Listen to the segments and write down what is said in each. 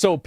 So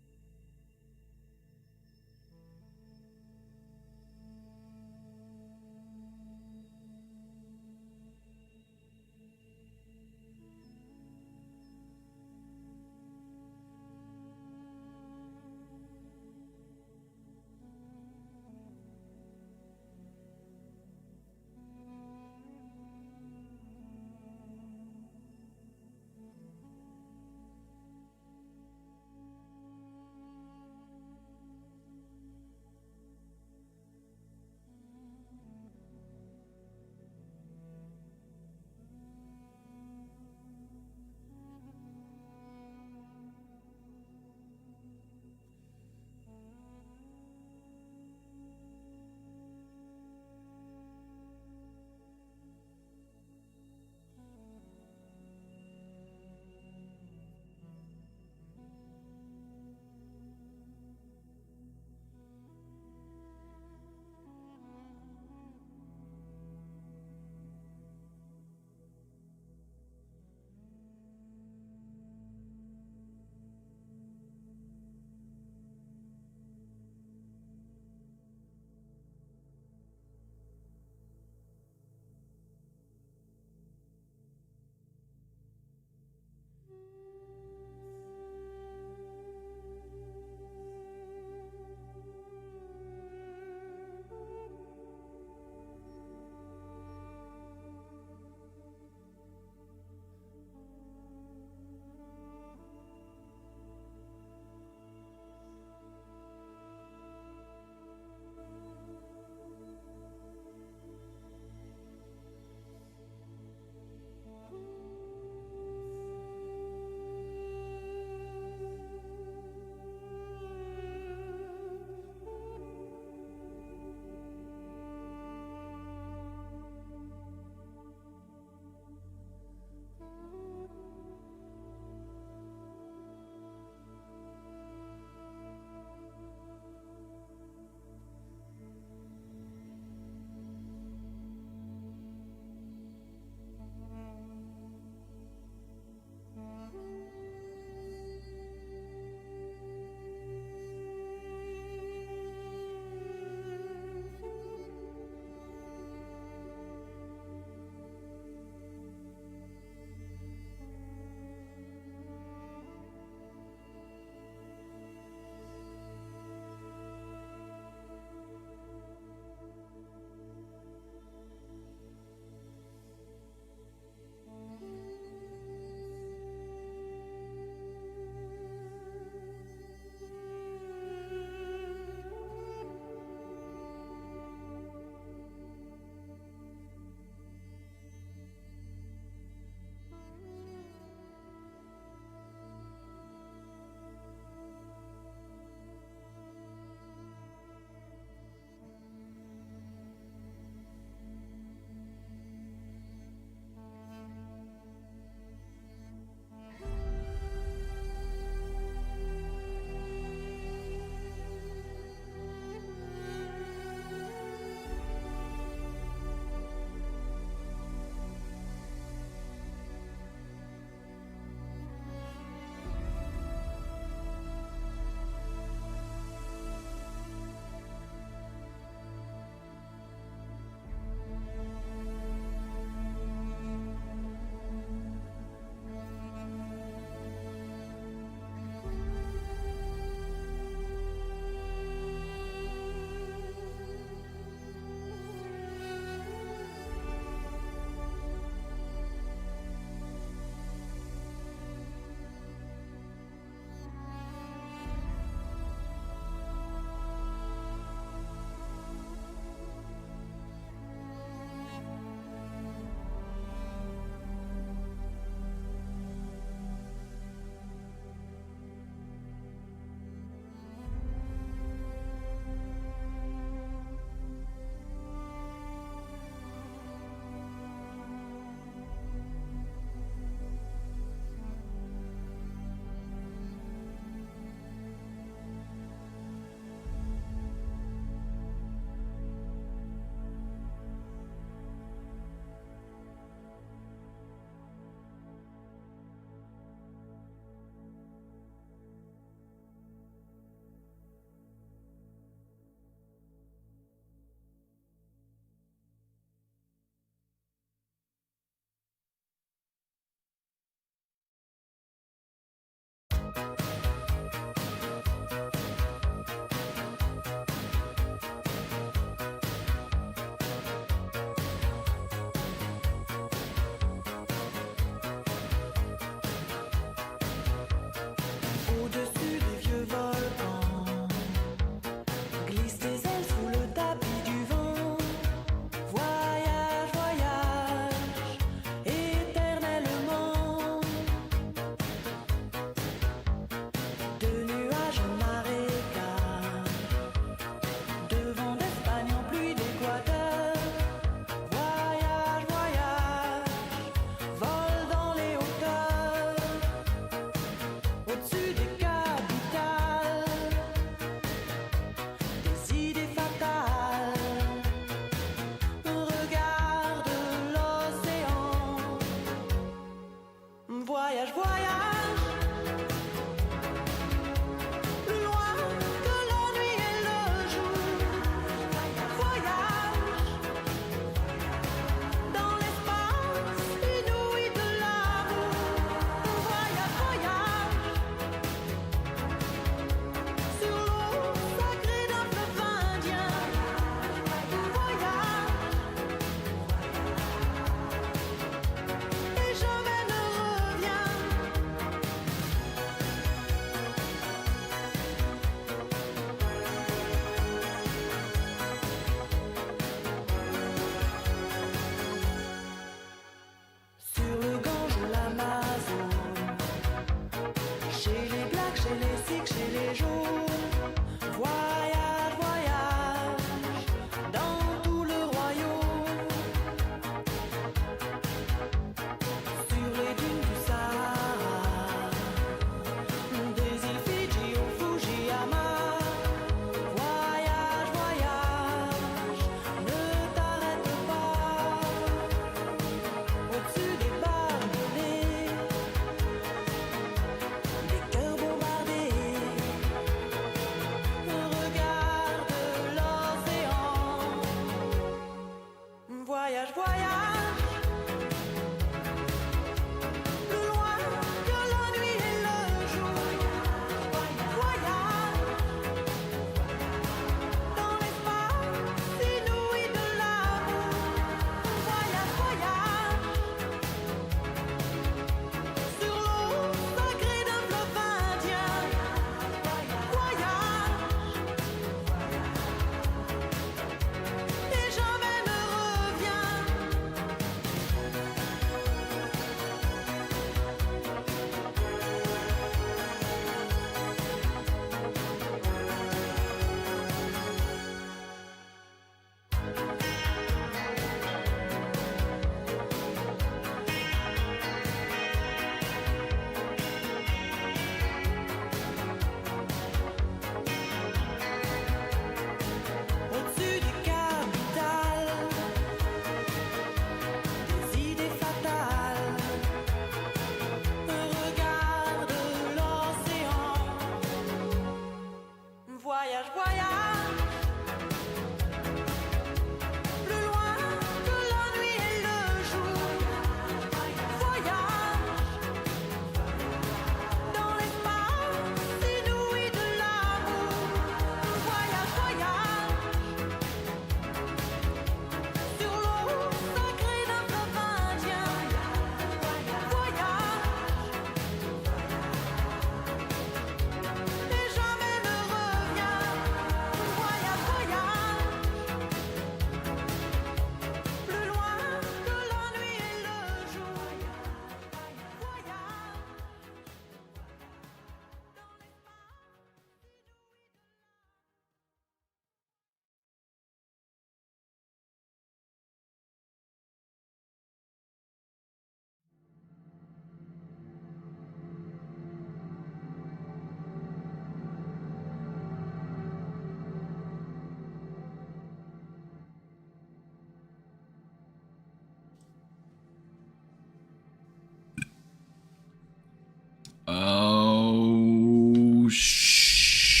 Oh, shoot.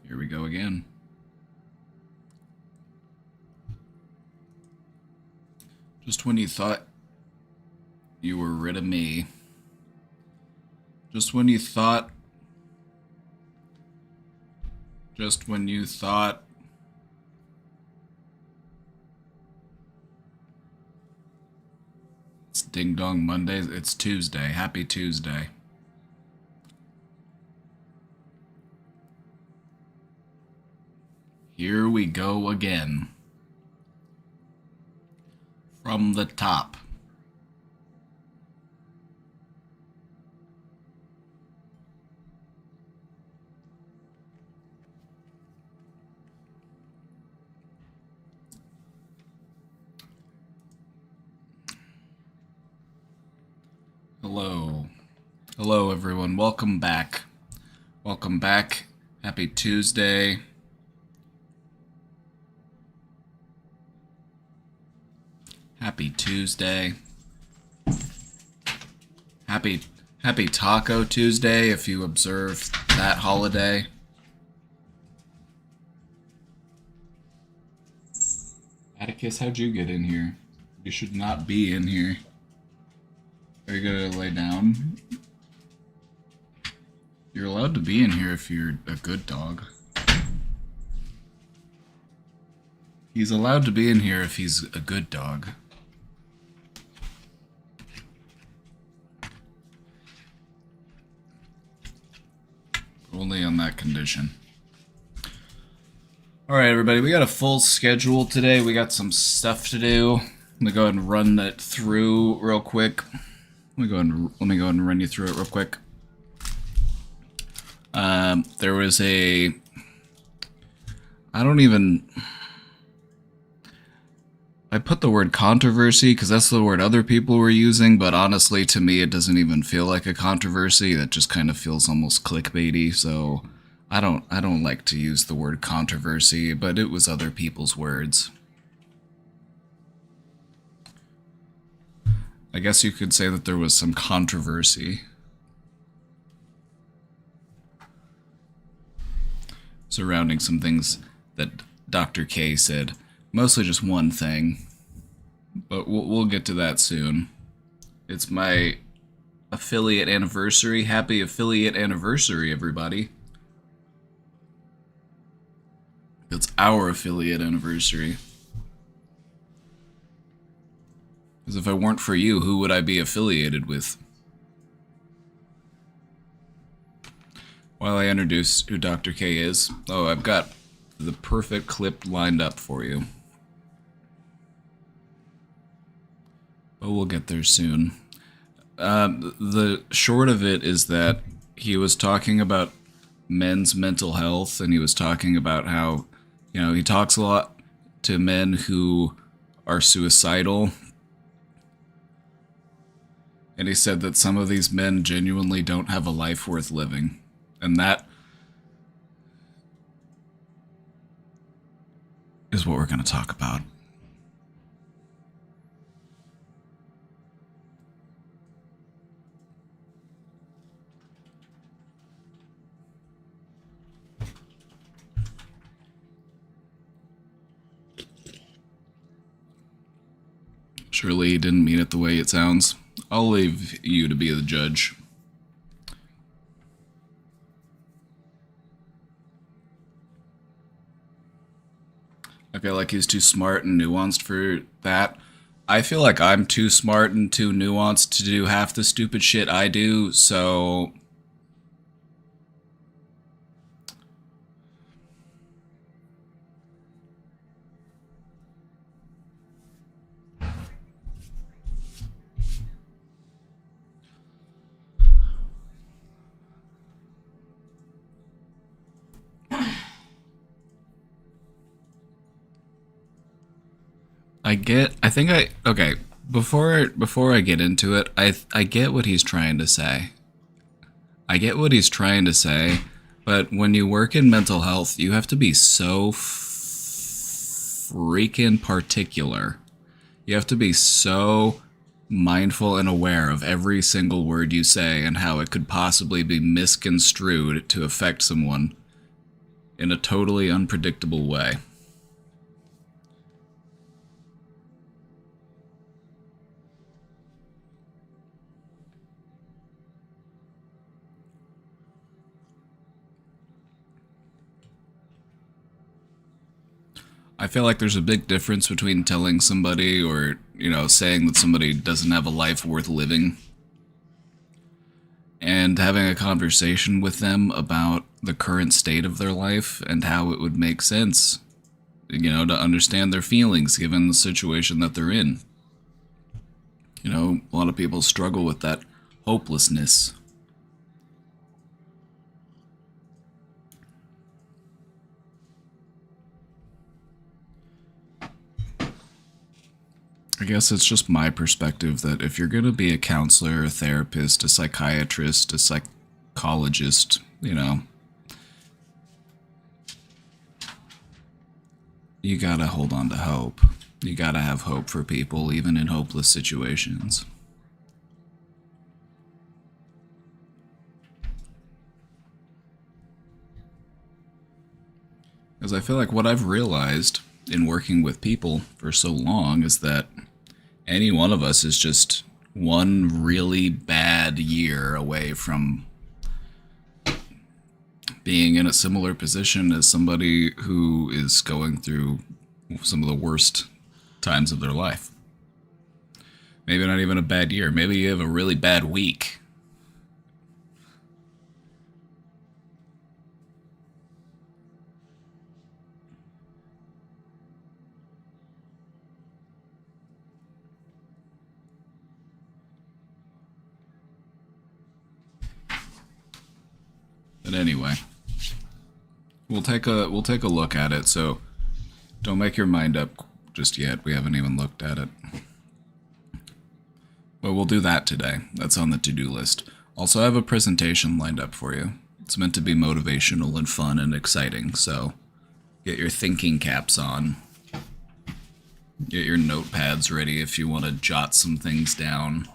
Here we go again. Just when you thought you were rid of me. Just when you thought. Just when you thought. It's Ding Dong Monday. It's Tuesday. Happy Tuesday. Here we go again. From the top. Hello. Hello, everyone. Welcome back. Welcome back. Happy Tuesday. Happy Tuesday. Happy Taco Tuesday if you observe that holiday. Atticus, how'd you get in here? You should not be in here. Are you gonna lay down? You're allowed to be in here if you're a good dog. He's allowed to be in here if he's a good dog. Only on that condition. Alright, everybody, we got a full schedule today. We got some stuff to do. I'm gonna go ahead and run that through real quick. Let me go ahead and run you through it real quick. There was a... I put the word controversy because that's the word other people were using, but honestly, to me, it doesn't even feel like a controversy. That just kind of feels almost clickbaity, so I don't like to use the word controversy, but it was other people's words. I guess you could say that there was some controversy surrounding some things that Dr. K said. Mostly just one thing, but we'll get to that soon. It's my affiliate anniversary. Happy affiliate anniversary, everybody. It's our affiliate anniversary. Because if it weren't for you, who would I be affiliated with? While I introduce who Dr. K is, oh, I've got the perfect clip lined up for you. But we'll get there soon. The short of it is that he was talking about men's mental health, and he was talking about how, you know, he talks a lot to men who are suicidal. And he said that some of these men genuinely don't have a life worth living. And that is what we're going to talk about. Surely he didn't mean it the way it sounds. I'll leave you to be the judge. I feel like he's too smart and nuanced for that. I feel like I'm too smart and too nuanced to do half the stupid shit I do, so okay, before I get into it, I get what he's trying to say. I get what he's trying to say, but when you work in mental health, you have to be so freaking particular. You have to be so mindful and aware of every single word you say and how it could possibly be misconstrued to affect someone in a totally unpredictable way. I feel like there's a big difference between telling somebody or, saying that somebody doesn't have a life worth living and having a conversation with them about the current state of their life and how it would make sense, to understand their feelings given the situation that they're in. A lot of people struggle with that hopelessness. I guess it's just my perspective that if you're going to be a counselor, a therapist, a psychiatrist, a psychologist, you gotta hold on to hope. You gotta have hope for people, even in hopeless situations. Because I feel like what I've realized in working with people for so long is that any one of us is just one really bad year away from being in a similar position as somebody who is going through some of the worst times of their life. Maybe not even a bad year. Maybe you have a really bad week. But anyway, we'll take a look at it. So don't make your mind up just yet. We haven't even looked at it. But we'll do that today. That's on the to-do list. Also, I have a presentation lined up for you. It's meant to be motivational and fun and exciting, so get your thinking caps on. Get your notepads ready if you want to jot some things down.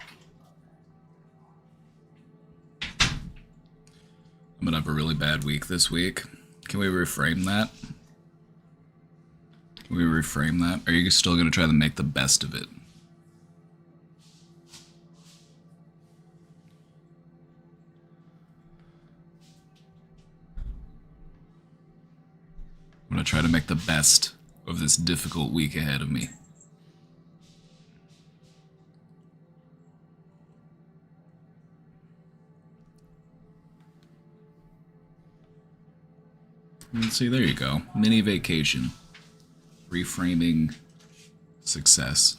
I'm gonna have a really bad week this week. Can we reframe that? Can we reframe that? Or are you still gonna try to make the best of it? I'm gonna try to make the best of this difficult week ahead of me. And see, there you go. Mini vacation. Reframing success.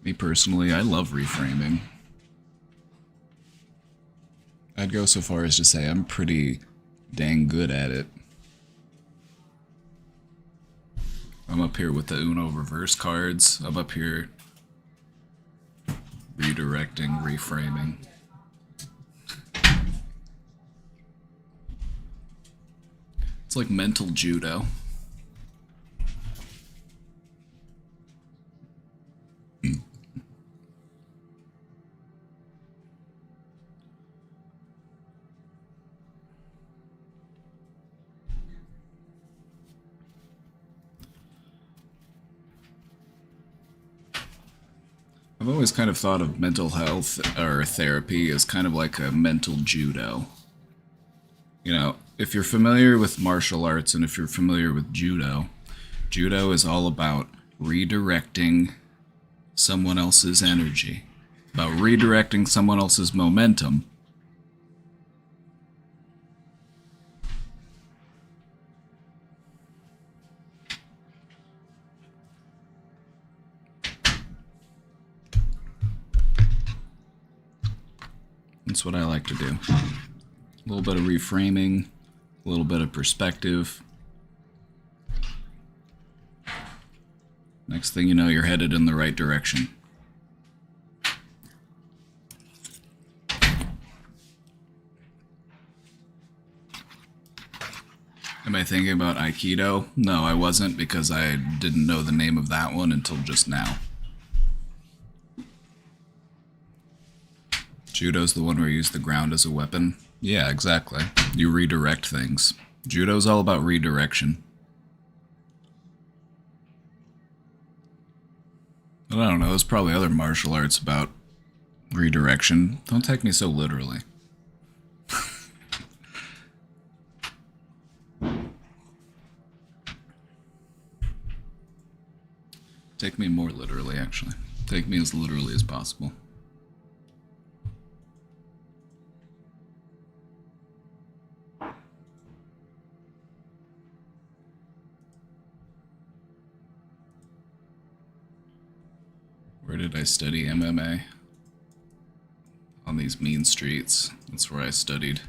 Me personally, I love reframing. I'd go so far as to say I'm pretty dang good at it. I'm up here with the Uno reverse cards. I'm up here redirecting, reframing. It's like mental judo. always kind of thought of mental health or therapy as kind of like a mental judo. You know, if you're familiar with martial arts and if you're familiar with judo, judo is all about redirecting someone else's energy, about redirecting someone else's momentum. That's what I like to do. A little bit of reframing, a little bit of perspective. Next thing you know, you're headed in the right direction. Am I thinking about Aikido? No, I wasn't, because I didn't know the name of that one until just now. Judo's the one where you use the ground as a weapon? Yeah, exactly. You redirect things. Judo's all about redirection. But I don't know, there's probably other martial arts about redirection. Don't take me so literally. Take me more literally, actually. Take me as literally as possible. Where did I study MMA? On these mean streets. That's where I studied.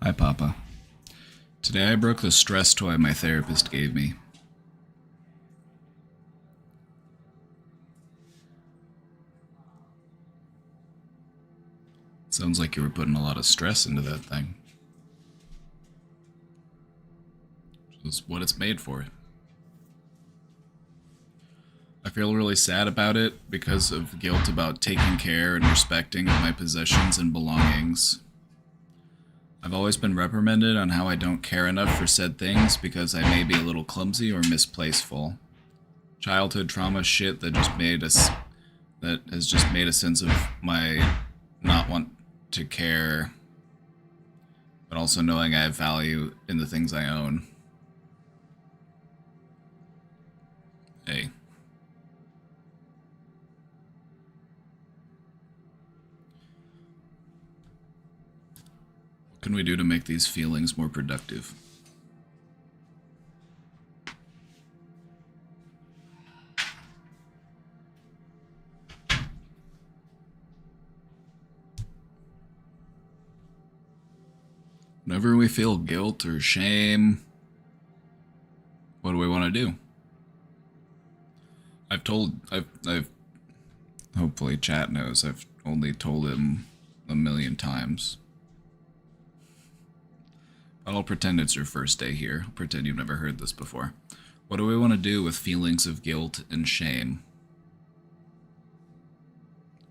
Hi, Papa. Today I broke the stress toy my therapist gave me. Sounds like you were putting a lot of stress into that thing. That's what it's made for. I feel really sad about it because of guilt about taking care and respecting of my possessions and belongings. I've always been reprimanded on how I don't care enough for said things because I may be a little clumsy or misplaceful. Childhood trauma shit that has just made a sense of my not want to care, but also knowing I have value in the things I own. Hey. What can we do to make these feelings more productive? Whenever we feel guilt or shame, what do we want to do? I've hopefully chat knows, I've only told him a million times. I'll pretend it's your first day here. I'll pretend you've never heard this before. What do we want to do with feelings of guilt and shame?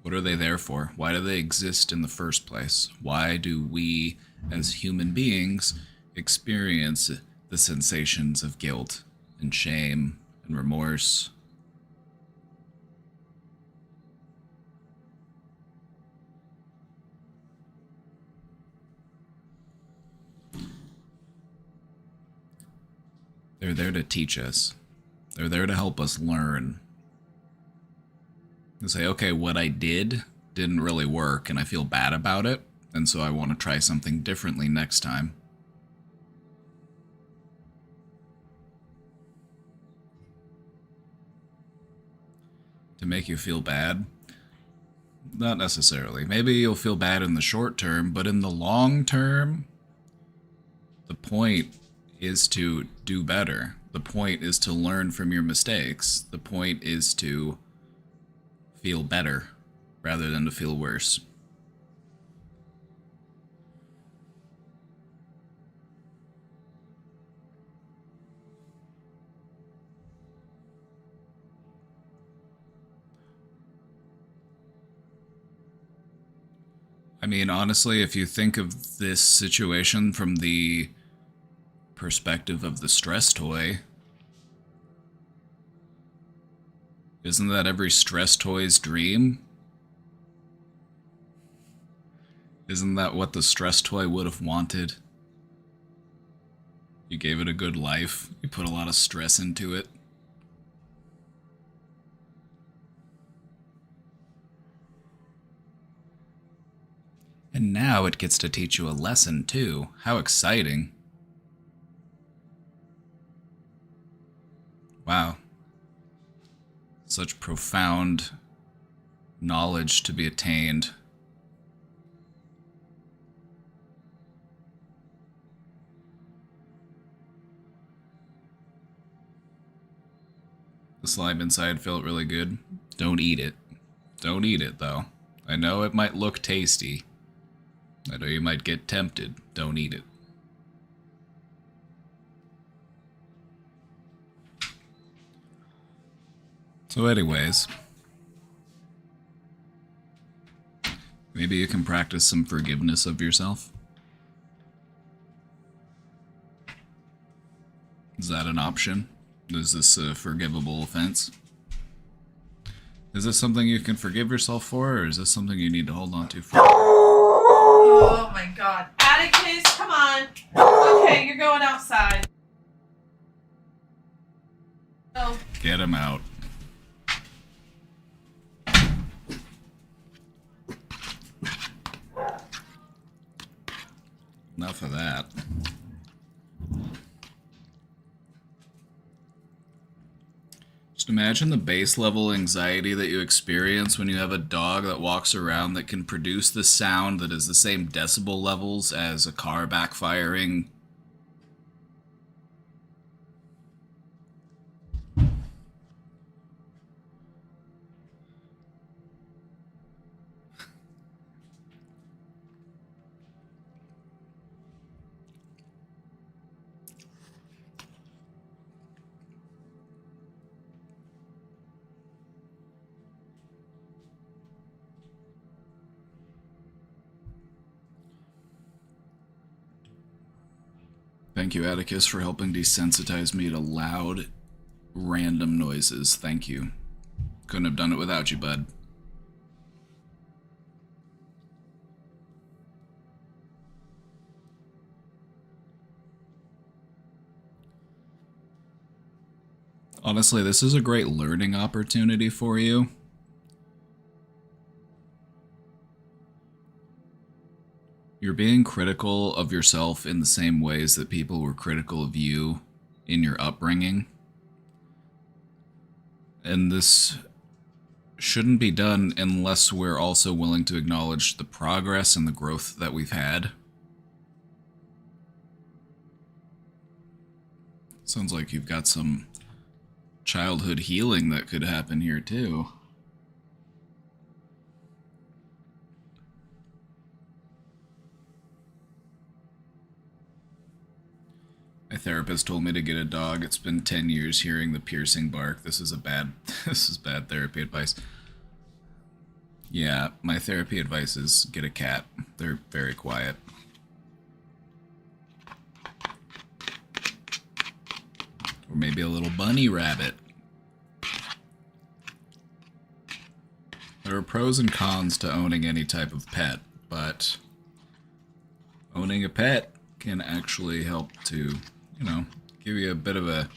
What are they there for? Why do they exist in the first place? Why do we, as human beings, experience the sensations of guilt and shame and remorse? They're there to teach us. They're there to help us learn. And say, okay, what I did didn't really work and I feel bad about it, and so I want to try something differently next time. To make you feel bad? Not necessarily. Maybe you'll feel bad in the short term, but in the long term, the point is to do better. The point is to learn from your mistakes. The point is to feel better rather than to feel worse. I mean, honestly, if you think of this situation from the perspective of the stress toy, isn't that every stress toy's dream? Isn't that what the stress toy would have wanted? You gave it a good life, you put a lot of stress into it. And now it gets to teach you a lesson, too. How exciting. Wow. Such profound knowledge to be attained. The slime inside felt really good. Don't eat it. Don't eat it, though. I know it might look tasty. I know you might get tempted. Don't eat it. So anyways, maybe you can practice some forgiveness of yourself. Is that an option? Is this a forgivable offense? Is this something you can forgive yourself for, or is this something you need to hold on to for? Oh my god. Atticus, come on. Okay, you're going outside. Oh. Get him out. Enough of that. Just imagine the base level anxiety that you experience when you have a dog that walks around that can produce the sound that is the same decibel levels as a car backfiring. Thank you, Atticus, for helping desensitize me to loud, random noises. Thank you. Couldn't have done it without you, bud. Honestly, this is a great learning opportunity for you. You're being critical of yourself in the same ways that people were critical of you in your upbringing. And this shouldn't be done unless we're also willing to acknowledge the progress and the growth that we've had. Sounds like you've got some childhood healing that could happen here, too. My therapist told me to get a dog. It's been 10 years hearing the piercing bark. This is bad therapy advice. Yeah, my therapy advice is get a cat. They're very quiet. Or maybe a little bunny rabbit. There are pros and cons to owning any type of pet, but owning a pet can actually help to, give you a bit of a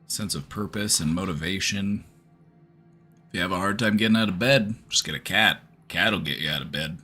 sense of purpose and motivation. If you have a hard time getting out of bed, just get a cat. Cat will get you out of bed.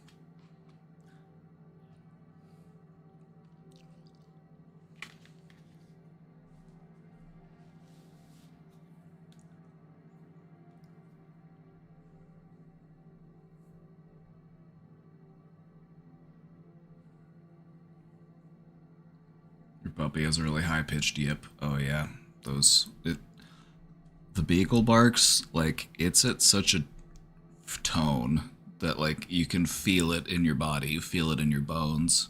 Your puppy has a really high-pitched yip. Oh yeah, the beagle barks, like, it's at such a tone that, like, you can feel it in your body, you feel it in your bones.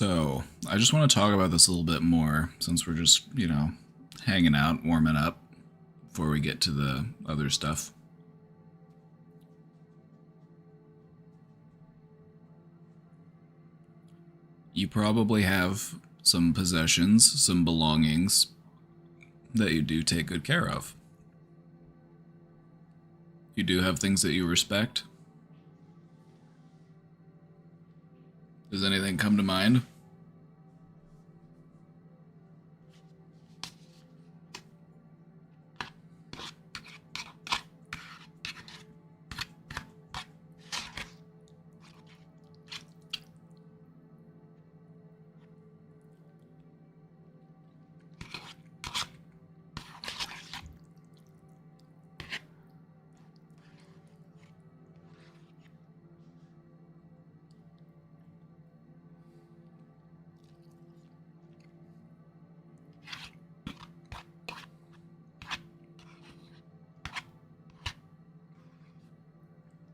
So, I just want to talk about this a little bit more since we're just, hanging out, warming up before we get to the other stuff. You probably have some possessions, some belongings that you do take good care of. You do have things that you respect. Does anything come to mind?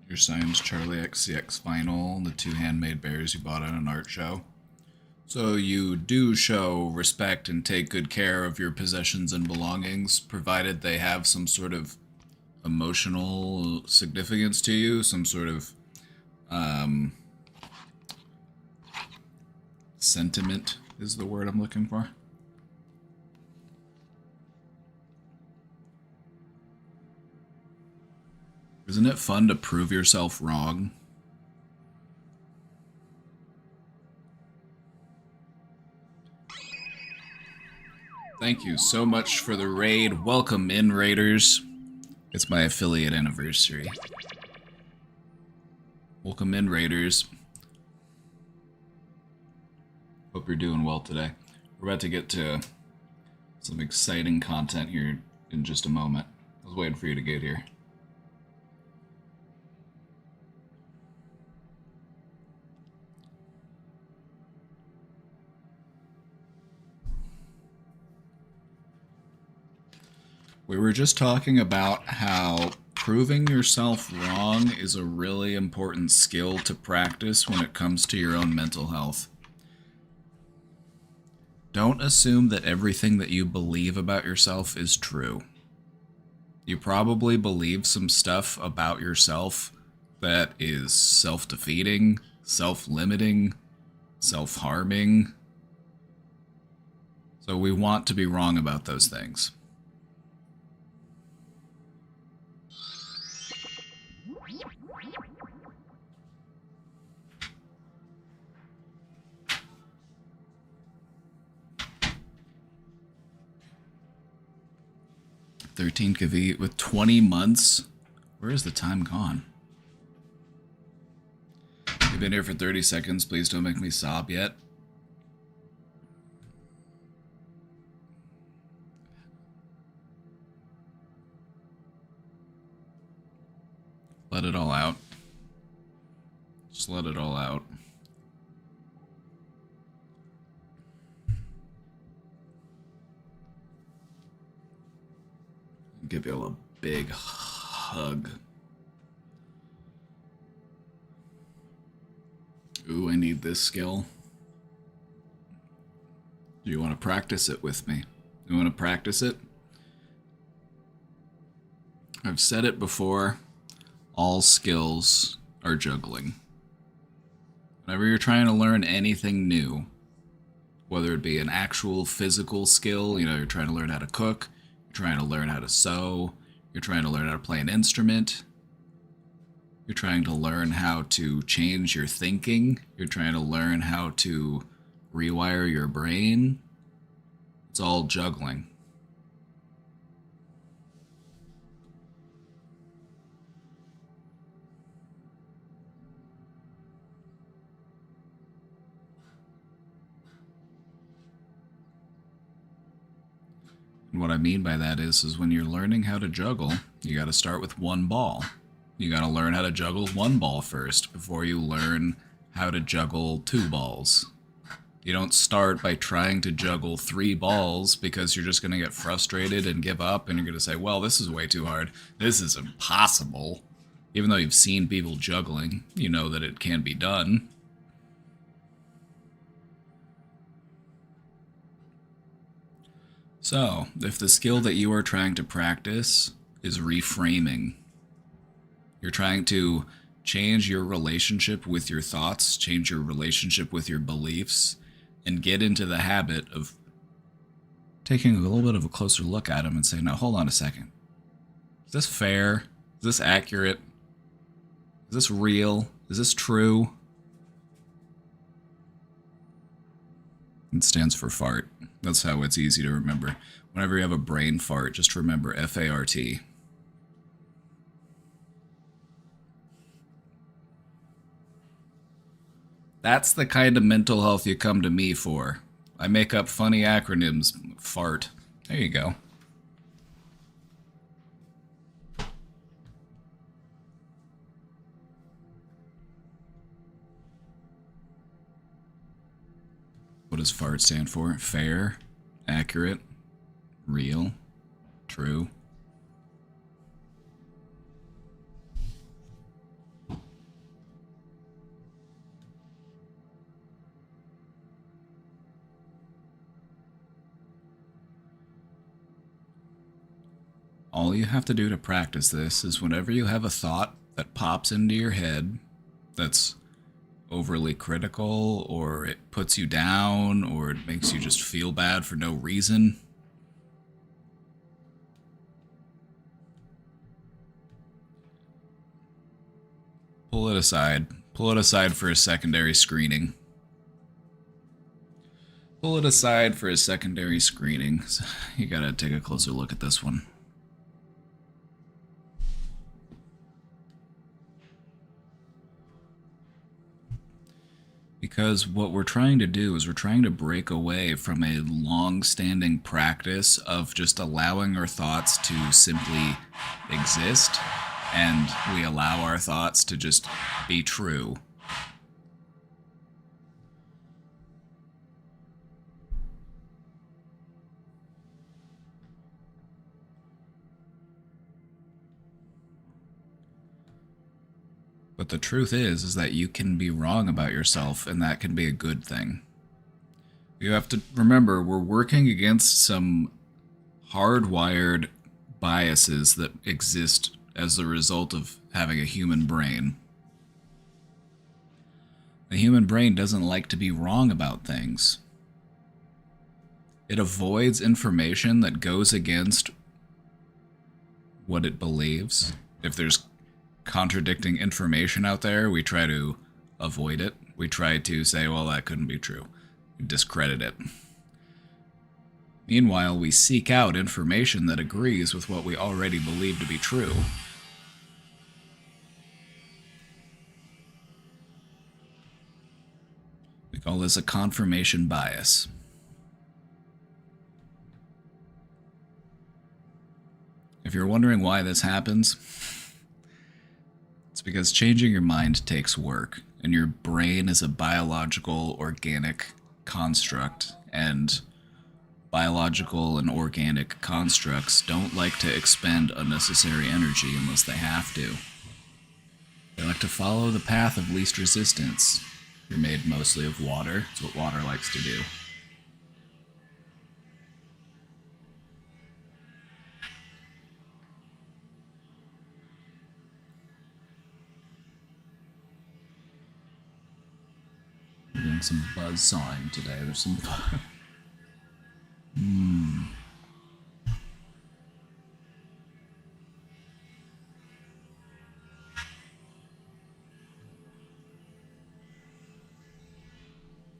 Your signed Charlie XCX vinyl, the 2 handmade bears you bought at an art show. So you do show respect and take good care of your possessions and belongings, provided they have some sort of emotional significance to you, some sort of sentiment is the word I'm looking for. Isn't it fun to prove yourself wrong? Thank you so much for the raid. Welcome in, Raiders. It's my affiliate anniversary. Welcome in, Raiders. Hope you're doing well today. We're about to get to some exciting content here in just a moment. I was waiting for you to get here. We were just talking about how proving yourself wrong is a really important skill to practice when it comes to your own mental health. Don't assume that everything that you believe about yourself is true. You probably believe some stuff about yourself that is self-defeating, self-limiting, self-harming. So we want to be wrong about those things. $13 Kavit with 20 months. Where is the time gone? You've been here for 30 seconds. Please don't make me sob yet. Let it all out. Just let it all out. Give you a big hug. Ooh, I need this skill. Do you want to practice it with me? You want to practice it? I've said it before. All skills are juggling. Whenever you're trying to learn anything new, whether it be an actual physical skill, you're trying to learn how to cook, you're trying to learn how to sew, you're trying to learn how to play an instrument, you're trying to learn how to change your thinking, you're trying to learn how to rewire your brain, it's all juggling. And what I mean by that is when you're learning how to juggle, you got to start with one ball. You got to learn how to juggle one ball first before you learn how to juggle 2 balls. You don't start by trying to juggle 3 balls because you're just going to get frustrated and give up and you're going to say, well, this is way too hard. This is impossible. Even though you've seen people juggling, you know that it can be done. So, if the skill that you are trying to practice is reframing, you're trying to change your relationship with your thoughts, change your relationship with your beliefs, and get into the habit of taking a little bit of a closer look at them and saying, now, hold on a second. Is this fair? Is this accurate? Is this real? Is this true? It stands for fart. That's how it's easy to remember. Whenever you have a brain fart, just remember F-A-R-T. That's the kind of mental health you come to me for. I make up funny acronyms. Fart. There you go. What does FART stand for? Fair, accurate, real, true. All you have to do to practice this is whenever you have a thought that pops into your head that's overly critical, or it puts you down, or it makes you just feel bad for no reason, pull it aside. Pull it aside for a secondary screening. Pull it aside for a secondary screening. So you gotta take a closer look at this one. Because what we're trying to do is we're trying to break away from a long-standing practice of just allowing our thoughts to simply exist, and we allow our thoughts to just be true. But the truth is that you can be wrong about yourself, and that can be a good thing. You have to remember, we're working against some hardwired biases that exist as a result of having a human brain. The human brain doesn't like to be wrong about things. It avoids information that goes against what it believes. If there's contradicting information out there, we try to avoid it. We try to say, well, that couldn't be true. We discredit it. Meanwhile, we seek out information that agrees with what we already believe to be true. We call this a confirmation bias. If you're wondering why this happens, it's because changing your mind takes work, and your brain is a biological, organic construct, and biological and organic constructs don't like to expend unnecessary energy unless they have to. They like to follow the path of least resistance. You're made mostly of water. It's what water likes to do. We're doing some buzz sawing today. There's some...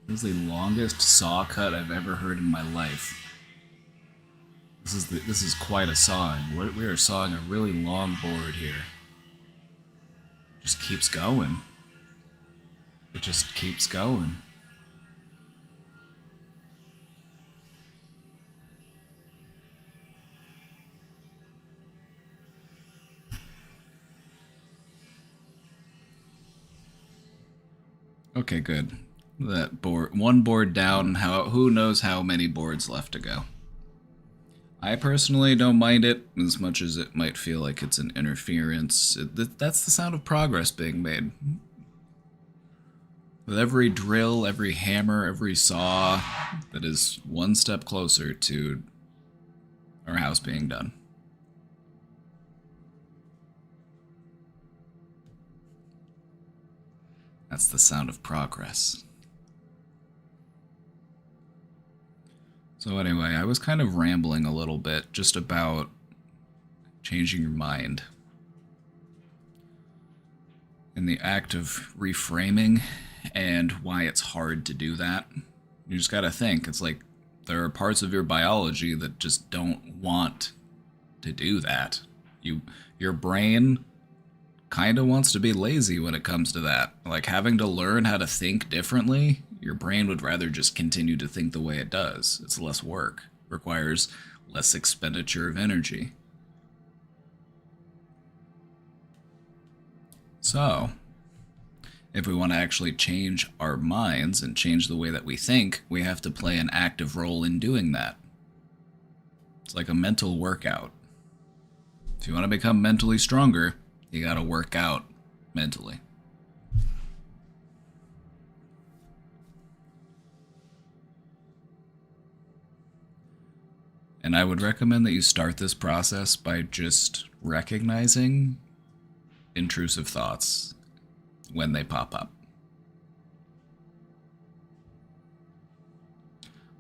This is the longest saw cut I've ever heard in my life. This is quite a sawing. We are sawing a really long board here. Just keeps going. It just keeps going. Okay, good. That board, one board down. Who knows how many boards left to go? I personally don't mind it as much as it might feel like it's an interference. That's the sound of progress being made. With every drill, every hammer, every saw, that is one step closer to our house being done. That's the sound of progress. So anyway, I was kind of rambling a little bit just about changing your mind. In the act of reframing and why it's hard to do that. You just gotta think, it's like there are parts of your biology that just don't want to do that. Your brain kind of wants to be lazy when it comes to that. Like having to learn how to think differently, your brain would rather just continue to think the way it does. It's less work, requires less expenditure of energy. So, if we want to actually change our minds and change the way that we think, we have to play an active role in doing that. It's like a mental workout. If you want to become mentally stronger, you gotta work out mentally. And I would recommend that you start this process by just recognizing intrusive thoughts when they pop up.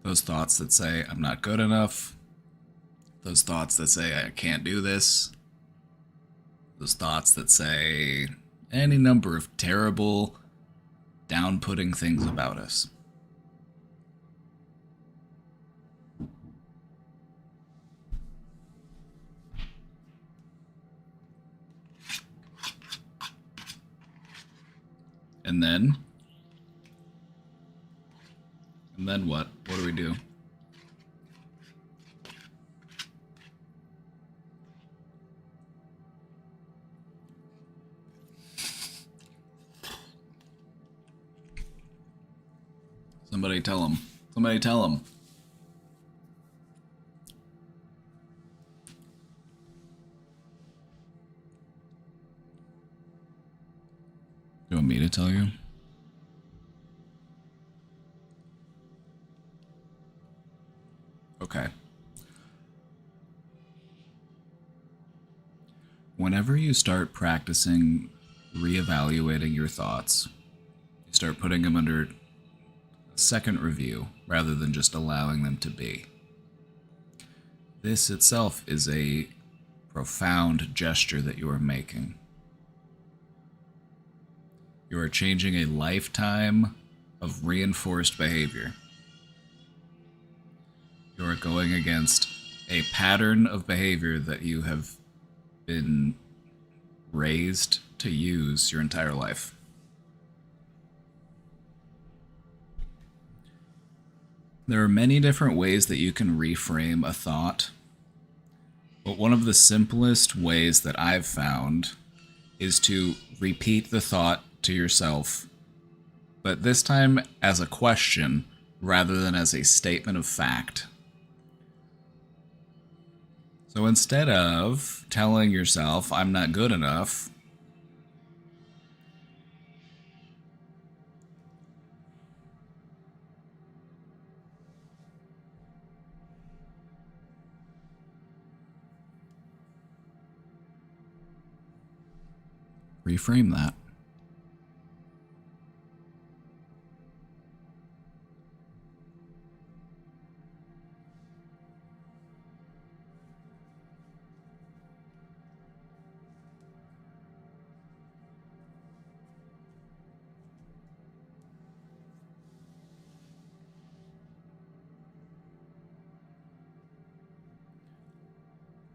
Those thoughts that say, I'm not good enough. Those thoughts that say, I can't do this. Those thoughts that say any number of terrible, down-putting things about us. And then what? What do we do? Somebody tell him. Somebody tell him. You want me to tell you? Okay. Whenever you start practicing reevaluating your thoughts, you start putting them under a second review rather than just allowing them to be. This itself is a profound gesture that you are making. You are changing a lifetime of reinforced behavior. You are going against a pattern of behavior that you have been raised to use your entire life. There are many different ways that you can reframe a thought, but one of the simplest ways that I've found is to repeat the thought to yourself, but this time as a question rather than as a statement of fact. So instead of telling yourself, I'm not good enough, reframe that.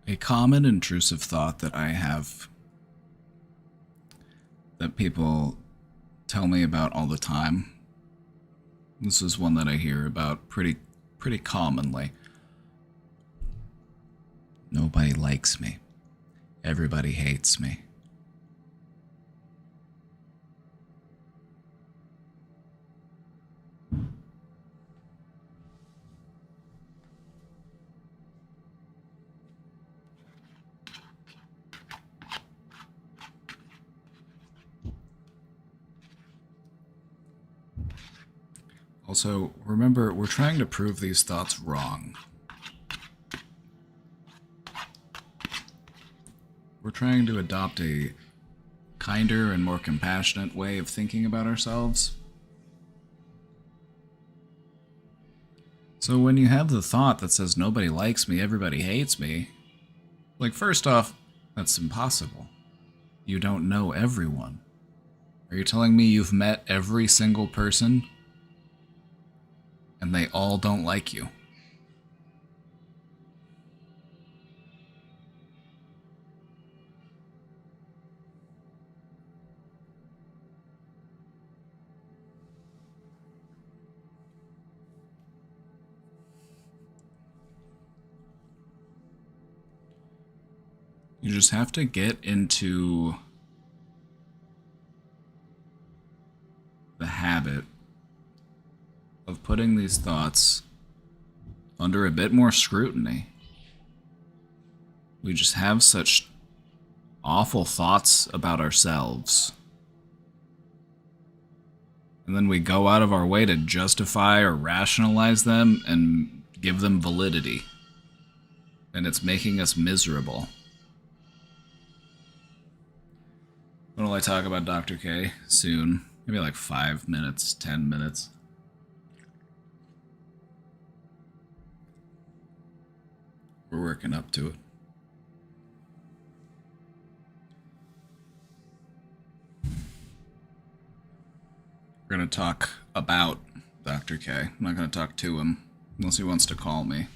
A common intrusive thought that I have that people tell me about all the time. This is one that I hear about pretty commonly. Nobody likes me. Everybody hates me. Also, remember, we're trying to prove these thoughts wrong. trying to adopt a kinder and more compassionate way of thinking about ourselves. So when you have the thought that says nobody likes me, everybody hates me, like, first off, that's impossible. You don't know everyone. Are you telling me you've met every single person and they all don't like you? You just have to get into the habit of putting these thoughts under a bit more scrutiny. We just have such awful thoughts about ourselves. And then we go out of our way to justify or rationalize them and give them validity. And it's making us miserable. When will I talk about Dr. K? Soon. Maybe like 5 minutes, 10 minutes. We're working up to it. We're going to talk about Dr. K. I'm not going to talk to him unless he wants to call me.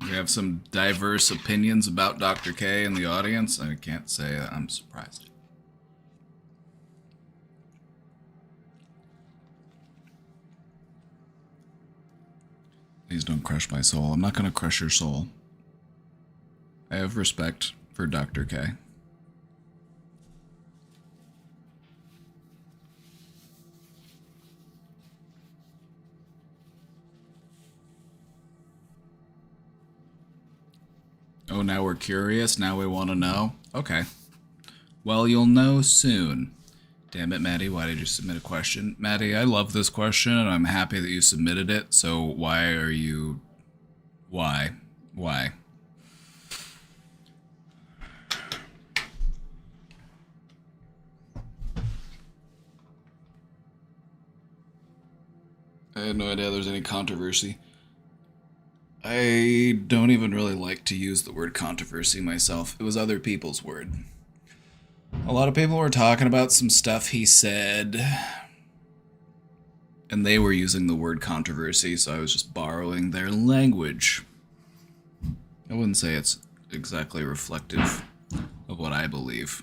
We have some diverse opinions about Dr. K in the audience. I can't say that I'm surprised. Please don't crush my soul. I'm not going to crush your soul. I have respect for Dr. K. Oh, now we're curious? Now we want to know? Okay. Well, you'll know soon. Damn it, Maddie, why did you submit a question? Maddie, I love this question, and I'm happy that you submitted it, so why are you... Why? Why? I had no idea there was any controversy. I don't even really like to use the word controversy myself. It was other people's word. A lot of people were talking about some stuff he said, and they were using the word controversy, so I was just borrowing their language. I wouldn't say it's exactly reflective of what I believe.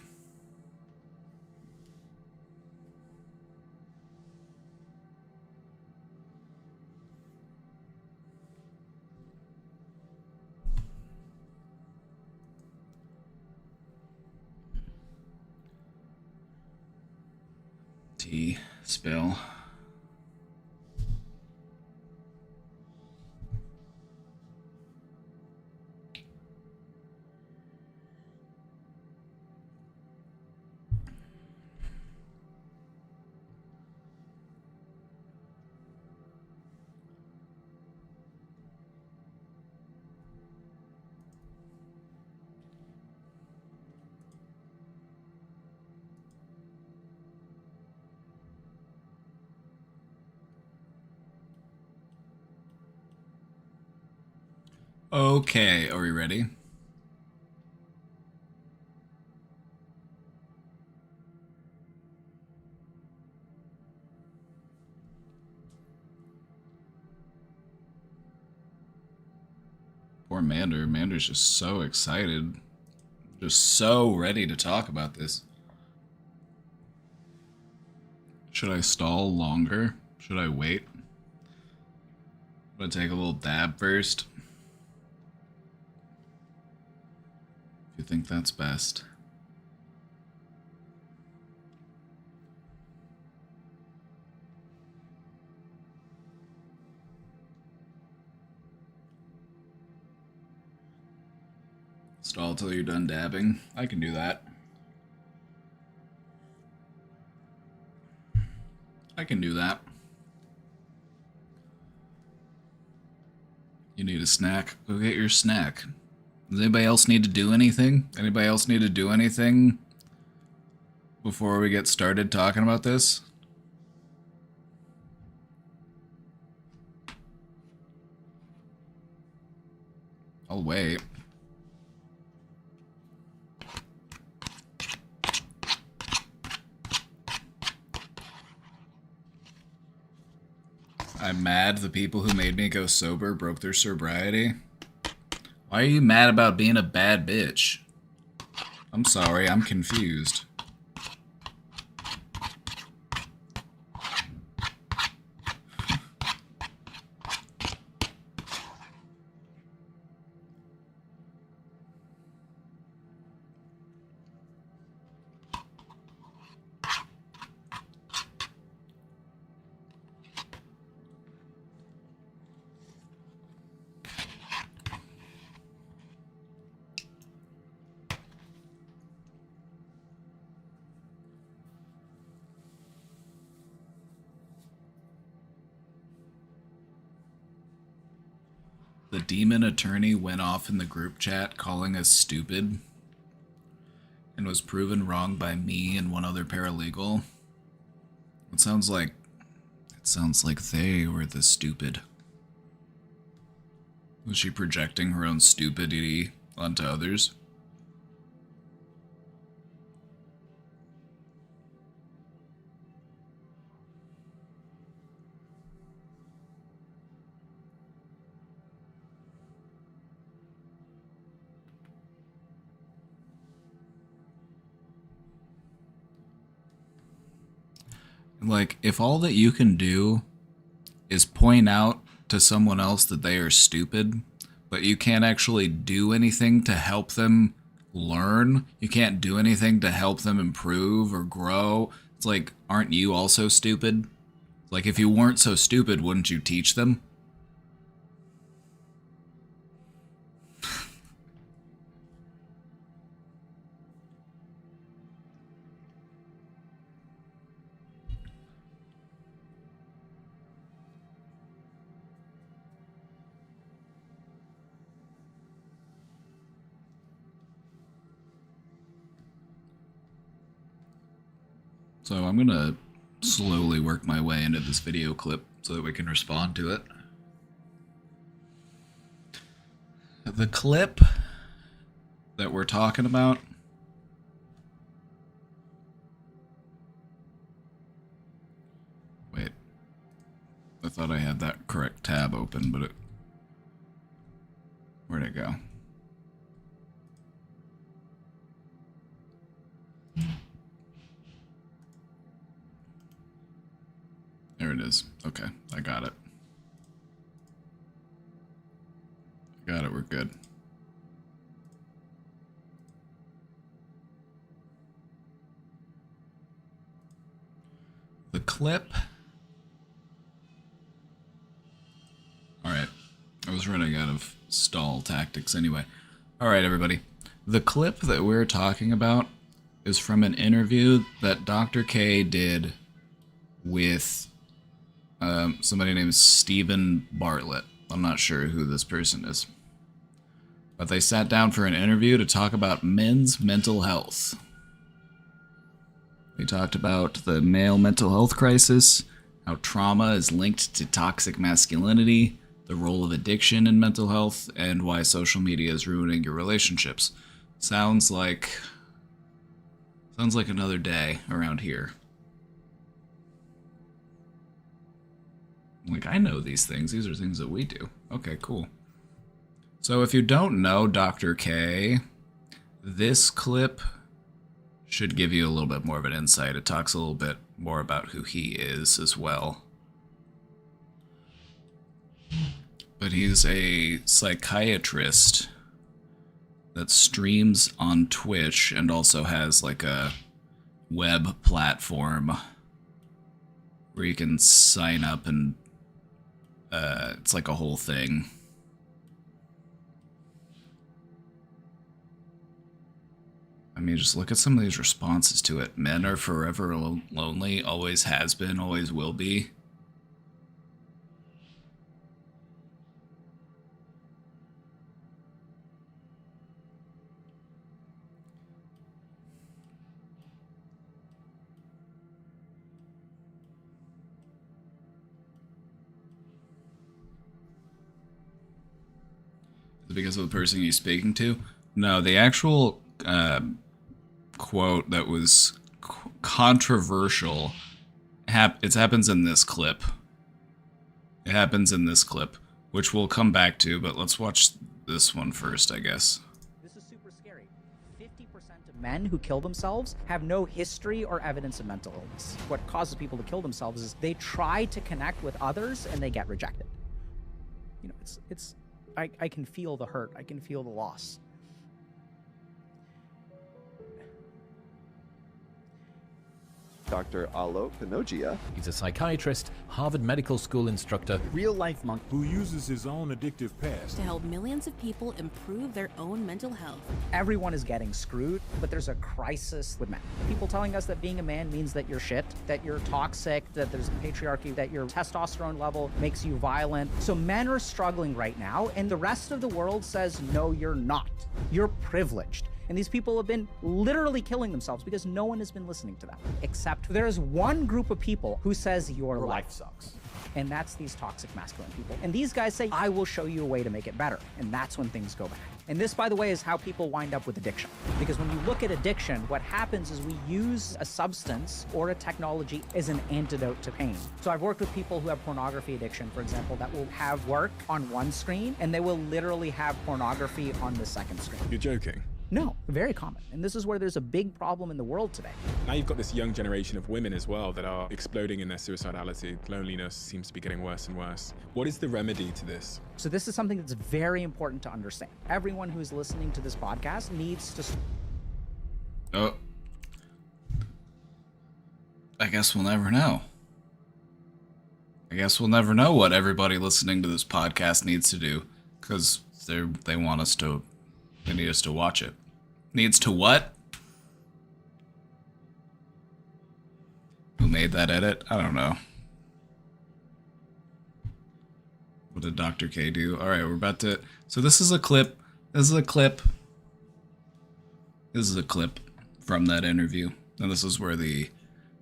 Tea spill. Okay, are we ready? Poor Mander. Mander's just so excited. Just so ready to talk about this. Should I stall longer? Should I wait? I'm gonna take a little dab first. If you think that's best. Stall till you're done dabbing. I can do that. I can do that. You need a snack? Go get your snack. Does anybody else need to do anything? Anybody else need to do anything before we get started talking about this? I'll wait. I'm mad the people who made me go sober broke their sobriety. Why are you mad about being a bad bitch? I'm sorry, I'm confused. The demon attorney went off in the group chat calling us stupid and was proven wrong by me and one other paralegal. It sounds like they were the stupid. Was she projecting her own stupidity onto others? Like, if all that you can do is point out to someone else that they are stupid, but you can't actually do anything to help them learn, you can't do anything to help them improve or grow, it's like, aren't you also stupid? Like, if you weren't so stupid, wouldn't you teach them? So I'm gonna slowly work my way into this video clip so that we can respond to it. The clip that we're talking about wait, I thought I had that correct tab open, but where'd it go? There it is. Okay, I got it. Got it, we're good. The clip. Alright, I was running out of stall tactics anyway. Alright, everybody. The clip that we're talking about is from an interview that Dr. K did with somebody named Stephen Bartlett. I'm not sure who this person is. But they sat down for an interview to talk about men's mental health. They talked about the male mental health crisis, how trauma is linked to toxic masculinity, the role of addiction in mental health, and why social media is ruining your relationships. Sounds like another day around here. Like, I know these things. These are things that we do. Okay, cool. So if you don't know Dr. K, this clip should give you a little bit more of an insight. It talks a little bit more about who he is as well. But he's a psychiatrist that streams on Twitch and also has like a web platform where you can sign up and it's like a whole thing. I mean, just look at some of these responses to it. Men are forever lonely, always has been, always will be. Because of the person he's speaking to? No, the actual quote that was controversial it happens in this clip. It happens in this clip, which we'll come back to, but let's watch this one first, I guess. This is super scary. 50% of men who kill themselves have no history or evidence of mental illness. What causes people to kill themselves is they try to connect with others and they get rejected. You know, I can feel the hurt. I can feel the loss. Dr. Alok Kanogia. He's a psychiatrist, Harvard Medical School instructor, real-life monk who uses his own addictive past to help millions of people improve their own mental health. Everyone is getting screwed, but there's a crisis with men. People telling us that being a man means that you're shit, that you're toxic, that there's patriarchy, that your testosterone level makes you violent. So men are struggling right now, and the rest of the world says, no, you're not. You're privileged. And these people have been literally killing themselves because no one has been listening to them. Except there's one group of people who says your life sucks. And that's these toxic masculine people. And these guys say, I will show you a way to make it better. And that's when things go bad. And this, by the way, is how people wind up with addiction. Because when you look at addiction, what happens is we use a substance or a technology as an antidote to pain. So I've worked with people who have pornography addiction, for example, that will have work on one screen, and they will literally have pornography on the second screen. You're joking? No, very common. And this is where there's a big problem in the world today. Now you've got this young generation of women as well that are exploding in their suicidality. Loneliness seems to be getting worse and worse. What is the remedy to this? So this is something that's very important to understand. Everyone who is listening to this podcast needs to... Oh. I guess we'll never know. I guess we'll never know what everybody listening to this podcast needs to do. Because they want us to... They need us to watch it. Needs to what? Who made that edit? I don't know. What did Dr. K do? Alright, we're about to... So this is a clip. This is a clip. This is a clip from that interview. And this is where the...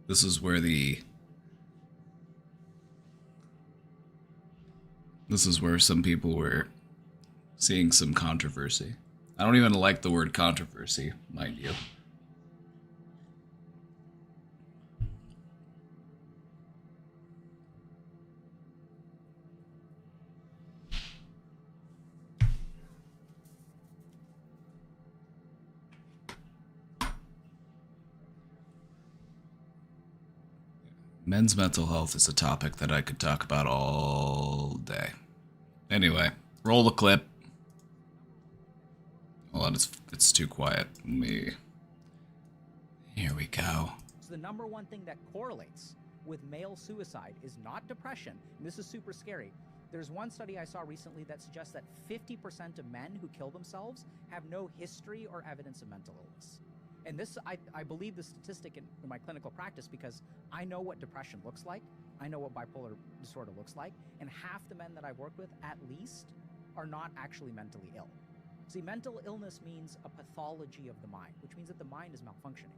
This is where some people were seeing some controversy. I don't even like the word controversy, mind you. Men's mental health is a topic that I could talk about all day. Anyway, roll the clip. Hold on, it's too quiet. Here we go. The number one thing that correlates with male suicide is not depression. And this is super scary. There's one study I saw recently that suggests that 50% of men who kill themselves have no history or evidence of mental illness. And this, I believe the statistic in my clinical practice because I know what depression looks like. I know what bipolar disorder looks like. And half the men that I've worked with, at least, are not actually mentally ill. See, mental illness means a pathology of the mind, which means that the mind is malfunctioning.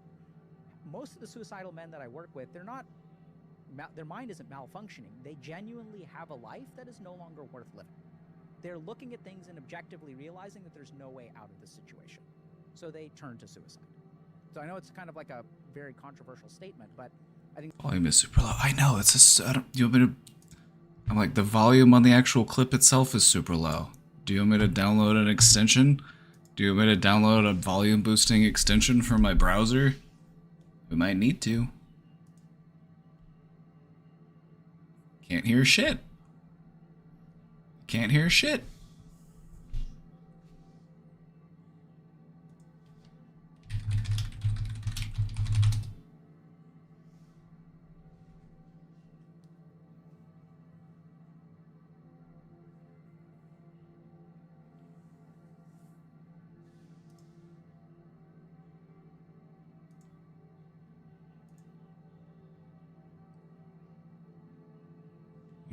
Most of the suicidal men that I work with, their mind isn't malfunctioning. They genuinely have a life that is no longer worth living. They're looking at things and objectively realizing that there's no way out of this situation. So they turn to suicide. So I know it's kind of like a very controversial statement, but I think... Volume is super low. I know, it's just... you want me to... I'm like, the volume on the actual clip itself is super low. Do you want me to download an extension? Do you want me to download a volume boosting extension from my browser? We might need to. Can't hear shit. Can't hear shit.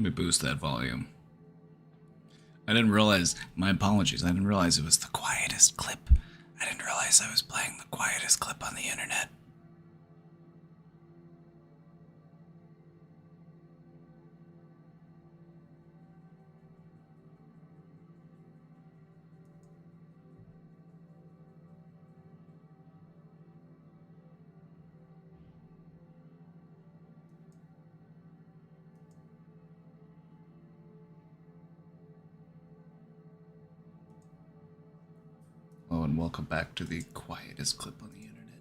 Let me boost that volume. I didn't realize, my apologies, I didn't realize it was the quietest clip. I didn't realize I was playing the quietest clip on the internet. Hello and welcome back to the quietest clip on the internet.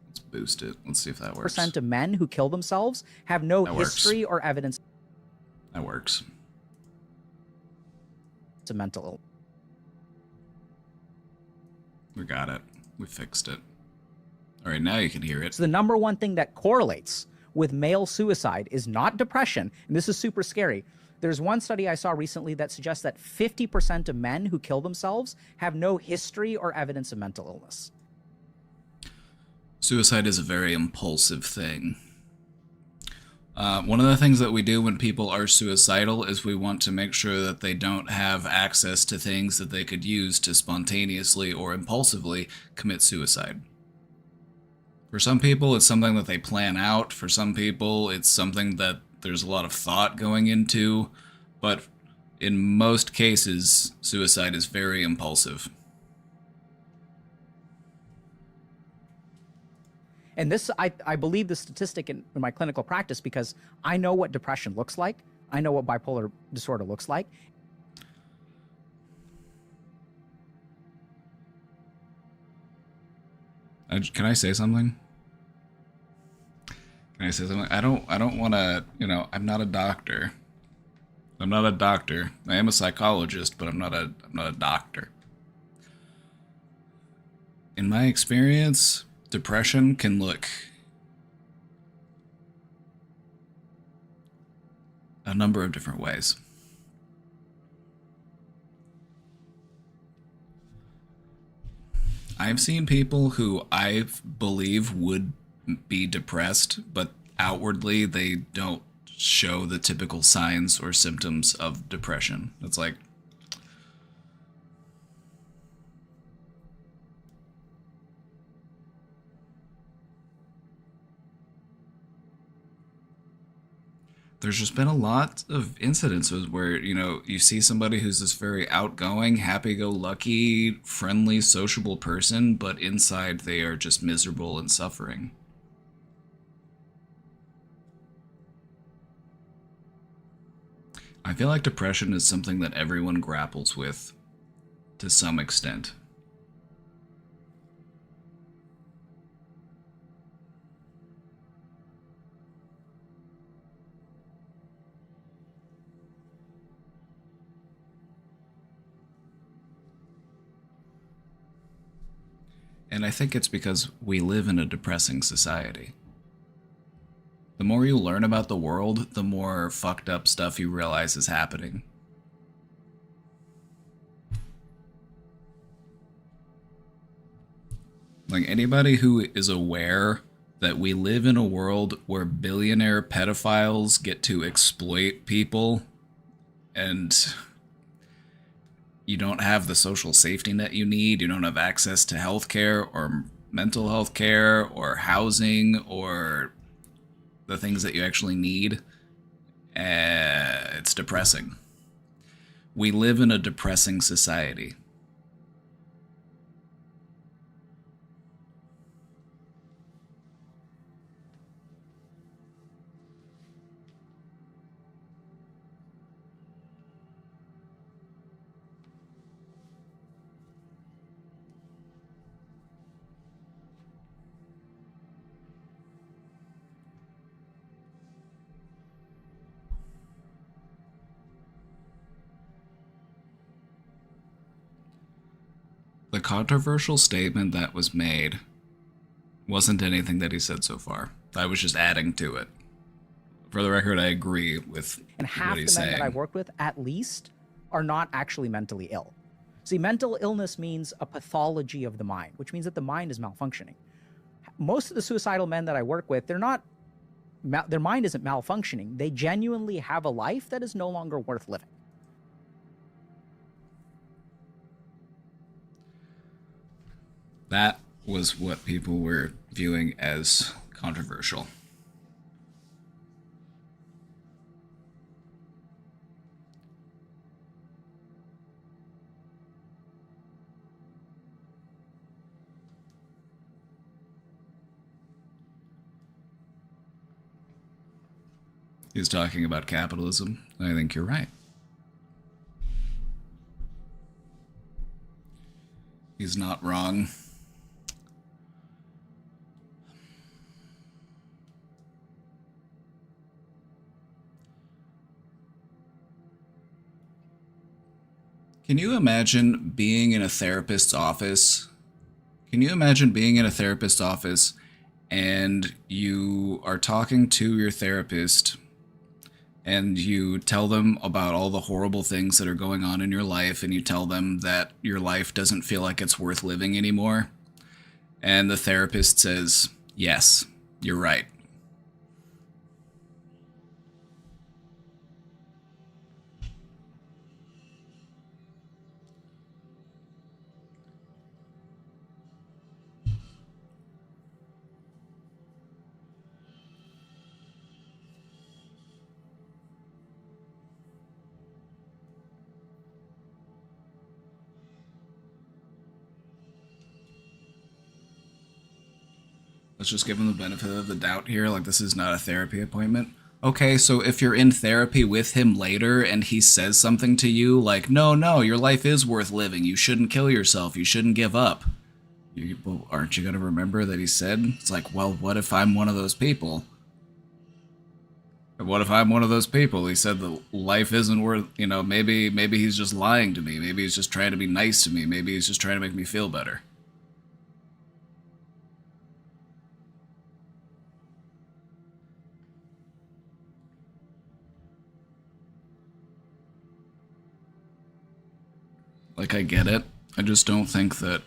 Let's boost it. Let's see if that works. Percent of men who kill themselves have no That works. history or evidence That works. of mental illness. We got it. We fixed it. All right, now you can hear it. So the number one thing that correlates with male suicide is not depression, and this is super scary. There's one study I saw recently that suggests that 50% of men who kill themselves have no history or evidence of mental illness. Suicide is a very impulsive thing. One of the things that we do when people are suicidal is we want to make sure that they don't have access to things that they could use to spontaneously or impulsively commit suicide. For some people, it's something that they plan out. For some people, it's something that there's a lot of thought going into. But in most cases, suicide is very impulsive. And this, I believe the statistic in my clinical practice because I know what depression looks like. I know what bipolar disorder looks like. Can I say something? Can I say something? I don't want to, I'm not a doctor. I'm not a doctor. I am a psychologist, but I'm not a doctor. In my experience, depression can look a number of different ways. I've seen people who I believe would be depressed, but outwardly they don't show the typical signs or symptoms of depression. It's like, there's just been a lot of incidences where, you see somebody who's this very outgoing, happy-go-lucky, friendly, sociable person, but inside they are just miserable and suffering. I feel like depression is something that everyone grapples with to some extent. And I think it's because we live in a depressing society. The more you learn about the world, the more fucked up stuff you realize is happening. Like, anybody who is aware that we live in a world where billionaire pedophiles get to exploit people and you don't have the social safety net you need, you don't have access to healthcare or mental health care or housing or the things that you actually need, it's depressing. We live in a depressing society. The controversial statement that was made wasn't anything that he said so far. I was just adding to it. For the record, I agree with And half what the he's men saying. that I work with, at least, are not actually mentally ill. See, mental illness means a pathology of the mind, which means that the mind is malfunctioning. Most of the suicidal men that I work with, they're not their mind isn't malfunctioning. They genuinely have a life that is no longer worth living. That was what people were viewing as controversial. He's talking about capitalism. I think you're right. He's not wrong. Can you imagine being in a therapist's office? Can you imagine being in a therapist's office and you are talking to your therapist and you tell them about all the horrible things that are going on in your life, and you tell them that your life doesn't feel like it's worth living anymore, and the therapist says, yes, you're right. Let's just give him the benefit of the doubt here, like this is not a therapy appointment. Okay, so if you're in therapy with him later and he says something to you like, no, your life is worth living, you shouldn't kill yourself, you shouldn't give up. Well, aren't you going to remember that he said? It's like, well, what if I'm one of those people? What if I'm one of those people? He said that life isn't worth, maybe he's just lying to me. Maybe he's just trying to be nice to me. Maybe he's just trying to make me feel better. Like, I get it. I just don't think that...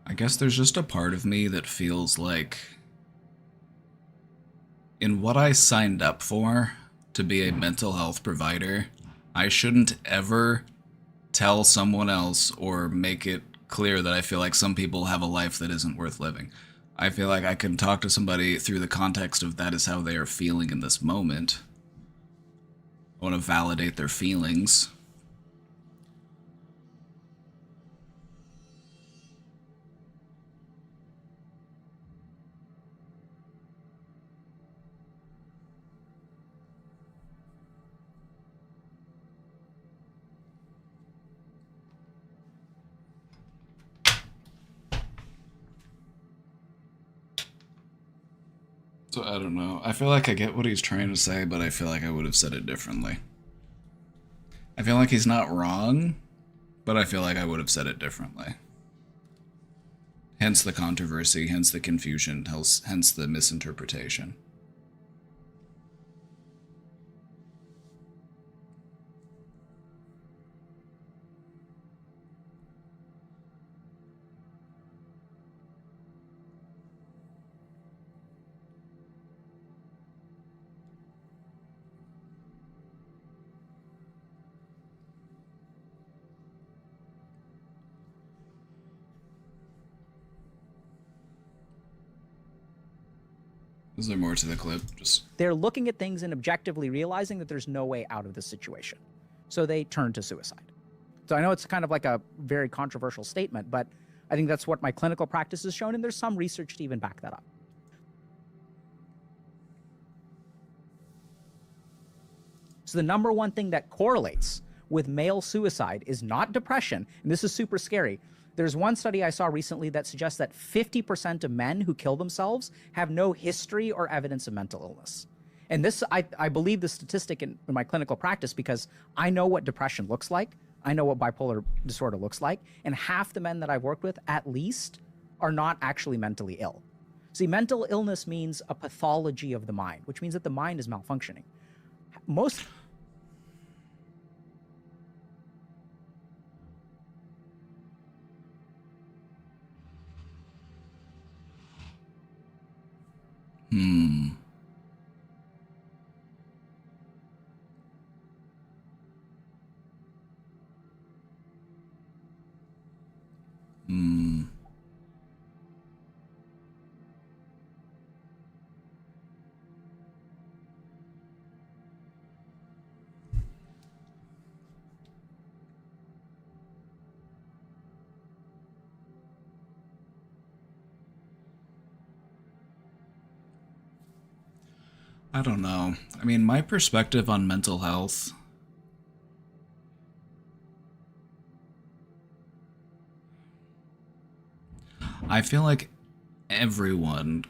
I guess there's just a part of me that feels like in what I signed up for to be a mental health provider, I shouldn't ever tell someone else or make it clear that I feel like some people have a life that isn't worth living. I feel like I can talk to somebody through the context of that is how they are feeling in this moment. I want to validate their feelings. So I don't know. I feel like I get what he's trying to say, but I feel like I would have said it differently. I feel like he's not wrong, but I feel like I would have said it differently. Hence the controversy, hence the confusion, hence the misinterpretation. Is there more to the clip? They're looking at things and objectively realizing that there's no way out of this situation. So they turn to suicide. So I know it's kind of like a very controversial statement, but I think that's what my clinical practice has shown, and there's some research to even back that up. So the number one thing that correlates with male suicide is not depression, and this is super scary. There's one study I saw recently that suggests that 50% of men who kill themselves have no history or evidence of mental illness. And this, I believe the statistic in my clinical practice because I know what depression looks like. I know what bipolar disorder looks like. And half the men that I've worked with, at least, are not actually mentally ill. See, mental illness means a pathology of the mind, which means that the mind is malfunctioning. Most... Hmm. Hmm. I don't know. I mean, my perspective on mental health, I feel like everyone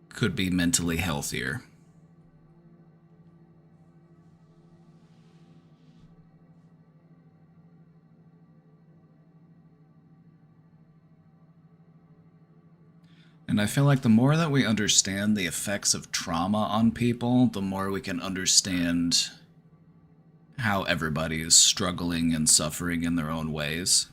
could be mentally healthier. And I feel like the more that we understand the effects of trauma on people, the more we can understand how everybody is struggling and suffering in their own ways.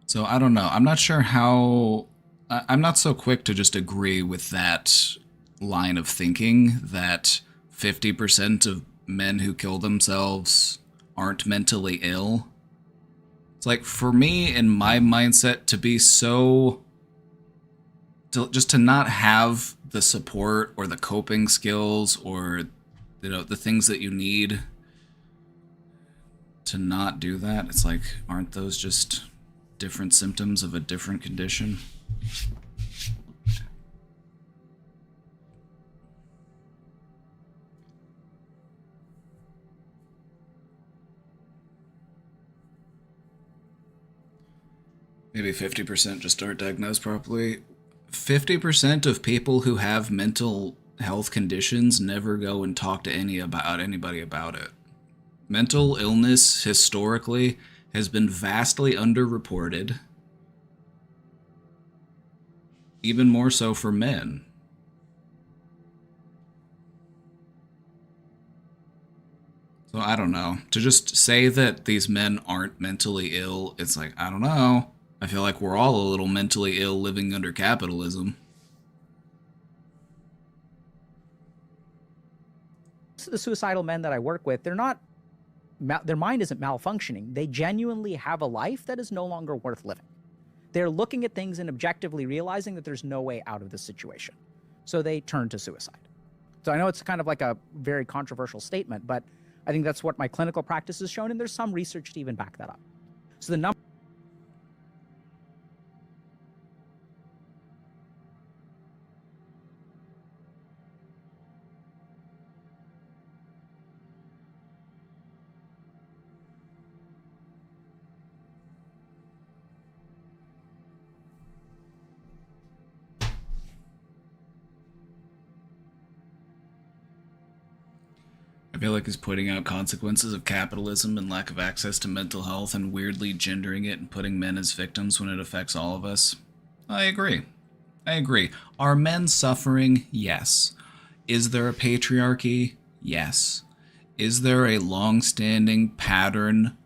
So I don't know. I'm not sure how... I'm not so quick to just agree with that line of thinking that 50% of men who kill themselves aren't mentally ill. It's like, for me, in my mindset, to be so... just to not have the support or the coping skills or, you know, the things that you need to not do that, it's like, aren't those just different symptoms of a different condition? Maybe 50% just aren't diagnosed properly. 50% of people who have mental health conditions never go and talk to anybody about it. Mental illness, historically, has been vastly underreported. Even more so for men. So I don't know. To just say that these men aren't mentally ill, it's like, I don't know. I feel like we're all a little mentally ill living under capitalism. Most of the suicidal men that I work with, their mind isn't malfunctioning. They genuinely have a life that is no longer worth living. They're looking at things and objectively realizing that there's no way out of this situation. So they turn to suicide. So I know it's kind of like a very controversial statement, but I think that's what my clinical practice has shown, and there's some research to even back that up. So the number... I feel like he's pointing out consequences of capitalism and lack of access to mental health and weirdly gendering it and putting men as victims when it affects all of us. I agree. Are men suffering? Yes. Is there a patriarchy? Yes. Is there a long-standing pattern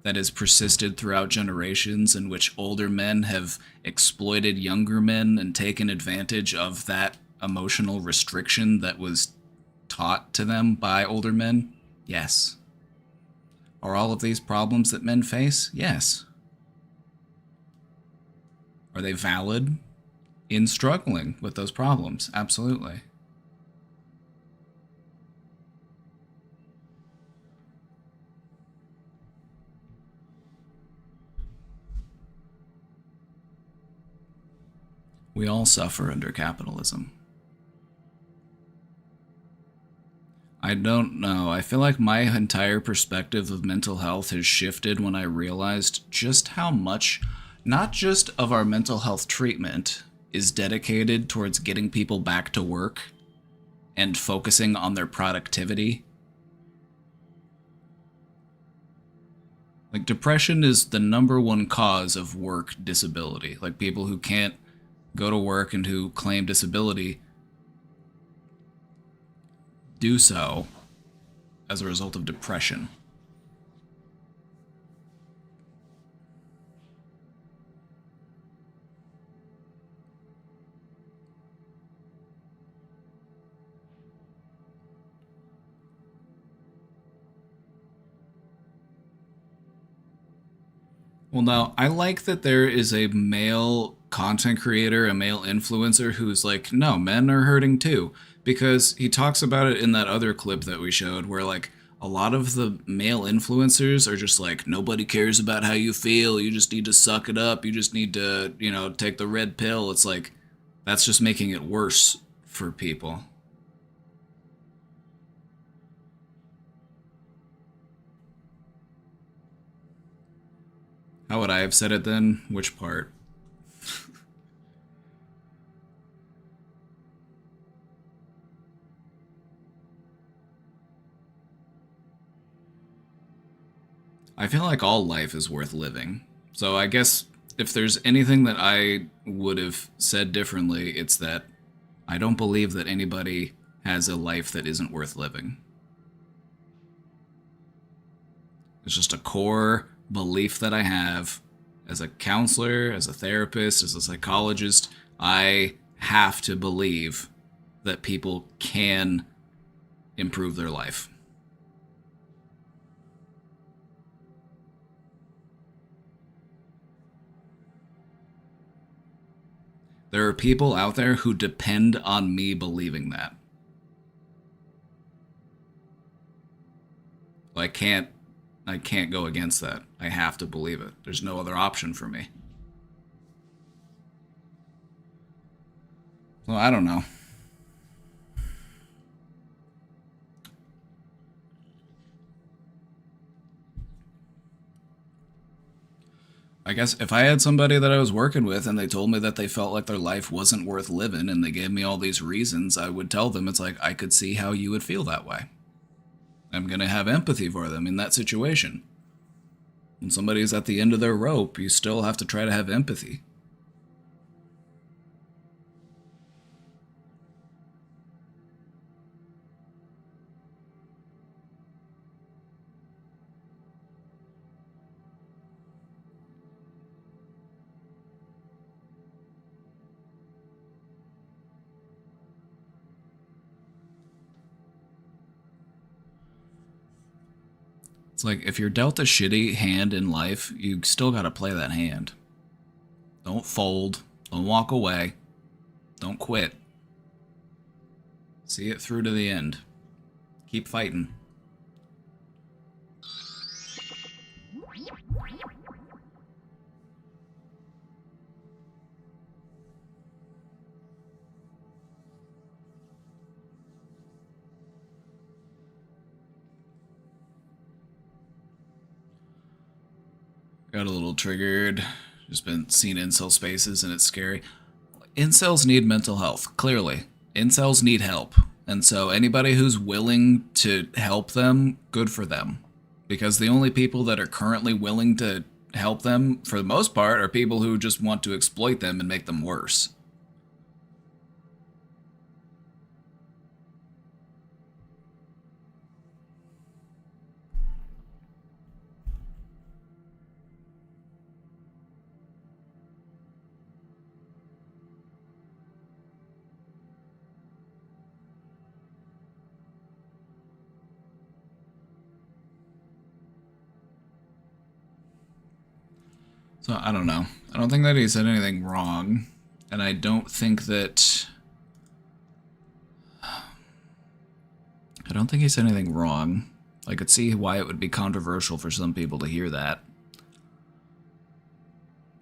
that has persisted throughout generations in which older men have exploited younger men and taken advantage of that emotional restriction that was taught to them by older men? Yes. Are all of these problems that men face? Yes. Are they valid in struggling with those problems? Absolutely. We all suffer under capitalism. I I don't know. I feel like my entire perspective of mental health has shifted when I realized just how much, not just of our mental health treatment, is dedicated towards getting people back to work and focusing on their productivity. Like, depression is the #1 cause of work disability. Like, people who can't go to work and who claim disability do so as a result of depression. Well, now, I like that there is a male content creator, a male influencer who's like, no, men are hurting too. Because he talks about it in that other clip that we showed where, like, a lot of the male influencers are just like, nobody cares about how you feel. You just need to suck it up. You just need to, you know, take the red pill. It's like, that's just making it worse for people. How would I have said it then? Which part? I feel like all life is worth living. So I guess if there's anything that I would have said differently, it's that I don't believe that anybody has a life that isn't worth living. It's just a core belief that I have as a counselor, as a therapist, as a psychologist. I have to believe that people can improve their life. There are people out there who depend on me believing that. I can't go against that. I have to believe it. There's no other option for me. Well, I don't know. I guess if I had somebody that I was working with and they told me that they felt like their life wasn't worth living and they gave me all these reasons, I would tell them, it's like, I could see how you would feel that way. I'm going to have empathy for them in that situation. When somebody's at the end of their rope, you still have to try to have empathy. It's like, if you're dealt a shitty hand in life, you still gotta play that hand. Don't fold. Don't walk away. Don't quit. See it through to the end. Keep fighting. Got a little triggered. Just been seeing incel spaces and it's scary. Incels need mental health, clearly. Incels need help. And so anybody who's willing to help them, good for them. Because the only people that are currently willing to help them, for the most part, are people who just want to exploit them and make them worse. So, I don't know. I don't think that he said anything wrong. And I don't think that... I don't think he said anything wrong. I could see why it would be controversial for some people to hear that.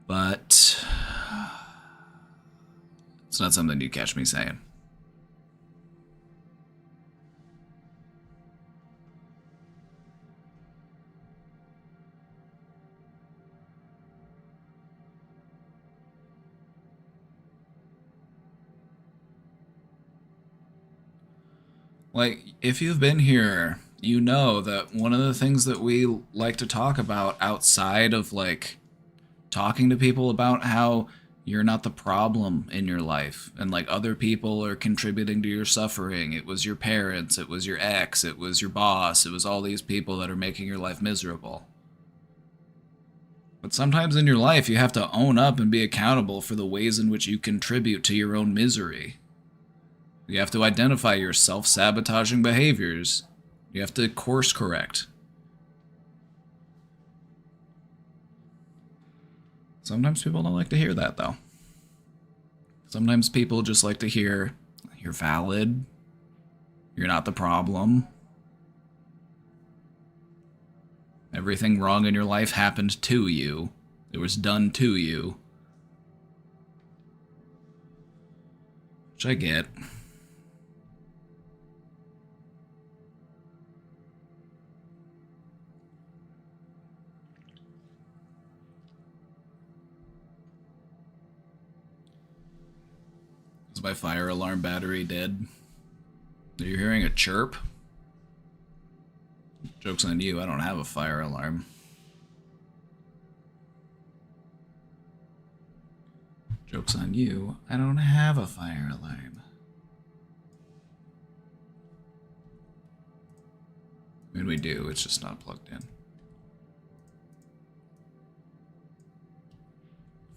But... it's not something you catch me saying. Like, if you've been here, you know that one of the things that we like to talk about outside of, like, talking to people about how you're not the problem in your life and, like, other people are contributing to your suffering. It was your parents, it was your ex, it was your boss, it was all these people that are making your life miserable. But sometimes in your life, you have to own up and be accountable for the ways in which you contribute to your own misery. You have to identify your self-sabotaging behaviors. You have to course correct. Sometimes people don't like to hear that, though. Sometimes people just like to hear, you're valid, you're not the problem. Everything wrong in your life happened to you. It was done to you. Which I get. Is my fire alarm battery dead? Are you hearing a chirp? Joke's on you, I don't have a fire alarm. Joke's on you, I don't have a fire alarm. I mean, we do, it's just not plugged in. If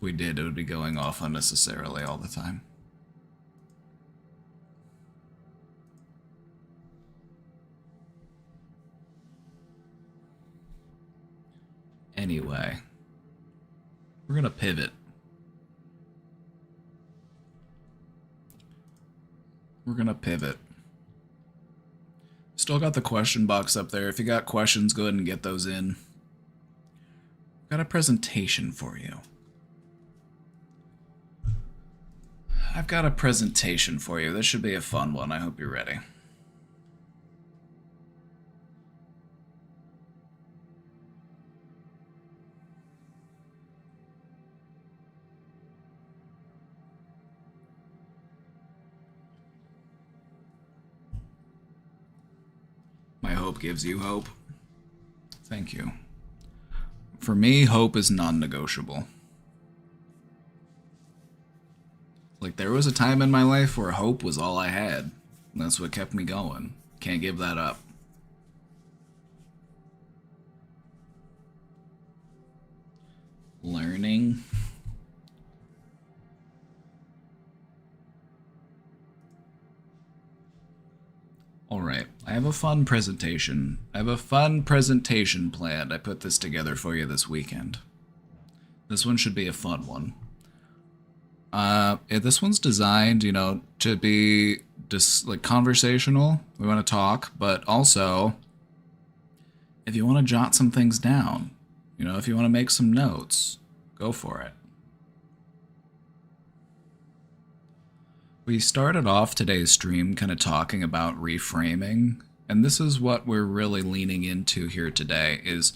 we did, it would be going off unnecessarily all the time. Anyway, we're gonna pivot. Still got the question box up there. If you got questions, go ahead and get those in. Got a presentation for you. I've got a presentation for you. This should be a fun one. I hope you're ready. My hope gives you hope. Thank you. For me, hope is non-negotiable. Like, there was a time in my life where hope was all I had. And that's what kept me going. Can't give that up. Learning. Alright, I have a fun presentation. I have a fun presentation planned. I put this together for you this weekend. This one should be a fun one. This one's designed, you know, to be just like conversational. We want to talk, but also, if you want to jot some things down, you know, if you want to make some notes, go for it. We started off today's stream kind of talking about reframing, and this is what we're really leaning into here today, is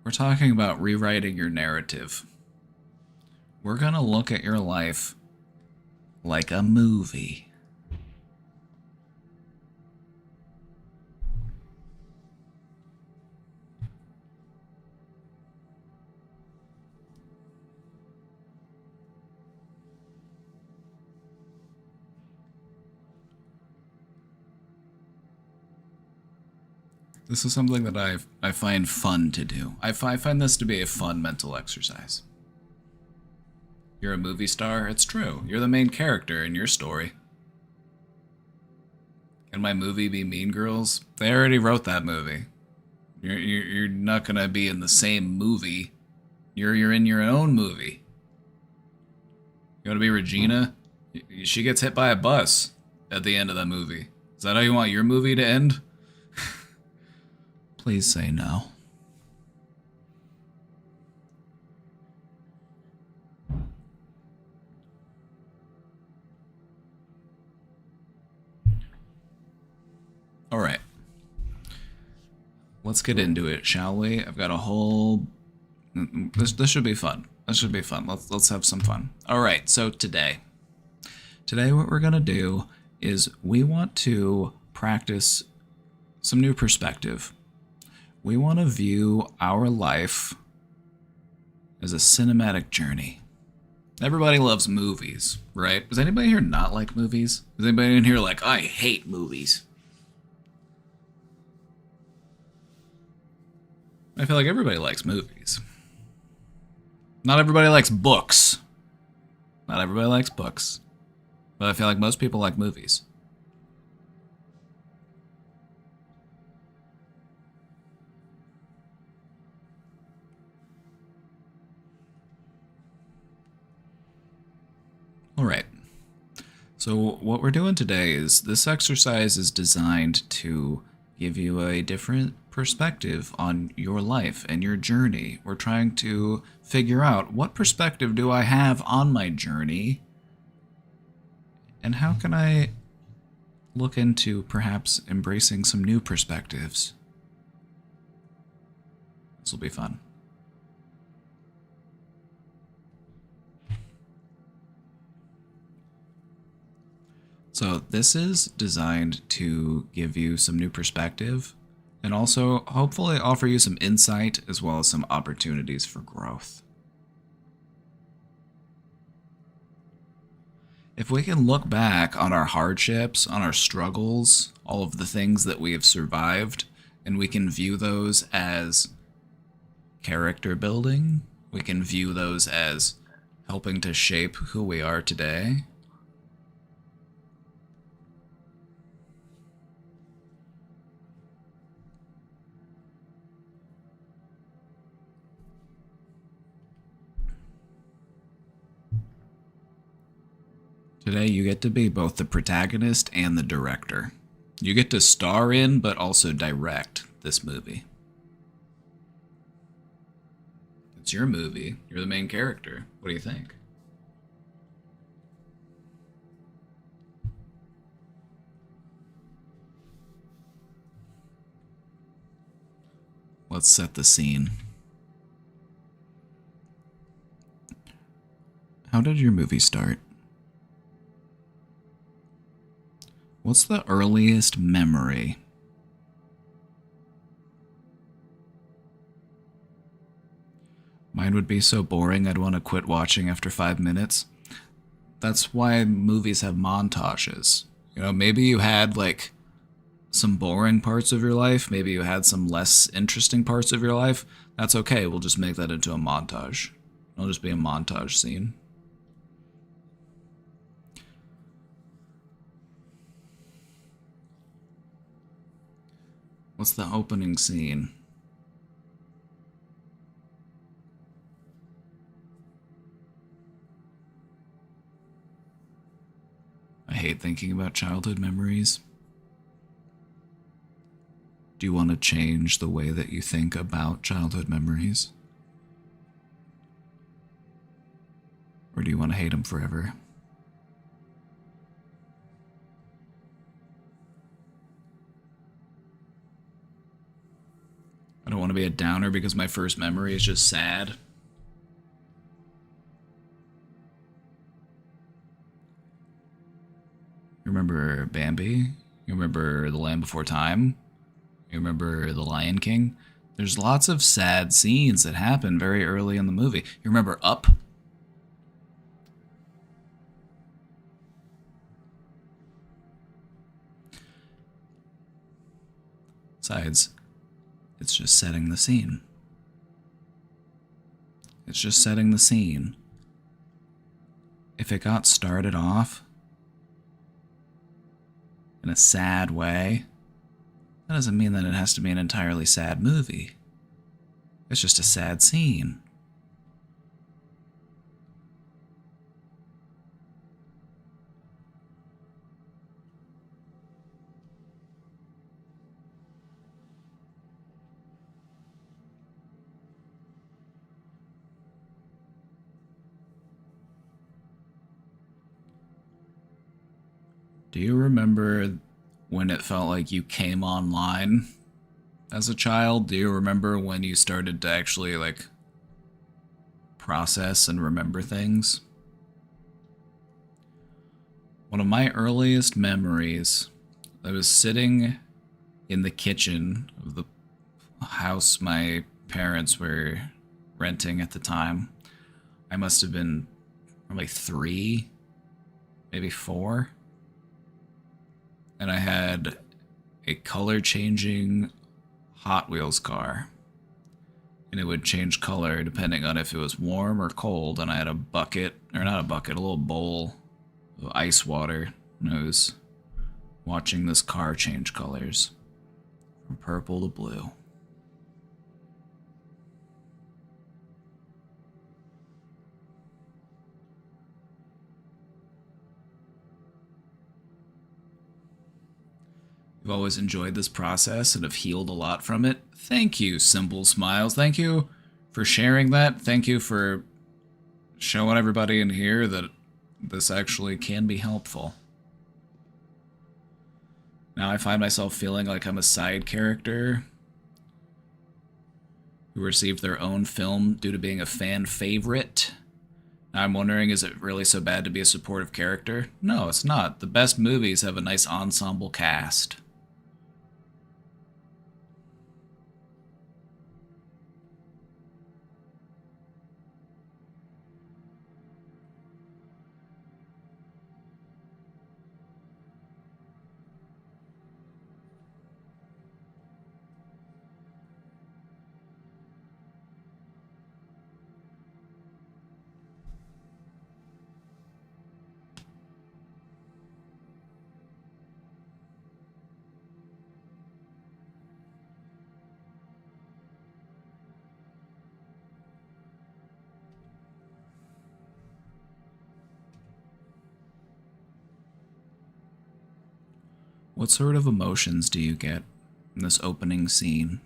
we're talking about rewriting your narrative. We're going to look at your life like a movie. This is something that I find fun to do. I find this to be a fun mental exercise. You're a movie star? It's true. You're the main character in your story. Can my movie be Mean Girls? They already wrote that movie. You're not gonna be in the same movie. You're in your own movie. You wanna be Regina? She gets hit by a bus at the end of the movie. Is that how you want your movie to end? Please say no. All right. Let's get into it, shall we? I've got a whole... This should be fun. This should be fun. Let's have some fun. All right, so today what we're going to do is we want to practice some new perspective. We want to view our life as a cinematic journey. Everybody loves movies, right? Does anybody here not like movies? Is anybody in here like, I hate movies? I feel like everybody likes movies. Not everybody likes books. Not everybody likes books. But I feel like most people like movies. All right. So what we're doing today is this exercise is designed to give you a different perspective on your life and your journey. We're trying to figure out what perspective do I have on my journey, and how can I look into perhaps embracing some new perspectives. This will be fun. So this is designed to give you some new perspective and also hopefully offer you some insight as well as some opportunities for growth. If we can look back on our hardships, on our struggles, all of the things that we have survived, and we can view those as character building, we can view those as helping to shape who we are today. Today you get to be both the protagonist and the director. You get to star in, but also direct this movie. It's your movie. You're the main character. What do you think? Let's set the scene. How did your movie start? What's the earliest memory? Mine would be so boring I'd want to quit watching after 5 minutes. That's why movies have montages. You know, maybe you had like some boring parts of your life, maybe you had some less interesting parts of your life. That's okay, we'll just make that into a montage. It'll just be a montage scene. What's the opening scene? I hate thinking about childhood memories. Do you want to change the way that you think about childhood memories? Or do you want to hate them forever? I don't want to be a downer because my first memory is just sad. You remember Bambi? You remember The Land Before Time? You remember The Lion King? There's lots of sad scenes that happen very early in the movie. You remember Up? Besides, it's just setting the scene. It's just setting the scene. If it got started off in a sad way, that doesn't mean that it has to be an entirely sad movie. It's just a sad scene. Do you remember when it felt like you came online as a child? Do you remember when you started to actually like process and remember things? One of my earliest memories, I was sitting in the kitchen of the house my parents were renting at the time. I must have been probably 3, maybe 4. And I had a color-changing Hot Wheels car. And it would change color depending on if it was warm or cold. And I had a bucket, or not a bucket, a little bowl of ice water. And I was watching this car change colors from purple to blue. You've always enjoyed this process and have healed a lot from it. Thank you, Simple Smiles. Thank you for sharing that. Thank you for showing everybody in here that this actually can be helpful. Now I find myself feeling like I'm a side character who received their own film due to being a fan favorite. Now I'm wondering, is it really so bad to be a supportive character? No, it's not. The best movies have a nice ensemble cast. What sort of emotions do you get in this opening scene?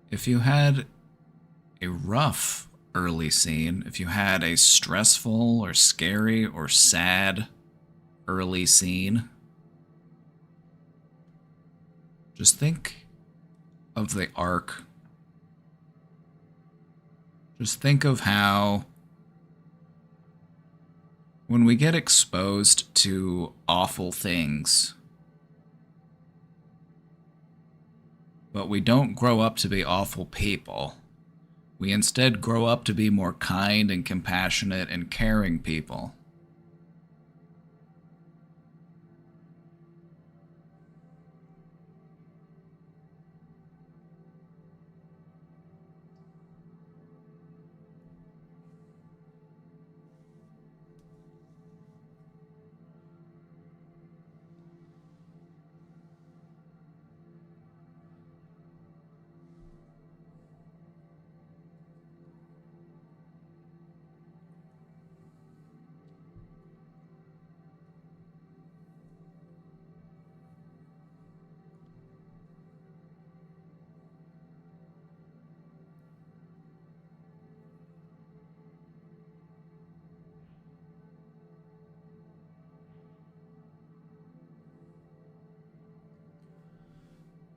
If you had a rough early scene, if you had a stressful or scary or sad early scene, just think of the arc. Just think of how when we get exposed to awful things, but we don't grow up to be awful people, we instead grow up to be more kind and compassionate and caring people.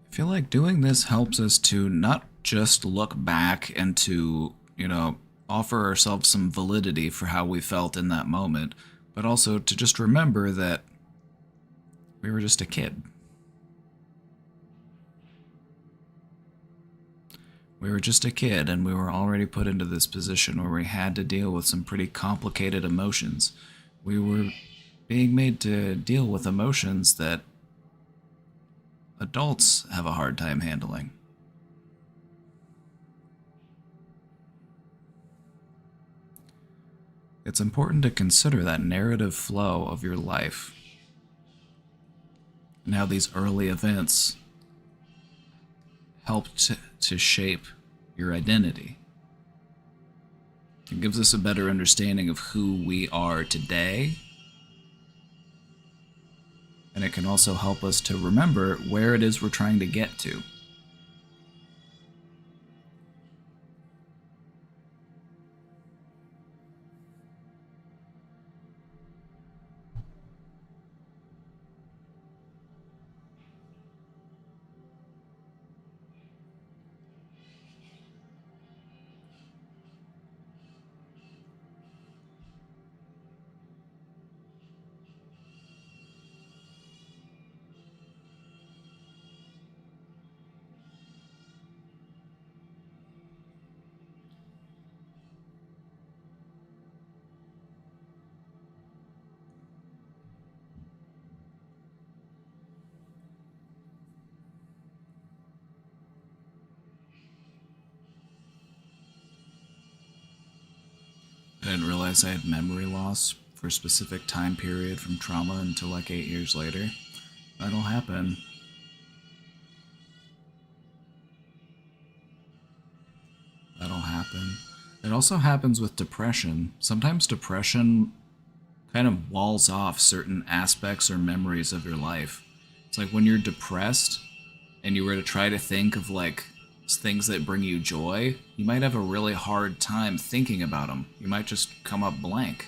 I feel like doing this helps us to not just look back and to, offer ourselves some validity for how we felt in that moment, but also to just remember that we were just a kid. We were just a kid, and we were already put into this position where we had to deal with some pretty complicated emotions. We were being made to deal with emotions that adults have a hard time handling. It's important to consider that narrative flow of your life and how these early events helped to shape your identity. It gives us a better understanding of who we are today, and it can also help us to remember where it is we're trying to get to. I didn't realize I had memory loss for a specific time period from trauma until like 8 years later. That'll happen. That'll happen. It also happens with depression. Sometimes depression kind of walls off certain aspects or memories of your life. It's like when you're depressed and you were to try to think of like things that bring you joy, you might have a really hard time thinking about them. You might just come up blank.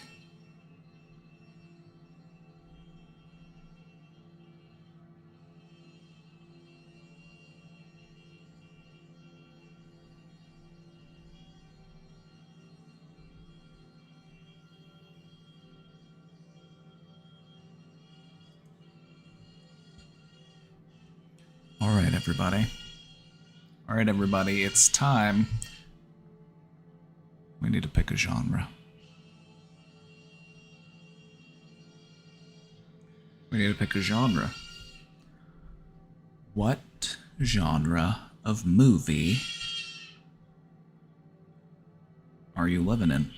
Alright, everybody. Alright, everybody, it's time. We need to pick a genre. We need to pick a genre. What genre of movie are you living in?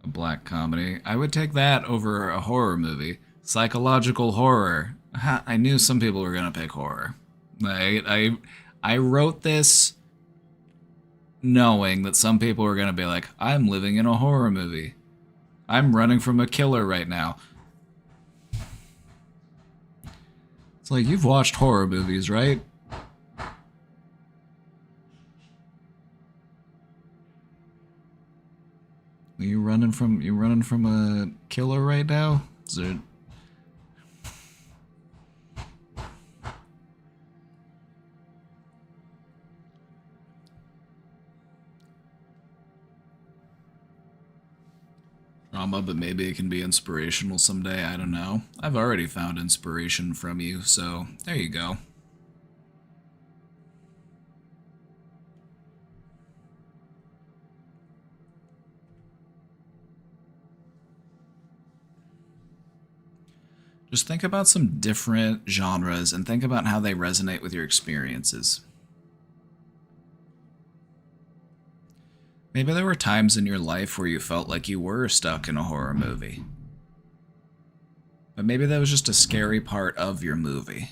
A black comedy. I would take that over a horror movie. Psychological horror. Ha, I knew some people were gonna pick horror. I wrote this knowing that some people were gonna be like, I'm living in a horror movie. I'm running from a killer right now. It's like, you've watched horror movies, right? You running from a killer right now? Is it? Drama, but maybe it can be inspirational someday. I don't know. I've already found inspiration from you, so there you go. Just think about some different genres and think about how they resonate with your experiences. Maybe there were times in your life where you felt like you were stuck in a horror movie. But maybe that was just a scary part of your movie.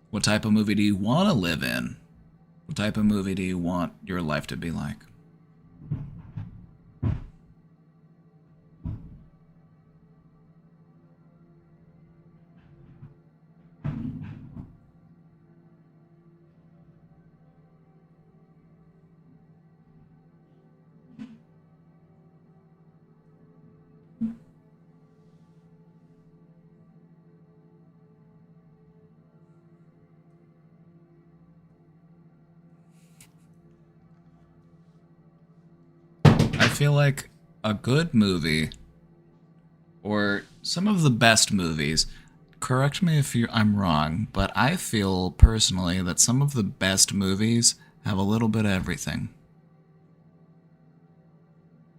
What type of movie do you want to live in? What type of movie do you want your life to be like? I feel like a good movie, or some of the best movies, correct me if I'm wrong, but I feel personally that some of the best movies have a little bit of everything.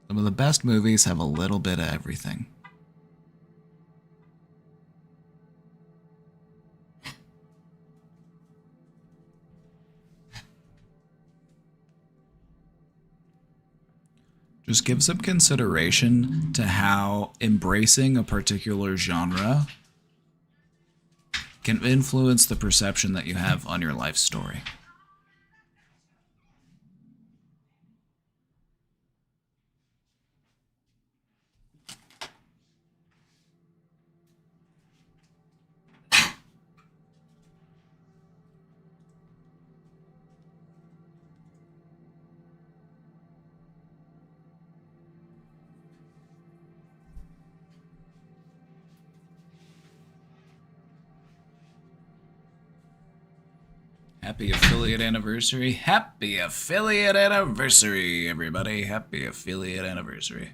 Some of the best movies have a little bit of everything. Just give some consideration to how embracing a particular genre can influence the perception that you have on your life story. Happy affiliate anniversary. Happy affiliate anniversary, everybody. Happy affiliate anniversary.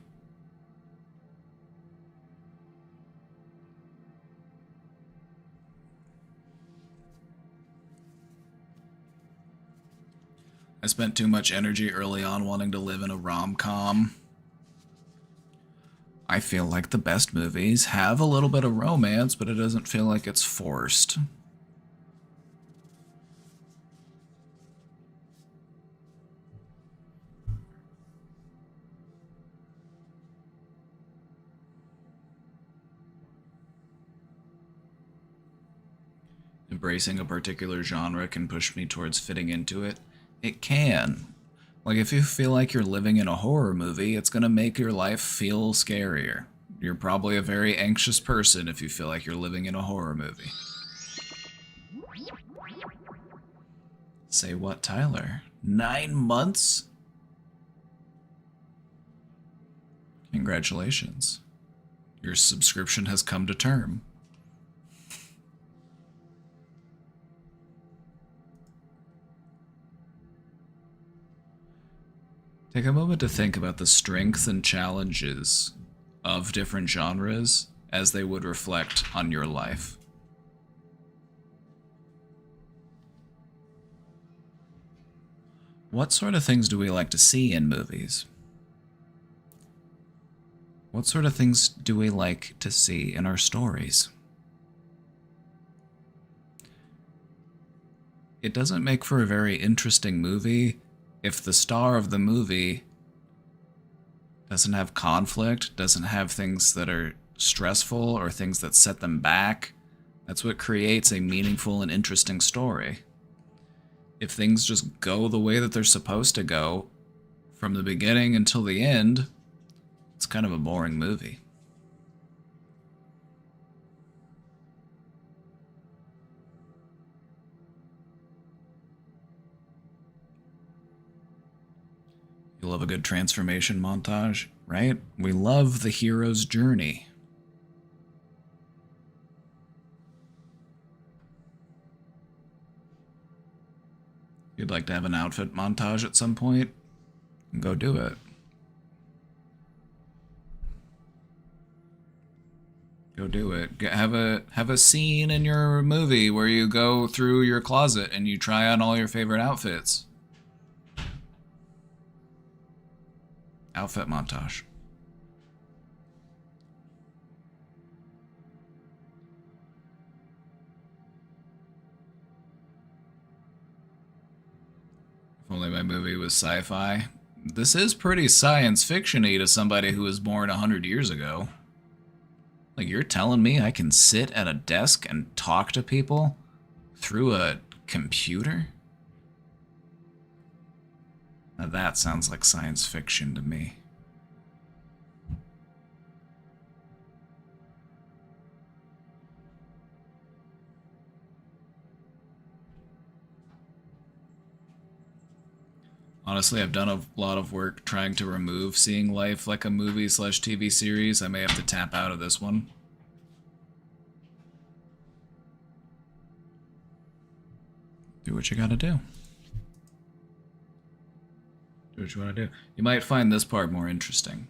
I spent too much energy early on wanting to live in a rom-com. I feel like the best movies have a little bit of romance, but it doesn't feel like it's forced. Embracing a particular genre can push me towards fitting into it. It can. Like, if you feel like you're living in a horror movie, it's gonna make your life feel scarier. You're probably a very anxious person if you feel like you're living in a horror movie. Say what, Tyler? 9 months? Congratulations. Your subscription has come to term. Take a moment to think about the strengths and challenges of different genres as they would reflect on your life. What sort of things do we like to see in movies? What sort of things do we like to see in our stories? It doesn't make for a very interesting movie if the star of the movie doesn't have conflict, doesn't have things that are stressful or things that set them back. That's what creates a meaningful and interesting story. If things just go the way that they're supposed to go, from the beginning until the end, it's kind of a boring movie. You love a good transformation montage, right? We love the hero's journey. You'd like to have an outfit montage at some point? Go do it. Go do it. Have a scene in your movie where you go through your closet and you try on all your favorite outfits. Outfit montage. If only my movie was sci-fi. This is pretty science fiction-y to somebody who was born 100 years ago. Like, you're telling me I can sit at a desk and talk to people through a computer? Now that sounds like science fiction to me. Honestly, I've done a lot of work trying to remove seeing life like a movie/TV series. I may have to tap out of this one. Do what you gotta do. Do what you wanna do. You might find this part more interesting.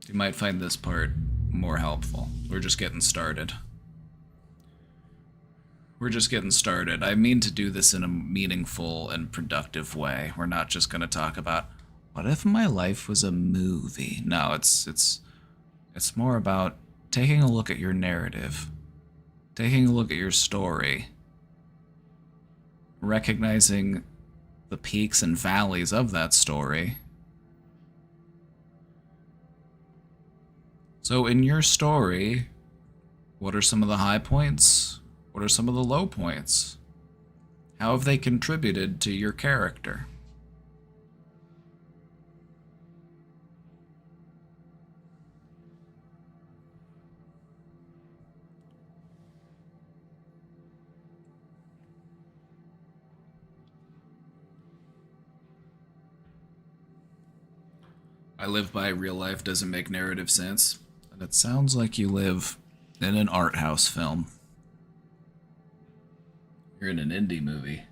You might find this part more helpful. We're just getting started. We're just getting started. I mean to do this in a meaningful and productive way. We're not just going to talk about, what if my life was a movie? No, it's more about taking a look at your narrative, taking a look at your story, recognizing the peaks and valleys of that story. So in your story, what are some of the high points? What are some of the low points? How have they contributed to your character? I live by real life doesn't make narrative sense, and it sounds like you live in an art house film. You're in an indie movie.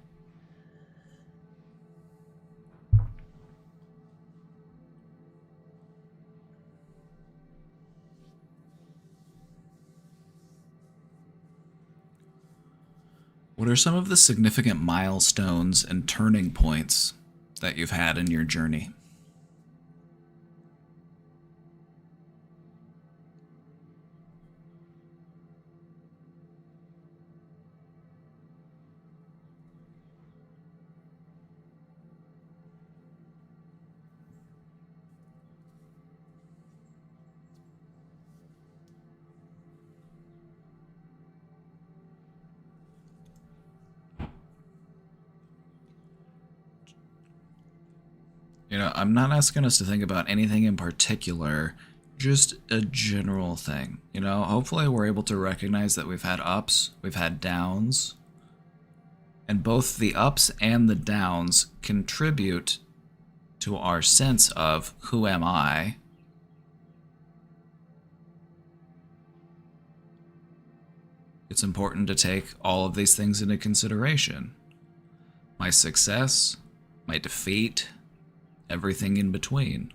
What are some of the significant milestones and turning points that you've had in your journey? You know, I'm not asking us to think about anything in particular, just a general thing. You know, hopefully we're able to recognize that we've had ups, we've had downs, and both the ups and the downs contribute to our sense of who am I? It's important to take all of these things into consideration. My success, my defeat, everything in between.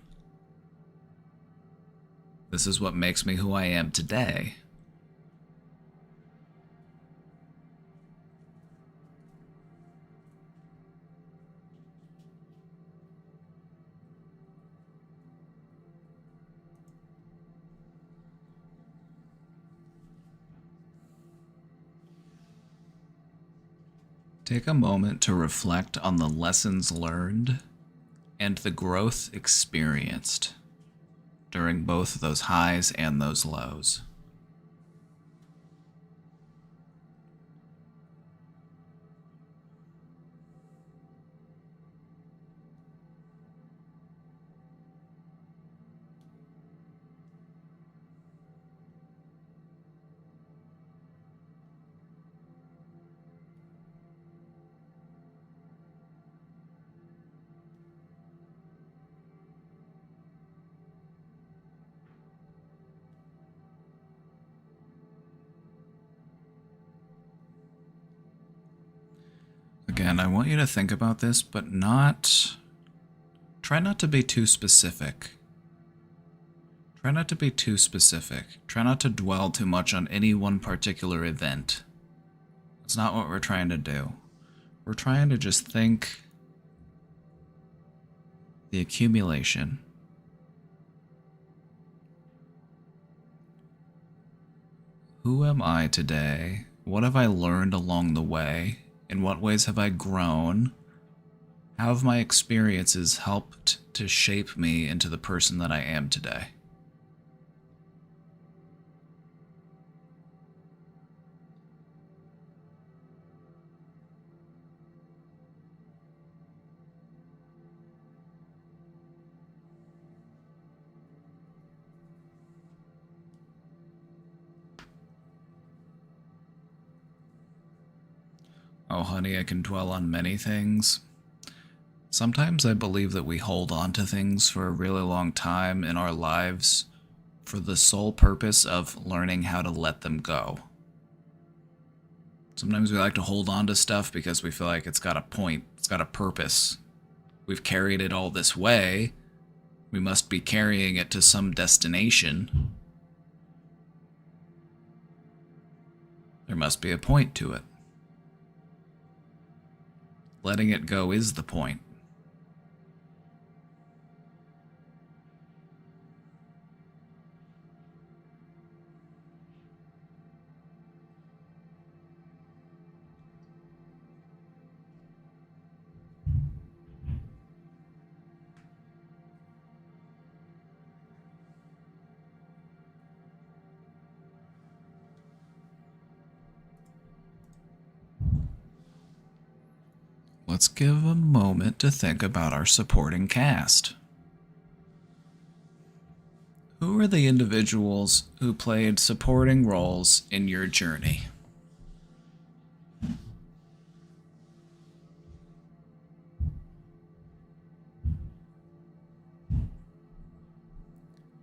This is what makes me who I am today. Take a moment to reflect on the lessons learned and the growth experienced during both those highs and those lows. Again, I want you to think about this, but try not to be too specific. Try not to be too specific. Try not to dwell too much on any one particular event. That's not what we're trying to do. We're trying to just think the accumulation. Who am I today? What have I learned along the way? In what ways have I grown? How have my experiences helped to shape me into the person that I am today? Oh, honey, I can dwell on many things. Sometimes I believe that we hold on to things for a really long time in our lives for the sole purpose of learning how to let them go. Sometimes we like to hold on to stuff because we feel like it's got a point, it's got a purpose. We've carried it all this way. We must be carrying it to some destination. There must be a point to it. Letting it go is the point. Let's give a moment to think about our supporting cast. Who are the individuals who played supporting roles in your journey?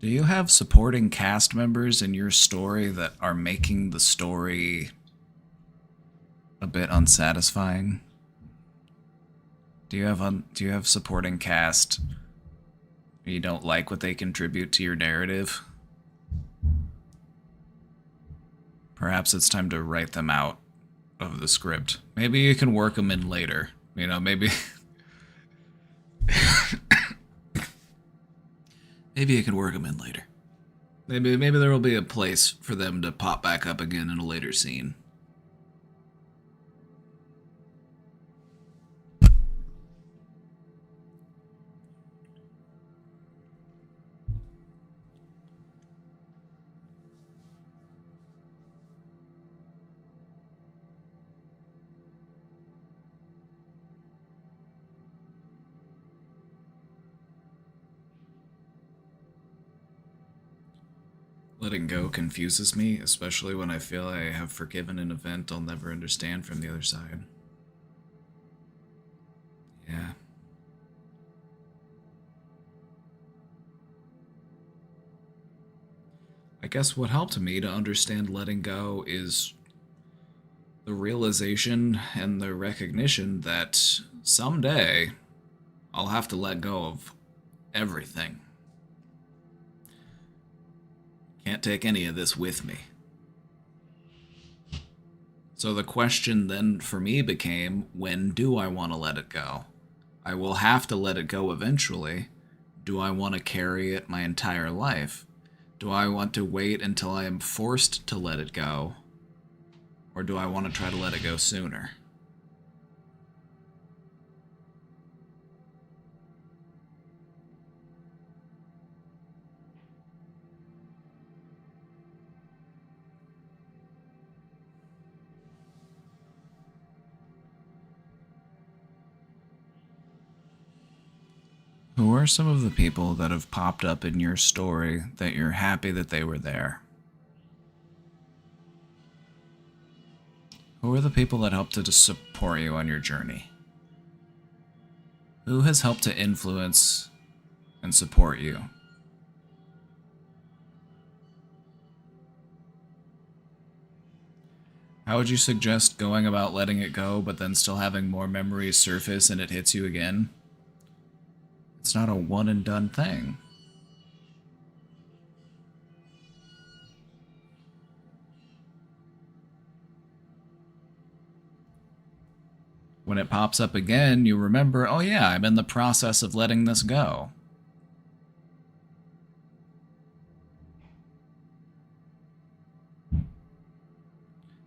Do you have supporting cast members in your story that are making the story a bit unsatisfying? Do you have supporting cast you don't like what they contribute to your narrative? Perhaps it's time to write them out of the script. Maybe you can work them in later. You know, maybe maybe you can work them in later. Maybe there will be a place for them to pop back up again in a later scene. Letting go confuses me, especially when I feel I have forgiven an event I'll never understand from the other side. Yeah. I guess what helped me to understand letting go is the realization and the recognition that someday I'll have to let go of everything. Can't take any of this with me. So the question then for me became, when do I want to let it go? I will have to let it go eventually. Do I want to carry it my entire life? Do I want to wait until I am forced to let it go? Or do I want to try to let it go sooner? Who are some of the people that have popped up in your story that you're happy that they were there? Who are the people that helped to support you on your journey? Who has helped to influence and support you? How would you suggest going about letting it go, but then still having more memories surface and it hits you again? It's not a one and done thing. When it pops up again, you remember, oh yeah, I'm in the process of letting this go.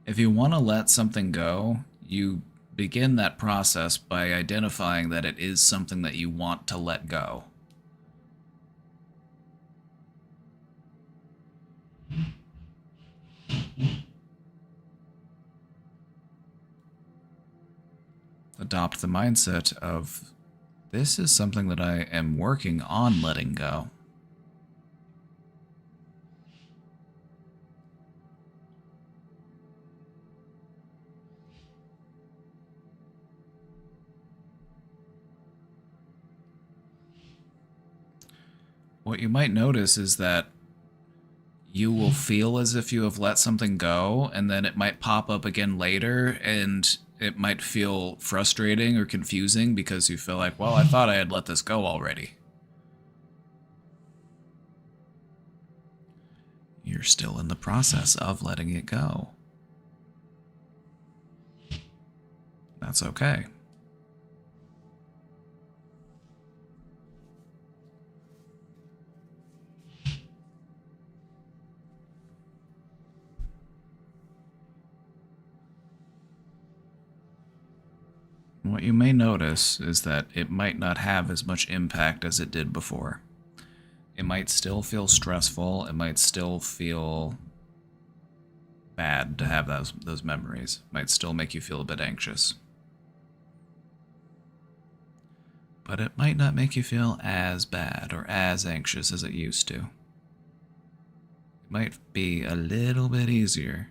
If you want to let something go, you begin that process by identifying that it is something that you want to let go. Adopt the mindset of, this is something that I am working on letting go. What you might notice is that you will feel as if you have let something go, and then it might pop up again later, and it might feel frustrating or confusing because you feel like, well, I thought I had let this go already. You're still in the process of letting it go. That's okay. What you may notice is that it might not have as much impact as it did before. It might still feel stressful, it might still feel bad to have those memories. It might still make you feel a bit anxious. But it might not make you feel as bad or as anxious as it used to. It might be a little bit easier.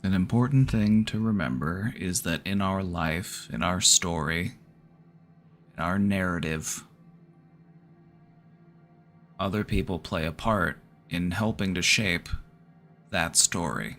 An important thing to remember is that in our life, in our story, in our narrative, other people play a part in helping to shape that story.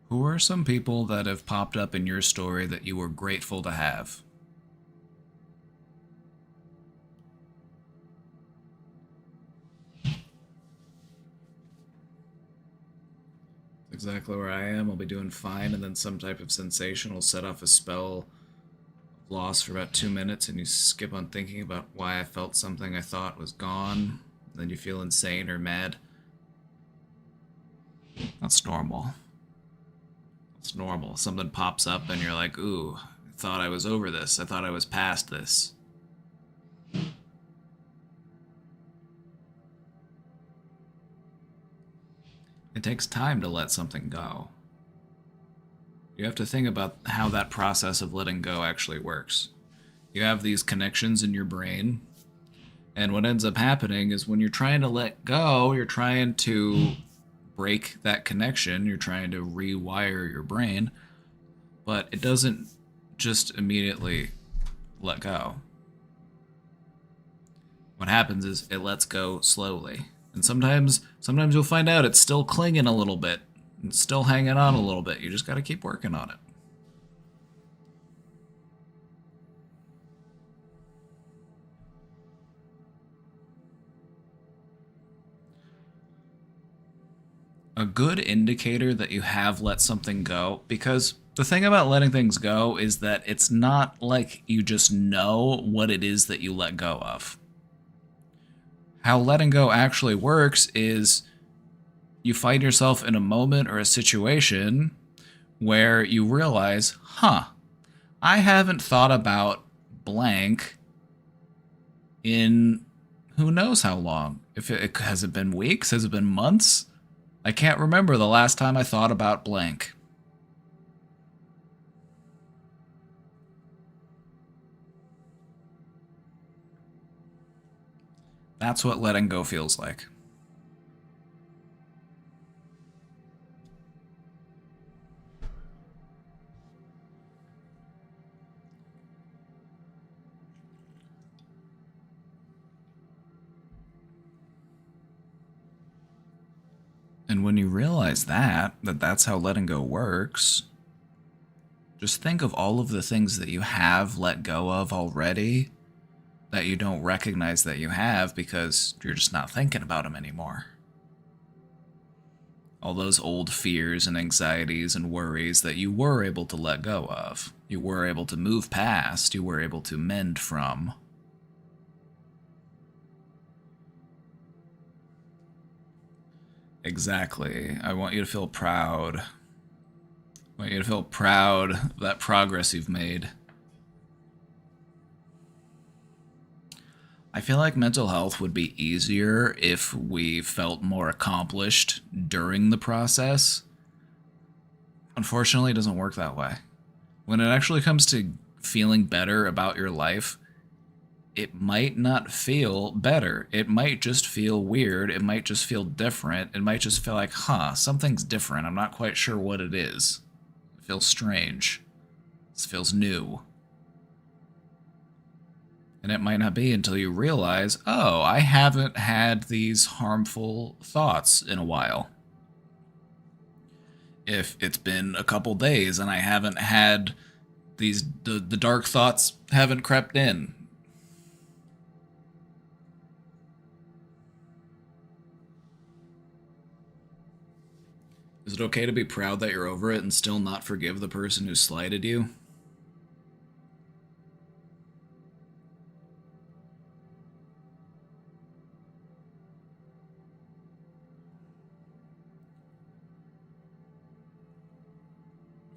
Who are some people that have popped up in your story that you were grateful to have? Exactly where I am. I'll be doing fine, and then some type of sensation will set off a spell of loss for about 2 minutes, and you skip on thinking about why I felt something I thought was gone. Then you feel insane or mad. That's normal. It's normal. Something pops up and you're like, ooh, I thought I was over this. I thought I was past this. It takes time to let something go. You have to think about how that process of letting go actually works. You have these connections in your brain, and what ends up happening is when you're trying to let go, you're trying to break that connection, you're trying to rewire your brain, but it doesn't just immediately let go. What happens is it lets go slowly. And sometimes you'll find out it's still clinging a little bit. It's still hanging on a little bit. You just got to keep working on it. A good indicator that you have let something go, because the thing about letting things go is that it's not like you just know what it is that you let go of. How letting go actually works is you find yourself in a moment or a situation where you realize, I haven't thought about blank in who knows how long. Has it been weeks? Has it been months? I can't remember the last time I thought about blank. That's what letting go feels like. And when you realize that's how letting go works, just think of all of the things that you have let go of already that you don't recognize that you have because you're just not thinking about them anymore. All those old fears and anxieties and worries that you were able to let go of, you were able to move past, you were able to mend from. Exactly. I want you to feel proud. I want you to feel proud of that progress you've made. I feel like mental health would be easier if we felt more accomplished during the process. Unfortunately, it doesn't work that way. When it actually comes to feeling better about your life, it might not feel better. It might just feel weird. It might just feel different. It might just feel like, something's different. I'm not quite sure what it is. It feels strange. This feels new. And it might not be until you realize, I haven't had these harmful thoughts in a while. If it's been a couple days and I haven't had the dark thoughts haven't crept in. Is it okay to be proud that you're over it and still not forgive the person who slighted you?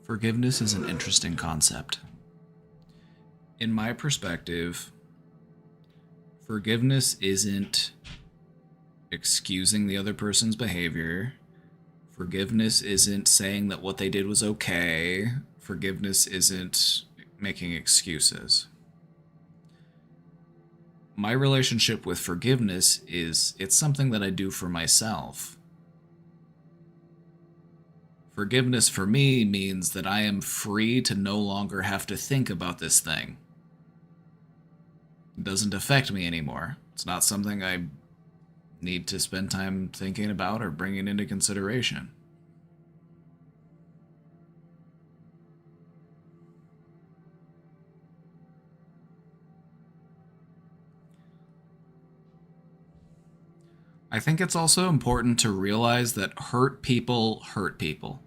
Forgiveness is an interesting concept. In my perspective, forgiveness isn't excusing the other person's behavior. Forgiveness isn't saying that what they did was okay. Forgiveness isn't making excuses. My relationship with forgiveness is it's something that I do for myself. Forgiveness for me means that I am free to no longer have to think about this thing. It doesn't affect me anymore. It's not something I need to spend time thinking about or bringing into consideration. I think it's also important to realize that hurt people hurt people.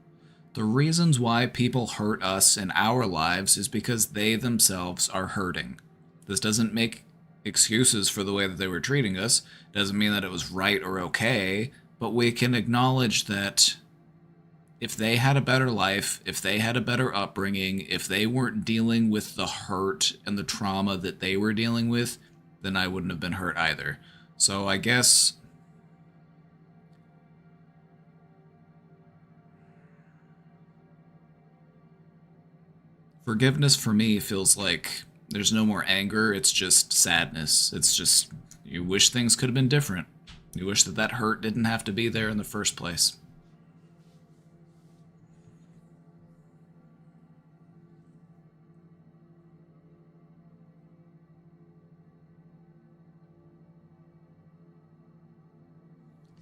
The reasons why people hurt us in our lives is because they themselves are hurting. This doesn't make excuses for the way that they were treating us. Doesn't mean that it was right or okay, but we can acknowledge that if they had a better life, if they had a better upbringing, if they weren't dealing with the hurt and the trauma that they were dealing with, then I wouldn't have been hurt either. So I guess forgiveness for me feels like there's no more anger, it's just sadness. It's just, you wish things could have been different. You wish that that hurt didn't have to be there in the first place.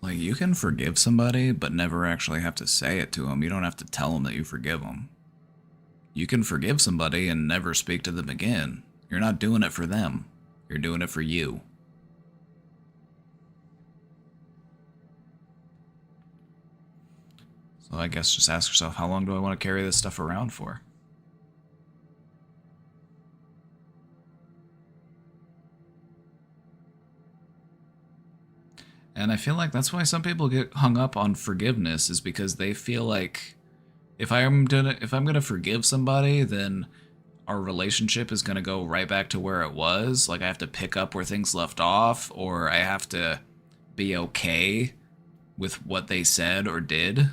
Like, you can forgive somebody, but never actually have to say it to them. You don't have to tell them that you forgive them. You can forgive somebody and never speak to them again. You're not doing it for them. You're doing it for you. So I guess just ask yourself, how long do I want to carry this stuff around for? And I feel like that's why some people get hung up on forgiveness, is because they feel like if I'm gonna forgive somebody, then our relationship is gonna go right back to where it was. Like, I have to pick up where things left off, or I have to be okay with what they said or did.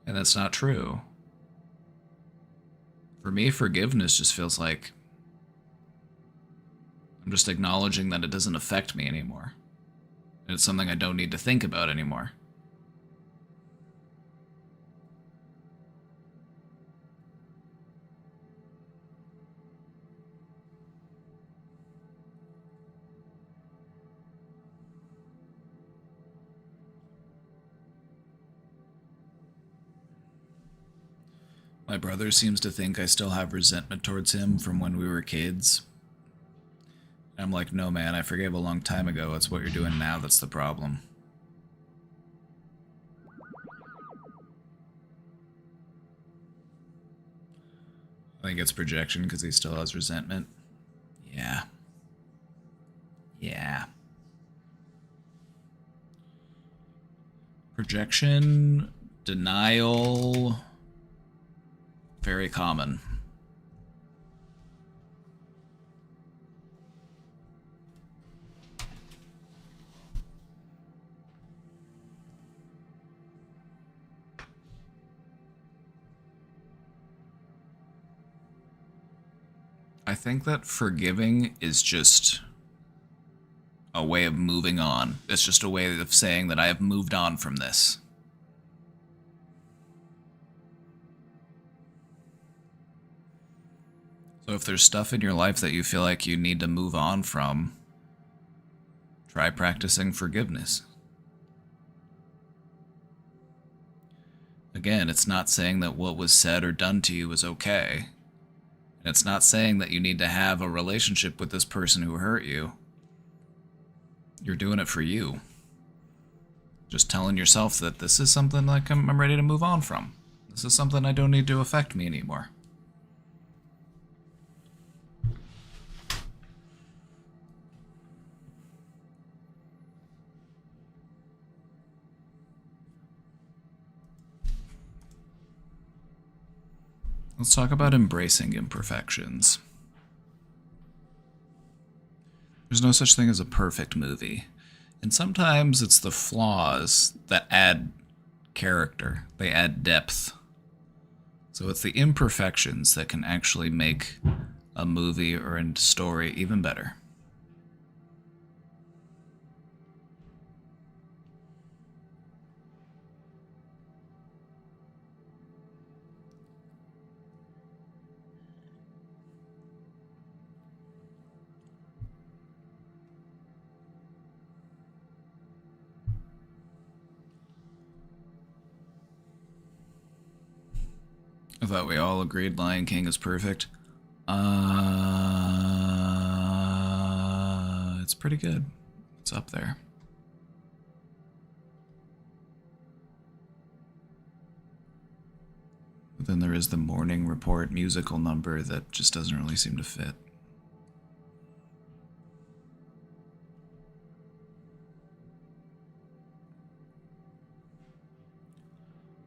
And that's not true. For me, forgiveness just feels like I'm just acknowledging that it doesn't affect me anymore. And it's something I don't need to think about anymore. My brother seems to think I still have resentment towards him from when we were kids. I'm like, no man, I forgave a long time ago. It's what you're doing now that's the problem. I think it's projection because he still has resentment. Yeah. Yeah. Projection, denial, very common. I think that forgiving is just a way of moving on. It's just a way of saying that I have moved on from this. So if there's stuff in your life that you feel like you need to move on from, try practicing forgiveness. Again, it's not saying that what was said or done to you was okay. And it's not saying that you need to have a relationship with this person who hurt you. You're doing it for you. Just telling yourself that this is something like I'm ready to move on from. This is something I don't need to affect me anymore. Let's talk about embracing imperfections. There's no such thing as a perfect movie. And sometimes it's the flaws that add character. They add depth. So it's the imperfections that can actually make a movie or a story even better. I thought we all agreed Lion King is perfect. It's pretty good. It's up there. But then there is the Morning Report musical number that just doesn't really seem to fit.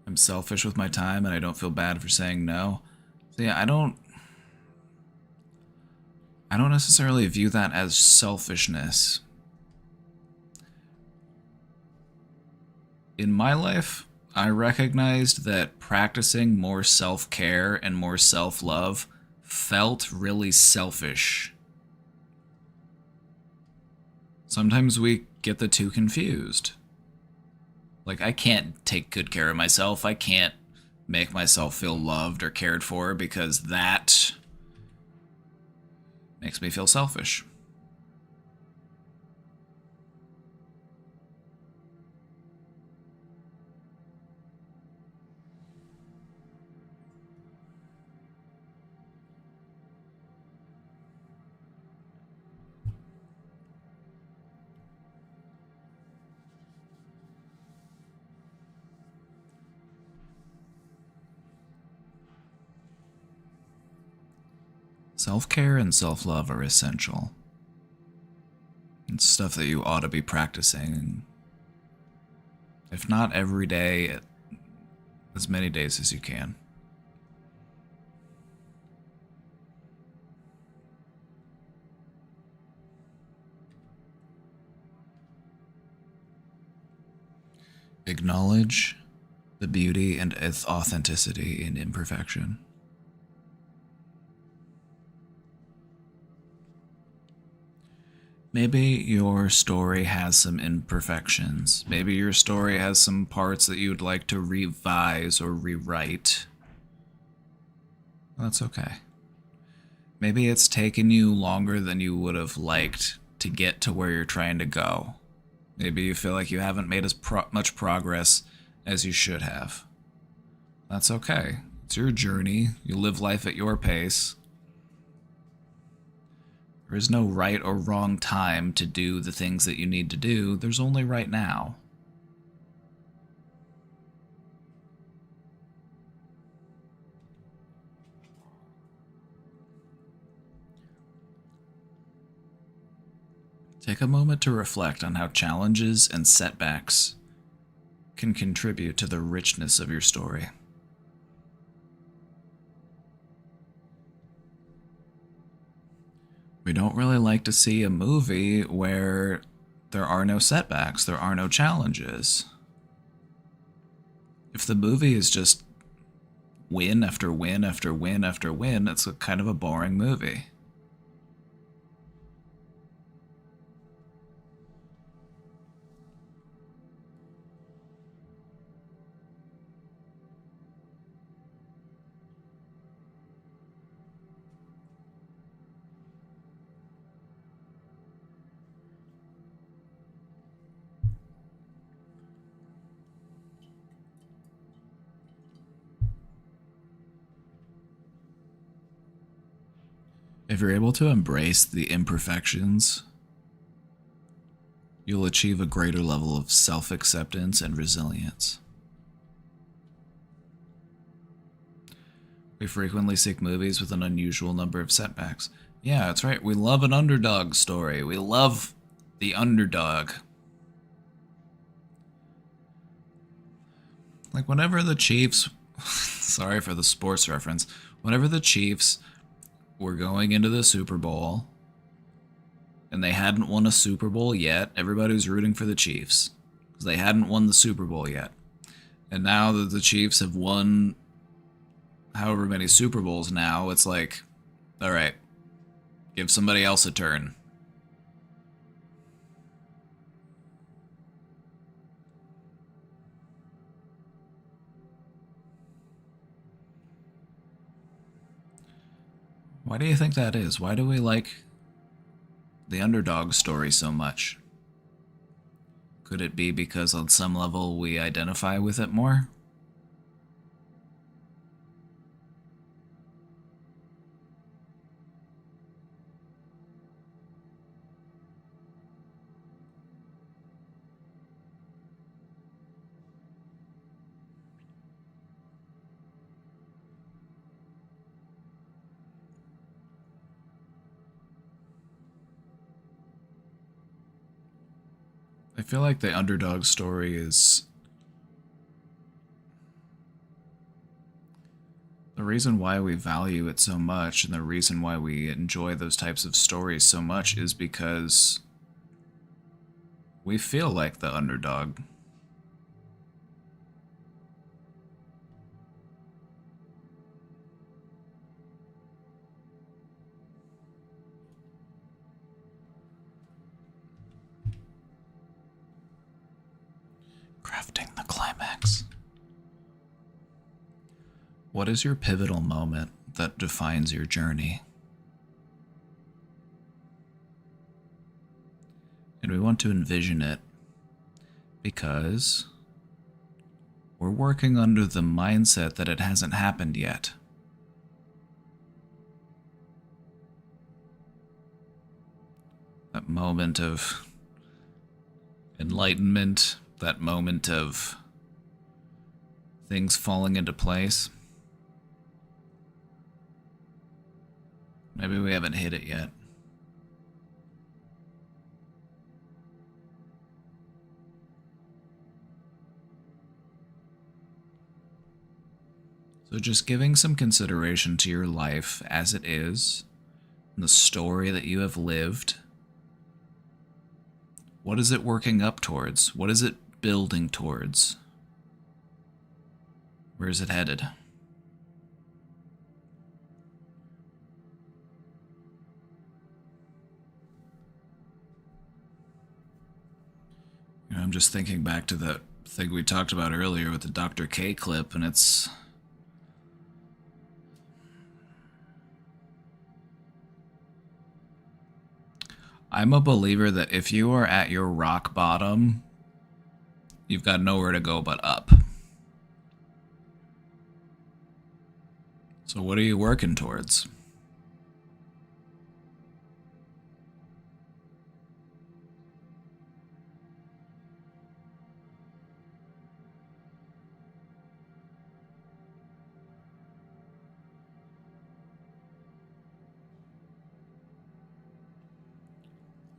I'm selfish with my time and I don't feel bad for saying no. So yeah, I don't necessarily view that as selfishness. In my life, I recognized that practicing more self-care and more self-love felt really selfish. Sometimes we get the two confused. Like, I can't take good care of myself. I can't make myself feel loved or cared for because that makes me feel selfish. Self-care and self-love are essential. It's stuff that you ought to be practicing. If not every day, as many days as you can. Acknowledge the beauty and authenticity in imperfection. Maybe your story has some imperfections. Maybe your story has some parts that you would like to revise or rewrite. That's okay. Maybe it's taken you longer than you would have liked to get to where you're trying to go. Maybe you feel like you haven't made as much progress as you should have. That's okay. It's your journey. You live life at your pace. There is no right or wrong time to do the things that you need to do. There's only right now. Take a moment to reflect on how challenges and setbacks can contribute to the richness of your story. We don't really like to see a movie where there are no setbacks, there are no challenges. If the movie is just win after win after win after win, it's a kind of a boring movie. If you're able to embrace the imperfections, you'll achieve a greater level of self-acceptance and resilience. We frequently seek movies with an unusual number of setbacks. Yeah, that's right. We love an underdog story. We love the underdog. Like whenever the Chiefs, sorry for the sports reference, whenever the Chiefs were going into the Super Bowl and they hadn't won a Super Bowl yet, everybody was rooting for the Chiefs because they hadn't won the Super Bowl yet. And now that the Chiefs have won however many Super Bowls now, it's like, all right, give somebody else a turn. Why do you think that is? Why do we like the underdog story so much? Could it be because on some level we identify with it more? I feel like the underdog story is the reason why we value it so much, and the reason why we enjoy those types of stories so much is because we feel like the underdog. Crafting the climax. What is your pivotal moment that defines your journey? And we want to envision it because we're working under the mindset that it hasn't happened yet. That moment of enlightenment, that moment of things falling into place. Maybe we haven't hit it yet. So just giving some consideration to your life as it is, and the story that you have lived. What is it working up towards? What is it building towards? Where is it headed? You know, I'm just thinking back to that thing we talked about earlier with the Dr. K clip, and it's... I'm a believer that if you are at your rock bottom, you've got nowhere to go but up. So what are you working towards?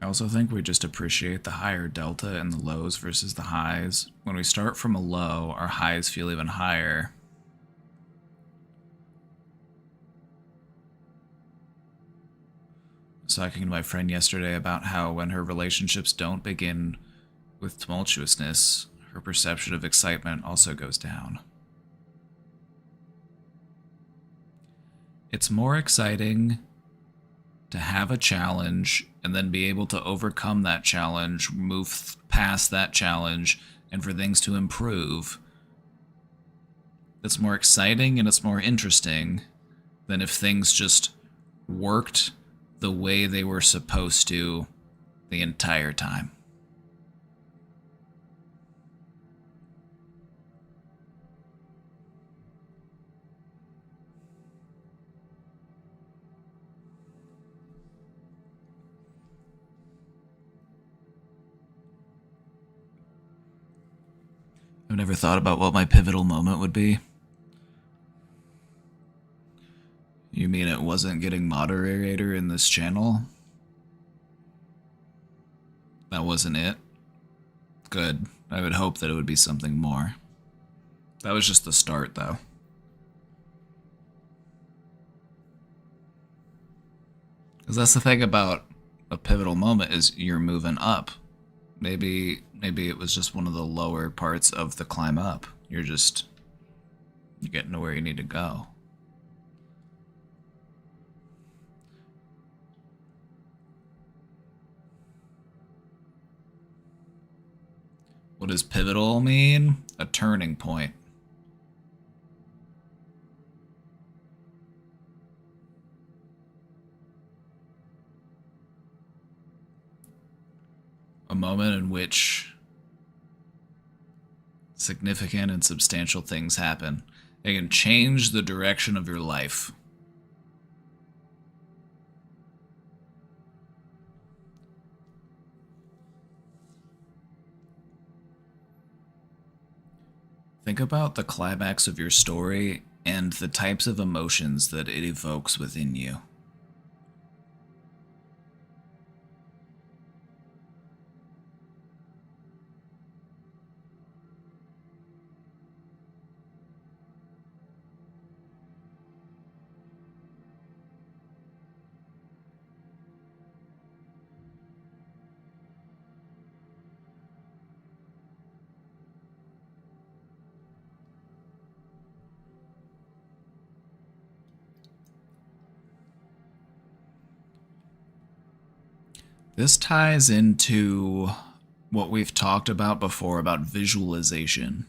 I also think we just appreciate the higher delta and the lows versus the highs. When we start from a low, our highs feel even higher. I was talking to my friend yesterday about how when her relationships don't begin with tumultuousness, her perception of excitement also goes down. It's more exciting to have a challenge and then be able to overcome that challenge, move past that challenge, and for things to improve. It's more exciting and it's more interesting than if things just worked the way they were supposed to the entire time. I've never thought about what my pivotal moment would be. You mean it wasn't getting moderator in this channel? That wasn't it? Good. I would hope that it would be something more. That was just the start, though. Because that's the thing about a pivotal moment is you're moving up. Maybe it was just one of the lower parts of the climb up. You're getting to where you need to go. What does pivotal mean? A turning point. A moment in which significant and substantial things happen. They can change the direction of your life. Think about the climax of your story and the types of emotions that it evokes within you. This ties into what we've talked about before about visualization.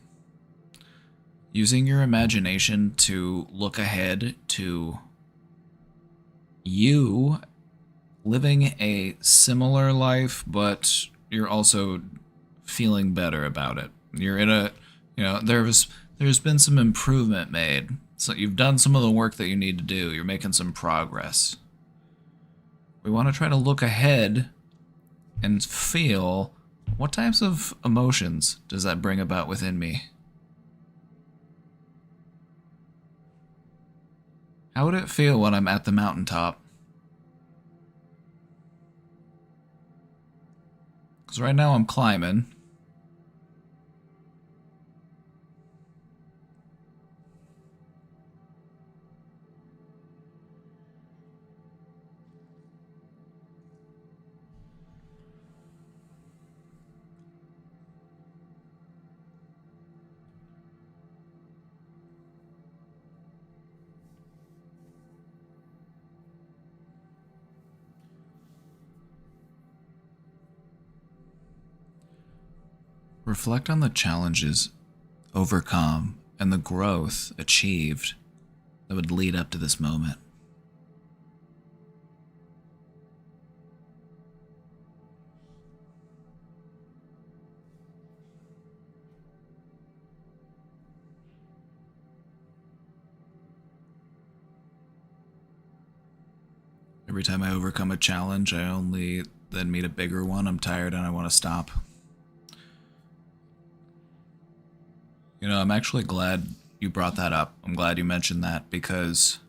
Using your imagination to look ahead to you living a similar life, but you're also feeling better about it. You're in a, there's been some improvement made. So you've done some of the work that you need to do. You're making some progress. We want to try to look ahead and feel, what types of emotions does that bring about within me? How would it feel when I'm at the mountaintop? Because right now I'm climbing. Reflect on the challenges overcome and the growth achieved that would lead up to this moment. Every time I overcome a challenge, I only then meet a bigger one. I'm tired and I want to stop. You know, I'm actually glad you brought that up. I'm glad you mentioned that, because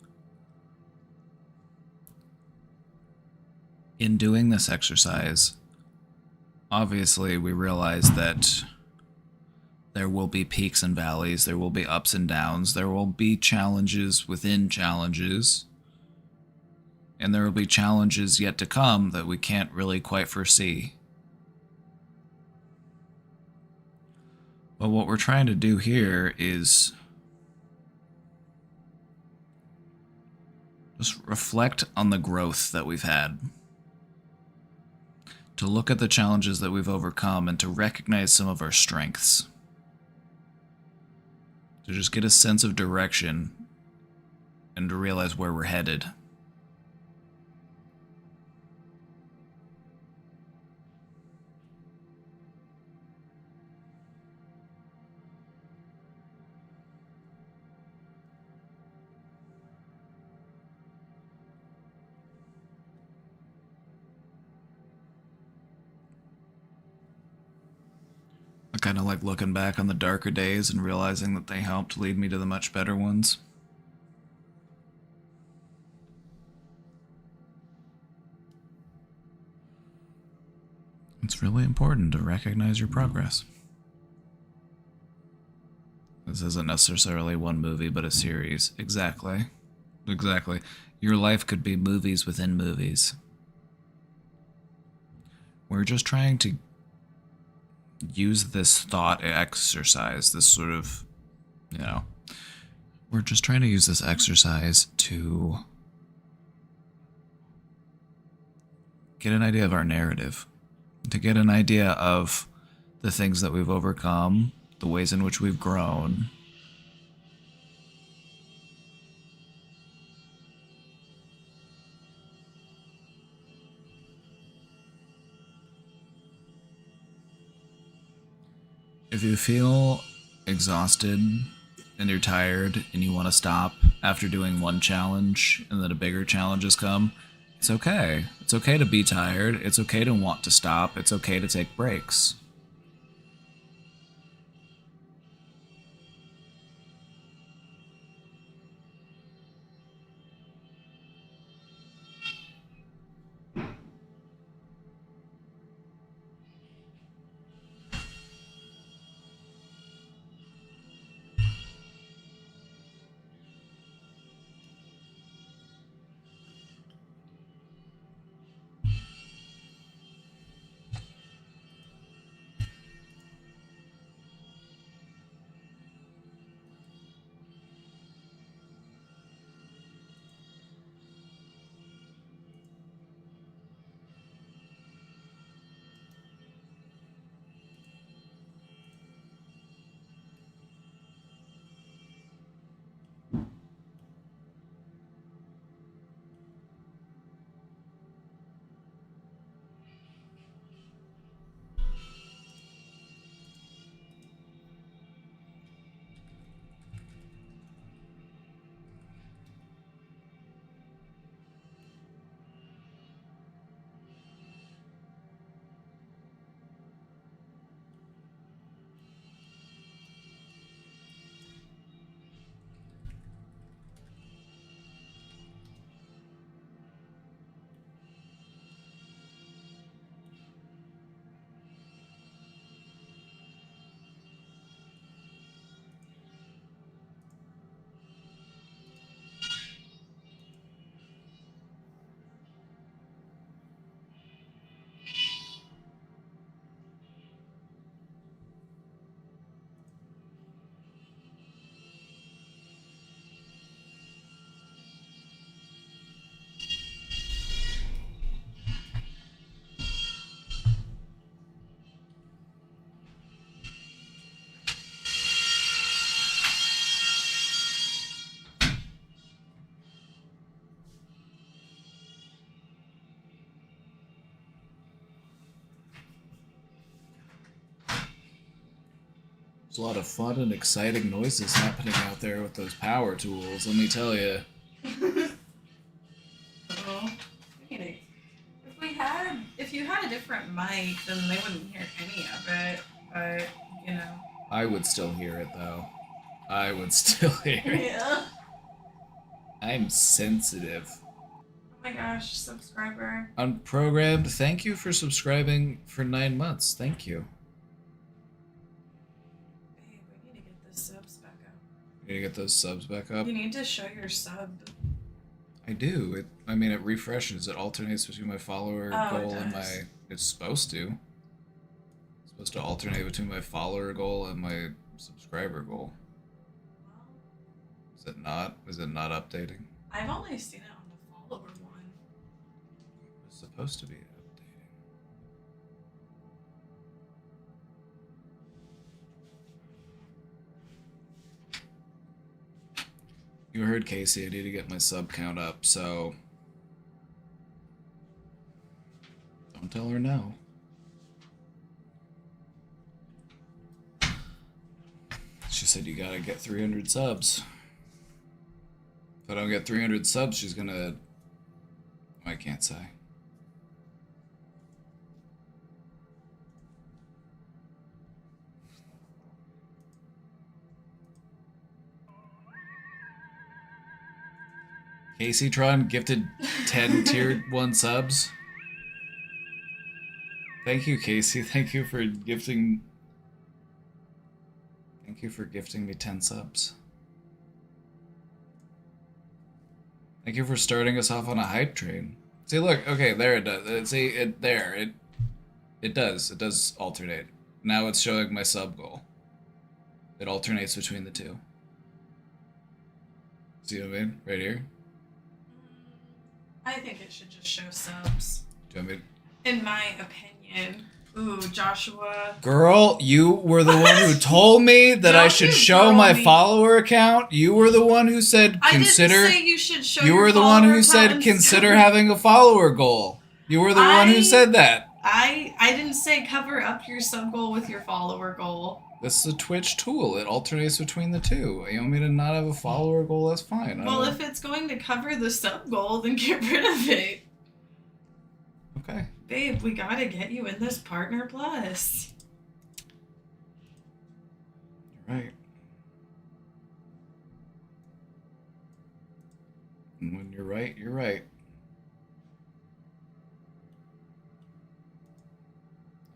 in doing this exercise, obviously we realize that there will be peaks and valleys, there will be ups and downs, there will be challenges within challenges, and there will be challenges yet to come that we can't really quite foresee. But what we're trying to do here is just reflect on the growth that we've had. To look at the challenges that we've overcome and to recognize some of our strengths. To just get a sense of direction and to realize where we're headed. I kind of like looking back on the darker days and realizing that they helped lead me to the much better ones. It's really important to recognize your progress. This isn't necessarily one movie, but a series. Exactly. Exactly. Your life could be movies within movies. We're just trying to use this thought exercise, this sort of You know, we're just trying to use this exercise to get an idea of our narrative, to get an idea of the things that we've overcome, the ways in which we've grown. If you feel exhausted and you're tired and you want to stop after doing one challenge and then a bigger challenge has come, it's okay. It's okay to be tired. It's okay to want to stop. It's okay to take breaks. There's a lot of fun and exciting noises happening out there with those power tools, let me tell you. Oh, wait. If you had a different mic, then they wouldn't hear any of it. But you know. I would still hear it though. I would still hear it. Yeah. I'm sensitive. Oh my gosh, subscriber. Unprogrammed, thank you for subscribing for 9 months. Thank you. Babe, we need to get the subs back up. You need to get those subs back up? You need to show your sub. I do. It refreshes. It alternates between my follower goal and my... It's supposed to. It's supposed to alternate between my follower goal and my subscriber goal. Is it not? Is it not updating? I've only seen it on the follower one. It's supposed to be updating. You heard Casey, I need to get my sub count up, so... Don't tell her no. She said you gotta get 300 subs. If I don't get 300 subs, she's gonna... I can't say. Casey Tron gifted 10 tier 1 subs. Thank you, Casey. Thank you for gifting... Thank you for gifting me 10 subs. Thank you for starting us off on a hype train. See, look, okay, there it does. See, it does. It does alternate. Now it's showing my sub goal. It alternates between the two. See what I mean? Right here. I think it should just show subs. Do you want me In my opinion. Ooh, Joshua. Girl, you were the one who told me that I Don't should you show girl my me. follower account. You were the one who said I consider. didn't say you should show You your were the one follower who said count consider and- having a follower goal. You were the one who said that. I didn't say cover up your sub goal with your follower goal. That's the Twitch tool. It alternates between the two. You want me to not have a follower goal? That's fine. I Well, don't- if it's going to cover the sub goal, then get rid of it. Okay. Babe, we gotta get you in this Partner Plus. You're right. And when you're right, you're right.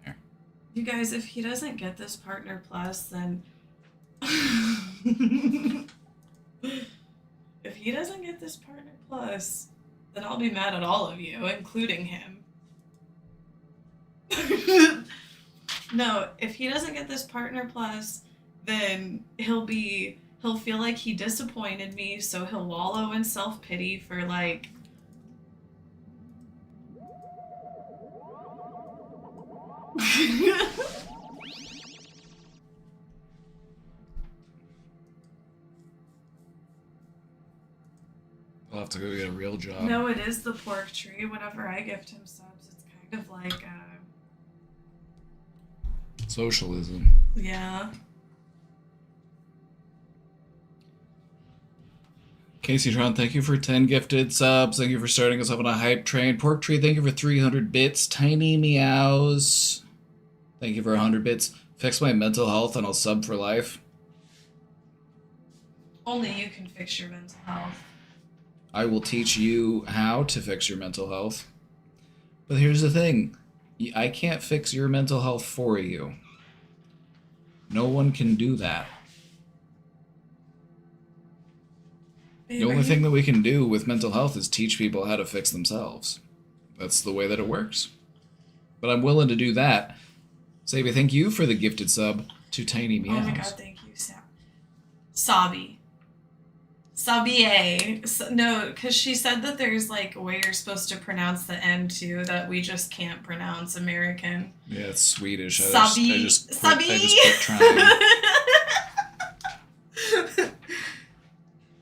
There. You guys, if he doesn't get this Partner Plus, then... if he doesn't get this Partner Plus, then I'll be mad at all of you, including him. No, if he doesn't get this Partner Plus, then he'll feel like he disappointed me, so he'll wallow in self-pity for like... I'll have to go get a real job. No, it is the pork tree. Whenever I gift him subs, it's kind of like, Socialism. yeah. Casey Tron, thank you for 10 gifted subs. Thank you for starting us up on a hype train. Pork Tree, thank you for 300 bits. Tiny Meows, thank you for 100 bits. Fix my mental health and I'll sub for life. Only you can fix your mental health. I will teach you how to fix your mental health. But here's the thing. I can't fix your mental health for you. No one can do that. Babe, The are only you- thing that we can do with mental health is teach people how to fix themselves. That's the way that it works. But I'm willing to do that. Sabi, thank you for the gifted sub to Tiny Meows. Oh my god, thank you, Sabi. Sabi. No, because she said that there's like a way you're supposed to pronounce the N too that we just can't pronounce American. Yeah, it's Swedish. I Sabi. just Sabi. quit trying.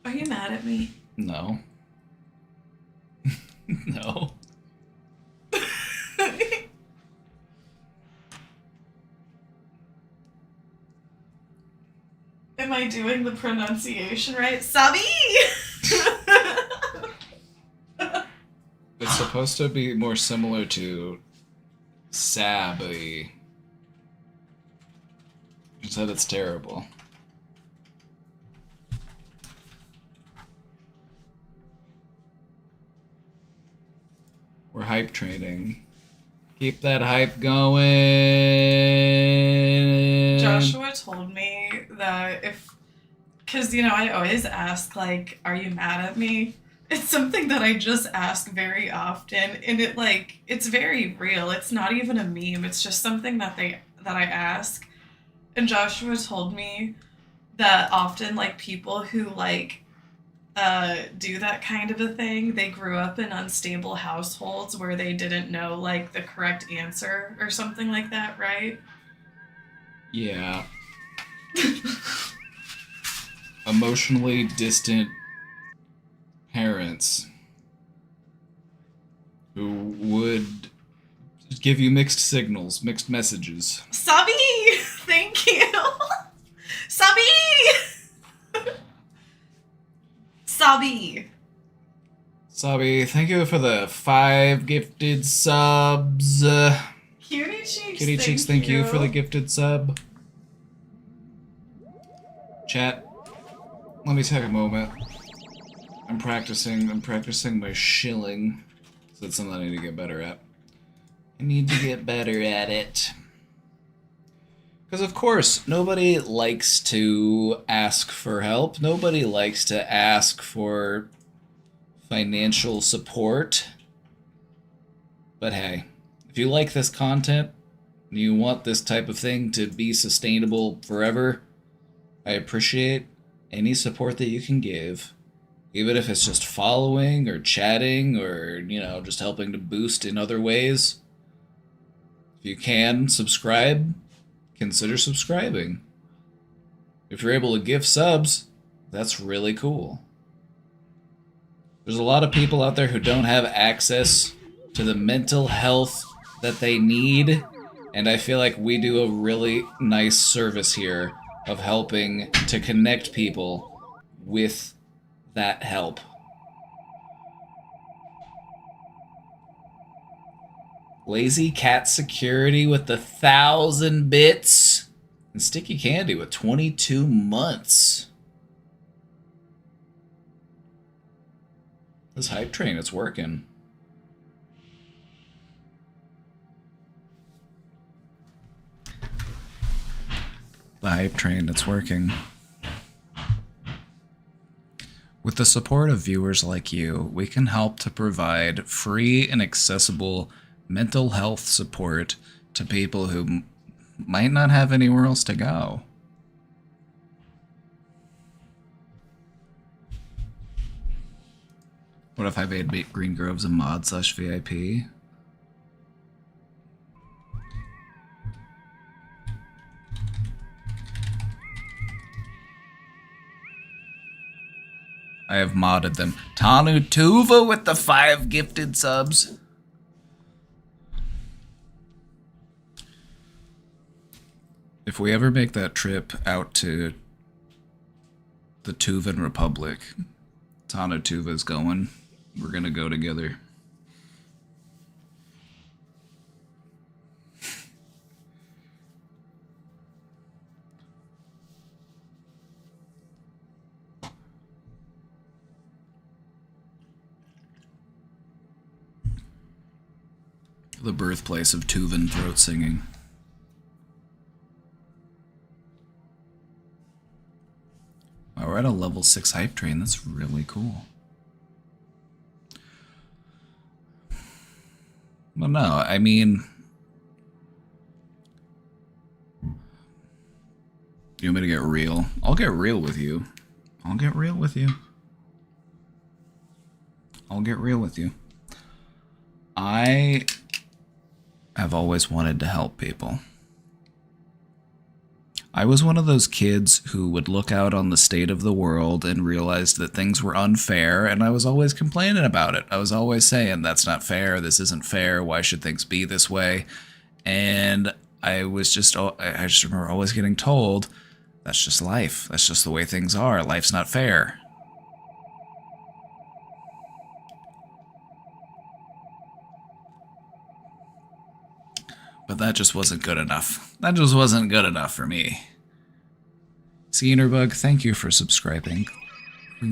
Are you mad at me? No. No. Am I doing the pronunciation right? Sabi! It's supposed to be more similar to Sabi. You said it's terrible. We're hype training. Keep that hype going. Joshua told me that because, I always ask, like, are you mad at me? It's something that I just ask very often, and it's very real. It's not even a meme. It's just something that I ask. And Joshua told me that often, like, people who, like, do that kind of a thing, they grew up in unstable households where they didn't know, like, the correct answer or something like that, right? Yeah. Emotionally distant parents who would give you mixed signals, mixed messages. Sabi! Thank you! Sabi! Sabi! Sabi, thank you for the 5 gifted subs. Cutie Cheeks, Kitty Cheeks, thank you for the gifted sub. Chat, let me take a moment. I'm practicing my shilling. So that's something I need to get better at. I need to get better at it. Because of course, nobody likes to ask for help. Nobody likes to ask for financial support. But hey, if you like this content, and you want this type of thing to be sustainable forever, I appreciate any support that you can give. Even if it's just following or chatting or, just helping to boost in other ways. If you can subscribe, consider subscribing. If you're able to give subs, that's really cool. There's a lot of people out there who don't have access to the mental health that they need, and I feel like we do a really nice service here of helping to connect people with that help. Lazy Cat Security with the 1,000 bits. And Sticky Candy with 22 months. This hype train, it's working. The hype train, it's working. With the support of viewers like you, we can help to provide free and accessible mental health support to people who might not have anywhere else to go. What if I made Green Groves a mod / VIP? I have modded them. Tanu Tuva with the 5 gifted subs. If we ever make that trip out to the Tuvan Republic, Tanu Tuva's going. We're gonna go together. The birthplace of Tuvan throat singing. Wow, we're at a level 6 hype train. That's really cool. Well, no, I mean... You want me to get real? I'll get real with you. I'll get real with you. I'll get real with you. I have always wanted to help people. I was one of those kids who would look out on the state of the world and realize that things were unfair, and I was always complaining about it. I was always saying, that's not fair, this isn't fair, why should things be this way? And I just remember always getting told, that's just life, that's just the way things are, life's not fair. But that just wasn't good enough. That just wasn't good enough for me. Skenerbug, thank you for subscribing.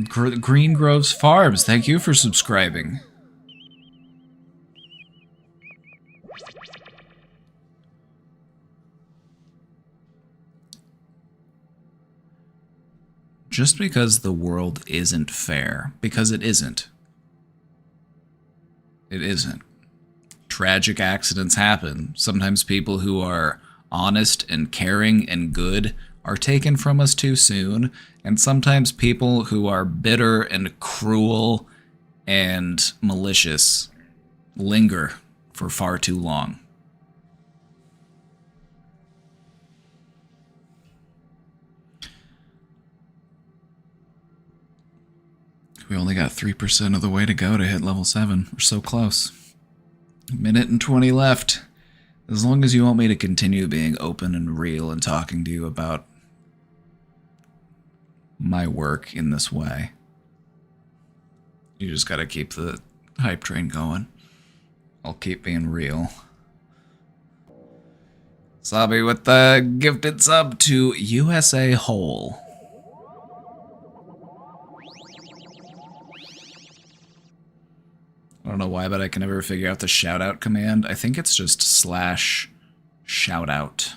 Green Groves Farms, thank you for subscribing. Just because the world isn't fair, because it isn't. It isn't. Tragic accidents happen. Sometimes people who are honest and caring and good are taken from us too soon, and sometimes people who are bitter and cruel and malicious linger for far too long. We only got 3% of the way to go to hit level 7. We're so close. A minute and 20 left. As long as you want me to continue being open and real and talking to you about my work in this way, you just gotta keep the hype train going. I'll keep being real. Sabi with the gifted sub to USA Whole. I don't know why, but I can never figure out the shoutout command. I think it's just /shoutout.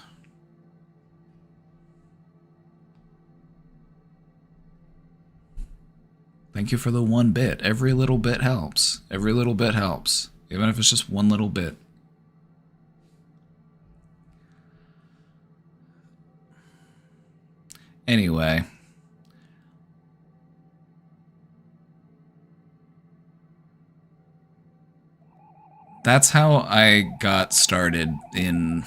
Thank you for the 1 bit. Every little bit helps. Every little bit helps. Even if it's just 1 little bit. Anyway. that's how I got started in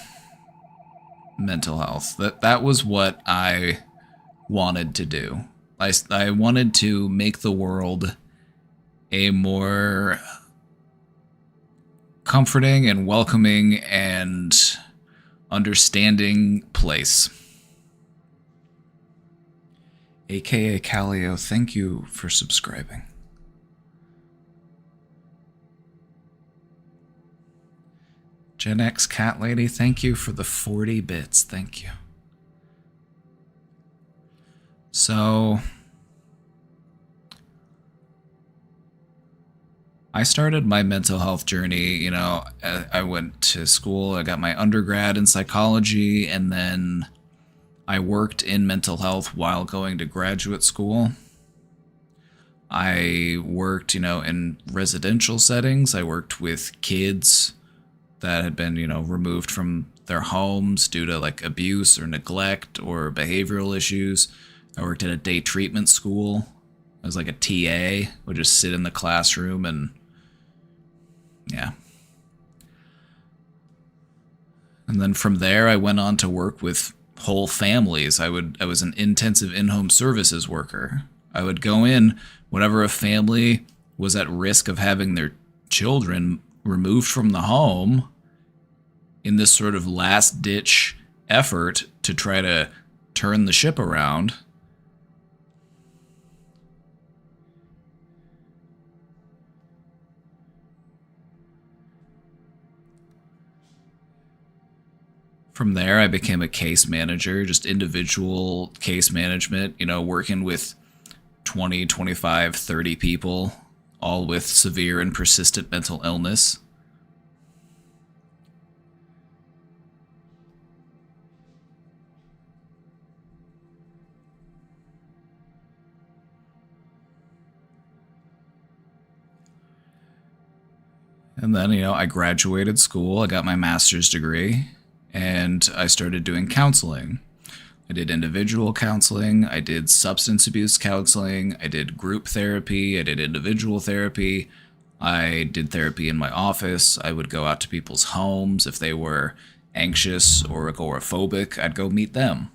mental health. That was what I wanted to do. I wanted to make the world a more comforting and welcoming and understanding place. AKA Calio, thank you for subscribing. Gen X Cat Lady, thank you for the 40 bits. Thank you. So, I started my mental health journey, you know, I went to school, I got my undergrad in psychology, and then I worked in mental health while going to graduate school. I worked, you know, in residential settings. I worked with kids that had been, you know, removed from their homes due to like abuse or neglect or behavioral issues. I worked at a day treatment school. I was like a TA, would just sit in the classroom and yeah. And then from there I went on to work with whole families. I was an intensive in-home services worker. I would go in whenever a family was at risk of having their children removed from the home in this sort of last-ditch effort to try to turn the ship around. From there, I became a case manager, just individual case management, you know, working with 20, 25, 30 people, all with severe and persistent mental illness. And then, you know, I graduated school, I got my master's degree, and I started doing counseling. I did individual counseling, I did substance abuse counseling, I did group therapy, I did individual therapy, I did therapy in my office, I would go out to people's homes if they were anxious or agoraphobic, I'd go meet them.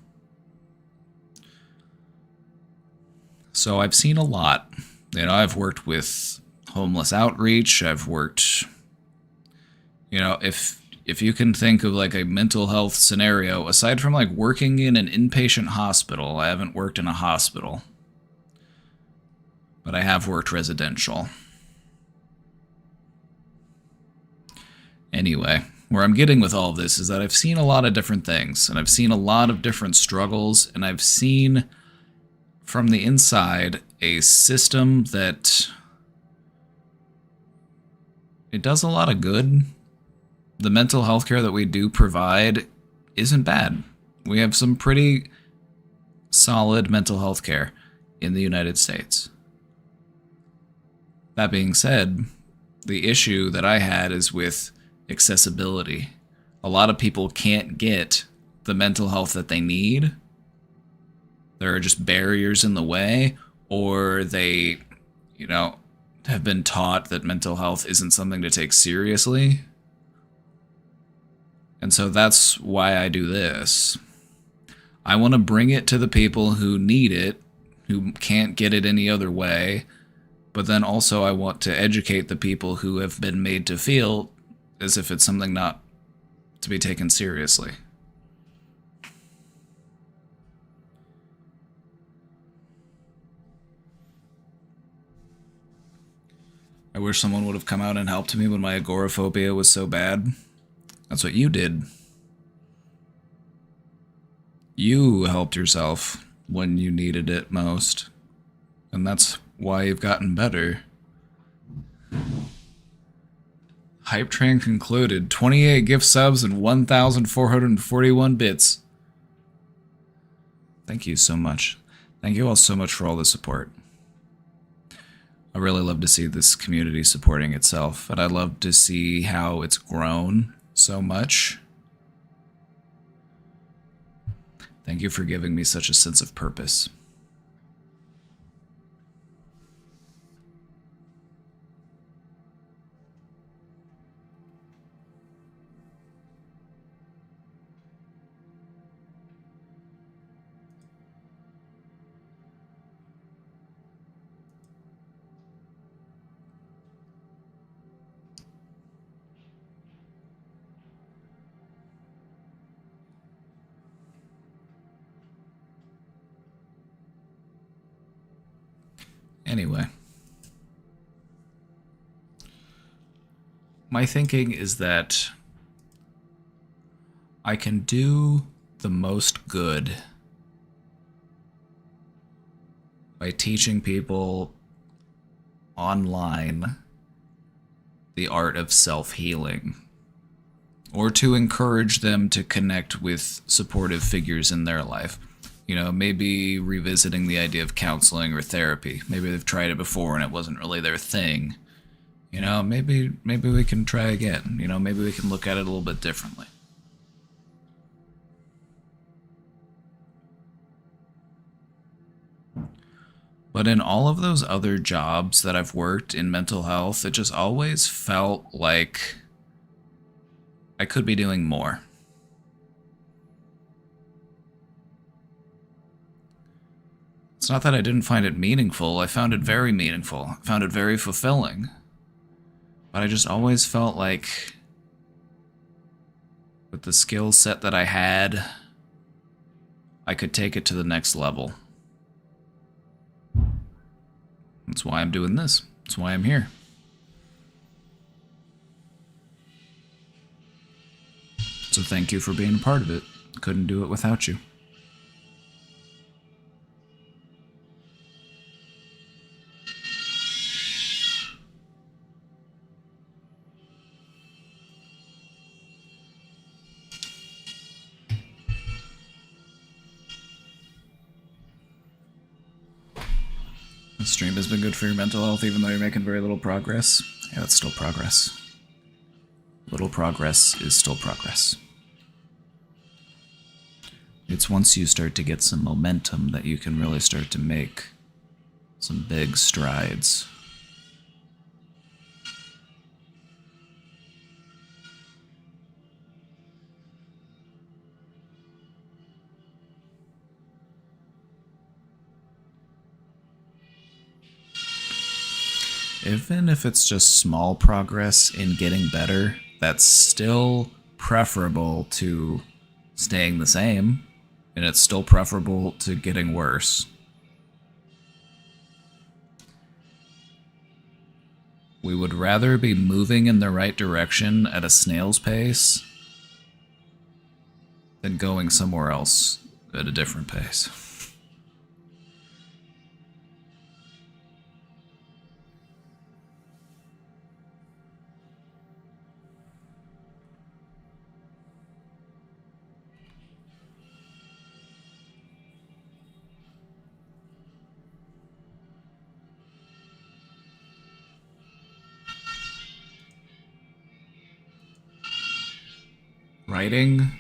So I've seen a lot. You know, I've worked with homeless outreach, I've worked, you know, if you can think of like a mental health scenario, aside from like working in an inpatient hospital, I haven't worked in a hospital, but I have worked residential. Anyway, where I'm getting with all of this is that I've seen a lot of different things, and I've seen a lot of different struggles, and I've seen from the inside a system that it does a lot of good. The mental health care that we do provide isn't bad. We have some pretty solid mental health care in the United States. That being said, the issue that I had is with accessibility. A lot of people can't get the mental health that they need. There are just barriers in the way, or they, you know, have been taught that mental health isn't something to take seriously. And so that's why I do this. I want to bring it to the people who need it, who can't get it any other way, but then also I want to educate the people who have been made to feel as if it's something not to be taken seriously. I wish someone would have come out and helped me when my agoraphobia was so bad. That's what you did. You helped yourself when you needed it most. And that's why you've gotten better. Hype Train concluded. 28 gift subs and 1,441 bits. Thank you so much. Thank you all so much for all the support. I really love to see this community supporting itself, and I love to see how it's grown so much. Thank you for giving me such a sense of purpose. Anyway. My thinking is that I can do the most good by teaching people online the art of self-healing, or to encourage them to connect with supportive figures in their life. You know, maybe revisiting the idea of counseling or therapy. Maybe they've tried it before and it wasn't really their thing. You know, maybe we can try again. You know, maybe we can look at it a little bit differently. But in all of those other jobs that I've worked in mental health, it just always felt like I could be doing more. It's not that I didn't find it meaningful. I found it very meaningful. I found it very fulfilling. But I just always felt like with the skill set that I had, I could take it to the next level. That's why I'm doing this. That's why I'm here. So thank you for being a part of it. Couldn't do it without you. This stream has been good for your mental health, even though you're making very little progress. Yeah, that's still progress. Little progress is still progress. It's once you start to get some momentum that you can really start to make some big strides. Even if it's just small progress in getting better, that's still preferable to staying the same, and it's still preferable to getting worse. We would rather be moving in the right direction at a snail's pace than going somewhere else at a different pace. Writing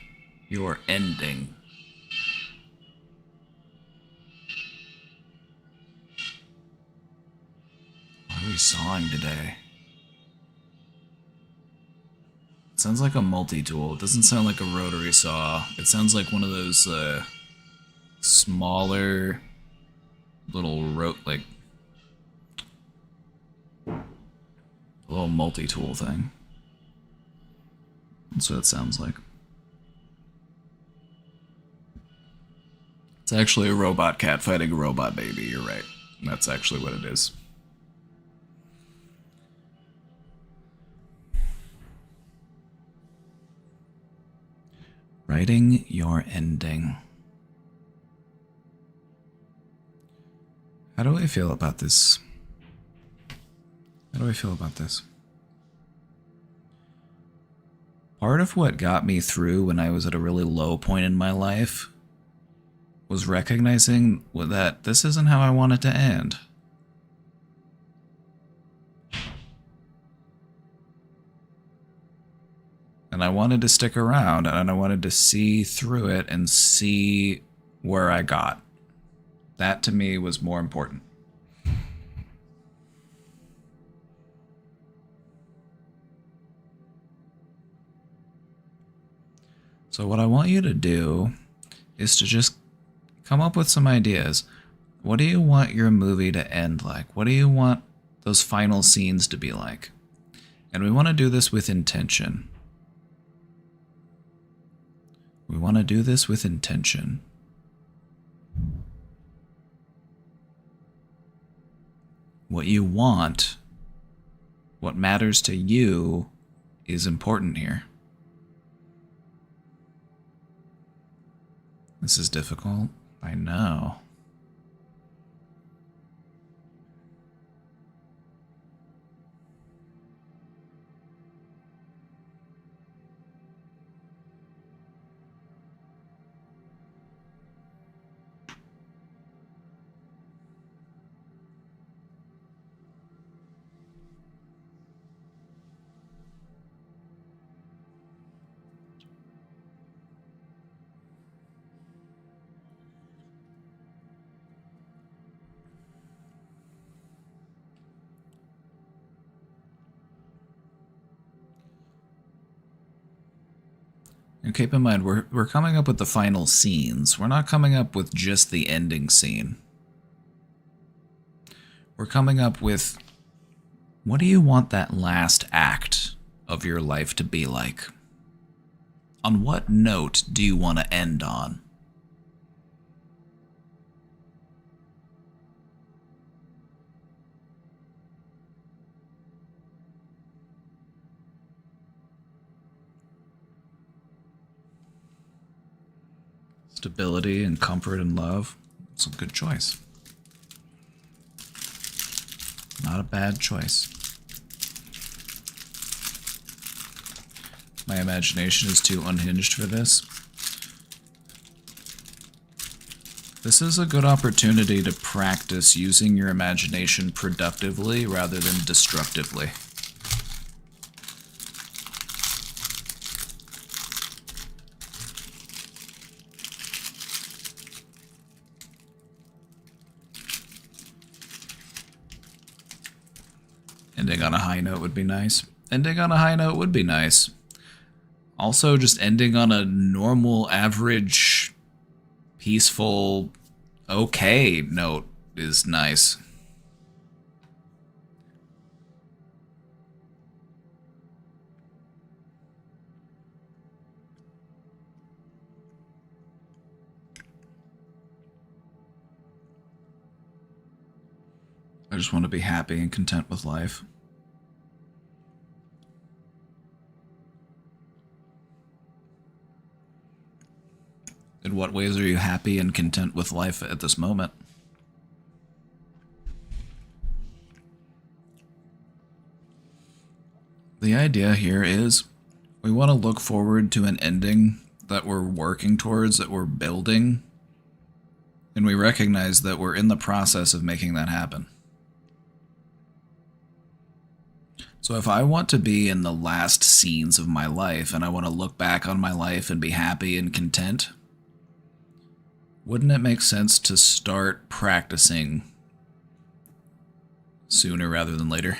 your ending. What are we sawing today? It sounds like a multi-tool. It doesn't sound like a rotary saw. It sounds like one of those smaller little like a little multi-tool thing. That's what it sounds like. It's actually a robot cat fighting a robot baby, you're right. That's actually what it is. Writing your ending. How do I feel about this? How do I feel about this? Part of what got me through when I was at a really low point in my life was recognizing that this isn't how I want it to end. And I wanted to stick around, and I wanted to see through it and see where I got. That to me was more important. So what I want you to do is to just come up with some ideas. What do you want your movie to end like? What do you want those final scenes to be like? And we want to do this with intention. We want to do this with intention. what you want, what matters to you, is important here. This is difficult. I know. And keep in mind, we're coming up with the final scenes. We're not coming up with just the ending scene. We're coming up with, what do you want that last act of your life to be like? On what note do you want to end on? Stability and comfort and love. It's a good choice. Not a bad choice. My imagination is too unhinged for this. This is a good opportunity to practice using your imagination productively rather than destructively. Ending on a high note would be nice. Ending on a high note would be nice. Also, just ending on a normal, average, peaceful, okay note is nice. I just want to be happy and content with life. In what ways are you happy and content with life at this moment? The idea here is we want to look forward to an ending that we're working towards, that we're building, and we recognize that we're in the process of making that happen. So if I want to be in the last scenes of my life and I want to look back on my life and be happy and content, wouldn't it make sense to start practicing sooner rather than later?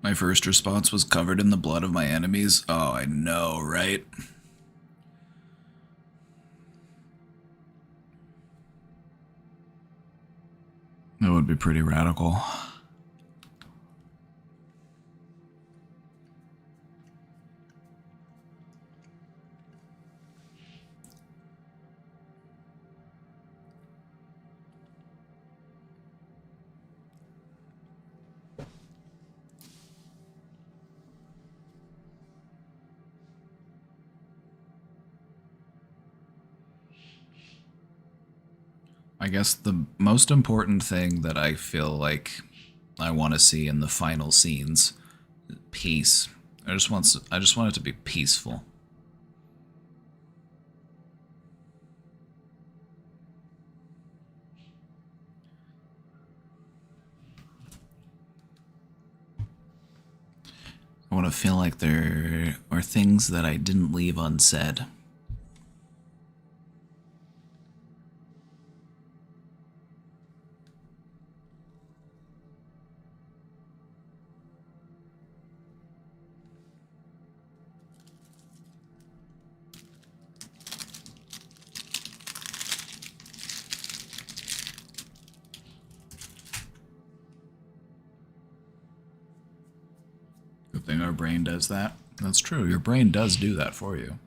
My first response was covered in the blood of my enemies. Oh, I know, right? That would be pretty radical. I guess the most important thing that I feel like I want to see in the final scenes, peace. I just want it to be peaceful. I want to feel like there are things that I didn't leave unsaid. Good thing our brain does that. That's true. Your brain does do that for you.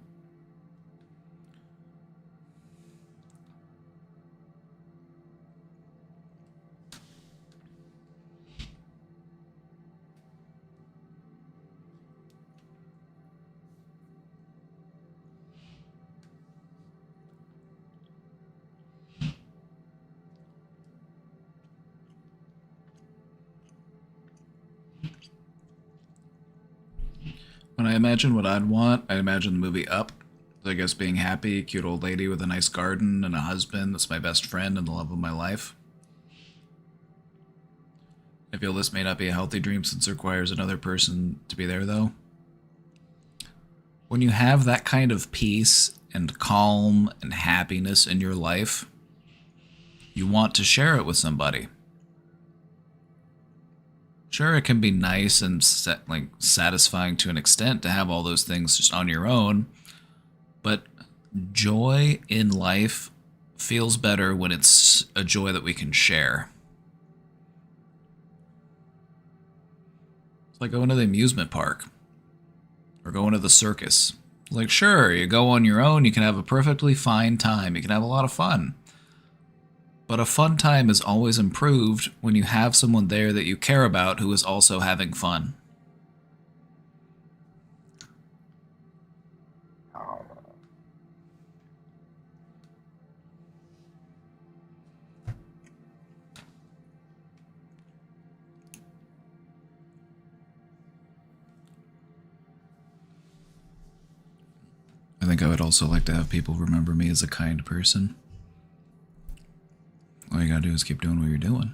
When I imagine what I'd want, I imagine the movie Up. I guess being happy, cute old lady with a nice garden and a husband that's my best friend and the love of my life. I feel this may not be a healthy dream since it requires another person to be there, though. When you have that kind of peace and calm and happiness in your life, you want to share it with somebody. Sure, it can be nice and satisfying to an extent to have all those things just on your own, but joy in life feels better when it's a joy that we can share. It's like going to the amusement park or going to the circus. Like, sure, you go on your own, you can have a perfectly fine time, you can have a lot of fun. But a fun time is always improved when you have someone there that you care about who is also having fun. I think I would also like to have people remember me as a kind person. All you gotta do is keep doing what you're doing.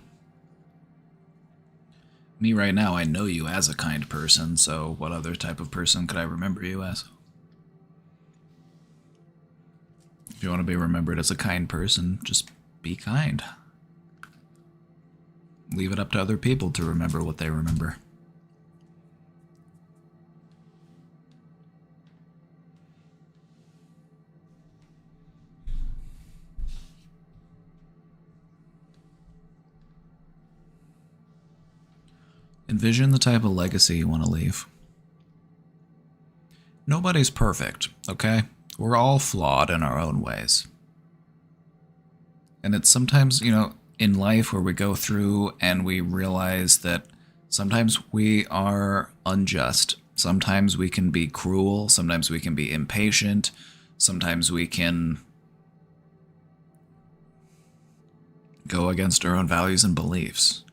Me right now, I know you as a kind person, so what other type of person could I remember you as? If you want to be remembered as a kind person, just be kind. Leave it up to other people to remember what they remember. Envision the type of legacy you want to leave. Nobody's perfect, okay? We're all flawed in our own ways. And it's sometimes, in life where we go through and we realize that sometimes we are unjust. Sometimes we can be cruel. Sometimes we can be impatient. Sometimes we can go against our own values and beliefs.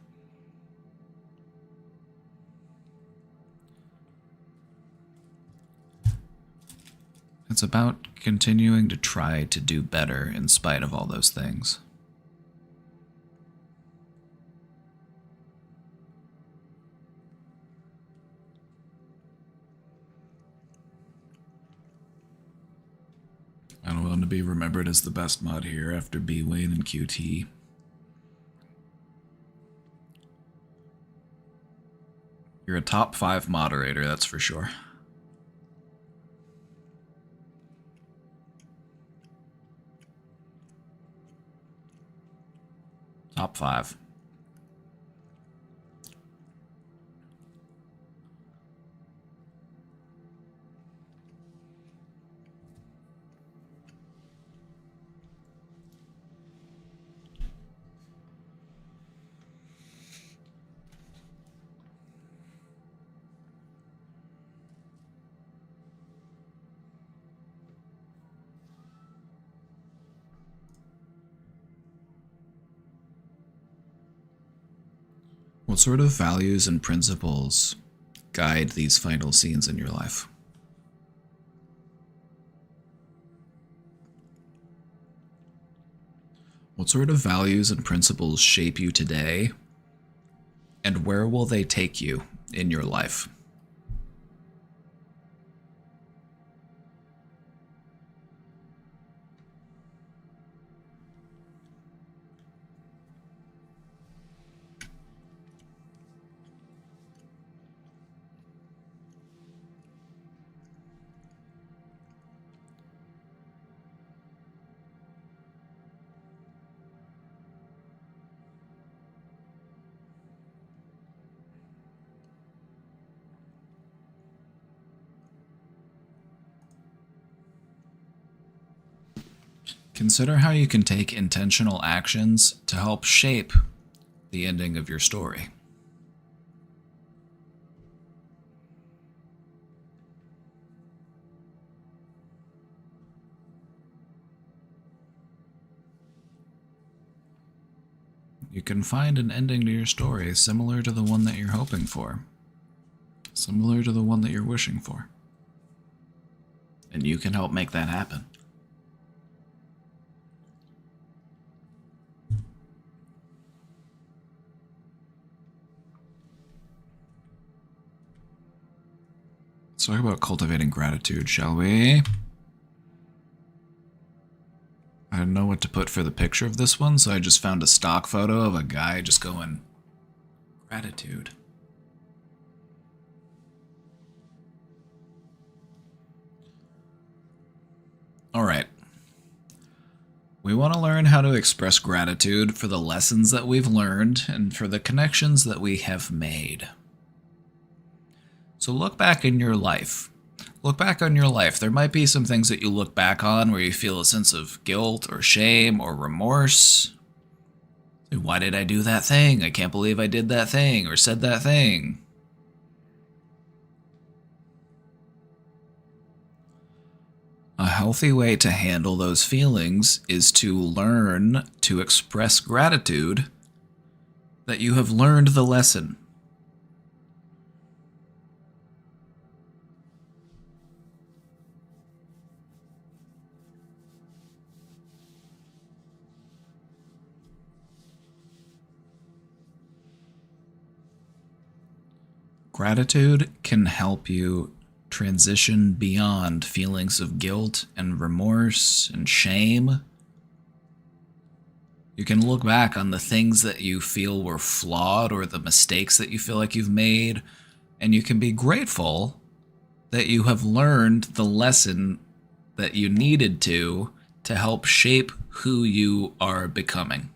It's about continuing to try to do better in spite of all those things. I don't want to be remembered as the best mod here after B Wayne and QT. You're a top 5 moderator, that's for sure. Top 5. What sort of values and principles guide these final scenes in your life? What sort of values and principles shape you today, and where will they take you in your life? Consider how you can take intentional actions to help shape the ending of your story. You can find an ending to your story similar to the one that you're hoping for, similar to the one that you're wishing for. And you can help make that happen. Let's talk about cultivating gratitude, shall we? I didn't know what to put for the picture of this one, so I just found a stock photo of a guy just going, gratitude. Alright. We want to learn how to express gratitude for the lessons that we've learned and for the connections that we have made. So look back in your life. Look back on your life. There might be some things that you look back on where you feel a sense of guilt or shame or remorse. Why did I do that thing? I can't believe I did that thing or said that thing. A healthy way to handle those feelings is to learn to express gratitude that you have learned the lesson. Gratitude can help you transition beyond feelings of guilt and remorse and shame. You can look back on the things that you feel were flawed or the mistakes that you feel like you've made, and you can be grateful that you have learned the lesson that you needed to help shape who you are becoming.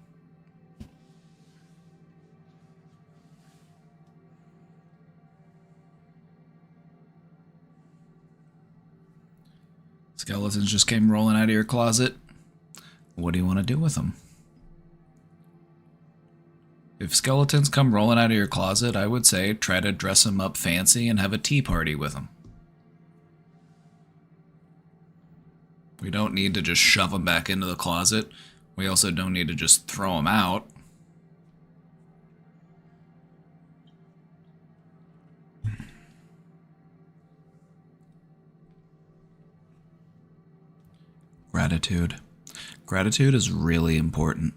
Skeletons just came rolling out of your closet. What do you want to do with them? If skeletons come rolling out of your closet, I would say try to dress them up fancy and have a tea party with them. We don't need to just shove them back into the closet. We also don't need to just throw them out. Gratitude. Gratitude is really important.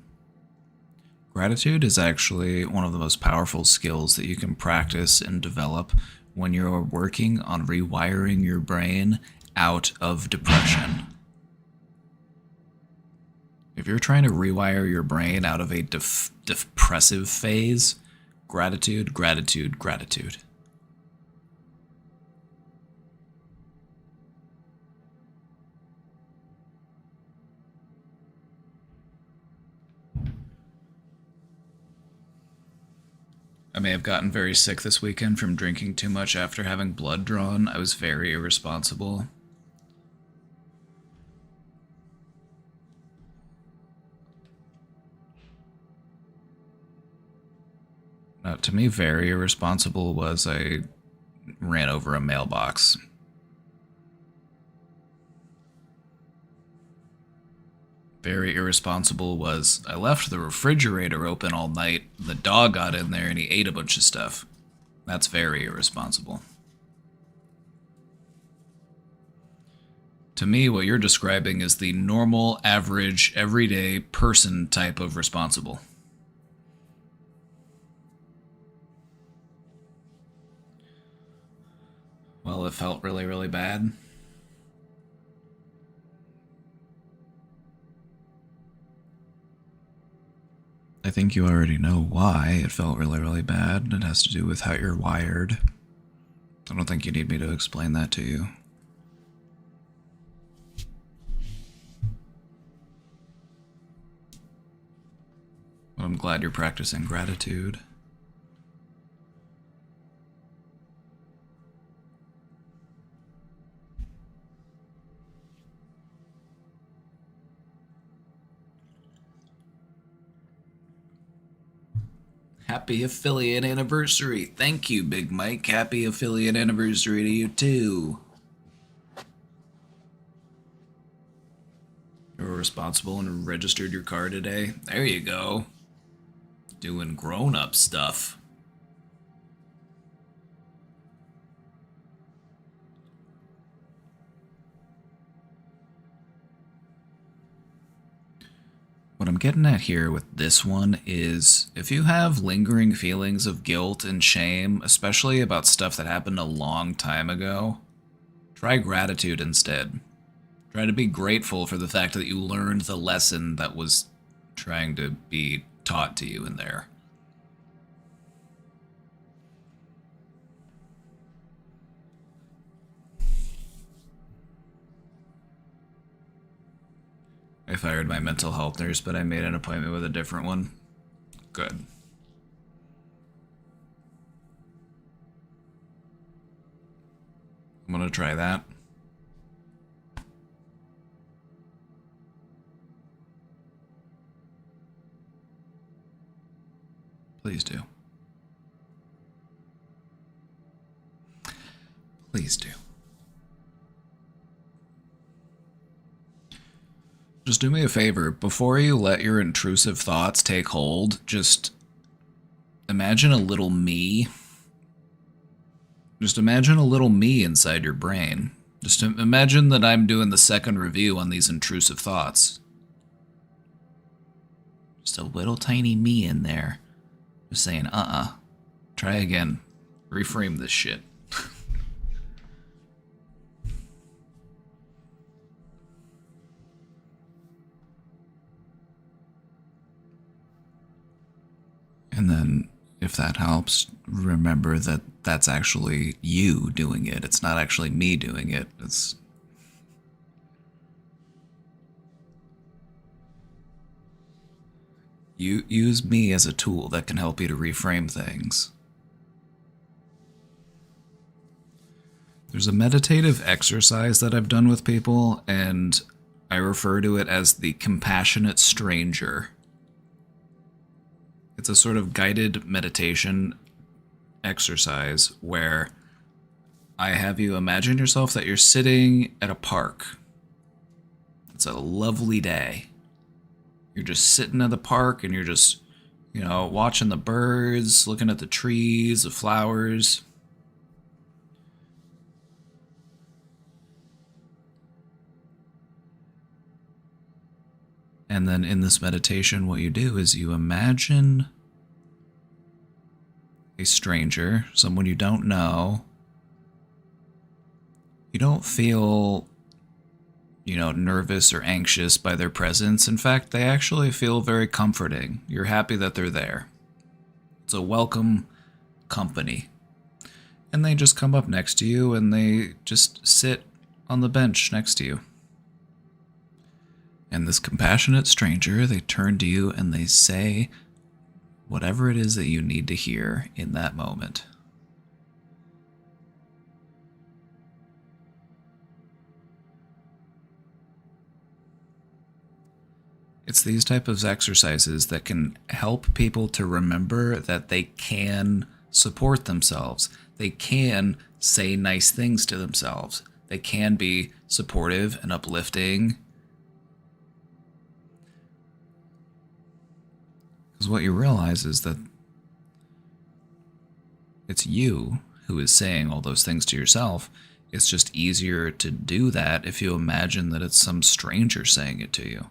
Gratitude is actually one of the most powerful skills that you can practice and develop when you're working on rewiring your brain out of depression. If you're trying to rewire your brain out of a depressive phase, gratitude, gratitude, gratitude. I may have gotten very sick this weekend from drinking too much after having blood drawn. I was very irresponsible. To me, very irresponsible was I ran over a mailbox. Very irresponsible was I left the refrigerator open all night. The dog got in there and he ate a bunch of stuff. That's very irresponsible. To me, what you're describing is the normal, average, everyday person type of responsible. Well, it felt really, really bad. I think you already know why it felt really, really bad. It has to do with how you're wired. I don't think you need me to explain that to you. But I'm glad you're practicing gratitude. Happy affiliate anniversary. Thank you, Big Mike. Happy affiliate anniversary to you, too. You were responsible and registered your car today. There you go. Doing grown-up stuff. What I'm getting at here with this one is if you have lingering feelings of guilt and shame, especially about stuff that happened a long time ago, try gratitude instead. Try to be grateful for the fact that you learned the lesson that was trying to be taught to you in there. I fired my mental health nurse, but I made an appointment with a different one. Good. I'm gonna try that. Please do. Please do. Just do me a favor. Before you let your intrusive thoughts take hold, just imagine a little me. Just imagine a little me inside your brain. Just imagine that I'm doing the second review on these intrusive thoughts. Just a little tiny me in there. Just saying, try again. Reframe this shit. And then, if that helps, remember that that's actually you doing it. It's not actually me doing it. It's... You use me as a tool that can help you to reframe things. There's a meditative exercise that I've done with people, and I refer to it as the compassionate stranger. It's a sort of guided meditation exercise where I have you imagine yourself that you're sitting at a park. It's a lovely day. You're just sitting at the park and you're just, watching the birds, looking at the trees, the flowers. And then in this meditation, what you do is you imagine a stranger, someone you don't know. You don't feel, nervous or anxious by their presence. In fact, they actually feel very comforting. You're happy that they're there. It's a welcome company. And they just come up next to you and they just sit on the bench next to you. And this compassionate stranger, they turn to you and they say whatever it is that you need to hear in that moment. It's these type of exercises that can help people to remember that they can support themselves. They can say nice things to themselves. They can be supportive and uplifting. Because what you realize is that it's you who is saying all those things to yourself. It's just easier to do that if you imagine that it's some stranger saying it to you.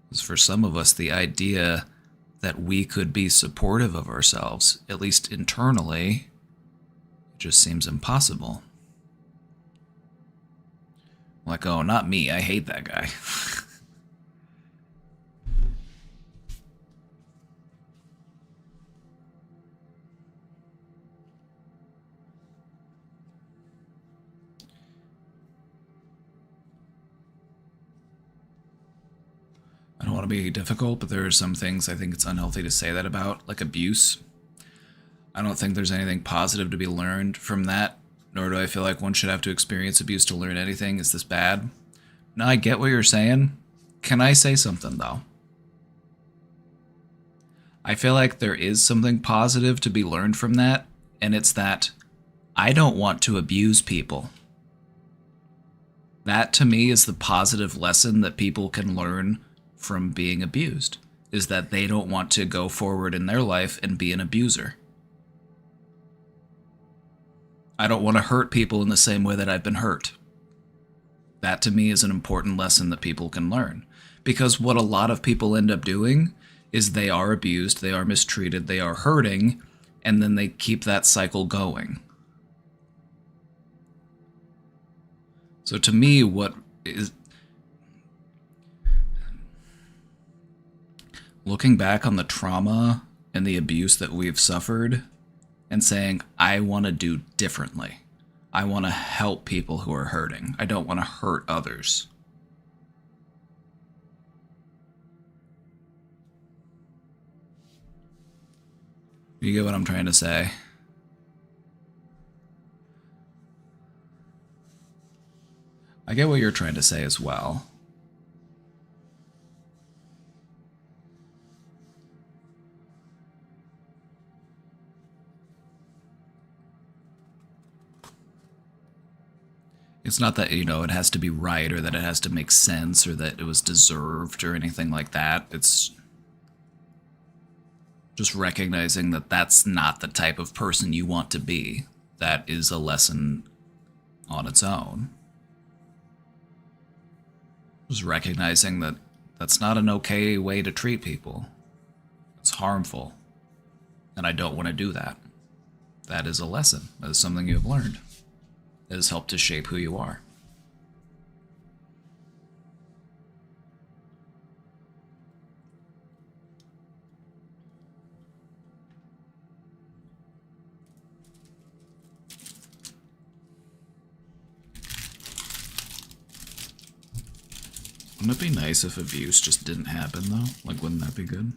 Because for some of us, the idea that we could be supportive of ourselves, at least internally, just seems impossible. Like, oh, not me, I hate that guy. I don't want to be difficult, but there are some things I think it's unhealthy to say that about, like abuse. I don't think there's anything positive to be learned from that, nor do I feel like one should have to experience abuse to learn anything. Is this bad? No, I get what you're saying. Can I say something, though? I feel like there is something positive to be learned from that, and it's that I don't want to abuse people. That to me is the positive lesson that people can learn from being abused, is that they don't want to go forward in their life and be an abuser. I don't want to hurt people in the same way that I've been hurt. That to me is an important lesson that people can learn. Because what a lot of people end up doing is they are abused, they are mistreated, they are hurting, and then they keep that cycle going. So to me, what is... looking back on the trauma and the abuse that we've suffered and saying, I want to do differently. I want to help people who are hurting. I don't want to hurt others. You get what I'm trying to say? I get what you're trying to say as well. It's not that, it has to be right or that it has to make sense or that it was deserved or anything like that. It's just recognizing that that's not the type of person you want to be. That is a lesson on its own. Just recognizing that that's not an okay way to treat people. It's harmful. And I don't want to do that. That is a lesson. That is something you have learned. It has helped to shape who you are. Wouldn't it be nice if abuse just didn't happen, though? Like, wouldn't that be good?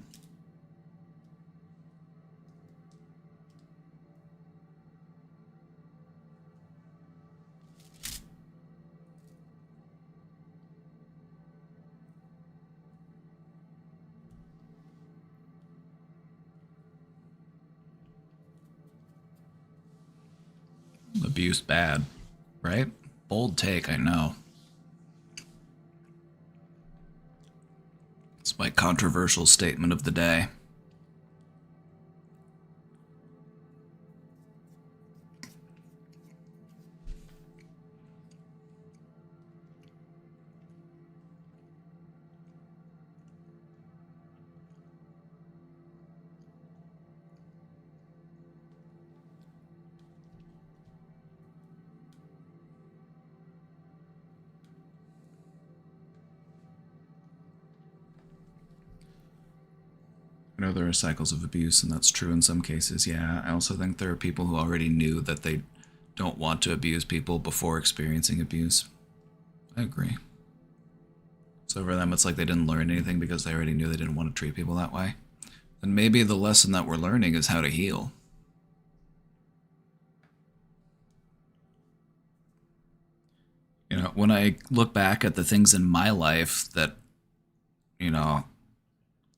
Abuse bad, right? Bold take, I know. It's my controversial statement of the day. I know there are cycles of abuse, and that's true in some cases, yeah. I also think there are people who already knew that they don't want to abuse people before experiencing abuse. I agree. So for them, it's like they didn't learn anything because they already knew they didn't want to treat people that way. And maybe the lesson that we're learning is how to heal. When I look back at the things in my life that,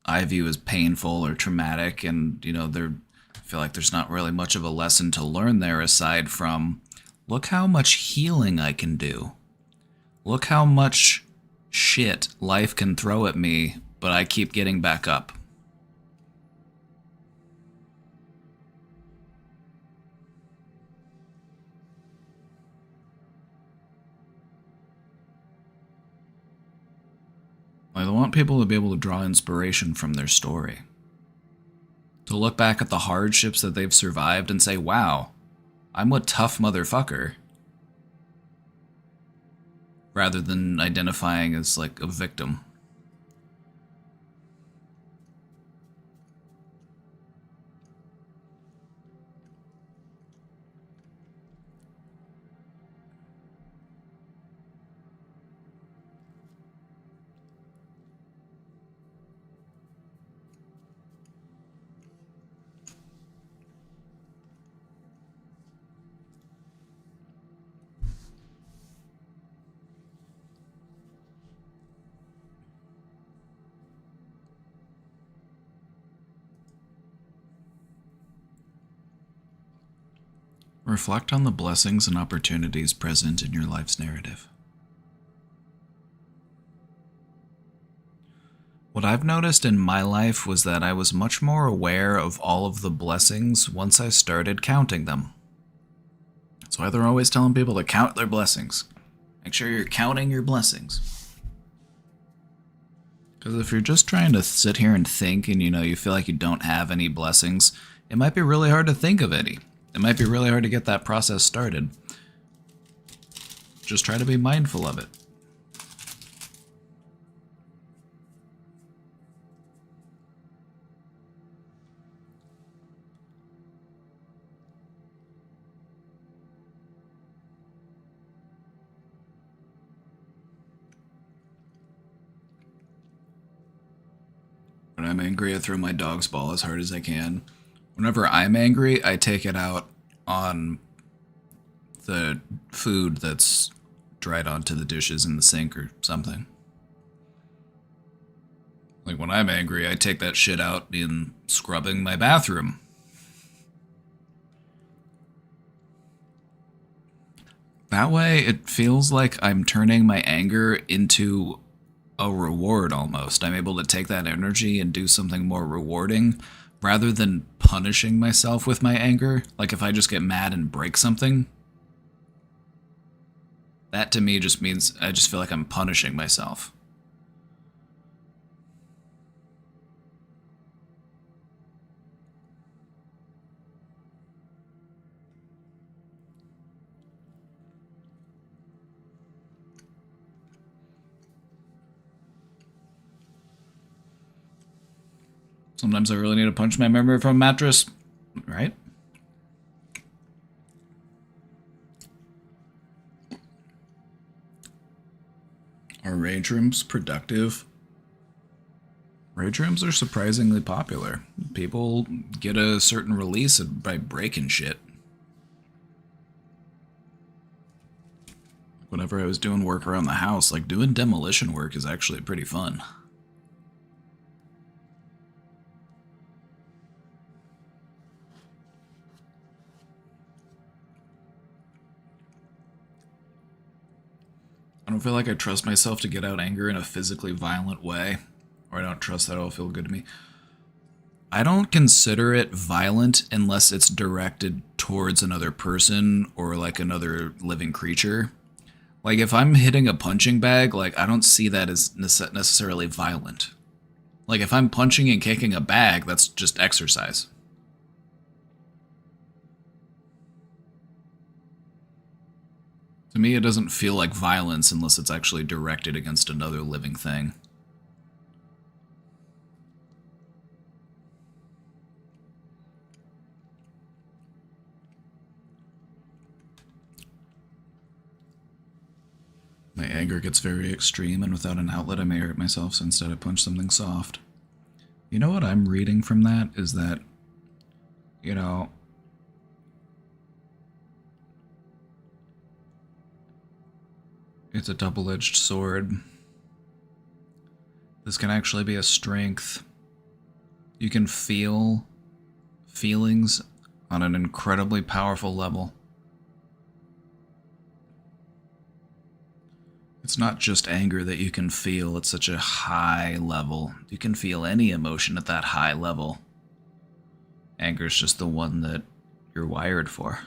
I view as painful or traumatic, and I feel like there's not really much of a lesson to learn there aside from, look how much healing I can do. Look how much shit life can throw at me, but I keep getting back up. I want people to be able to draw inspiration from their story. To look back at the hardships that they've survived and say, wow, I'm a tough motherfucker. Rather than identifying as like a victim. Reflect on the blessings and opportunities present in your life's narrative. What I've noticed in my life was that I was much more aware of all of the blessings once I started counting them. That's why they're always telling people to count their blessings. Make sure you're counting your blessings. Because if you're just trying to sit here and think and you feel like you don't have any blessings, it might be really hard to think of any. It might be really hard to get that process started. Just try to be mindful of it. When I'm angry, I throw my dog's ball as hard as I can. Whenever I'm angry, I take it out on the food that's dried onto the dishes in the sink or something. Like when I'm angry, I take that shit out in scrubbing my bathroom. That way, it feels like I'm turning my anger into a reward almost. I'm able to take that energy and do something more rewarding rather than punishing myself with my anger. Like if I just get mad and break something, that to me just means I just feel like I'm punishing myself. Sometimes I really need to punch my memory from a mattress, right? Are rage rooms productive? Rage rooms are surprisingly popular. People get a certain release by breaking shit. Whenever I was doing work around the house, like doing demolition work is actually pretty fun. I don't feel like I trust myself to get out anger in a physically violent way, or I don't trust that it'll feel good to me. I don't consider it violent unless it's directed towards another person or like another living creature. Like if I'm hitting a punching bag, like I don't see that as necessarily violent. Like if I'm punching and kicking a bag, that's just exercise. To me, it doesn't feel like violence unless it's actually directed against another living thing. My anger gets very extreme, and without an outlet, I may hurt myself, so instead I punch something soft. You know what I'm reading from that is that, it's a double-edged sword. This can actually be a strength. You can feel feelings on an incredibly powerful level. It's not just anger that you can feel at such a high level. You can feel any emotion at that high level. Anger's just the one that you're wired for.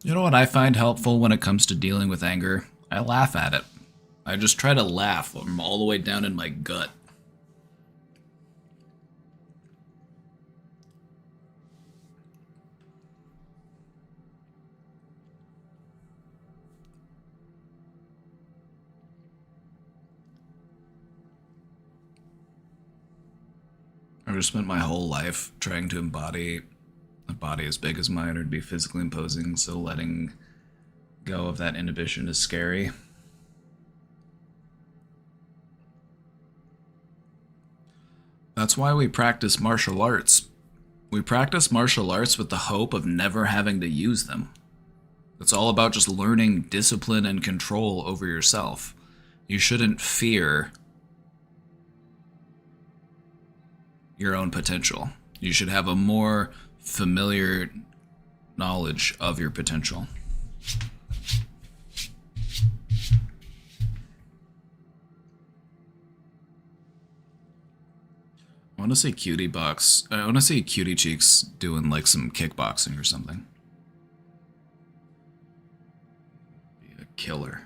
You know what I find helpful when it comes to dealing with anger? I laugh at it. I just try to laugh from all the way down in my gut. I've just spent my whole life trying to embody a body as big as mine or to be physically imposing, so letting go of that inhibition is scary. That's why we practice martial arts. We practice martial arts with the hope of never having to use them. It's all about just learning discipline and control over yourself. You shouldn't fear your own potential. You should have a more familiar knowledge of your potential. I want to see I want to see Cutie Cheeks doing like some kickboxing or something. Be a killer.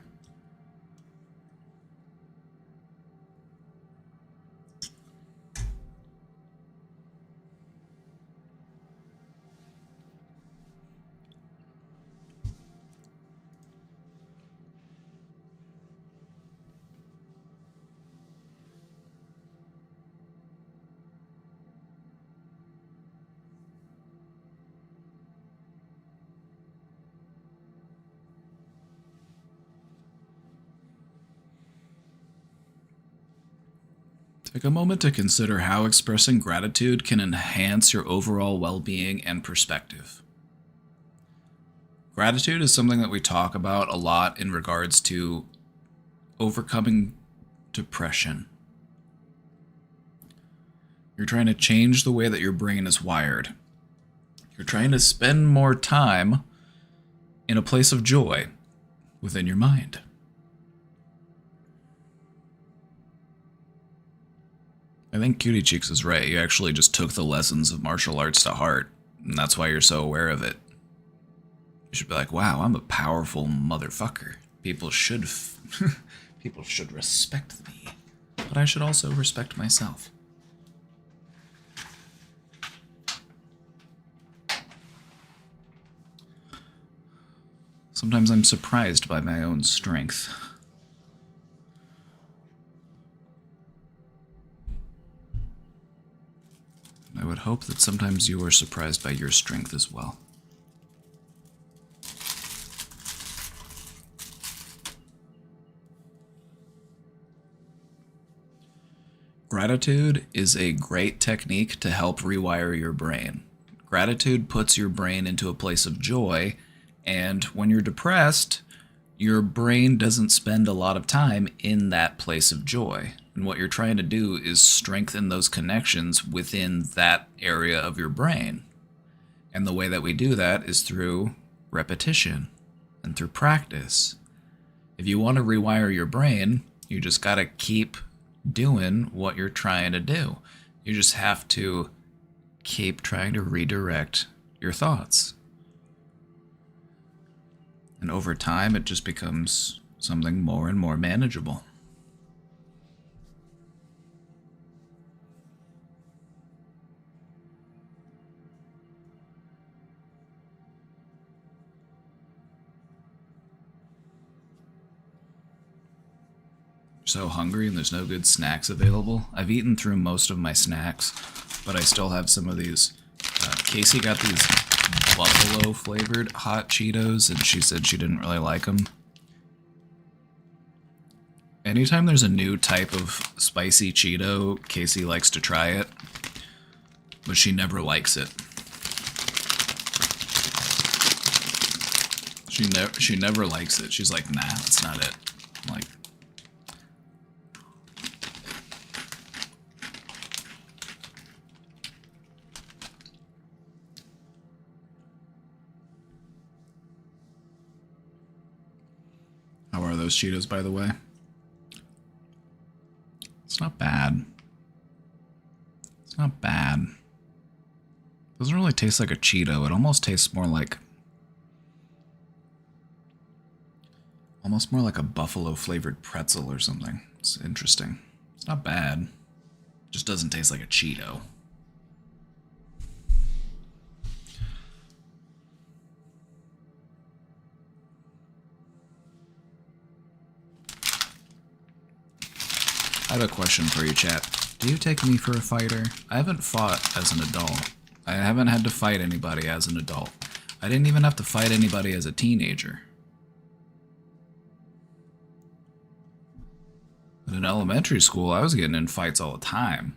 Take a moment to consider how expressing gratitude can enhance your overall well-being and perspective. Gratitude is something that we talk about a lot in regards to overcoming depression. You're trying to change the way that your brain is wired. You're trying to spend more time in a place of joy within your mind. I think Cutie Cheeks is right. You actually just took the lessons of martial arts to heart, and that's why you're so aware of it. You should be like, wow, I'm a powerful motherfucker. People should people should respect me, but I should also respect myself. Sometimes I'm surprised by my own strength. I would hope that sometimes you are surprised by your strength as well. Gratitude is a great technique to help rewire your brain. Gratitude puts your brain into a place of joy, and when you're depressed, your brain doesn't spend a lot of time in that place of joy. And what you're trying to do is strengthen those connections within that area of your brain. And the way that we do that is through repetition and through practice. If you want to rewire your brain, you just got to keep doing what you're trying to do. You just have to keep trying to redirect your thoughts. And over time, it just becomes something more and more manageable. So hungry and there's no good snacks available. I've eaten through most of my snacks, but I still have some of these. Casey got these buffalo flavored hot Cheetos, and she said she didn't really like them. Anytime there's a new type of spicy Cheeto, Casey likes to try it, but she never likes it. She never likes it. She's like, nah, that's not it. I'm like, how are those Cheetos, by the way? It's not bad. It's not bad. It doesn't really taste like a Cheeto. It almost tastes more like a buffalo flavored pretzel or something. It's interesting. It's not bad. It just doesn't taste like a Cheeto. I have a question for you, chat. Do you take me for a fighter? I haven't fought as an adult. I haven't had to fight anybody as an adult. I didn't even have to fight anybody as a teenager. But in elementary school, I was getting in fights all the time.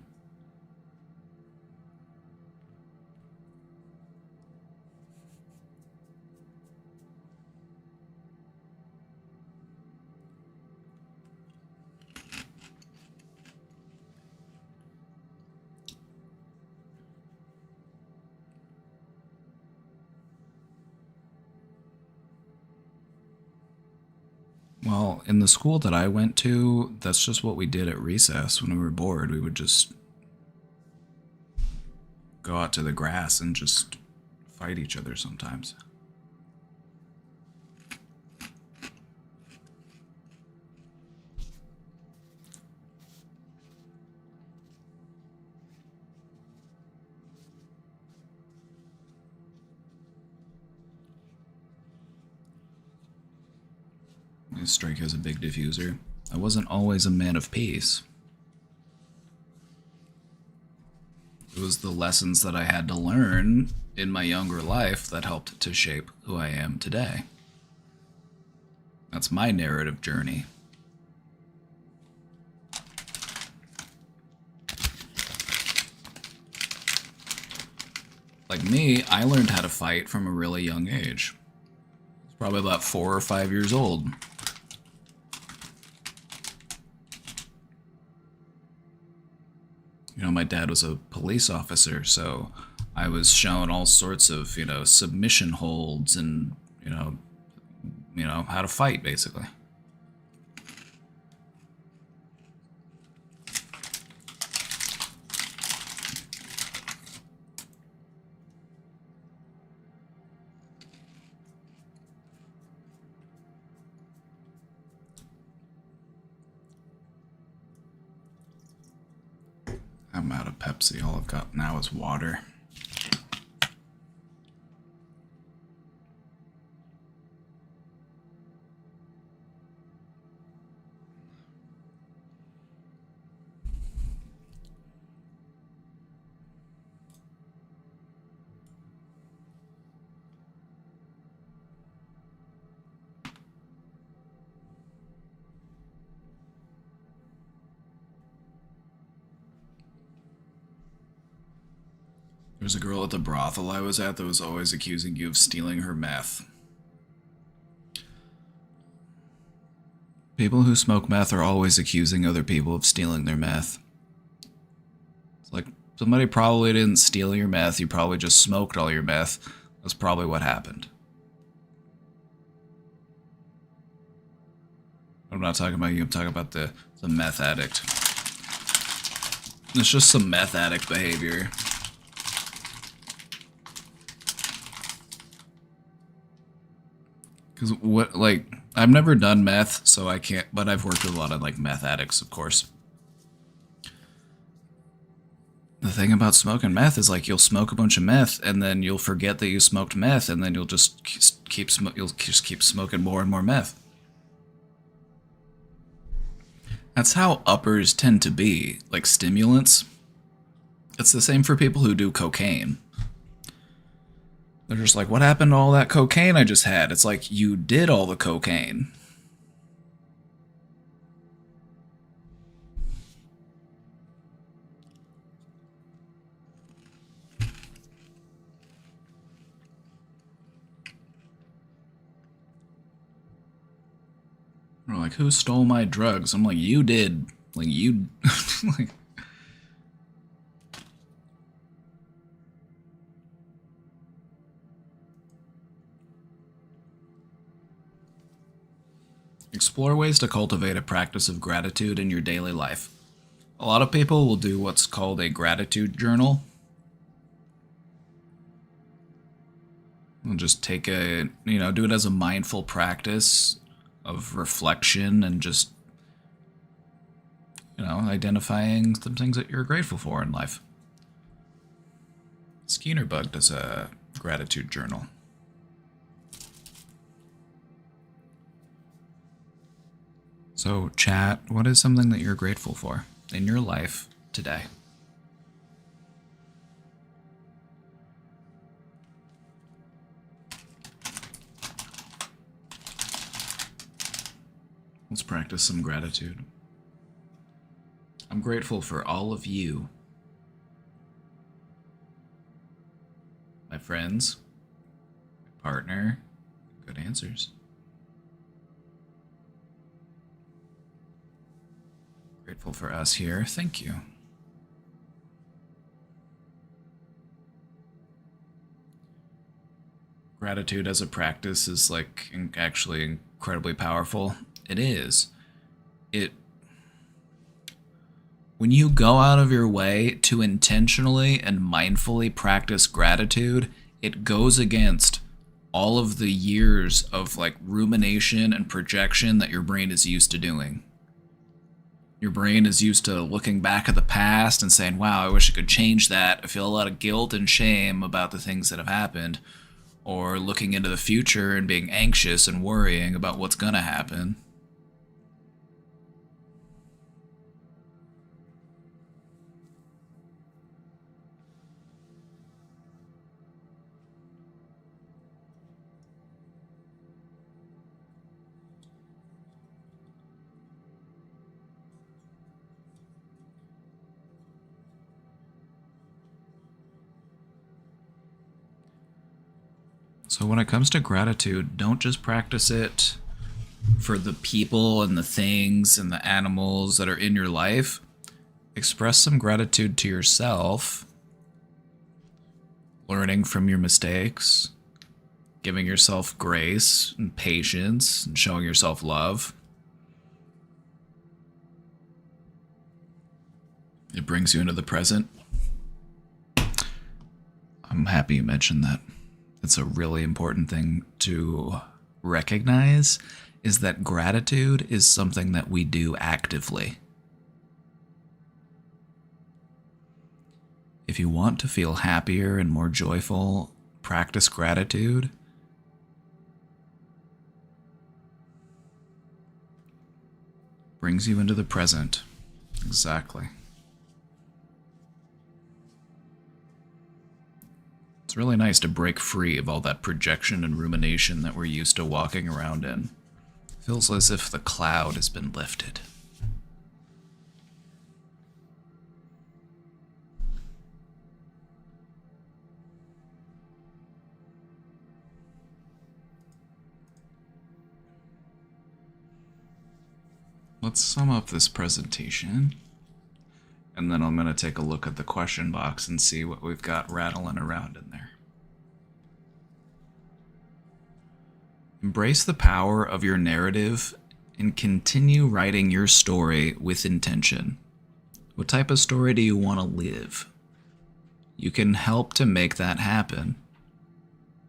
Well, in the school that I went to, that's just what we did at recess. When we were bored, we would just go out to the grass and just fight each other sometimes. This strike has a big diffuser. I wasn't always a man of peace. It was the lessons that I had to learn in my younger life that helped to shape who I am today. That's my narrative journey. Like me, I learned how to fight from a really young age. I was probably about 4 or 5 years old. You know, my dad was a police officer, so I was shown all sorts of, submission holds and, how to fight, basically. I'm out of Pepsi. All I've got now is water. There was a girl at the brothel I was at that was always accusing you of stealing her meth. People who smoke meth are always accusing other people of stealing their meth. It's like, somebody probably didn't steal your meth, you probably just smoked all your meth. That's probably what happened. I'm not talking about you, I'm talking about the meth addict. It's just some meth addict behavior. Because I've never done meth, so I can't, but I've worked with a lot of, meth addicts, of course. The thing about smoking meth is, you'll smoke a bunch of meth, and then you'll forget that you smoked meth, and then you'll just keep smoking more and more meth. That's how uppers tend to be, like stimulants. It's the same for people who do cocaine. They're just like, what happened to all that cocaine I just had? It's like, you did all the cocaine. They're like, who stole my drugs? I'm like, you did. Like, you... like, explore ways to cultivate a practice of gratitude in your daily life. A lot of people will do what's called a gratitude journal. They'll just take do it as a mindful practice of reflection and just, identifying some things that you're grateful for in life. Skeeter Bug does a gratitude journal. So, chat, what is something that you're grateful for in your life today? Let's practice some gratitude. I'm grateful for all of you. My friends, my partner, good answers. Grateful for us here. Thank you. Gratitude as a practice is actually incredibly powerful. It is. When you go out of your way to intentionally and mindfully practice gratitude, it goes against all of the years of like rumination and projection that your brain is used to doing. Your brain is used to looking back at the past and saying, wow, I wish I could change that. I feel a lot of guilt and shame about the things that have happened. Or looking into the future and being anxious and worrying about what's going to happen. So when it comes to gratitude, don't just practice it for the people and the things and the animals that are in your life. Express some gratitude to yourself, learning from your mistakes, giving yourself grace and patience, and showing yourself love. It brings you into the present. I'm happy you mentioned that. It's a really important thing to recognize, is that gratitude is something that we do actively. If you want to feel happier and more joyful, practice gratitude. Brings you into the present. Exactly. It's really nice to break free of all that projection and rumination that we're used to walking around in. Feels as if the cloud has been lifted. Let's sum up this presentation. And then I'm going to take a look at the question box and see what we've got rattling around in there. Embrace the power of your narrative and continue writing your story with intention. What type of story do you want to live? You can help to make that happen.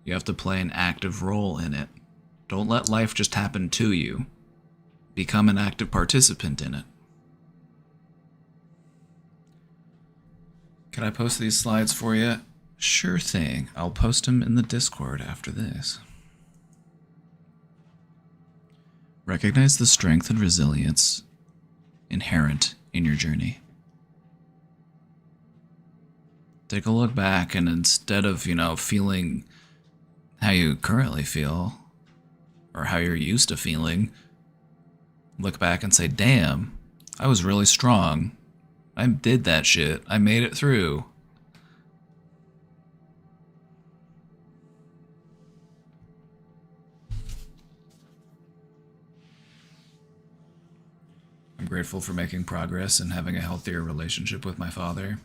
You have to play an active role in it. Don't let life just happen to you. Become an active participant in it. Can I post these slides for you? Sure thing. I'll post them in the Discord after this. Recognize the strength and resilience inherent in your journey. Take a look back, and instead of, feeling how you currently feel or how you're used to feeling, look back and say, damn, I was really strong. I did that shit. I made it through. I'm grateful for making progress and having a healthier relationship with my father.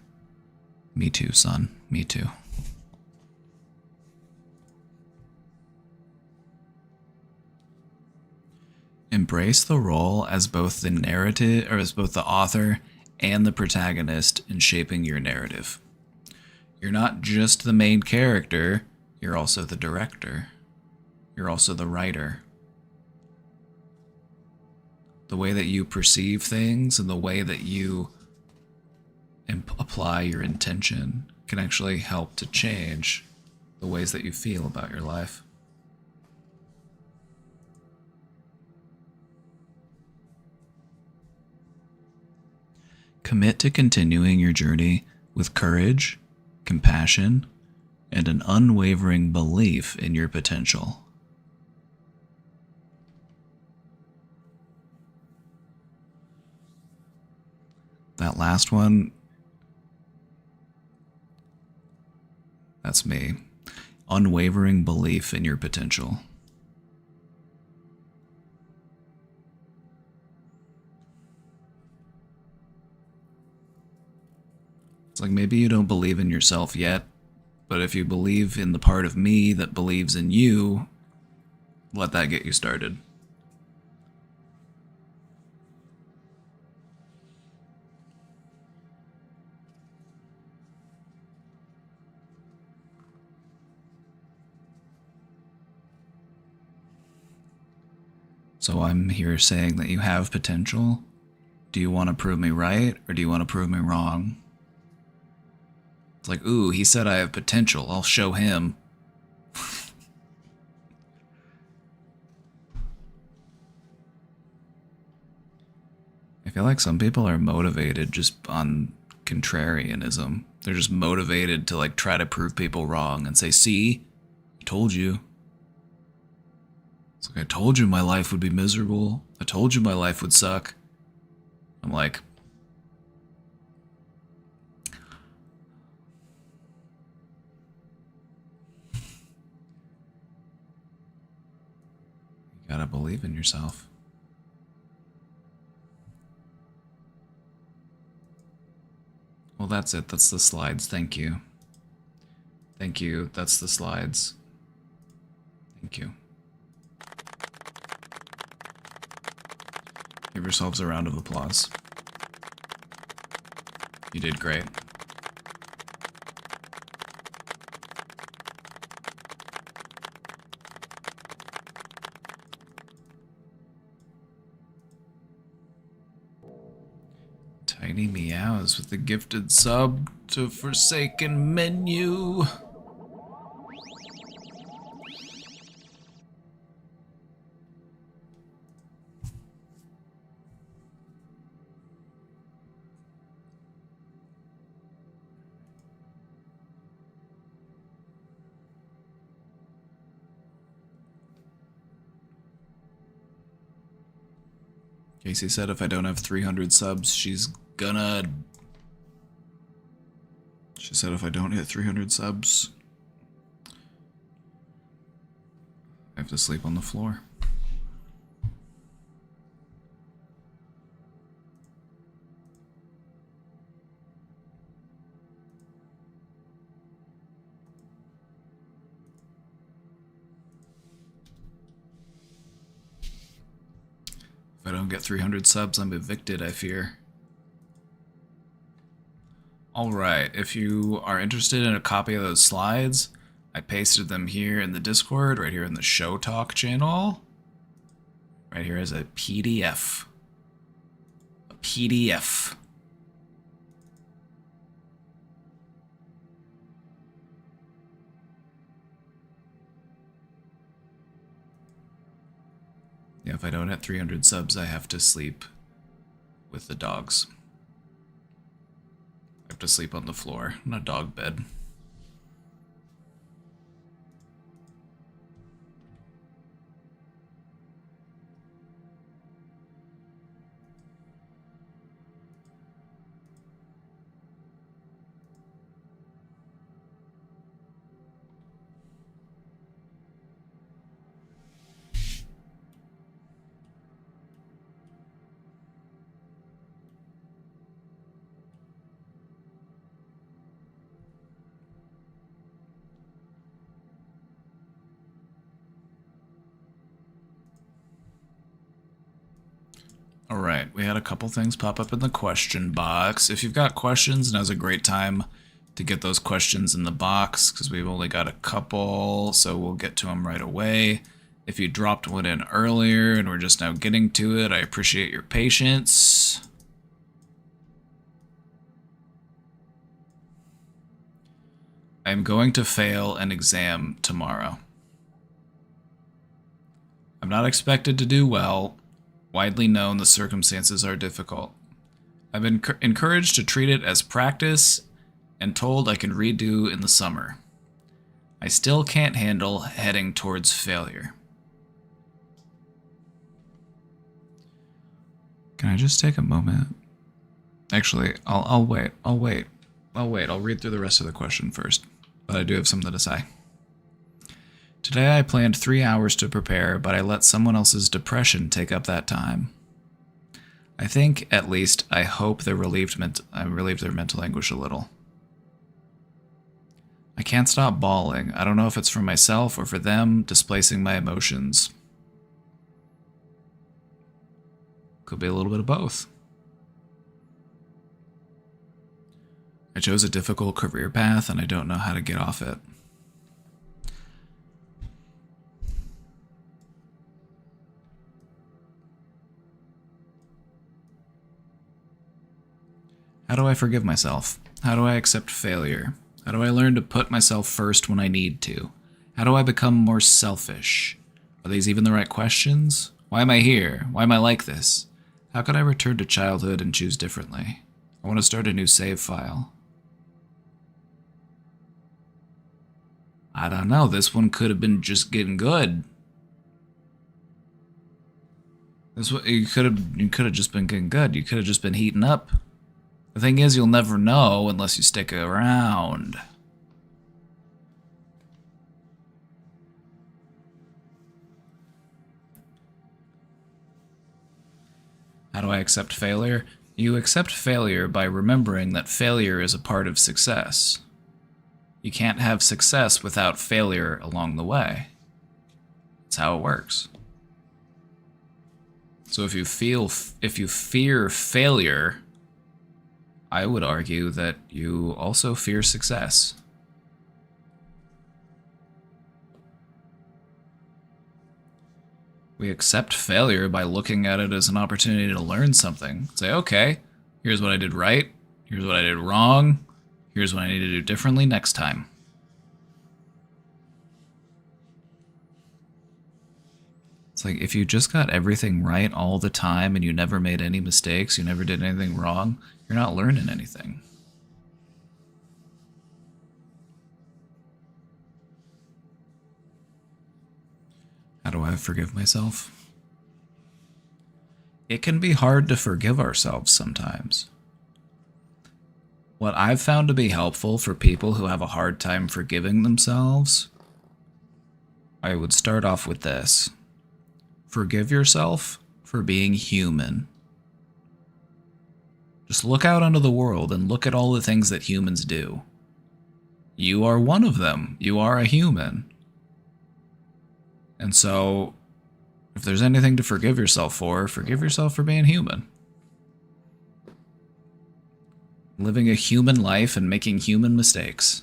Me too, son. Me too. Embrace the role as both the narrative, or as both the author and the protagonist in shaping your narrative. You're not just the main character, you're also the director. You're also the writer. The way that you perceive things and the way that you apply your intention can actually help to change the ways that you feel about your life. Commit to continuing your journey with courage, compassion, and an unwavering belief in your potential. That last one, that's me. Unwavering belief in your potential. It's like maybe you don't believe in yourself yet, but if you believe in the part of me that believes in you, let that get you started. So I'm here saying that you have potential. Do you want to prove me right, or do you want to prove me wrong? It's like, ooh, he said I have potential. I'll show him. I feel like some people are motivated just on contrarianism. They're just motivated to like try to prove people wrong and say, see, I told you. It's like, I told you my life would be miserable. I told you my life would suck. I'm like, you gotta believe in yourself. Well, that's it. That's the slides. Thank you. Thank you. That's the slides. Thank you. Give yourselves a round of applause. You did great. Tiny Meows with the gifted sub to Forsaken Menu. Casey said if I don't have 300 subs, she's gonna... She said if I don't hit 300 subs, I have to sleep on the floor. If I don't get 300 subs, I'm evicted, I fear. Alright, if you are interested in a copy of those slides, I pasted them here in the Discord, right here in the Show Talk channel. Right here as a PDF. A PDF. Yeah, if I don't hit 300 subs, I have to sleep with the dogs. I have to sleep on the floor, in a dog bed. Alright, we had a couple things pop up in the question box. If you've got questions, now's a great time to get those questions in the box, because we've only got a couple, so we'll get to them right away. If you dropped one in earlier and we're just now getting to it, I appreciate your patience. I'm going to fail an exam tomorrow. I'm not expected to do well. Widely known the circumstances are difficult. I've been encouraged to treat it as practice and told I can redo in the summer. I still can't handle heading towards failure. Can I just take a moment? Actually, I'll wait. I'll read through the rest of the question first, but I do have something to say. Today I planned 3 hours to prepare, but I let someone else's depression take up that time. I think, at least, I hope they relieved their mental anguish a little. I can't stop bawling. I don't know if it's for myself or for them, displacing my emotions. Could be a little bit of both. I chose a difficult career path and I don't know how to get off it. How do I forgive myself? How do I accept failure? How do I learn to put myself first when I need to? How do I become more selfish? Are these even the right questions? Why am I here? Why am I like this? How could I return to childhood and choose differently? I want to start a new save file. I don't know, this one could have been just getting good. This one, you could have just been getting good. You could have just been heating up. The thing is, you'll never know unless you stick around. How do I accept failure? You accept failure by remembering that failure is a part of success. You can't have success without failure along the way. That's how it works. So if you fear failure, I would argue that you also fear success. We accept failure by looking at it as an opportunity to learn something. Say, okay, here's what I did right, here's what I did wrong, here's what I need to do differently next time. It's like, if you just got everything right all the time and you never made any mistakes, you never did anything wrong, you're not learning anything. How do I forgive myself? It can be hard to forgive ourselves sometimes. What I've found to be helpful for people who have a hard time forgiving themselves, I would start off with this. Forgive yourself for being human. Just look out onto the world and look at all the things that humans do. You are one of them. You are a human. And so, if there's anything to forgive yourself for being human. Living a human life and making human mistakes.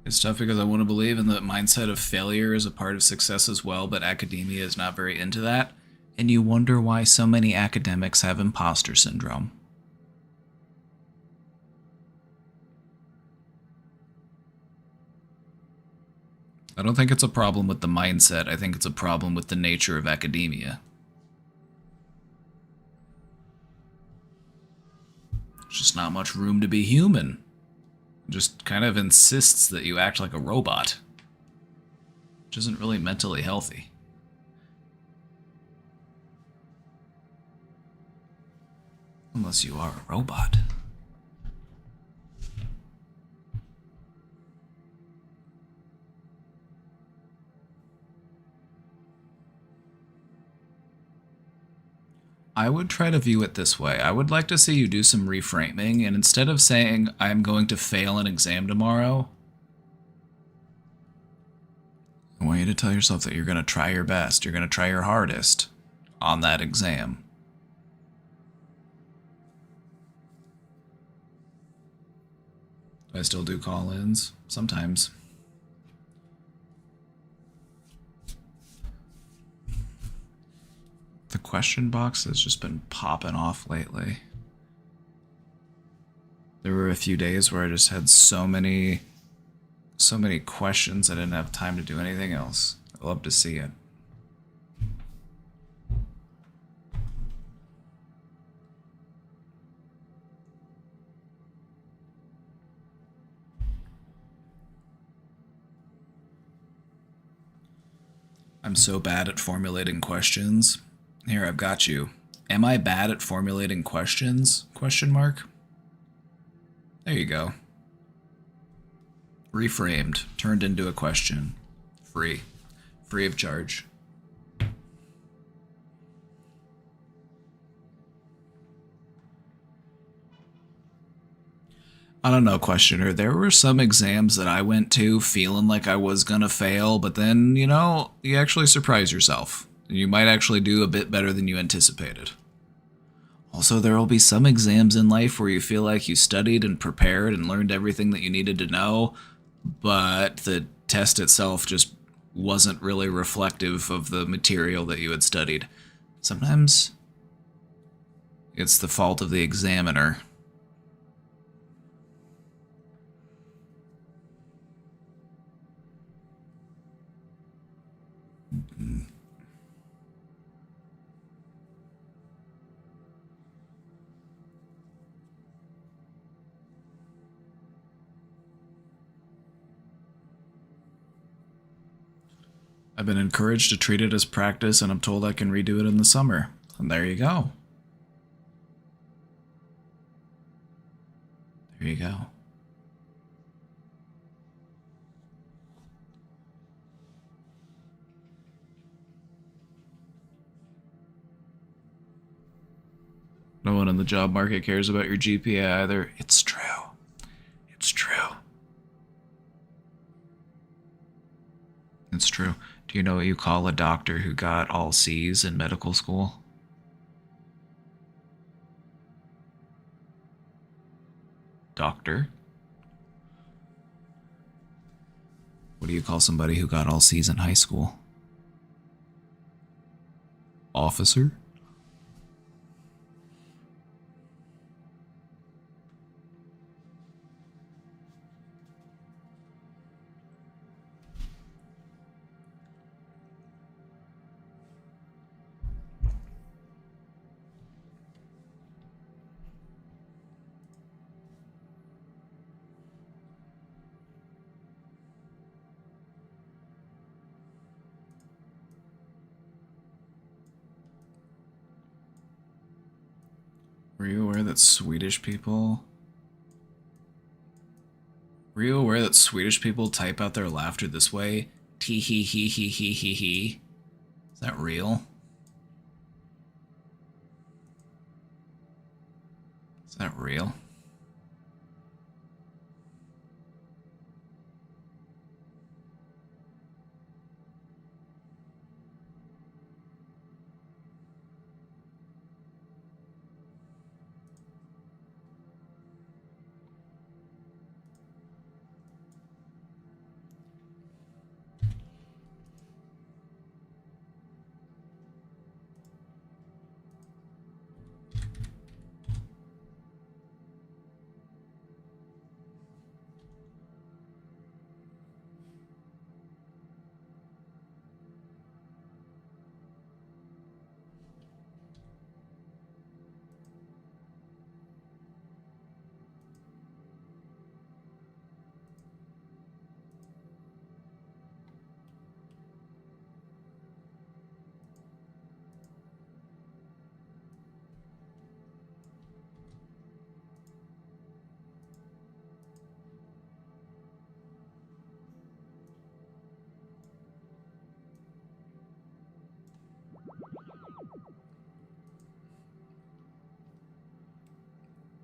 It's tough because I want to believe in the mindset of failure as a part of success as well, but academia is not very into that, and you wonder why so many academics have imposter syndrome. I don't think it's a problem with the mindset, I think it's a problem with the nature of academia. There's just not much room to be human. It just kind of insists that you act like a robot, which isn't really mentally healthy. Unless you are a robot. I would try to view it this way. I would like to see you do some reframing, and instead of saying, I'm going to fail an exam tomorrow, I want you to tell yourself that you're going to try your best, you're going to try your hardest on that exam. Do I still do call-ins? Sometimes. The question box has just been popping off lately. There were a few days where I just had so many questions I didn't have time to do anything else. I love to see it. I'm so bad at formulating questions. Here, I've got you. Am I bad at formulating questions? Question mark. There you go. Reframed, turned into a question. Free. Free of charge. I don't know, questioner. There were some exams that I went to feeling like I was gonna fail, but then, you know, you actually surprise yourself. You might actually do a bit better than you anticipated. Also, there will be some exams in life where you feel like you studied and prepared and learned everything that you needed to know, but the test itself just wasn't really reflective of the material that you had studied. Sometimes it's the fault of the examiner. I've been encouraged to treat it as practice, and I'm told I can redo it in the summer. And there you go. There you go. No one in the job market cares about your GPA either. It's true. It's true. It's true. Do you know what you call a doctor who got all C's in medical school? Doctor? What do you call somebody who got all C's in high school? Officer? Were you aware that Swedish people... Were you aware that Swedish people type out their laughter this way? Tee hee hee hee hee hee hee. Is that real? Is that real?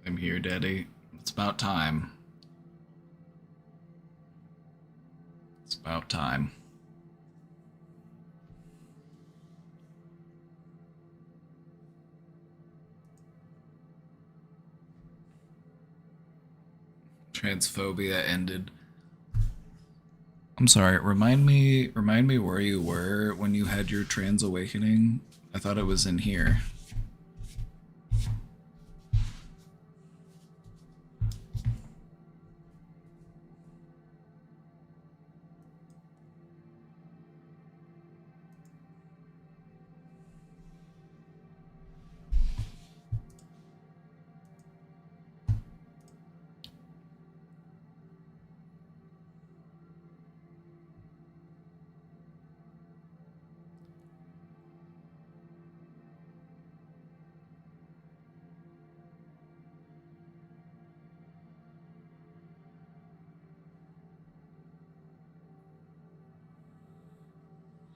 I'm here, Daddy. It's about time. It's about time. Transphobia ended. I'm sorry, remind me where you were when you had your trans awakening. I thought it was in here.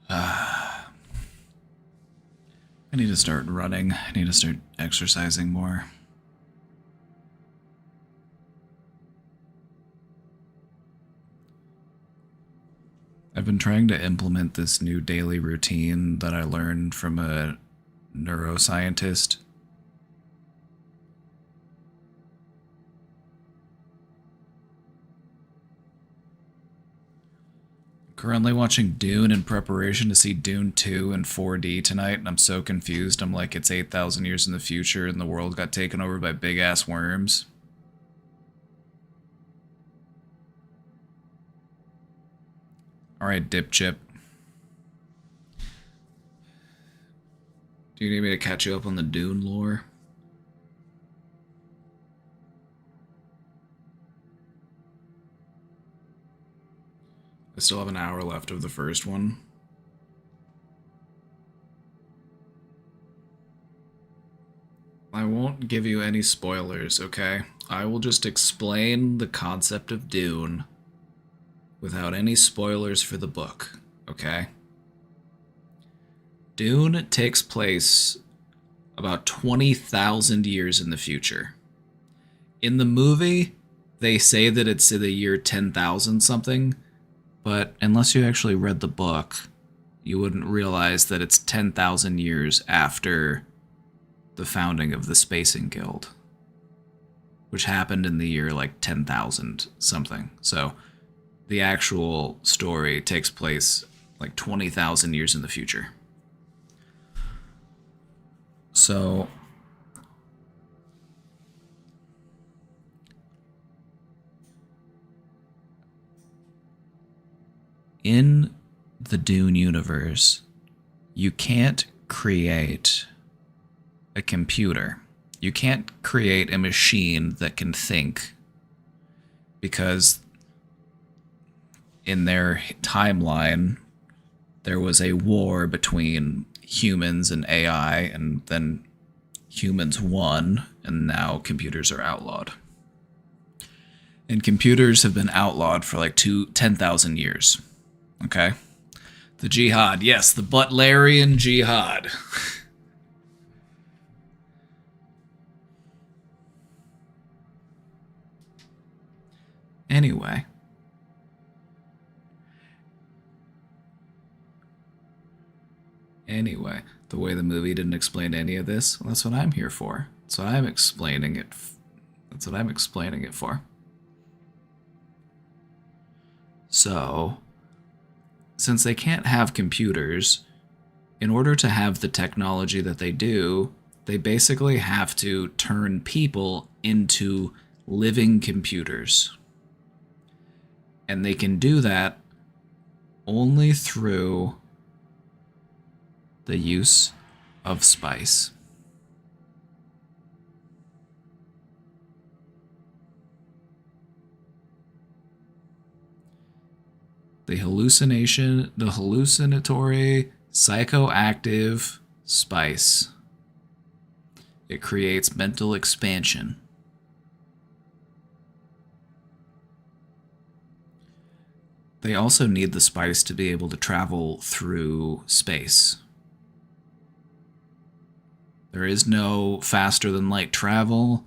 I need to start running. I need to start exercising more. I've been trying to implement this new daily routine that I learned from a neuroscientist. Currently watching Dune in preparation to see Dune 2 in 4D tonight, and I'm so confused. I'm like, it's 8,000 years in the future and the world got taken over by big-ass worms. Alright, Dip Chip. Do you need me to catch you up on the Dune lore? I still have an hour left of the first one. I won't give you any spoilers, okay? I will just explain the concept of Dune without any spoilers for the book, okay? Dune takes place about 20,000 years in the future. In the movie, they say that it's in the year 10,000 something, but unless you actually read the book, you wouldn't realize that it's 10,000 years after the founding of the Spacing Guild, which happened in the year like 10,000 something. So the actual story takes place like 20,000 years in the future. So in the Dune universe, you can't create a computer. You can't create a machine that can think, because in their timeline, there was a war between humans and AI, and then humans won, and now computers are outlawed. And computers have been outlawed for like 10,000 years. Okay? The Jihad. Yes, the Butlerian Jihad. Anyway. The way the movie didn't explain any of this, well, that's what I'm here for. That's what I'm explaining it. That's what I'm explaining it for. So, since they can't have computers, in order to have the technology that they do, they basically have to turn people into living computers. And they can do that only through the use of spice. The hallucinatory psychoactive spice. It creates mental expansion. They also need the spice to be able to travel through space. There is no faster than light travel.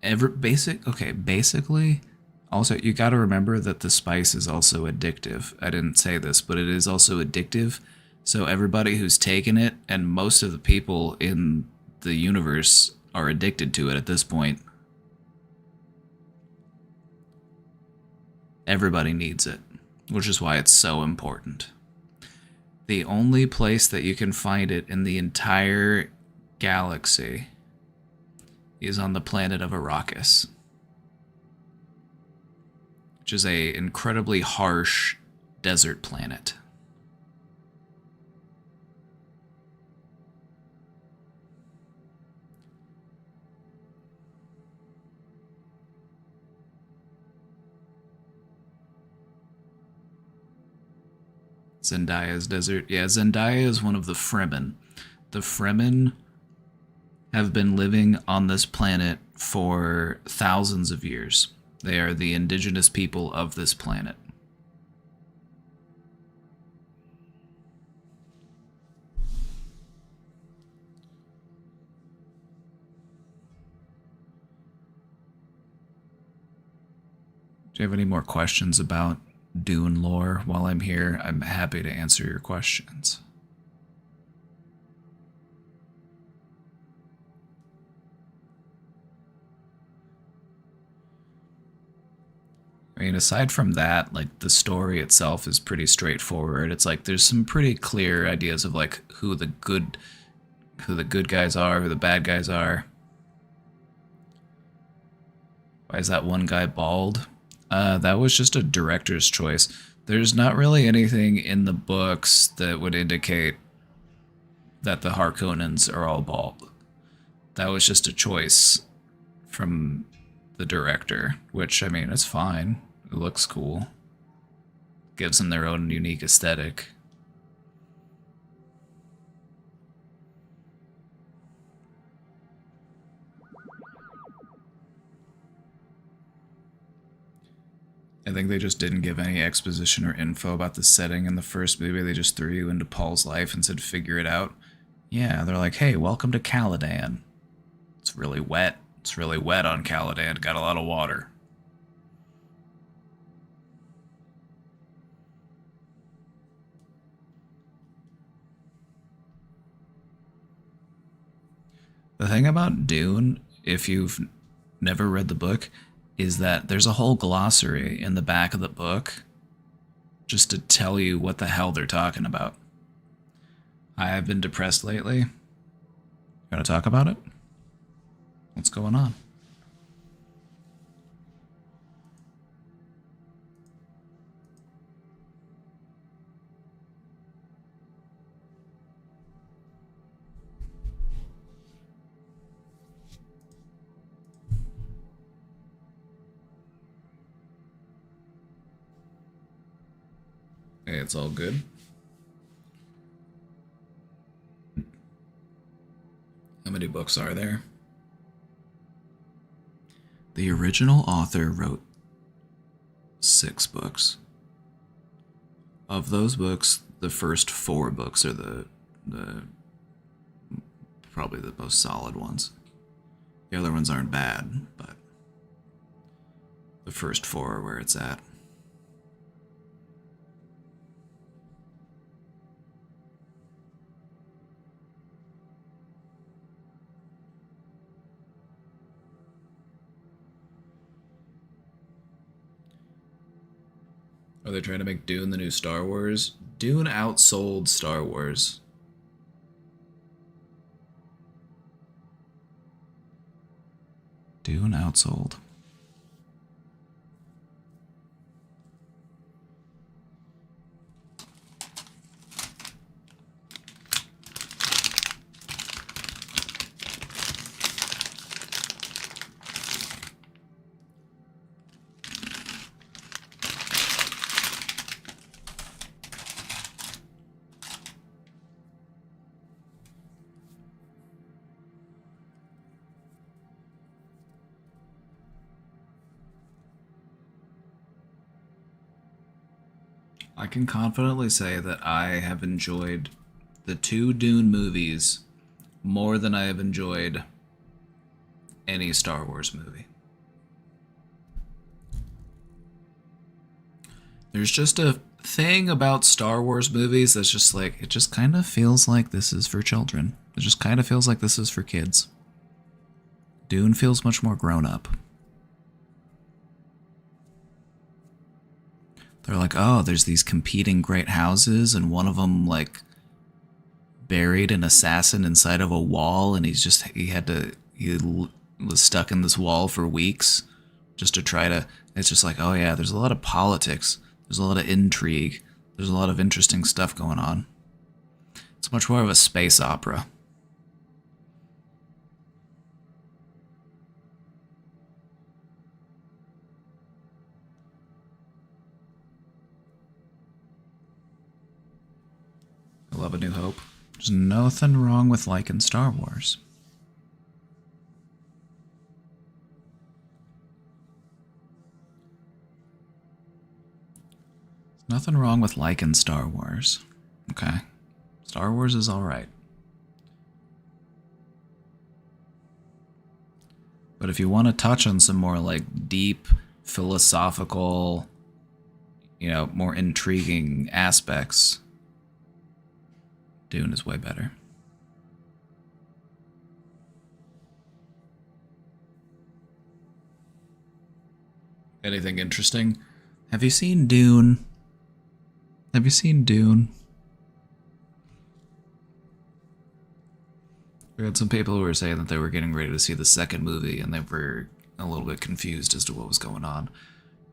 Basically, also, you got to remember that the spice is also addictive. I didn't say this, but it is also addictive. So everybody who's taken it, and most of the people in the universe, are addicted to it at this point. Everybody needs it, which is why it's so important. The only place that you can find it in the entire galaxy is on the planet of Arrakis, which is a incredibly harsh desert planet. Zendaya's desert. Yeah, Zendaya is one of the Fremen. The Fremen have been living on this planet for thousands of years. They are the indigenous people of this planet. Do you have any more questions about Dune lore while I'm here? I'm happy to answer your questions. I mean, aside from that, like, the story itself is pretty straightforward. It's like there's some pretty clear ideas of like who the good guys are, who the bad guys are. Why is that one guy bald? That was just a director's choice. There's not really anything in the books that would indicate that the Harkonnens are all bald. That was just a choice from the director, which, I mean, it's fine. It looks cool. Gives them their own unique aesthetic. I think they just didn't give any exposition or info about the setting in the first movie. They just threw you into Paul's life and said, figure it out. Yeah, they're like, hey, welcome to Caladan. It's really wet. It's really wet on Caladan. Got a lot of water. The thing about Dune, if you've never read the book, is that there's a whole glossary in the back of the book just to tell you what the hell they're talking about. I have been depressed lately. Gotta talk about it? What's going on? Hey, it's all good. How many books are there? The original author wrote 6 books. Of those books, the first 4 books are the probably the most solid ones. The other ones aren't bad, but the first 4 are where it's at. Are they trying to make Dune the new Star Wars? Dune outsold Star Wars. Dune outsold. I can confidently say that I have enjoyed the 2 Dune movies more than I have enjoyed any Star Wars movie. There's just a thing about Star Wars movies that's just like, it just kind of feels like this is for children. It just kind of feels like this is for kids. Dune feels much more grown up. They're like, oh, there's these competing great houses, and one of them, like, buried an assassin inside of a wall, and he was stuck in this wall for weeks just to try to, it's just like, oh yeah, there's a lot of politics, there's a lot of intrigue, there's a lot of interesting stuff going on. It's much more of a space opera. I love A New Hope. There's nothing wrong with liking Star Wars. There's nothing wrong with liking Star Wars. Okay? Star Wars is alright. But if you want to touch on some more, like, deep philosophical, more intriguing aspects, Dune is way better. Anything interesting? Have you seen Dune? Have you seen Dune? We had some people who were saying that they were getting ready to see the second movie and they were a little bit confused as to what was going on.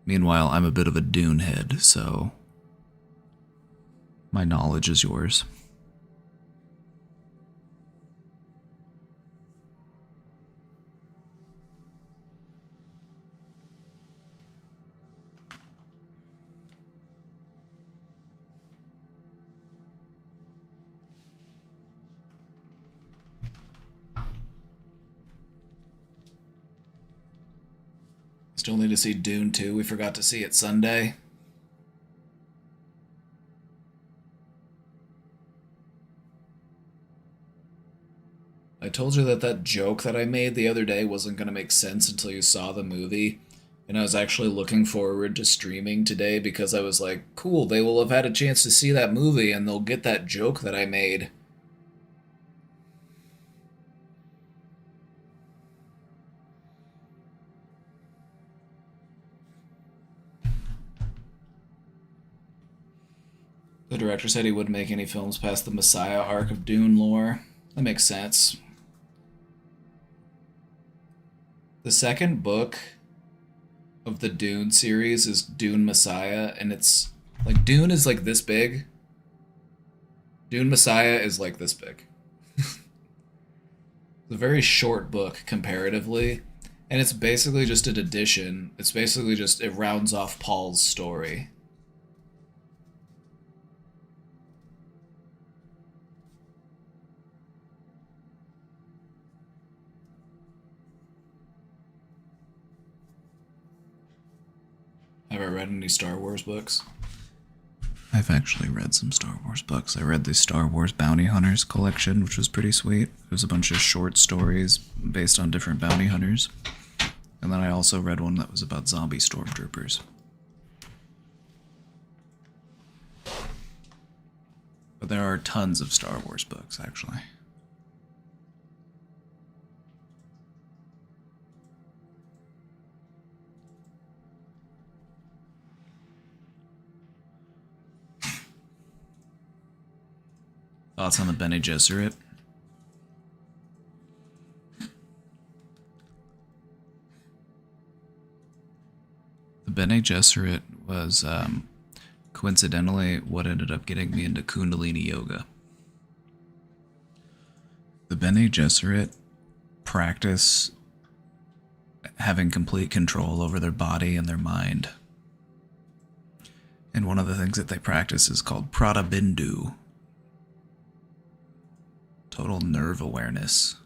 Meanwhile, I'm a bit of a Dune head, so my knowledge is yours. Still need to see Dune 2. We forgot to see it Sunday. I told you that that joke that I made the other day wasn't going to make sense until you saw the movie. And I was actually looking forward to streaming today because I was like, cool, they will have had a chance to see that movie and they'll get that joke that I made. The director said he wouldn't make any films past the Messiah arc of Dune lore. That makes sense. The second book of the Dune series is Dune Messiah, and it's like Dune is like this big. Dune Messiah is like this big. It's a very short book comparatively, and it's basically just an addition. It's basically just, it rounds off Paul's story. Have I read any Star Wars books? I've actually read some Star Wars books. I read the Star Wars Bounty Hunters collection, which was pretty sweet. It was a bunch of short stories based on different bounty hunters. And then I also read one that was about zombie stormtroopers. But there are tons of Star Wars books, actually. Thoughts on the Bene Gesserit? The Bene Gesserit was coincidentally what ended up getting me into Kundalini Yoga. The Bene Gesserit practice having complete control over their body and their mind. And one of the things that they practice is called Pradabindu. Total nerve awareness.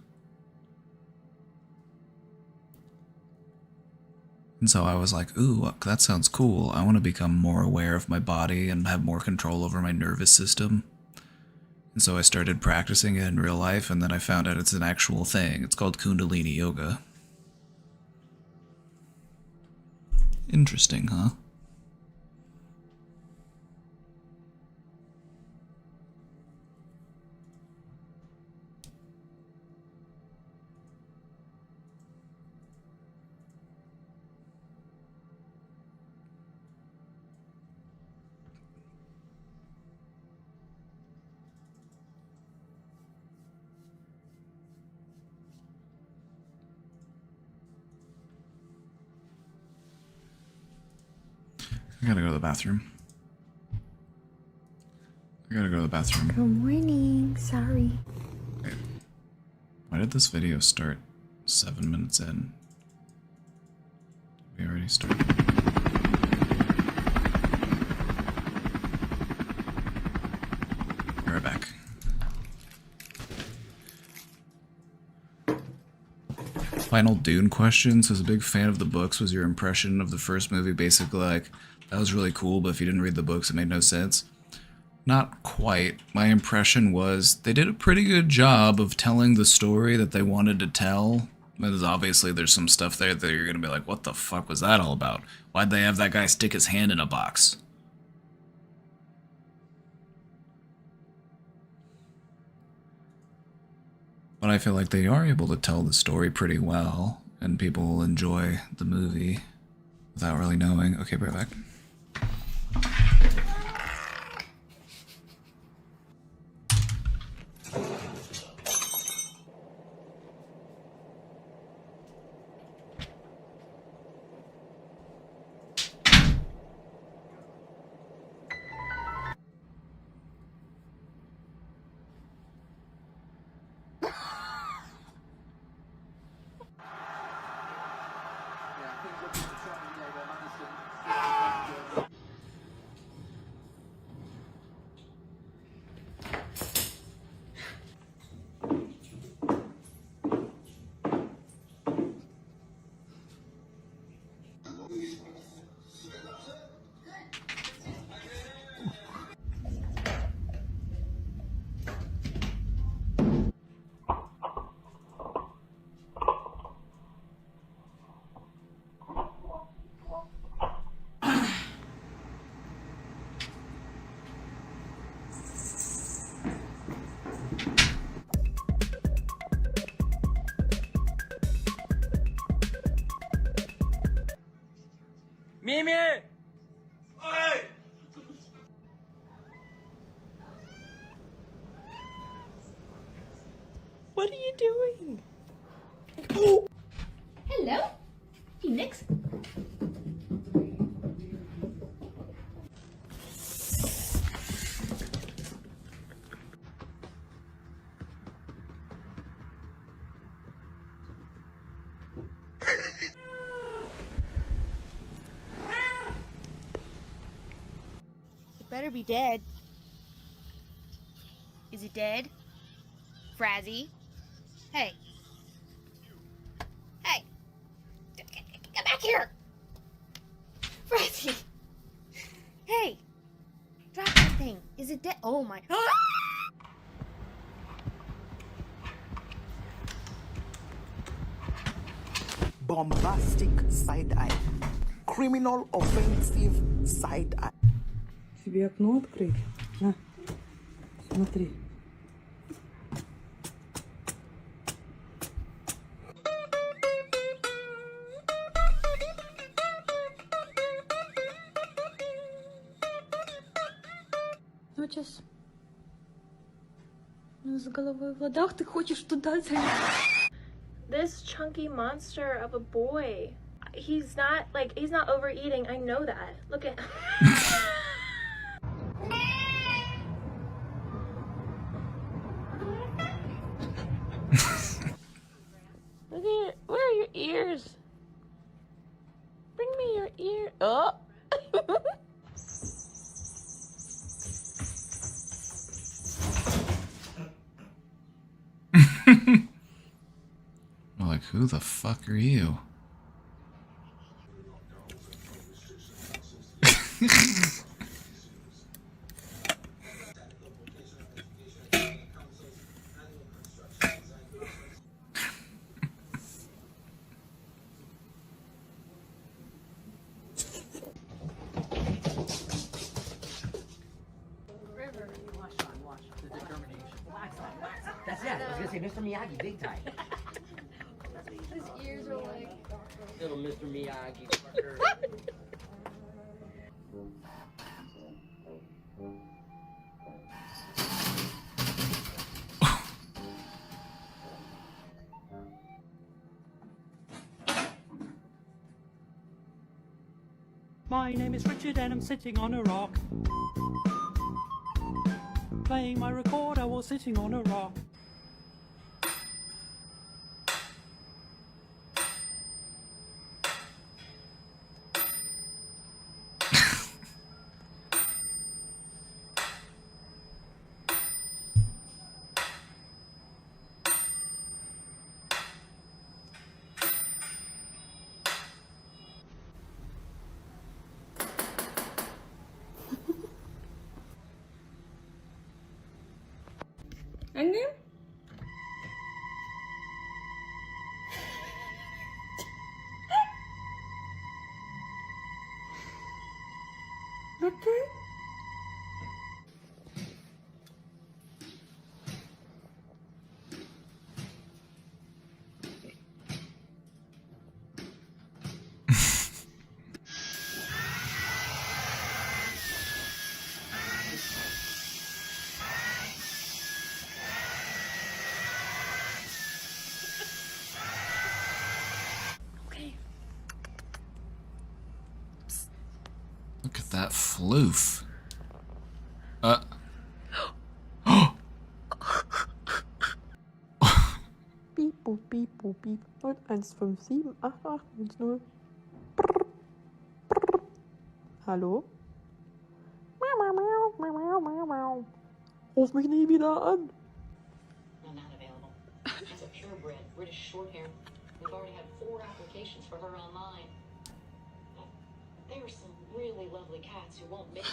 And so I was like, ooh, that sounds cool. I want to become more aware of my body and have more control over my nervous system. And so I started practicing it in real life, and then I found out it's an actual thing. It's called Kundalini Yoga. Interesting, huh? I gotta go to the bathroom. Good morning. Sorry. Wait. Why did this video start 7 minutes in? We already started. Be right back. Final Dune questions. Was a big fan of the books. Was your impression of the first movie basically like, that was really cool, but if you didn't read the books, it made no sense? Not quite. My impression was they did a pretty good job of telling the story that they wanted to tell But there's some stuff there that you're gonna be like, what the fuck was that all about? Why'd they have that guy stick his hand in a box? But I feel like they are able to tell the story pretty well, and people will enjoy the movie without really knowing. Okay, be right back. Mimi! Oi! What are you doing? Hello, Phoenix. Better be dead. Is it dead? Frazzy? Hey. Hey! Come back here! Frazzy! Hey! Drop that thing. Is it dead? Oh my... Bombastic side eye. Criminal offensive side eye. Тебе окно открыть? На, смотри. Сейчас. С головой в ладах, ты хочешь туда залезть? This chunky monster of a boy. He's not overeating. I know that. Look at Look at where are your ears? Bring me your ear. Oh. Like, who the fuck are you? That's it. I was gonna say Mr. Miyagi, big time. His ears are like... Little Mr. Miyagi. My name is Richard and I'm sitting on a rock. Playing my recorder while sitting on a rock. And then? okay? Look at that floof. Piep, boep, piep, boep, piep. 01578810. Hallo? Miau, miau, miau, miau, miau, miau, miau. Ruf mich nie wieder an. No, not available. She's a purebred British Shorthair. We've already had 4 applications for her online. There are some really lovely cats who won't make it.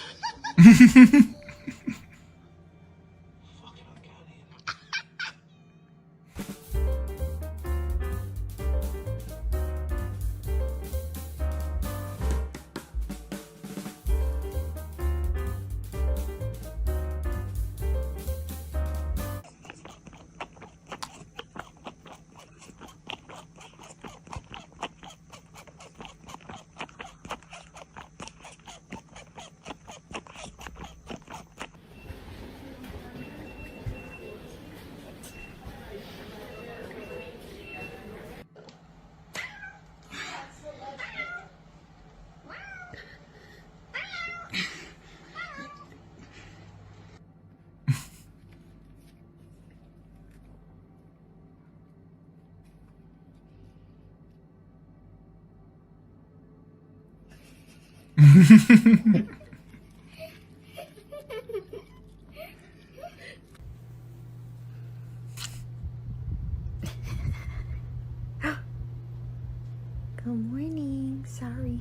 Good morning. Sorry.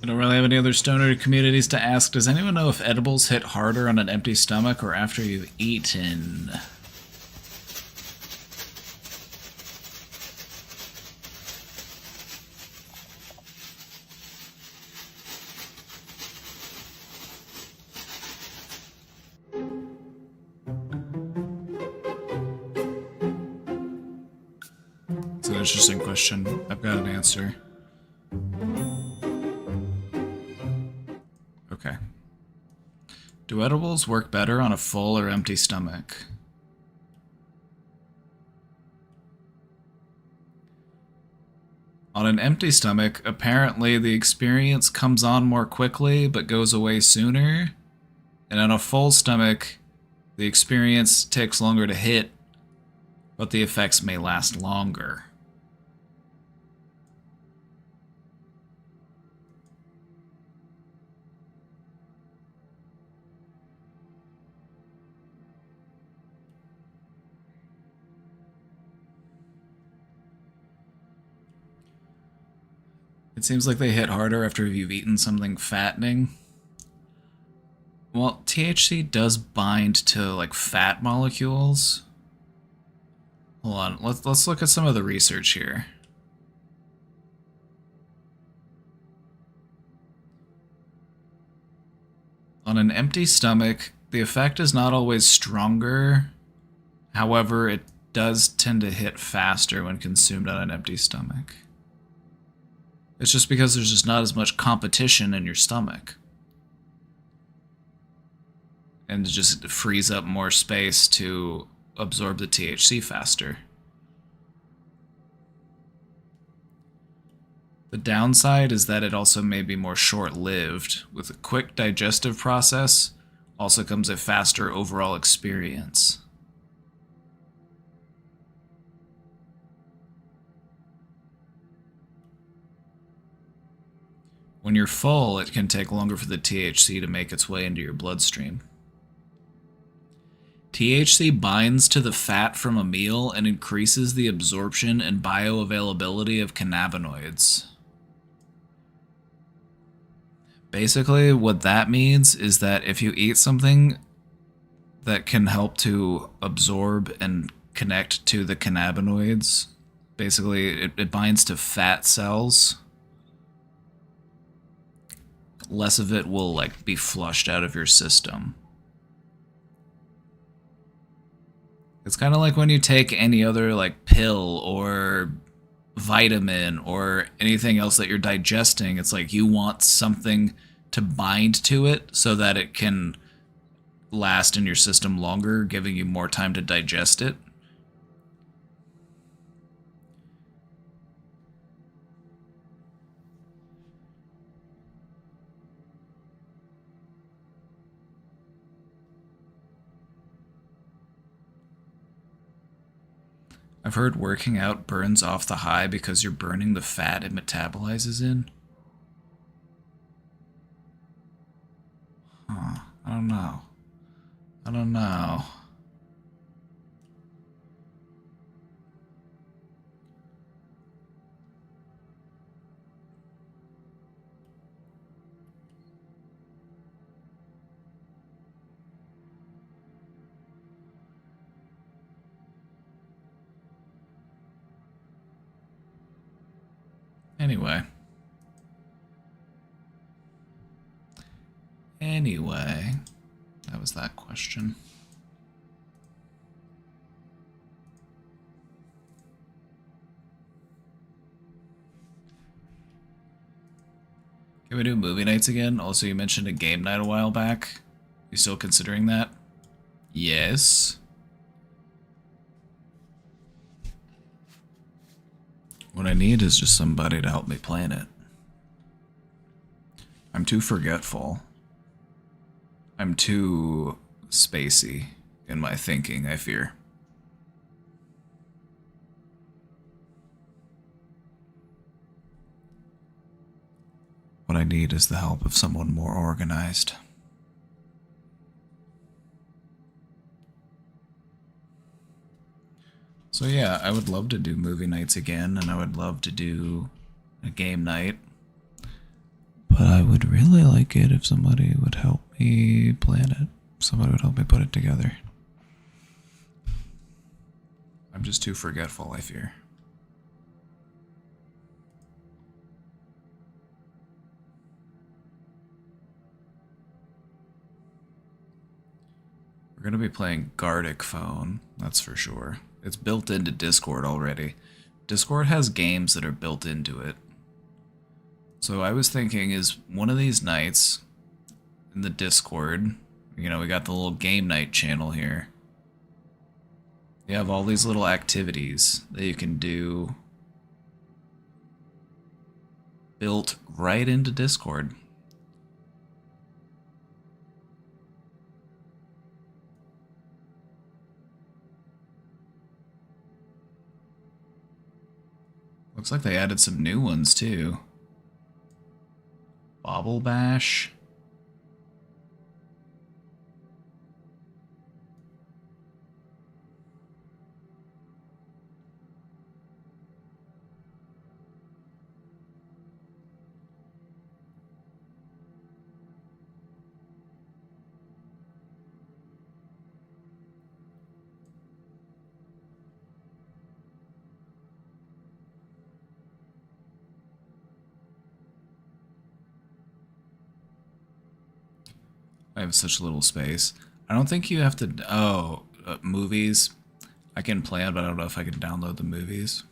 I don't really have any other stoner communities to ask. Does anyone know if edibles hit harder on an empty stomach or after you've eaten? It's an interesting question. I've got an answer. Okay. Do edibles work better on a full or empty stomach? On an empty stomach, apparently the experience comes on more quickly but goes away sooner. And on a full stomach, the experience takes longer to hit, but the effects may last longer. It seems like they hit harder after you've eaten something fattening. Well, THC does bind to, like, fat molecules. Hold on, let's look at some of the research here. On an empty stomach, the effect is not always stronger. However, it does tend to hit faster when consumed on an empty stomach. It's just because there's just not as much competition in your stomach. And it just frees up more space to absorb the THC faster. The downside is that it also may be more short-lived. With a quick digestive process, also comes a faster overall experience. When you're full, it can take longer for the THC to make its way into your bloodstream. THC binds to the fat from a meal and increases the absorption and bioavailability of cannabinoids. Basically, what that means is that if you eat something that can help to absorb and connect to the cannabinoids, basically it binds to fat cells, less of it will like be flushed out of your system. It's kind of like when you take any other like pill or vitamin or anything else that you're digesting. It's like you want something to bind to it so that it can last in your system longer, giving you more time to digest it. I've heard working out burns off the high because you're burning the fat it metabolizes in. Huh. I don't know. I don't know. Anyway, that was that question. Can we do movie nights again? Also, you mentioned a game night a while back. You still considering that? Yes. What I need is just somebody to help me plan it. I'm too forgetful. I'm too spacey in my thinking, I fear. What I need is the help of someone more organized. So yeah, I would love to do movie nights again, and I would love to do a game night. But I would really like it if somebody would help me plan it. Somebody would help me put it together. I'm just too forgetful, I fear. We're going to be playing Gartic Phone, that's for sure. It's built into Discord already. Discord has games that are built into it. So I was thinking, is one of these nights in the Discord, you know, we got the little game night channel here. You have all these little activities that you can do built right into Discord. Looks like they added some new ones too. Bobble Bash. I have such little space. I don't think you have to... Oh, movies. I can plan, but I don't know if I can download the movies.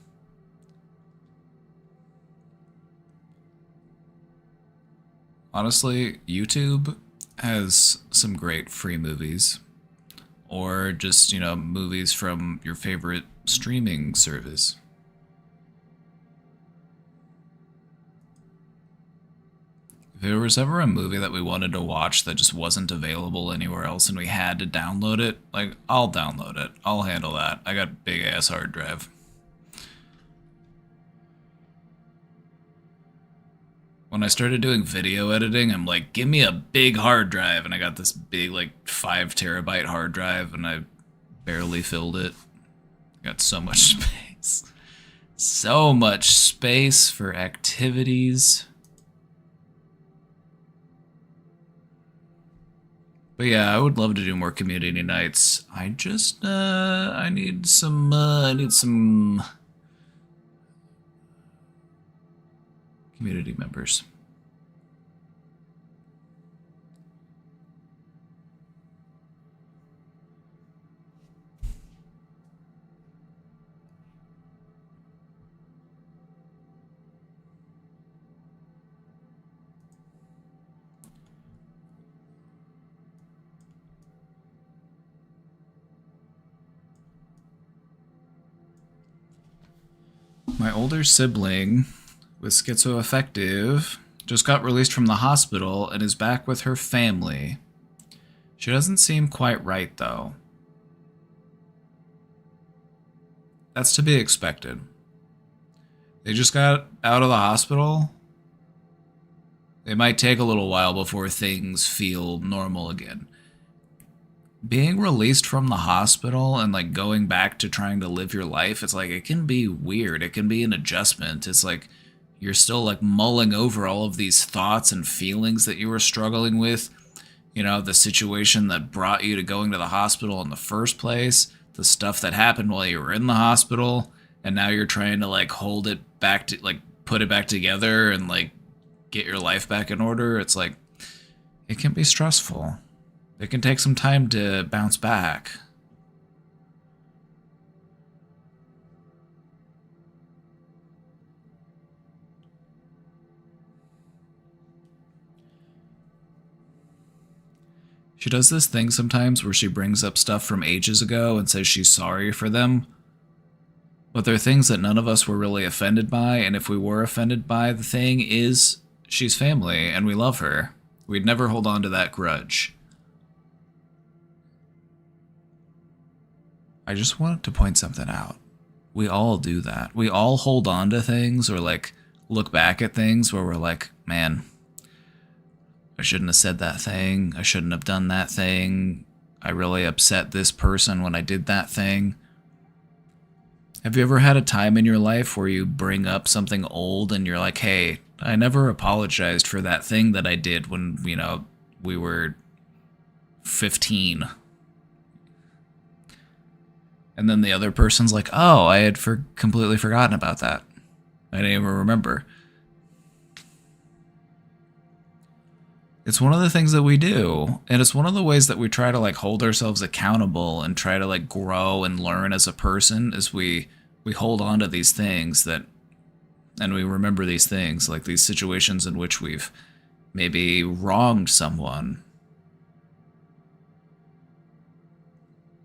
Honestly, YouTube has some great free movies. Or just, you know, movies from your favorite streaming service. If there was ever a movie that we wanted to watch that just wasn't available anywhere else and we had to download it, like, I'll download it. I'll handle that. I got a big ass hard drive. When I started doing video editing, I'm like, give me a big hard drive. And I got this big, like, 5 terabyte hard drive, and I barely filled it. Got so much space. So much space for activities. But yeah, I would love to do more community nights. I just, I need some community members. My older sibling with schizoaffective just got released from the hospital and is back with her family. She doesn't seem quite right, though. That's to be expected. They just got out of the hospital. It might take a little while before things feel normal again. Being released from the hospital and like going back to trying to live your life, it's like it can be weird. It can be an adjustment. It's like you're still like mulling over all of these thoughts and feelings that you were struggling with. You know, the situation that brought you to going to the hospital in the first place, the stuff that happened while you were in the hospital, and now you're trying to like hold it back to like put it back together and like get your life back in order. It's like it can be stressful. It can take some time to bounce back. She does this thing sometimes where she brings up stuff from ages ago and says she's sorry for them. But they're things that none of us were really offended by, and if we were offended by the thing is she's family and we love her. We'd never hold on to that grudge. I just wanted to point something out. We all do that. We all hold on to things or like look back at things where we're like, man, I shouldn't have said that thing. I shouldn't have done that thing. I really upset this person when I did that thing. Have you ever had a time in your life where you bring up something old and you're like, hey, I never apologized for that thing that I did when, you know, we were 15. And then the other person's like, oh, I had completely forgotten about that. I didn't even remember. It's one of the things that we do. And it's one of the ways that we try to like hold ourselves accountable and try to like grow and learn as a person is we hold on to these things that, and we remember these things, like these situations in which we've maybe wronged someone.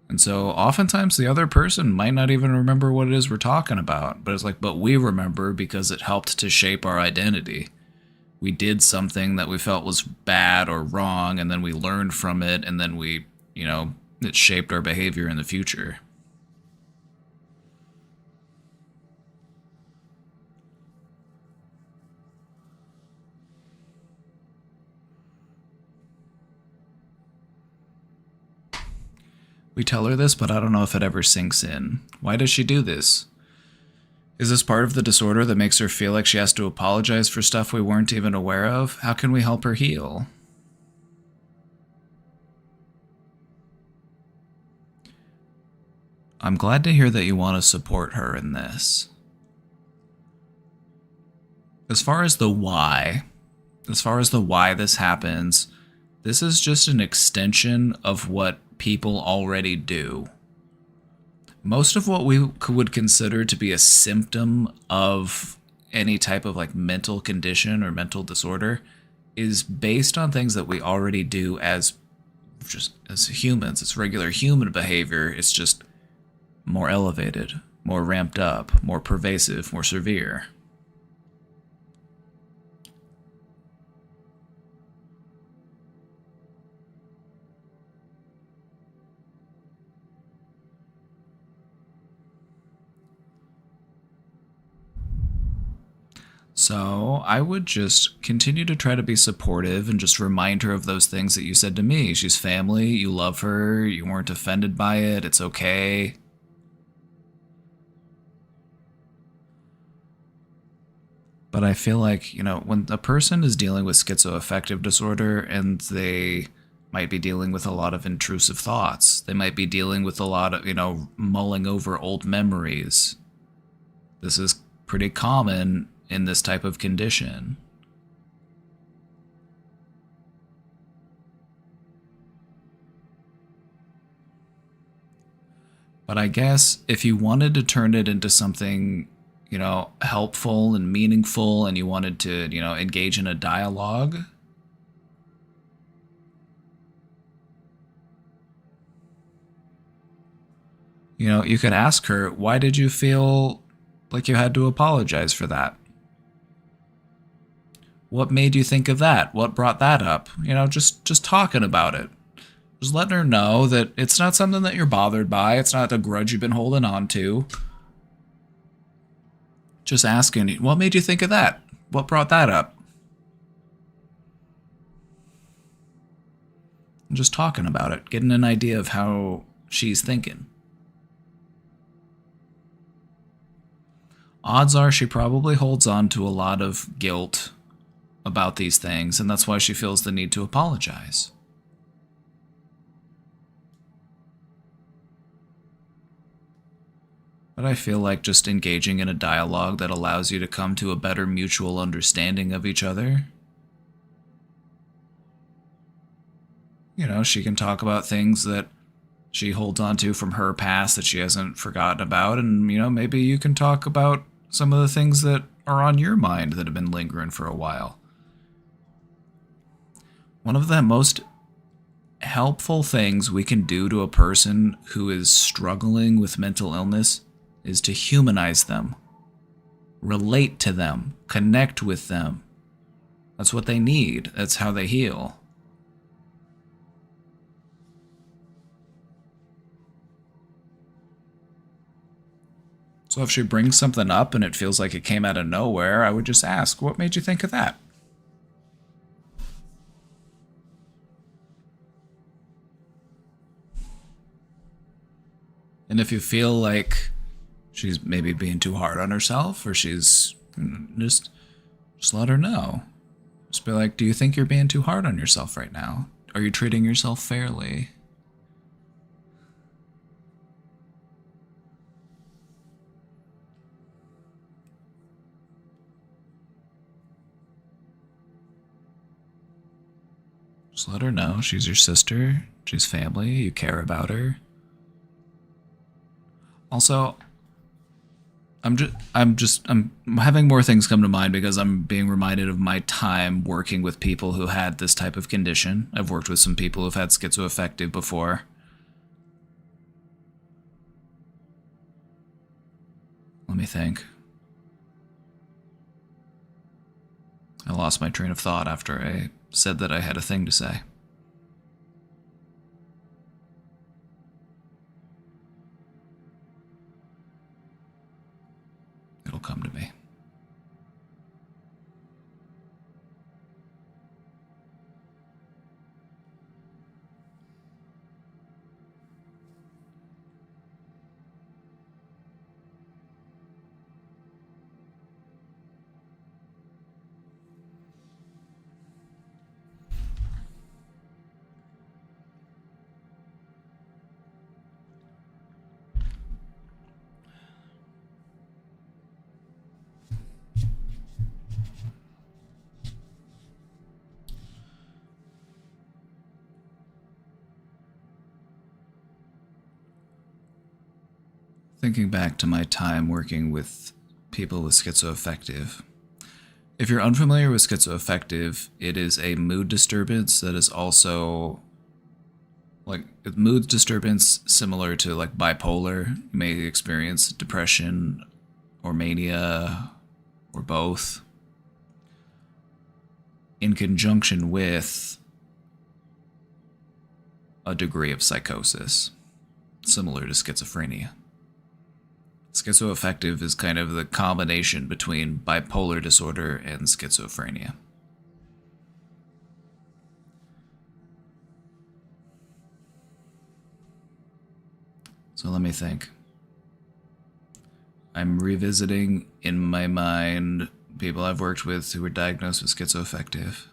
And so oftentimes the other person might not even remember what it is we're talking about, but it's like, but we remember because it helped to shape our identity. We did something that we felt was bad or wrong, and then we learned from it, and then we, you know, it shaped our behavior in the future. We tell her this, but I don't know if it ever sinks in. Why does she do this? Is this part of the disorder that makes her feel like she has to apologize for stuff we weren't even aware of? How can we help her heal? I'm glad to hear that you want to support her in this. As far as the why this happens, this is just an extension of what people already do. Most of what we would consider to be a symptom of any type of like mental condition or mental disorder is based on things that we already do as humans. It's regular human behavior. It's just more elevated, more ramped up, more pervasive, more severe. So I would just continue to try to be supportive and just remind her of those things that you said to me. She's family, you love her, you weren't offended by it, it's okay. But I feel like, you know, when a person is dealing with schizoaffective disorder and they might be dealing with a lot of intrusive thoughts, they might be dealing with a lot of, you know, mulling over old memories. This is pretty common in this type of condition. But I guess if you wanted to turn it into something, you know, helpful and meaningful, and you wanted to, you know, engage in a dialogue, you know, you could ask her, why did you feel like you had to apologize for that? What made you think of that? What brought that up? You know, just talking about it. Just letting her know that it's not something that you're bothered by. It's not a grudge you've been holding on to. Just asking, what made you think of that? What brought that up? And just talking about it, getting an idea of how she's thinking. Odds are she probably holds on to a lot of guilt about these things, and that's why she feels the need to apologize. But I feel like just engaging in a dialogue that allows you to come to a better mutual understanding of each other. You know, she can talk about things that she holds on to from her past that she hasn't forgotten about, and, you know, maybe you can talk about some of the things that are on your mind that have been lingering for a while. One of the most helpful things we can do to a person who is struggling with mental illness is to humanize them, relate to them, connect with them. That's what they need. That's how they heal. So if she brings something up and it feels like it came out of nowhere, I would just ask, what made you think of that? And if you feel like she's maybe being too hard on herself, or she's just let her know. Just be like, do you think you're being too hard on yourself right now? Are you treating yourself fairly? Just let her know she's your sister, she's family, you care about her. Also, I'm having more things come to mind because I'm being reminded of my time working with people who had this type of condition. I've worked with some people who've had schizoaffective before. Let me think. I lost my train of thought after I said that I had a thing to say. It'll come to me. Thinking back to my time working with people with schizoaffective. If you're unfamiliar with schizoaffective, it is a mood disturbance that is also like a mood disturbance similar to like bipolar. You may experience depression or mania or both in conjunction with a degree of psychosis similar to schizophrenia. Schizoaffective is kind of the combination between bipolar disorder and schizophrenia. So let me think. I'm revisiting in my mind people I've worked with who were diagnosed with schizoaffective.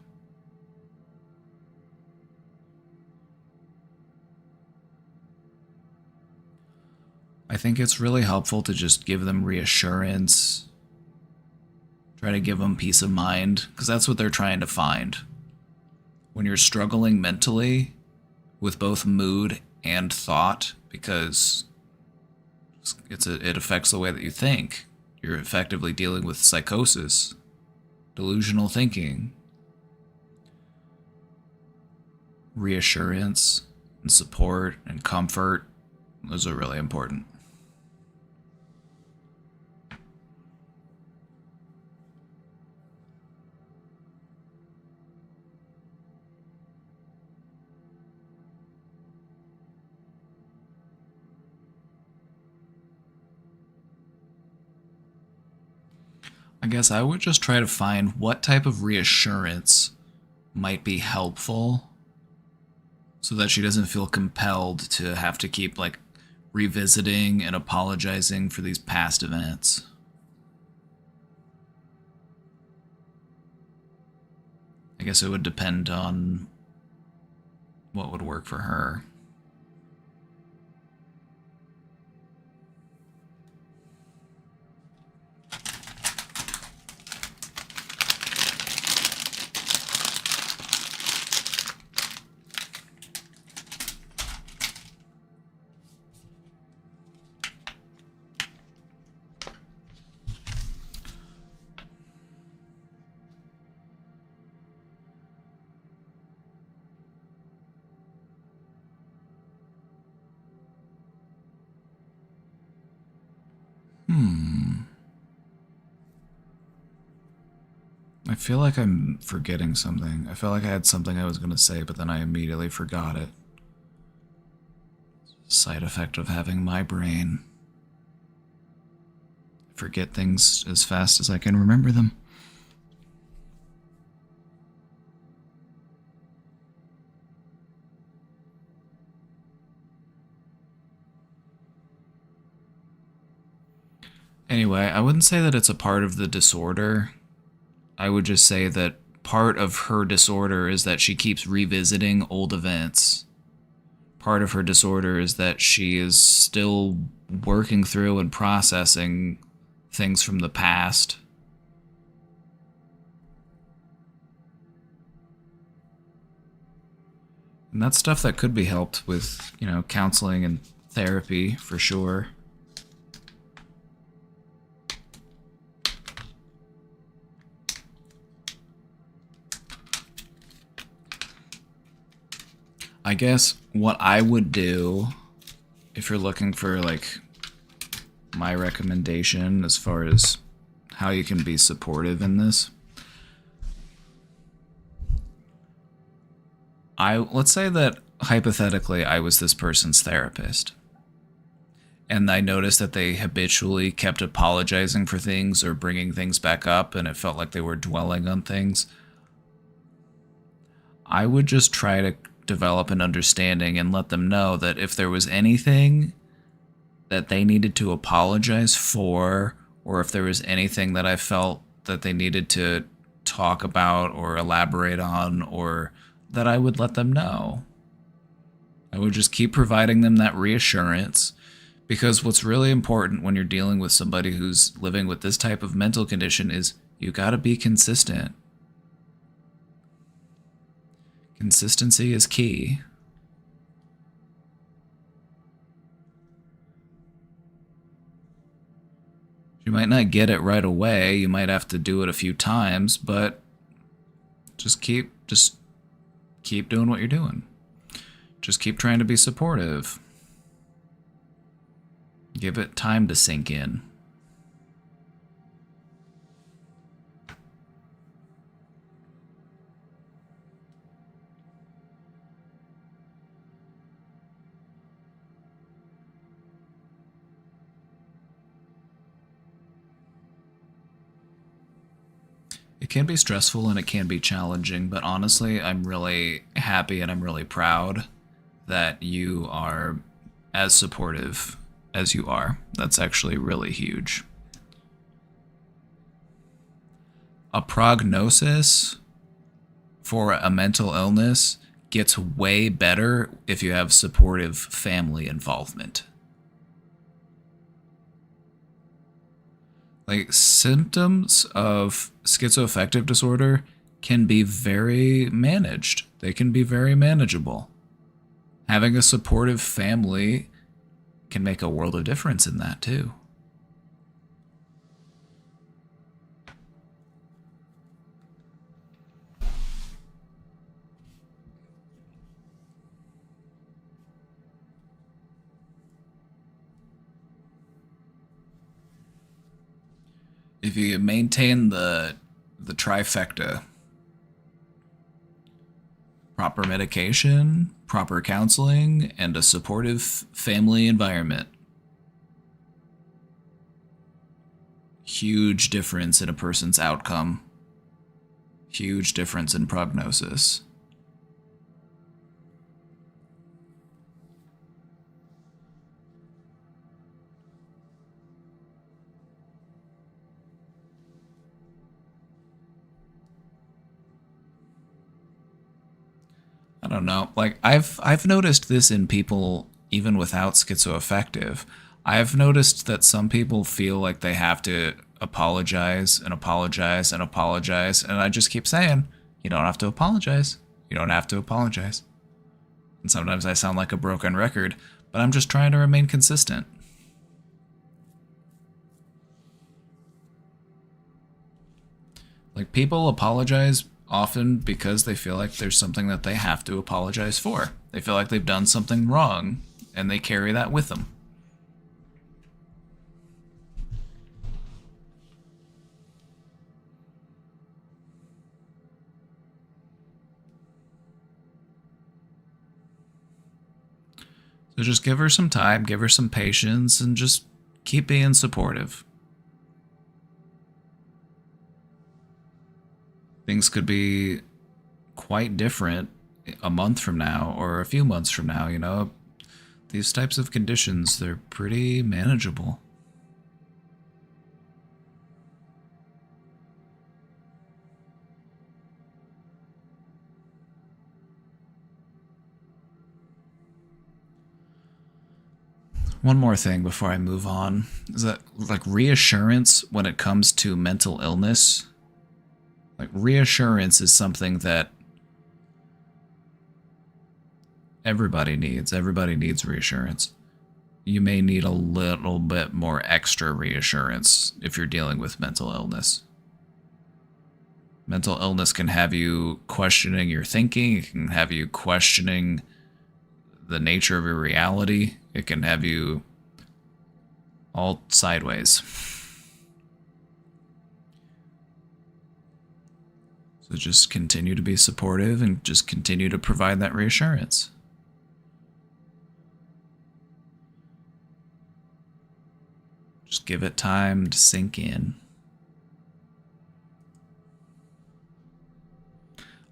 I think it's really helpful to just give them reassurance. Try to give them peace of mind, because that's what they're trying to find. When you're struggling mentally with both mood and thought, because it affects the way that you think. You're effectively dealing with psychosis, delusional thinking. Reassurance and support and comfort, those are really important. I guess I would just try to find what type of reassurance might be helpful so that she doesn't feel compelled to have to keep like revisiting and apologizing for these past events. I guess it would depend on what would work for her. I feel like I'm forgetting something. I felt like I had something I was going to say, but then I immediately forgot it. Side effect of having my brain. Forget things as fast as I can remember them. Anyway, I wouldn't say that it's a part of the disorder. I would just say that part of her disorder is that she keeps revisiting old events. Part of her disorder is that she is still working through and processing things from the past. And that's stuff that could be helped with, counseling and therapy for sure. I guess what I would do, if you're looking for like my recommendation as far as how you can be supportive in this, let's say that hypothetically I was this person's therapist, and I noticed that they habitually kept apologizing for things or bringing things back up, and it felt like they were dwelling on things. I would just try to develop an understanding and let them know that if there was anything that they needed to apologize for, or if there was anything that I felt that they needed to talk about or elaborate on, or that I would let them know. I would just keep providing them that reassurance, because what's really important when you're dealing with somebody who's living with this type of mental condition is you gotta be consistent. Consistency is key. You might not get it right away, you might have to do it a few times, but just keep doing what you're doing. Just keep trying to be supportive. Give it time to sink in. It can be stressful and it can be challenging, but honestly, I'm really happy and I'm really proud that you are as supportive as you are. That's actually really huge. A prognosis for a mental illness gets way better if you have supportive family involvement. Like, symptoms of schizoaffective disorder can be very managed. They can be very manageable. Having a supportive family can make a world of difference in that too. If you maintain the trifecta, proper medication, proper counseling, and a supportive family environment, huge difference in a person's outcome, huge difference in prognosis. I don't know. Like, I've noticed this in people even without schizoaffective. I've noticed that some people feel like they have to apologize and apologize and apologize, and I just keep saying, you don't have to apologize. You don't have to apologize. And sometimes I sound like a broken record, but I'm just trying to remain consistent. Like, people apologize often because they feel like there's something that they have to apologize for. They feel like they've done something wrong, and they carry that with them. So just give her some time, give her some patience, and just keep being supportive. Things could be quite different a month from now or a few months from now, you know. These types of conditions, they're pretty manageable. One more thing before I move on is that, like, reassurance when it comes to mental illness, like, reassurance is something that everybody needs. Everybody needs reassurance. You may need a little bit more extra reassurance if you're dealing with mental illness. Mental illness can have you questioning your thinking. It can have you questioning the nature of your reality. It can have you all sideways. So just continue to be supportive and just continue to provide that reassurance. Just give it time to sink in.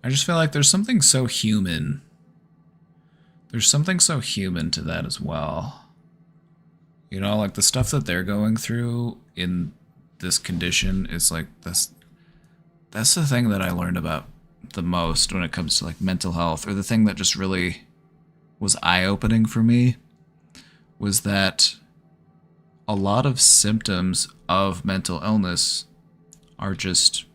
I just feel like there's something so human. There's something so human to that as well. You know, like, the stuff that they're going through in this condition is like this. That's the thing that I learned about the most when it comes to, like, mental health, or the thing that just really was eye-opening for me, was that a lot of symptoms of mental illness are just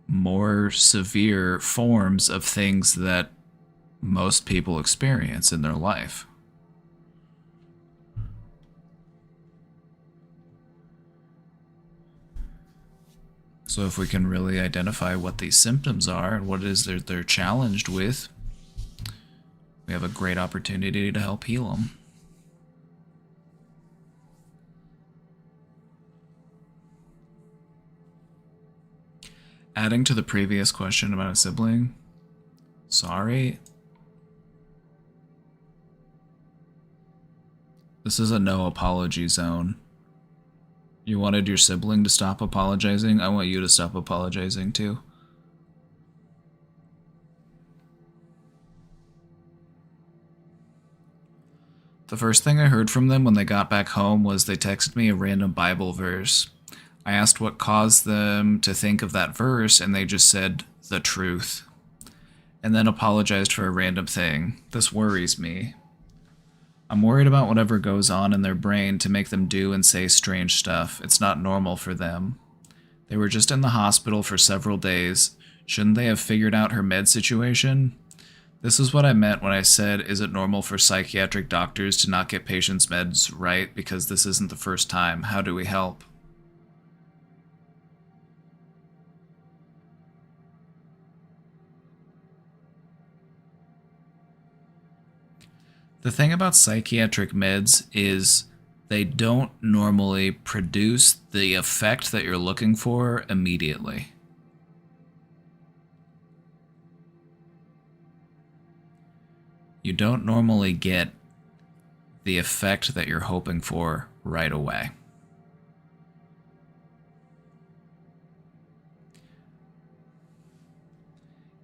more severe forms of things that most people experience in their life. So if we can really identify what these symptoms are and what it is they're challenged with, we have a great opportunity to help heal them. Adding to the previous question about a sibling, sorry. This is a no apology zone. You wanted your sibling to stop apologizing? I want you to stop apologizing too. The first thing I heard from them when they got back home was they texted me a random Bible verse. I asked what caused them to think of that verse, and they just said, the truth. And then apologized for a random thing. This worries me. I'm worried about whatever goes on in their brain to make them do and say strange stuff. It's not normal for them. They were just in the hospital for several days. Shouldn't they have figured out her med situation? This is what I meant when I said, is it normal for psychiatric doctors to not get patients' meds right because this isn't the first time? How do we help? The thing about psychiatric meds is they don't normally produce the effect that you're looking for immediately. You don't normally get the effect that you're hoping for right away.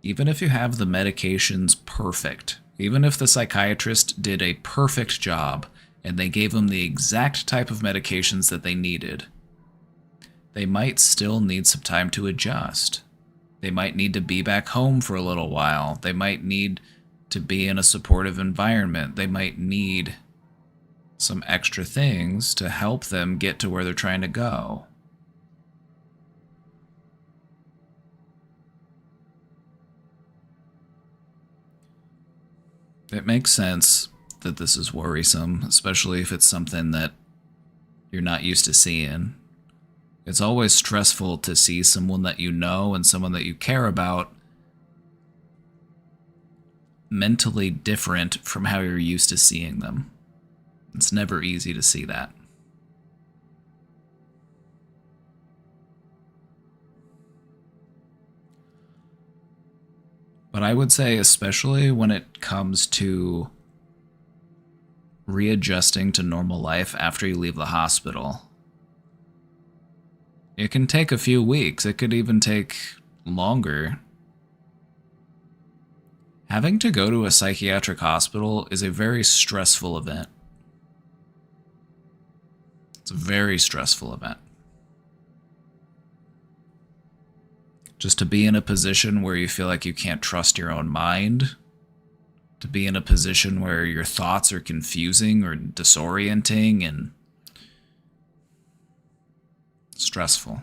Even if you have the medications perfect, even if the psychiatrist did a perfect job and they gave them the exact type of medications that they needed, they might still need some time to adjust. They might need to be back home for a little while. They might need to be in a supportive environment. They might need some extra things to help them get to where they're trying to go. It makes sense that this is worrisome, especially if it's something that you're not used to seeing. It's always stressful to see someone that you know and someone that you care about mentally different from how you're used to seeing them. It's never easy to see that. But I would say, especially when it comes to readjusting to normal life after you leave the hospital, it can take a few weeks. It could even take longer. Having to go to a psychiatric hospital is a very stressful event. It's a very stressful event. Just to be in a position where you feel like you can't trust your own mind, to be in a position where your thoughts are confusing or disorienting and stressful.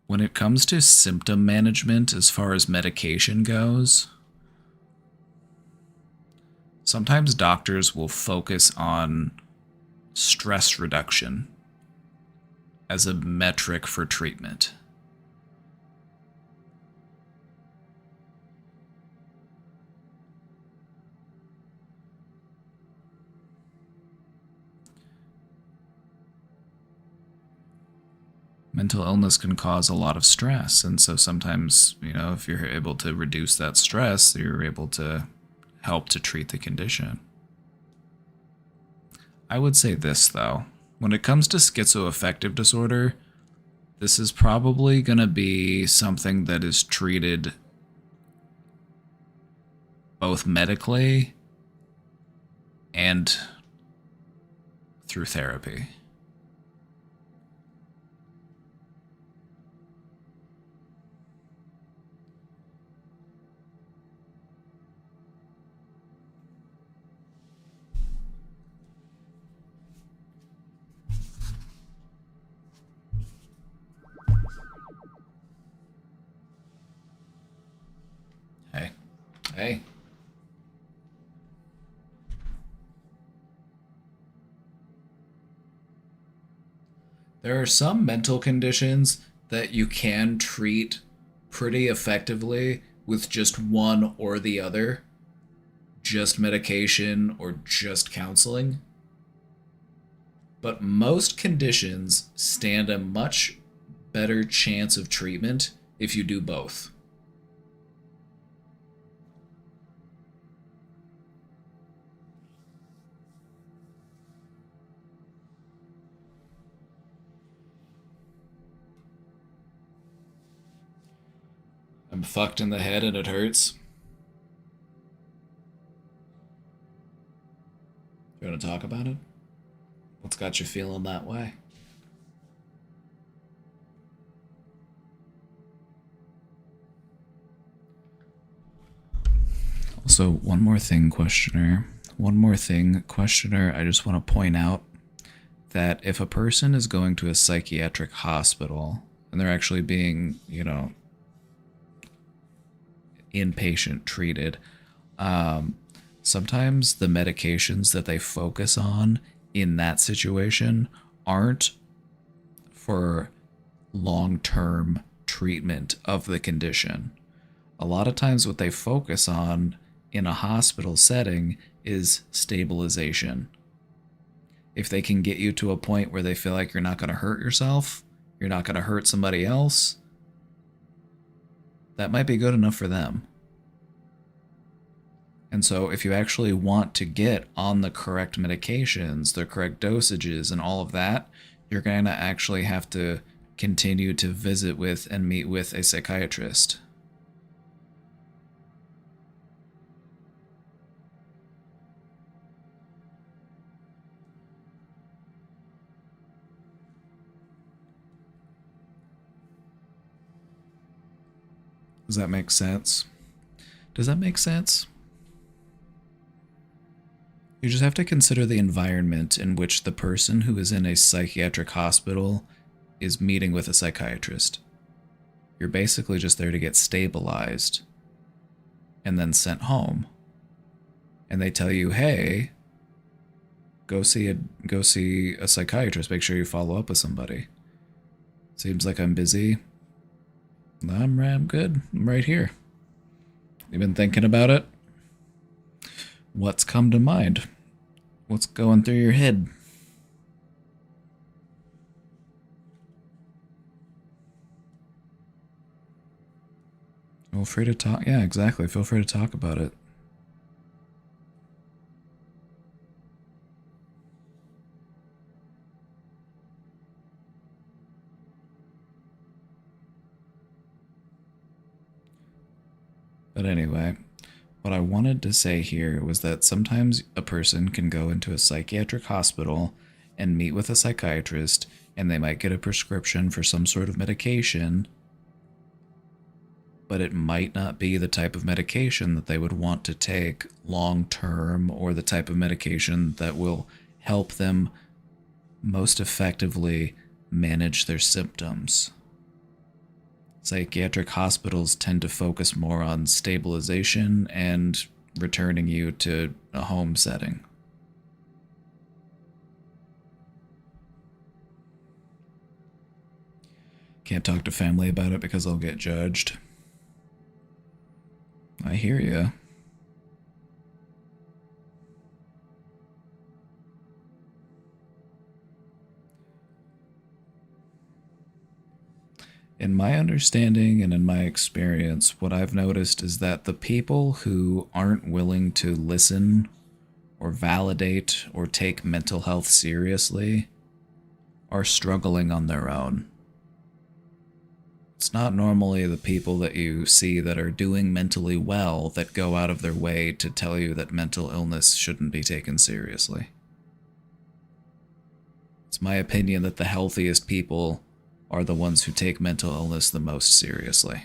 When it comes to symptom management as far as medication goes, sometimes doctors will focus on stress reduction as a metric for treatment. Mental illness can cause a lot of stress, and so sometimes, if you're able to reduce that stress, you're able to help to treat the condition. I would say this, though. When it comes to schizoaffective disorder, this is probably going to be something that is treated both medically and through therapy. Hey. There are some mental conditions that you can treat pretty effectively with just one or the other, just medication or just counseling. But most conditions stand a much better chance of treatment if you do both. I'm fucked in the head and it hurts. You want to talk about it? What's got you feeling that way? Also, one more thing, questioner. I just want to point out that if a person is going to a psychiatric hospital and they're actually being, inpatient treated, sometimes the medications that they focus on in that situation aren't for long-term treatment of the condition. A lot of times what they focus on in a hospital setting is stabilization. If they can get you to a point where they feel like you're not going to hurt yourself, you're not going to hurt somebody else, that might be good enough for them. And so if you actually want to get on the correct medications, the correct dosages, and all of that, you're going to actually have to continue to visit with and meet with a psychiatrist. Does that make sense? Does that make sense? You just have to consider the environment in which the person who is in a psychiatric hospital is meeting with a psychiatrist. You're basically just there to get stabilized and then sent home. And they tell you, hey, go see a psychiatrist. Make sure you follow up with somebody. Seems like I'm busy. I'm good. I'm right here. You been thinking about it? What's come to mind? What's going through your head? Feel free to talk. Yeah, exactly. Feel free to talk about it. But anyway, what I wanted to say here was that sometimes a person can go into a psychiatric hospital and meet with a psychiatrist, and they might get a prescription for some sort of medication, but it might not be the type of medication that they would want to take long term, or the type of medication that will help them most effectively manage their symptoms. Psychiatric hospitals tend to focus more on stabilization and returning you to a home setting. Can't talk to family about it because I'll get judged. I hear ya. In my understanding and in my experience, what I've noticed is that the people who aren't willing to listen or validate or take mental health seriously are struggling on their own. It's not normally the people that you see that are doing mentally well that go out of their way to tell you that mental illness shouldn't be taken seriously. It's my opinion that the healthiest people are the ones who take mental illness the most seriously.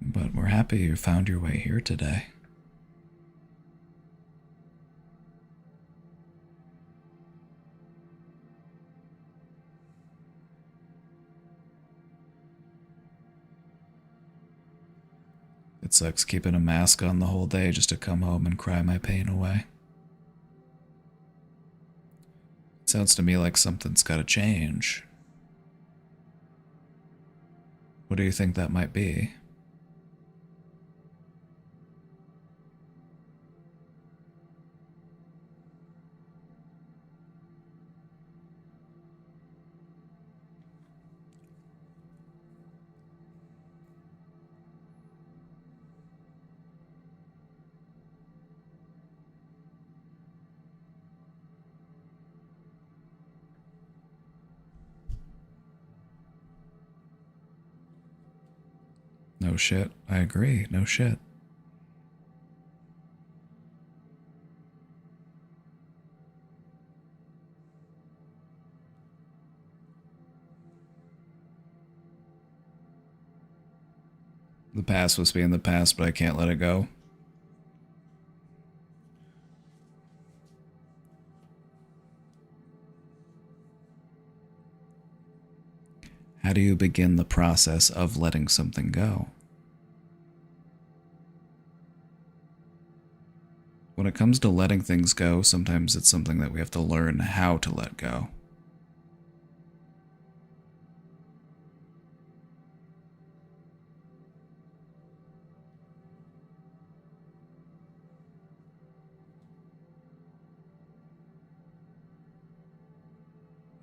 But we're happy you found your way here today. It sucks keeping a mask on the whole day just to come home and cry my pain away. Sounds to me like something's gotta change. What do you think that might be? No shit. I agree. No shit. The past was being the past, but I can't let it go. How do you begin the process of letting something go? When it comes to letting things go, sometimes it's something that we have to learn how to let go.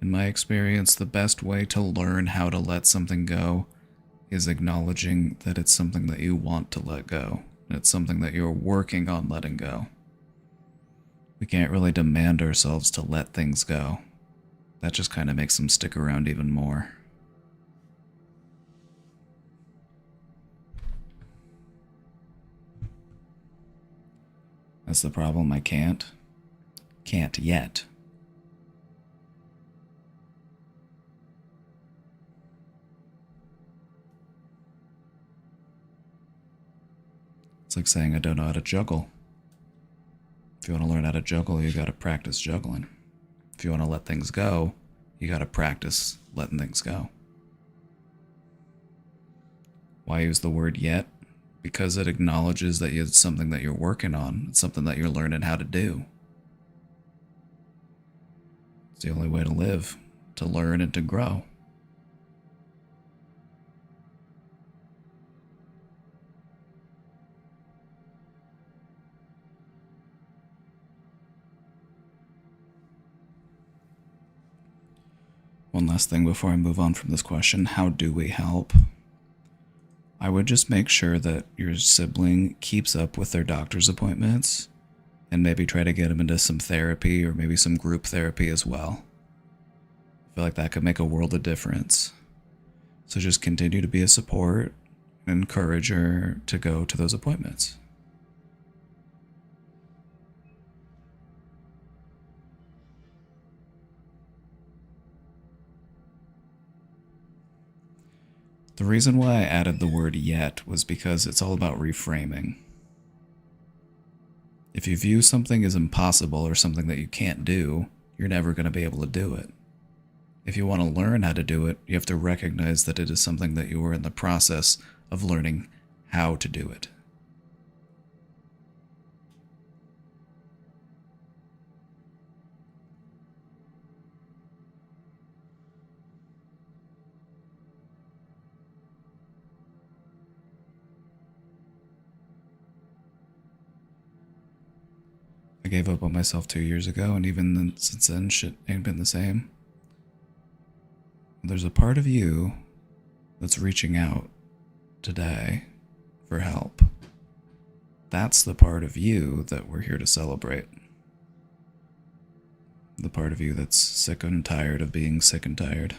In my experience, the best way to learn how to let something go is acknowledging that it's something that you want to let go, and it's something that you're working on letting go. We can't really demand ourselves to let things go. That just kind of makes them stick around even more. That's the problem. I can't. Can't yet. It's like saying I don't know how to juggle. If you want to learn how to juggle, you gotta practice juggling. If you want to let things go, you gotta practice letting things go. Why use the word yet? Because it acknowledges that it's something that you're working on. It's something that you're learning how to do. It's the only way to live, to learn and to grow. One last thing before I move on from this question. How do we help? I would just make sure that your sibling keeps up with their doctor's appointments and maybe try to get them into some therapy or maybe some group therapy as well. I feel like that could make a world of difference. So just continue to be a support and encourage her to go to those appointments. The reason why I added the word yet was because it's all about reframing. If you view something as impossible or something that you can't do, you're never going to be able to do it. If you want to learn how to do it, you have to recognize that it is something that you are in the process of learning how to do it. I gave up on myself 2 years ago, and even then, since then, shit ain't been the same. There's a part of you that's reaching out today for help. That's the part of you that we're here to celebrate. The part of you that's sick and tired of being sick and tired.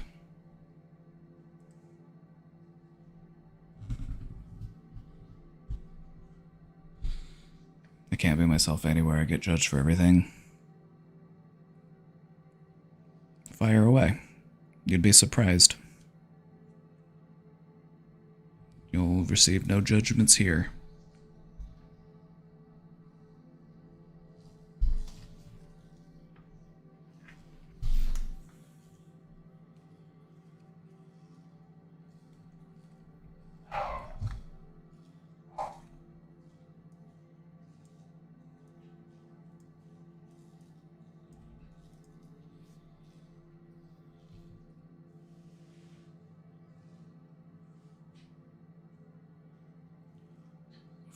I can't be myself anywhere. I get judged for everything. Fire away. You'd be surprised. You'll receive no judgments here.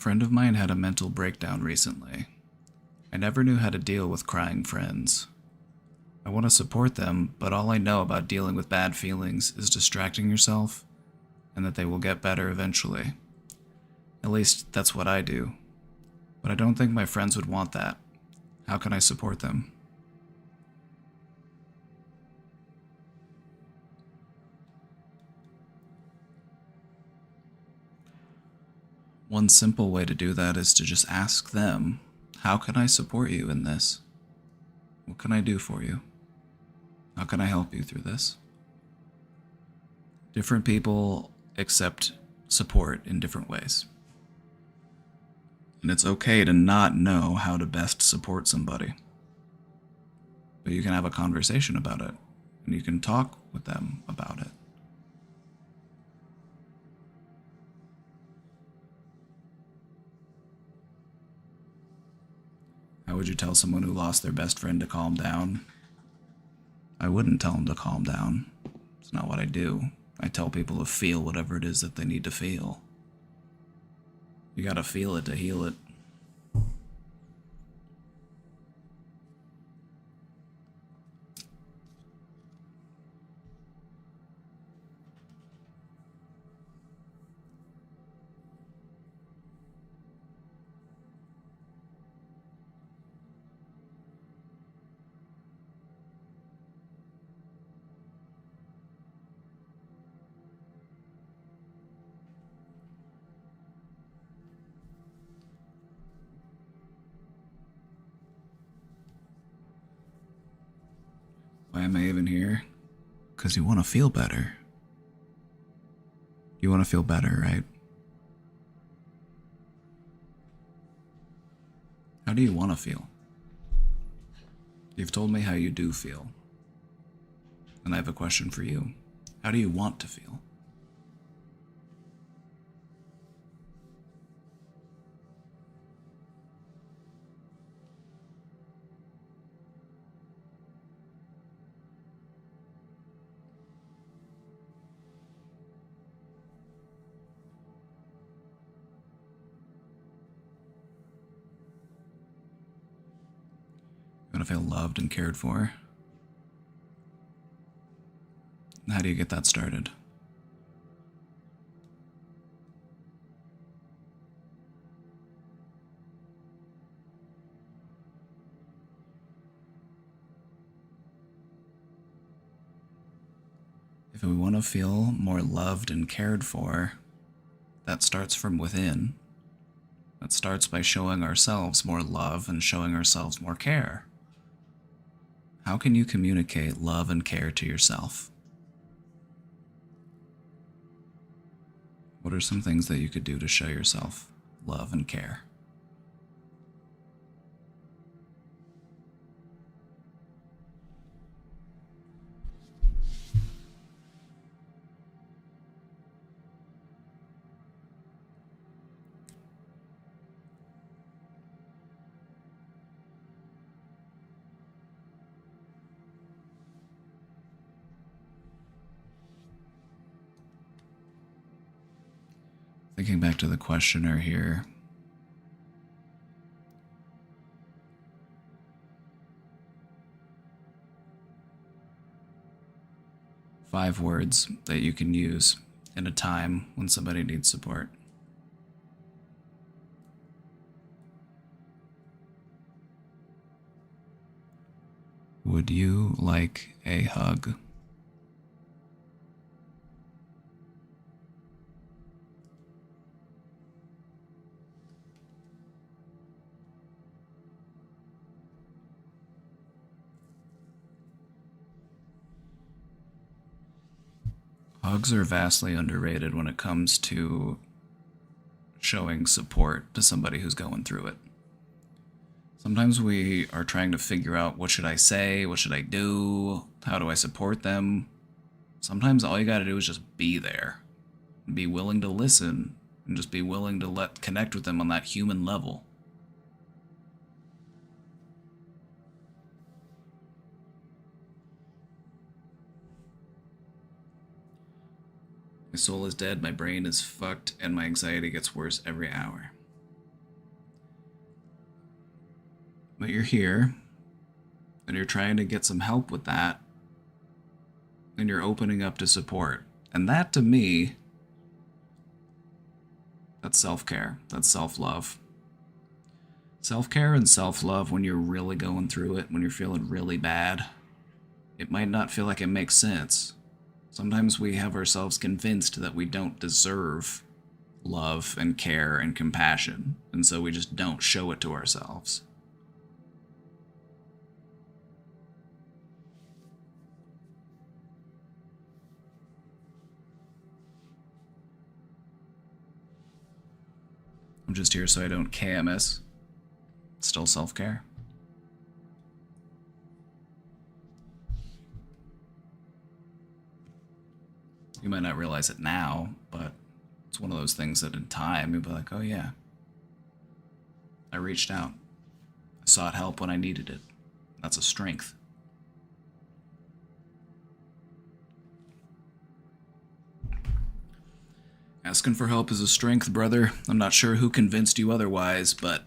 friend of mine had a mental breakdown recently. I never knew how to deal with crying friends. I want to support them, but all I know about dealing with bad feelings is distracting yourself and that they will get better eventually. At least, that's what I do. But I don't think my friends would want that. How can I support them? One simple way to do that is to just ask them, how can I support you in this? What can I do for you? How can I help you through this? Different people accept support in different ways. And it's okay to not know how to best support somebody. But you can have a conversation about it, and you can talk with them about it. How would you tell someone who lost their best friend to calm down? I wouldn't tell them to calm down. It's not what I do. I tell people to feel whatever it is that they need to feel. You gotta feel it to heal it. Why am I even here? Because you want to feel better. You want to feel better, right? How do you want to feel? You've told me how you do feel. And I have a question for you. How do you want to feel? You want to feel loved and cared for? How do you get that started? If we want to feel more loved and cared for, that starts from within. That starts by showing ourselves more love and showing ourselves more care. How can you communicate love and care to yourself? What are some things that you could do to show yourself love and care? Thinking back to the questioner here. Five words that you can use in a time when somebody needs support. Would you like a hug? Hugs are vastly underrated when it comes to showing support to somebody who's going through it. Sometimes we are trying to figure out, what should I say? What should I do? How do I support them? Sometimes all you gotta do is just be there. Be willing to listen and just be willing to connect with them on that human level. My soul is dead, my brain is fucked, and my anxiety gets worse every hour. But you're here, and you're trying to get some help with that, and you're opening up to support. And that, to me, that's self-care. That's self-love. Self-care and self-love when you're really going through it, when you're feeling really bad. It might not feel like it makes sense. Sometimes we have ourselves convinced that we don't deserve love and care and compassion, and so we just don't show it to ourselves. I'm just here so I don't KMS. It's still self-care. You might not realize it now, but it's one of those things that in time you'll be like, oh yeah, I reached out. I sought help when I needed it. That's a strength. Asking for help is a strength, brother. I'm not sure who convinced you otherwise, but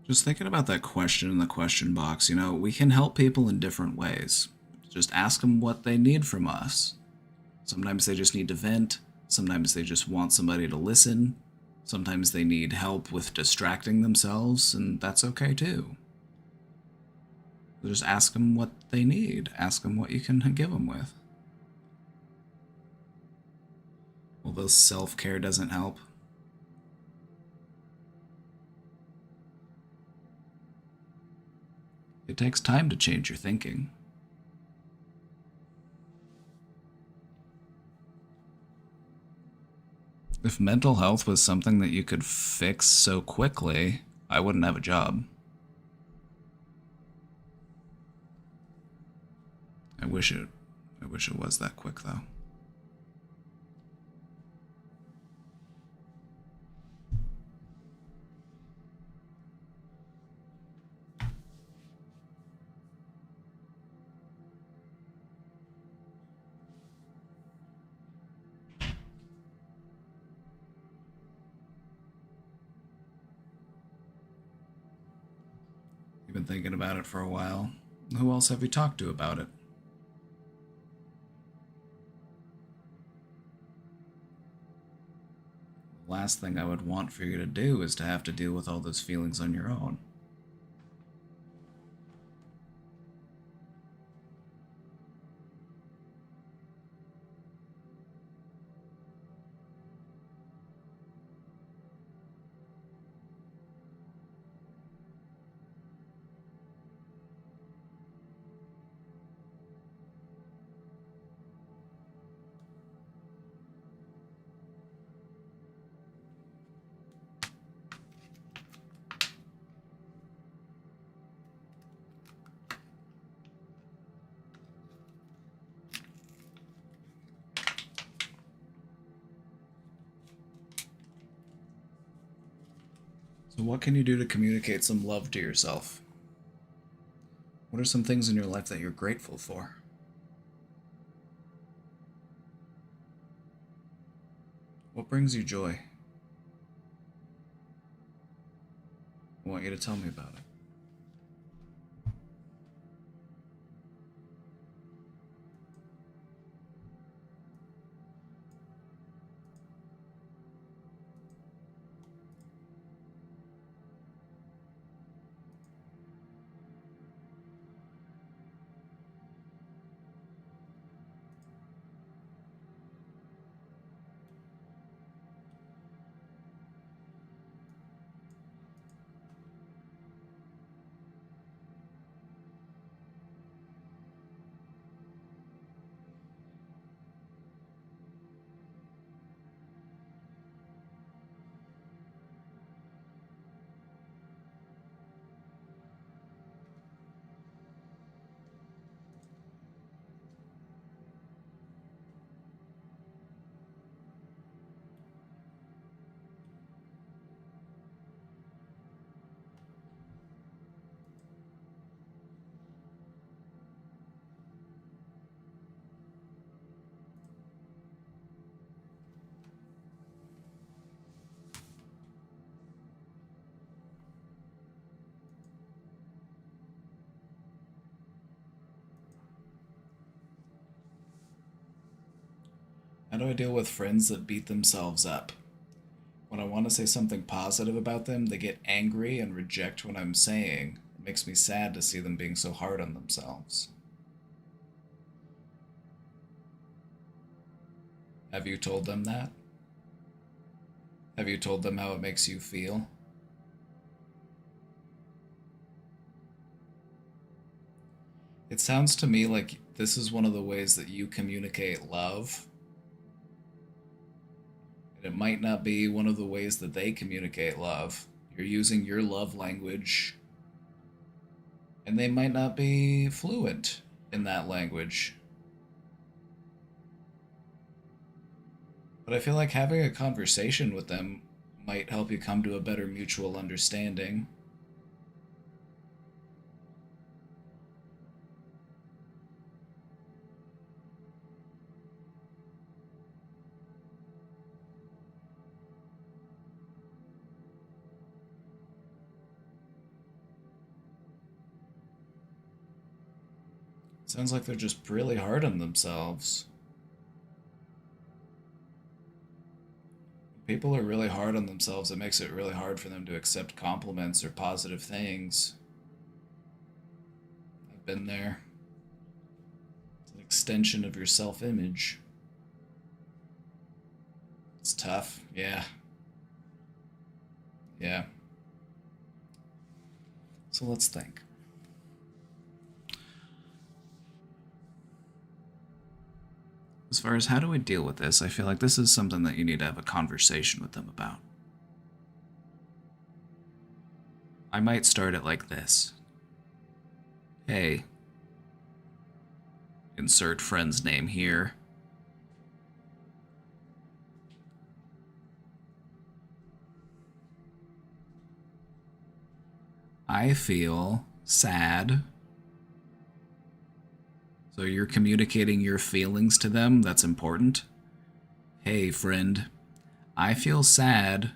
just thinking about that question in the question box, you know, we can help people in different ways. Just ask them what they need from us. Sometimes they just need to vent. Sometimes they just want somebody to listen. Sometimes they need help with distracting themselves, and that's okay too. So just ask them what they need. Ask them what you can give them with. Although self-care doesn't help. It takes time to change your thinking. If mental health was something that you could fix so quickly, I wouldn't have a job. I wish it was that quick, though. You've been thinking about it for a while. Who else have you talked to about it? The last thing I would want for you to do is to have to deal with all those feelings on your own. So what can you do to communicate some love to yourself? What are some things in your life that you're grateful for? What brings you joy? I want you to tell me about it. How do I deal with friends that beat themselves up? When I want to say something positive about them, they get angry and reject what I'm saying. It makes me sad to see them being so hard on themselves. Have you told them that? Have you told them how it makes you feel? It sounds to me like this is one of the ways that you communicate love. And it might not be one of the ways that they communicate love. You're using your love language, and they might not be fluent in that language. But I feel like having a conversation with them might help you come to a better mutual understanding. Sounds like they're just really hard on themselves. When people are really hard on themselves, it makes it really hard for them to accept compliments or positive things. I've been there. It's an extension of your self-image. It's tough, yeah. Yeah. So let's think. As far as how do we deal with this, I feel like this is something that you need to have a conversation with them about. I might start it like this. Hey, insert friend's name here. I feel sad. So you're communicating your feelings to them, that's important. Hey, friend, I feel sad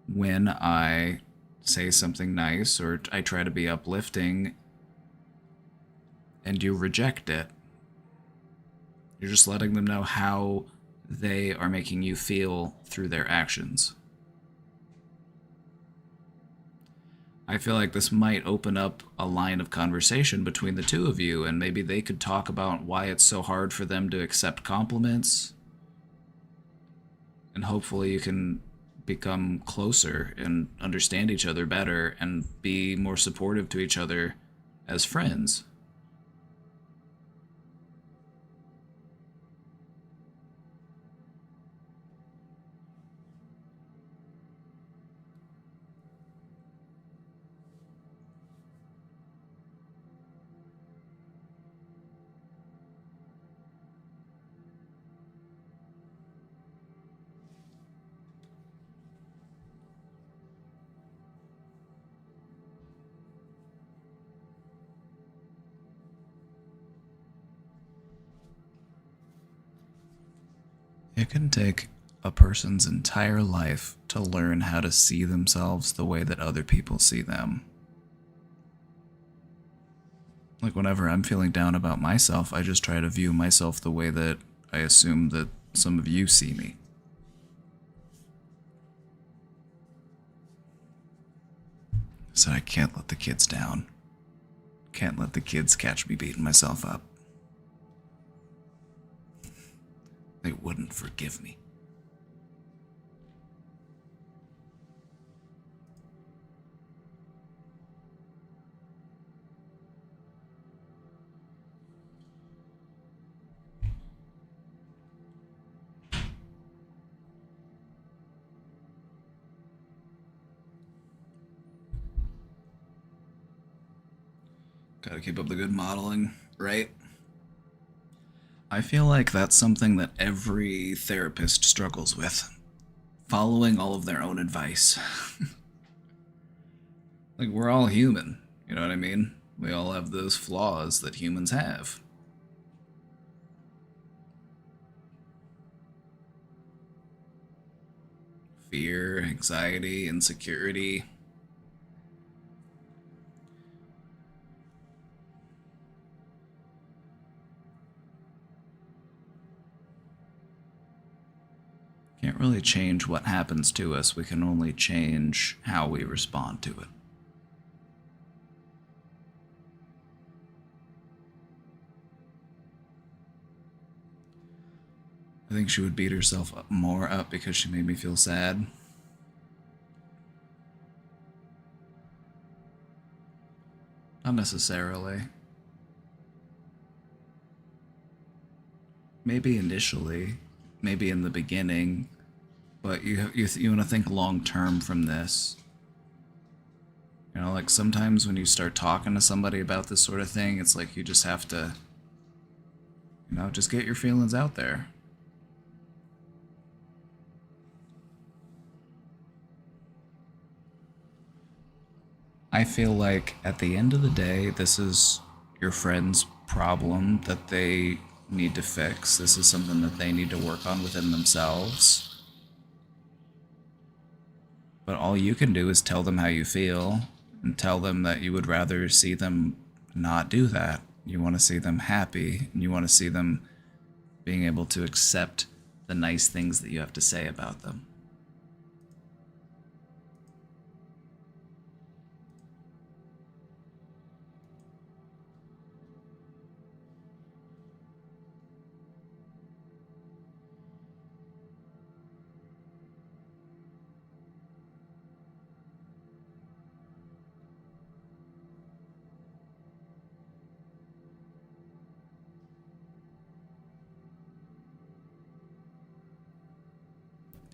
when I say something nice or I try to be uplifting and you reject it. You're just letting them know how they are making you feel through their actions. I feel like this might open up a line of conversation between the two of you, and maybe they could talk about why it's so hard for them to accept compliments. And hopefully you can become closer and understand each other better and be more supportive to each other as friends. It can take a person's entire life to learn how to see themselves the way that other people see them. Like whenever I'm feeling down about myself, I just try to view myself the way that I assume that some of you see me. So I can't let the kids down. Can't let the kids catch me beating myself up. They wouldn't forgive me. Gotta keep up the good modeling, right? I feel like that's something that every therapist struggles with. Following all of their own advice. Like, we're all human, you know what I mean? We all have those flaws that humans have. Fear, anxiety, insecurity. can't really change what happens to us. We can only change how we respond to it. I think she would beat herself more up because she made me feel sad. Not necessarily. Maybe initially, maybe in the beginning, but you want to think long term from this. You know, like sometimes when you start talking to somebody about this sort of thing, it's like you just have to, you know, just get your feelings out there. I feel like at the end of the day, this is your friend's problem that they need to fix. This is something that they need to work on within themselves. But all you can do is tell them how you feel and tell them that you would rather see them not do that. You want to see them happy, and you want to see them being able to accept the nice things that you have to say about them.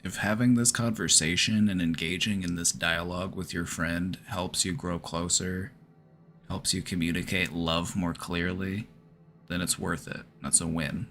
If having this conversation and engaging in this dialogue with your friend helps you grow closer, helps you communicate love more clearly, then it's worth it. That's a win.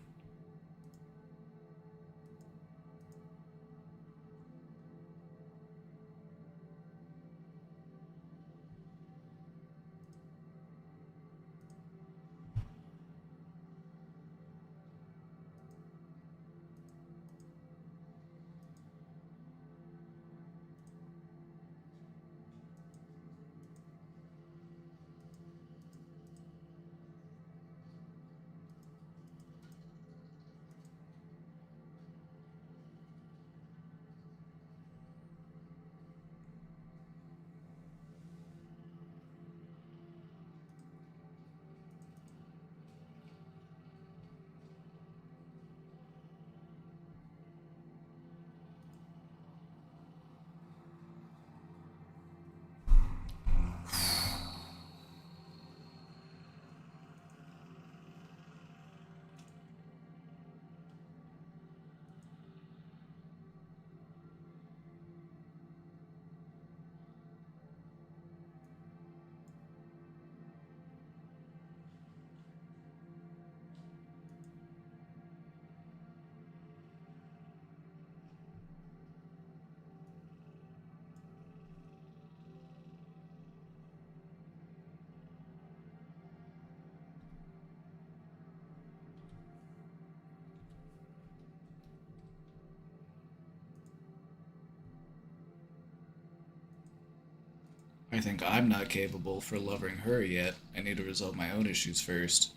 I think I'm not capable for loving her yet. I need to resolve my own issues first.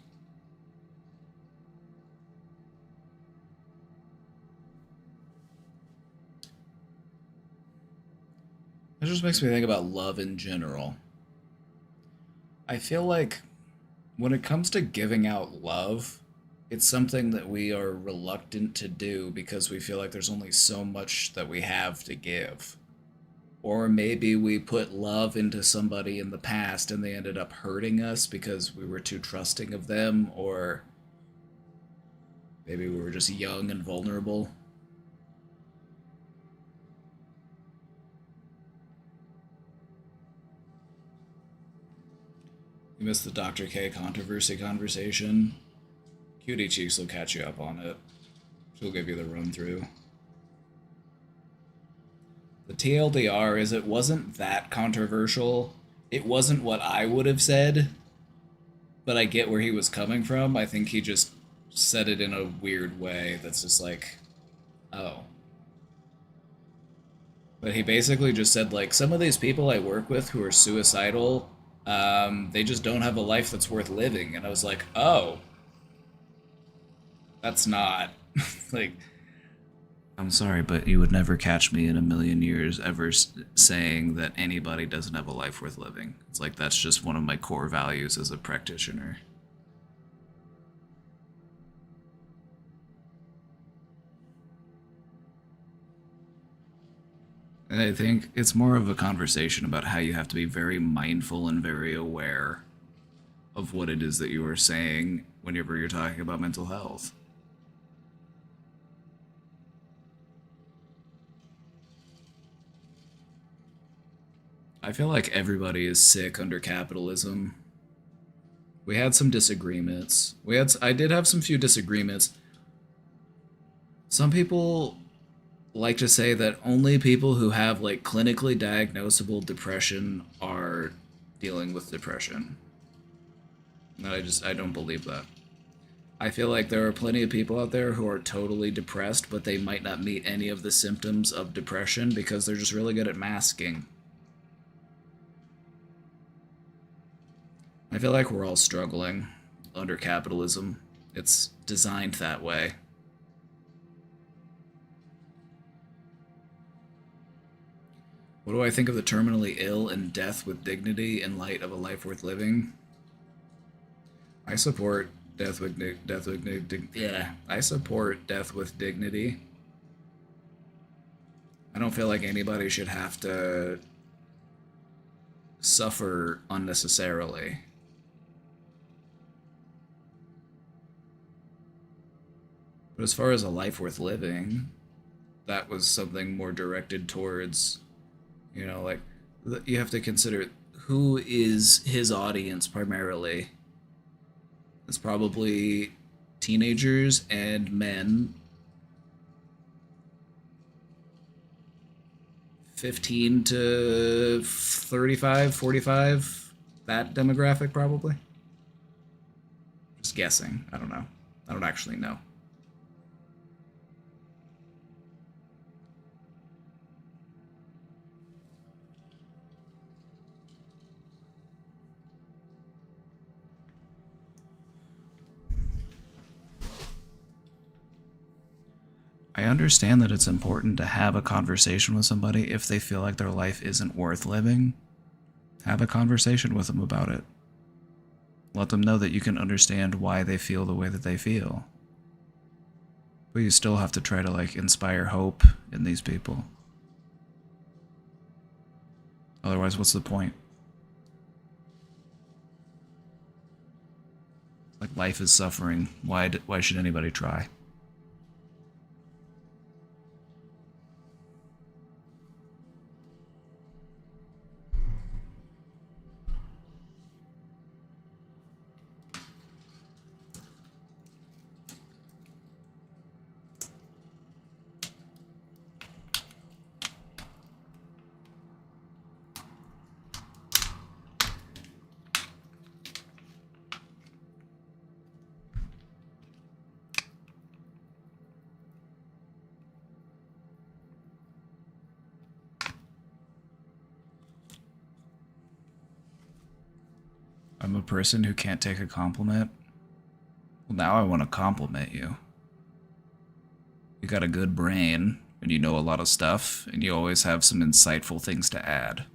It just makes me think about love in general. I feel like when it comes to giving out love, it's something that we are reluctant to do because we feel like there's only so much that we have to give. Or maybe we put love into somebody in the past and they ended up hurting us because we were too trusting of them, or maybe we were just young and vulnerable. You missed the Dr. K controversy conversation. Cutie Cheeks will catch you up on it. She'll give you the run-through. The TLDR is it wasn't that controversial. It wasn't what I would have said, but I get where he was coming from. I think he just said it in a weird way that's just like, oh. But he basically just said, like, some of these people I work with who are suicidal, they just don't have a life that's worth living. And I was like, oh. That's not, like, I'm sorry, but you would never catch me in a million years ever saying that anybody doesn't have a life worth living. It's like that's just one of my core values as a practitioner. And I think it's more of a conversation about how you have to be very mindful and very aware of what it is that you are saying whenever you're talking about mental health. I feel like everybody is sick under capitalism. We had some disagreements. I did have some few disagreements. Some people like to say that only people who have like clinically diagnosable depression are dealing with depression. And I don't believe that. I feel like there are plenty of people out there who are totally depressed, but they might not meet any of the symptoms of depression because they're just really good at masking. I feel like we're all struggling under capitalism. It's designed that way. What do I think of the terminally ill and death with dignity in light of a life worth living? I support death with I support death with dignity. I don't feel like anybody should have to suffer unnecessarily. But as far as a life worth living, that was something more directed towards, you know, like, you have to consider who is his audience primarily. It's probably teenagers and men 15 to 35, 45, that demographic probably. Just guessing. I don't know. I don't actually know. I understand that it's important to have a conversation with somebody if they feel like their life isn't worth living. Have a conversation with them about it. Let them know that you can understand why they feel the way that they feel. But you still have to try to, like, inspire hope in these people. Otherwise, what's the point? Like, life is suffering. Why should anybody try? I'm a person who can't take a compliment. Well, now I want to compliment you. You got a good brain, and you know a lot of stuff, and you always have some insightful things to add.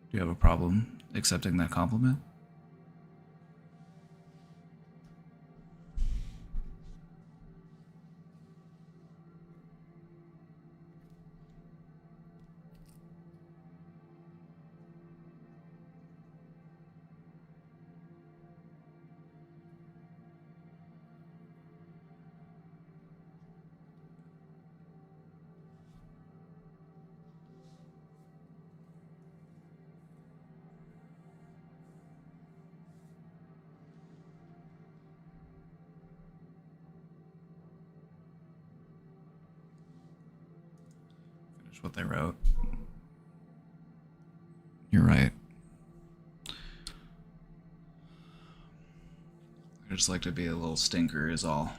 Do you have a problem accepting that compliment? What they wrote. You're right. I just like to be a little stinker is all.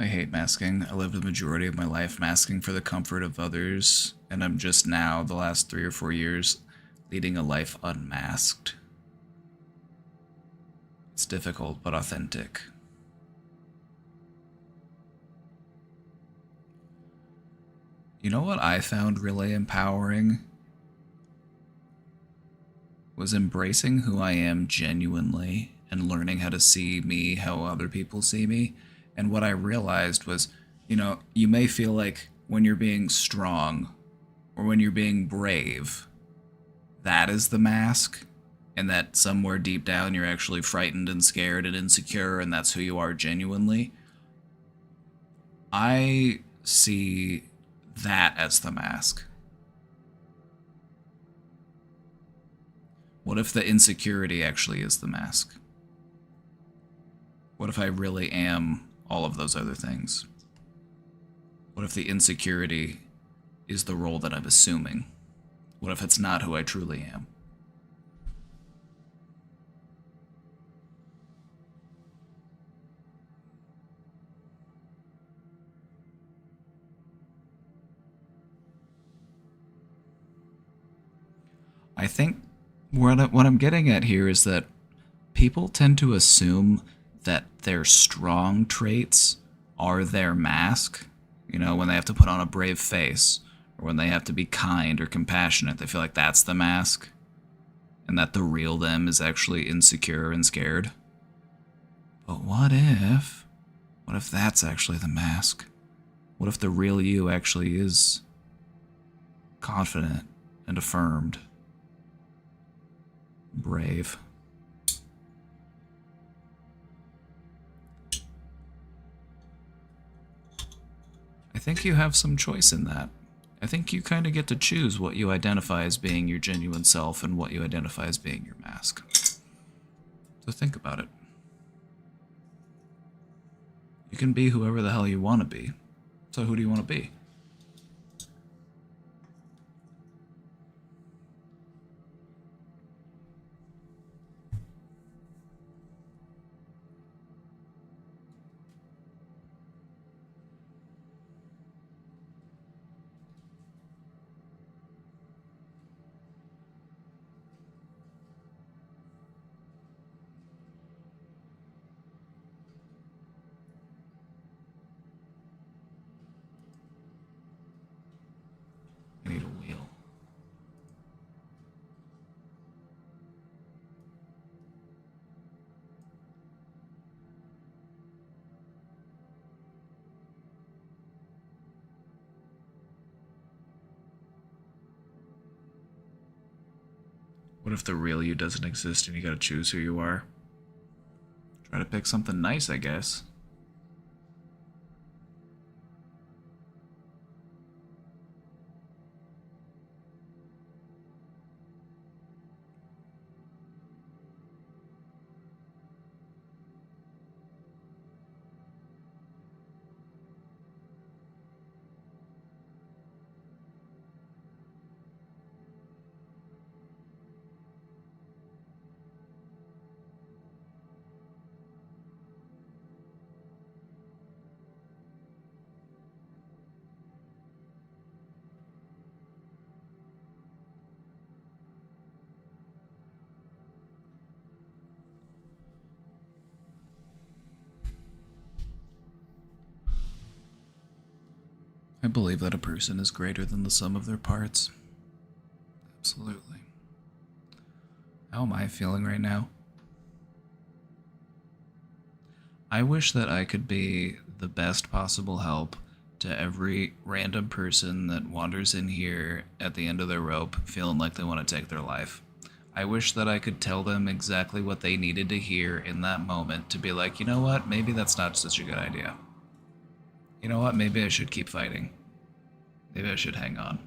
I hate masking. I lived the majority of my life masking for the comfort of others, and I'm just now, the last 3 or 4 years, leading a life unmasked. It's difficult, but authentic. You know what I found really empowering? Was embracing who I am genuinely and learning how to see me how other people see me. And what I realized was, you know, you may feel like when you're being strong or when you're being brave, that is the mask, and that somewhere deep down you're actually frightened and scared and insecure, and that's who you are genuinely. I see that as the mask. What if the insecurity actually is the mask? What if I really am all of those other things? What if the insecurity is the role that I'm assuming? What if it's not who I truly am? I think what I'm getting at here is that people tend to assume that their strong traits are their mask. You know, when they have to put on a brave face, or when they have to be kind or compassionate, they feel like that's the mask, and that the real them is actually insecure and scared. But what if that's actually the mask? What if the real you actually is confident and affirmed? Brave. I think you have some choice in that. I think you kind of get to choose what you identify as being your genuine self and what you identify as being your mask. So think about it. You can be whoever the hell you want to be. So who do you want to be? I need a wheel. What if the real you doesn't exist and you gotta choose who you are? Try to pick something nice, I guess. I believe that a person is greater than the sum of their parts. Absolutely. How am I feeling right now? I wish that I could be the best possible help to every random person that wanders in here at the end of their rope feeling like they want to take their life. I wish that I could tell them exactly what they needed to hear in that moment to be like, you know what, maybe that's not such a good idea. You know what, maybe I should keep fighting. Maybe I should hang on.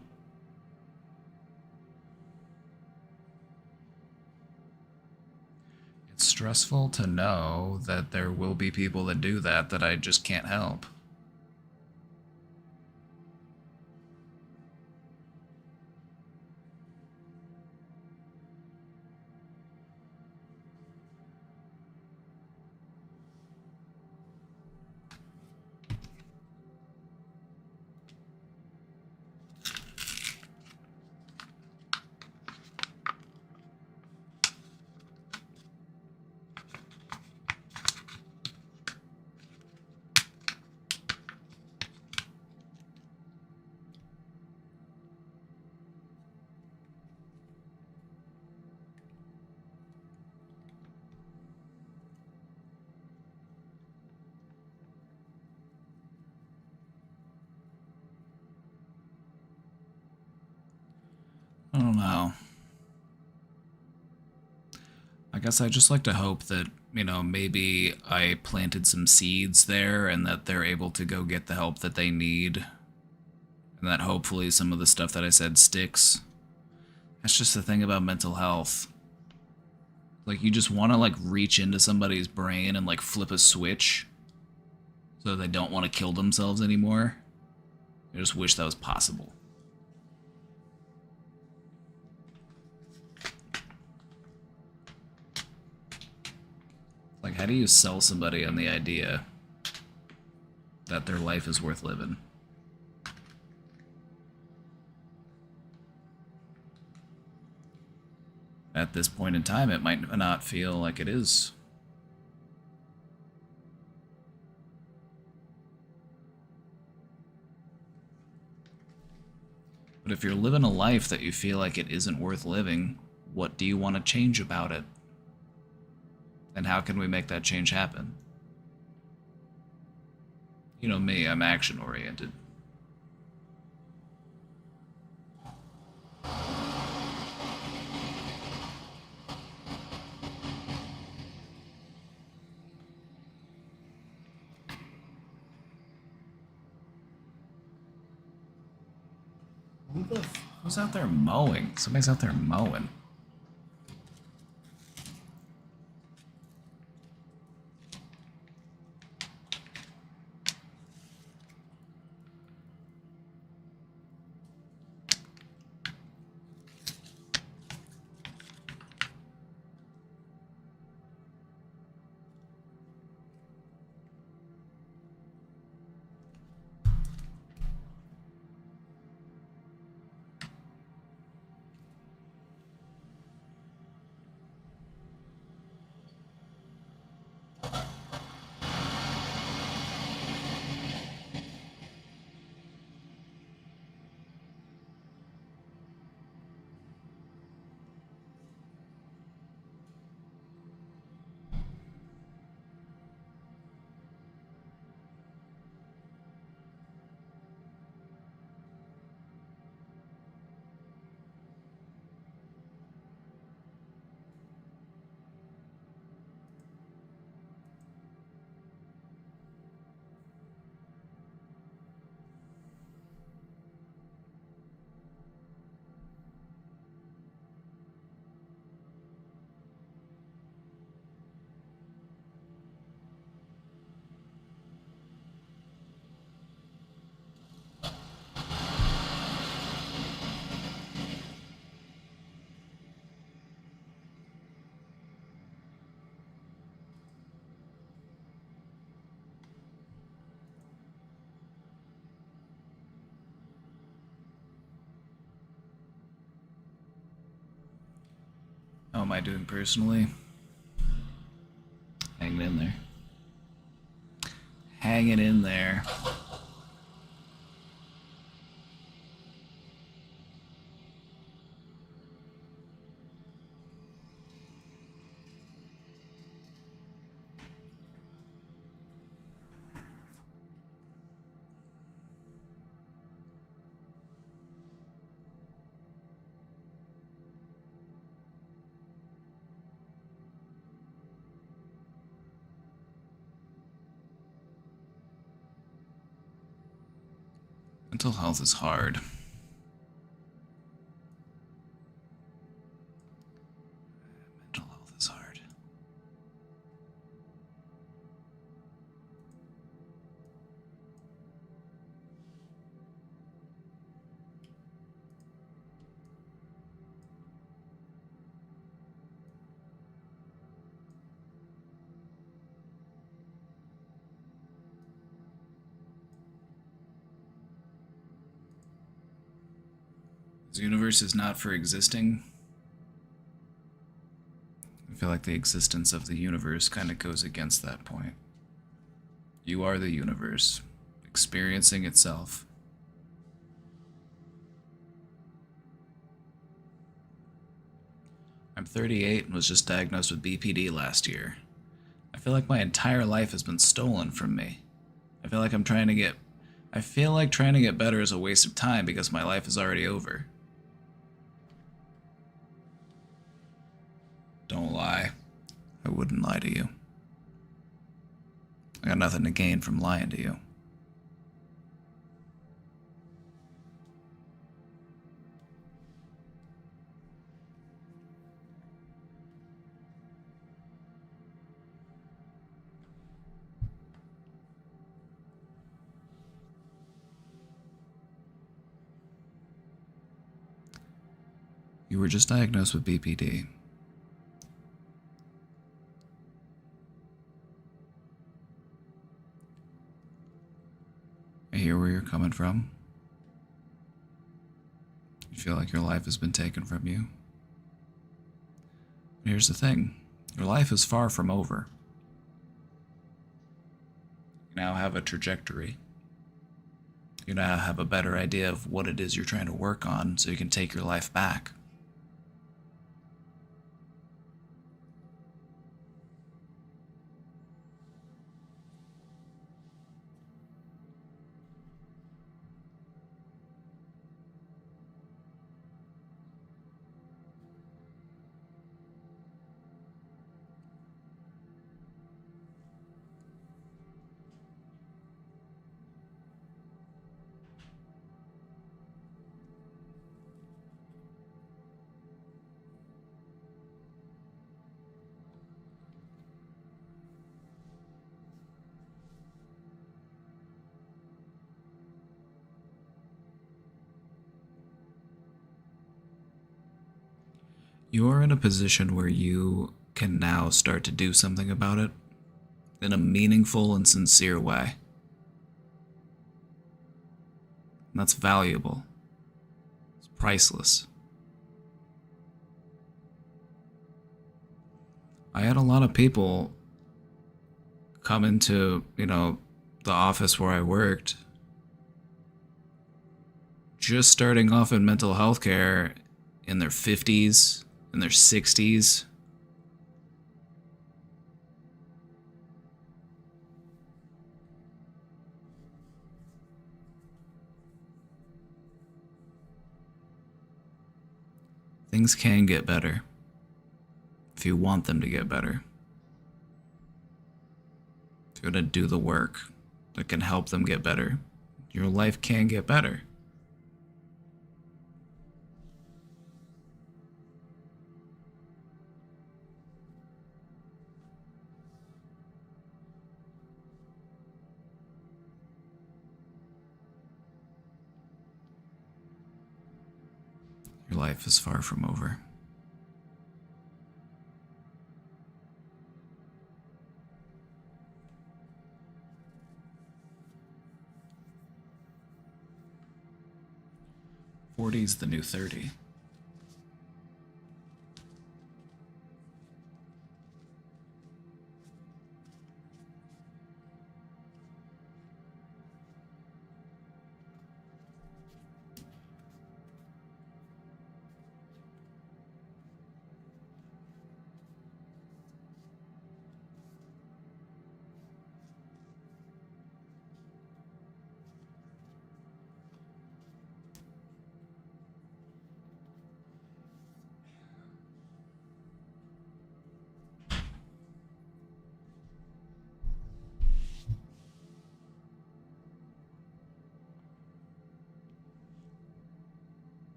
It's stressful to know that there will be people that do that I just can't help. know. I guess I just like to hope that, you know, maybe I planted some seeds there and that they're able to go get the help that they need. And that hopefully some of the stuff that I said sticks. That's just the thing about mental health. Like, you just want to, like, reach into somebody's brain and, like, flip a switch so they don't want to kill themselves anymore. I just wish that was possible. Like, how do you sell somebody on the idea that their life is worth living? At this point in time, it might not feel like it is. But if you're living a life that you feel like it isn't worth living, what do you want to change about it? And how can we make that change happen? You know me, I'm action-oriented. Who's out there mowing? Somebody's out there mowing. How am I doing personally? Hanging in there. Hanging in there. Mental health is hard. Mental health is hard. The universe is not for existing. I feel like the existence of the universe kind of goes against that point. You are the universe, experiencing itself. I'm 38 and was just diagnosed with BPD last year. I feel like my entire life has been stolen from me. I feel like trying to get better is a waste of time because my life is already over. Don't lie. I wouldn't lie to you. I got nothing to gain from lying to you. You were just diagnosed with BPD. I hear where you're coming from. You feel like your life has been taken from you. Here's the thing. Your life is far from over. You now have a trajectory. You now have a better idea of what it is you're trying to work on so you can take your life back. You're in a position where you can now start to do something about it in a meaningful and sincere way. And that's valuable. It's priceless. I had a lot of people come into, the office where I worked, just starting off in mental health care in their 50s, in their 60s. Things can get better if you want them to get better. If you're going to do the work that can help them get better, your life can get better. Your life is far from over. '40's the new 30.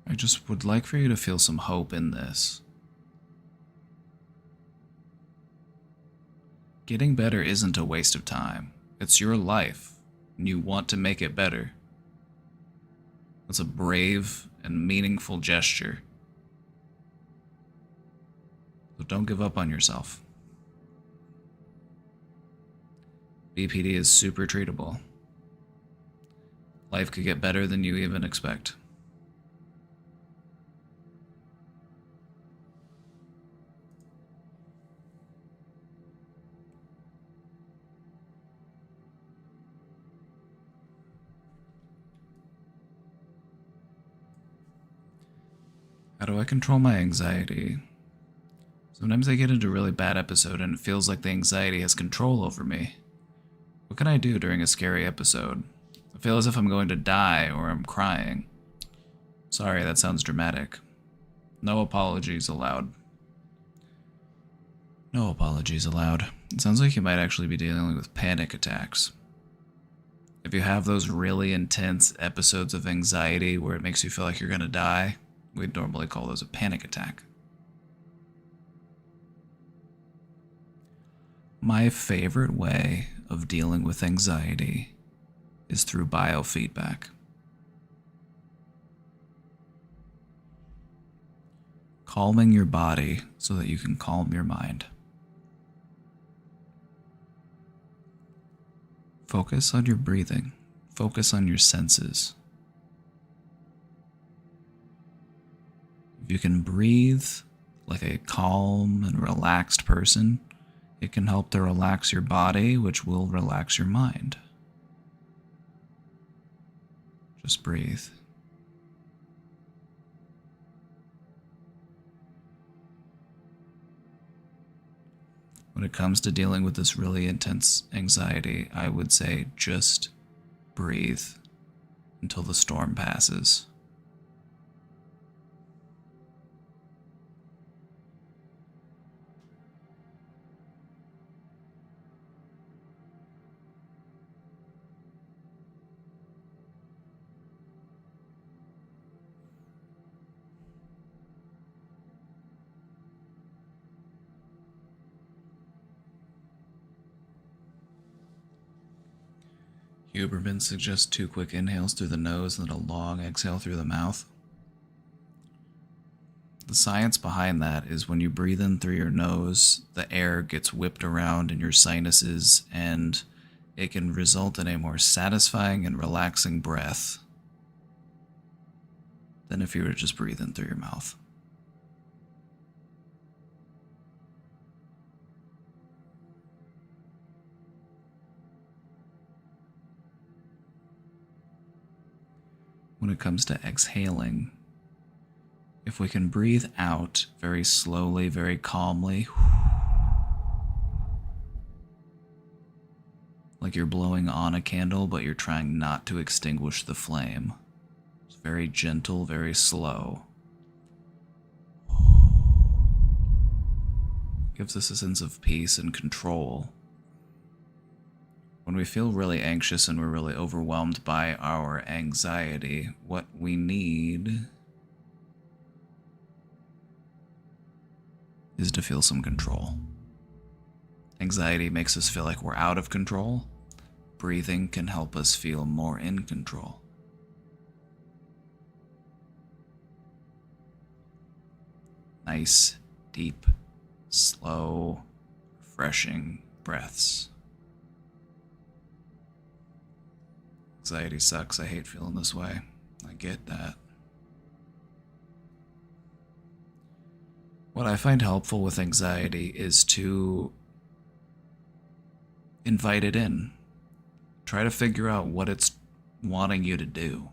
I just would like for you to feel some hope in this. Getting better isn't a waste of time. It's your life, and you want to make it better. It's a brave and meaningful gesture. So don't give up on yourself. BPD is super treatable. Life could get better than you even expect. How do I control my anxiety? Sometimes I get into a really bad episode and it feels like the anxiety has control over me. What can I do during a scary episode? I feel as if I'm going to die or I'm crying. Sorry, that sounds dramatic. No apologies allowed. No apologies allowed. It sounds like you might actually be dealing with panic attacks. If you have those really intense episodes of anxiety where it makes you feel like you're going to die, we'd normally call those a panic attack. My favorite way of dealing with anxiety is through biofeedback. Calming your body so that you can calm your mind. Focus on your breathing. Focus on your senses. If you can breathe like a calm and relaxed person, it can help to relax your body, which will relax your mind. Just breathe. When it comes to dealing with this really intense anxiety, I would say just breathe until the storm passes. Huberman suggests 2 quick inhales through the nose and then a long exhale through the mouth. The science behind that is when you breathe in through your nose, the air gets whipped around in your sinuses and it can result in a more satisfying and relaxing breath than if you were to just breathe in through your mouth. When it comes to exhaling, if we can breathe out very slowly, very calmly, like you're blowing on a candle, but you're trying not to extinguish the flame. It's very gentle, very slow. Gives us a sense of peace and control. When we feel really anxious and we're really overwhelmed by our anxiety, what we need is to feel some control. Anxiety makes us feel like we're out of control. Breathing can help us feel more in control. Nice, deep, slow, refreshing breaths. Anxiety sucks. I hate feeling this way. I get that. What I find helpful with anxiety is to invite it in. Try to figure out what it's wanting you to do.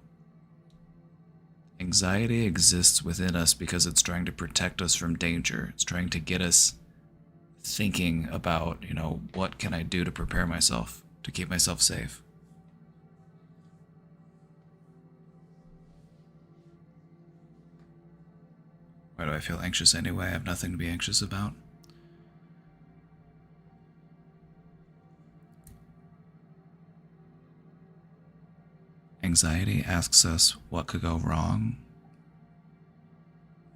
Anxiety exists within us because it's trying to protect us from danger. It's trying to get us thinking about, what can I do to prepare myself, to keep myself safe. Why do I feel anxious anyway? I have nothing to be anxious about. Anxiety asks us what could go wrong.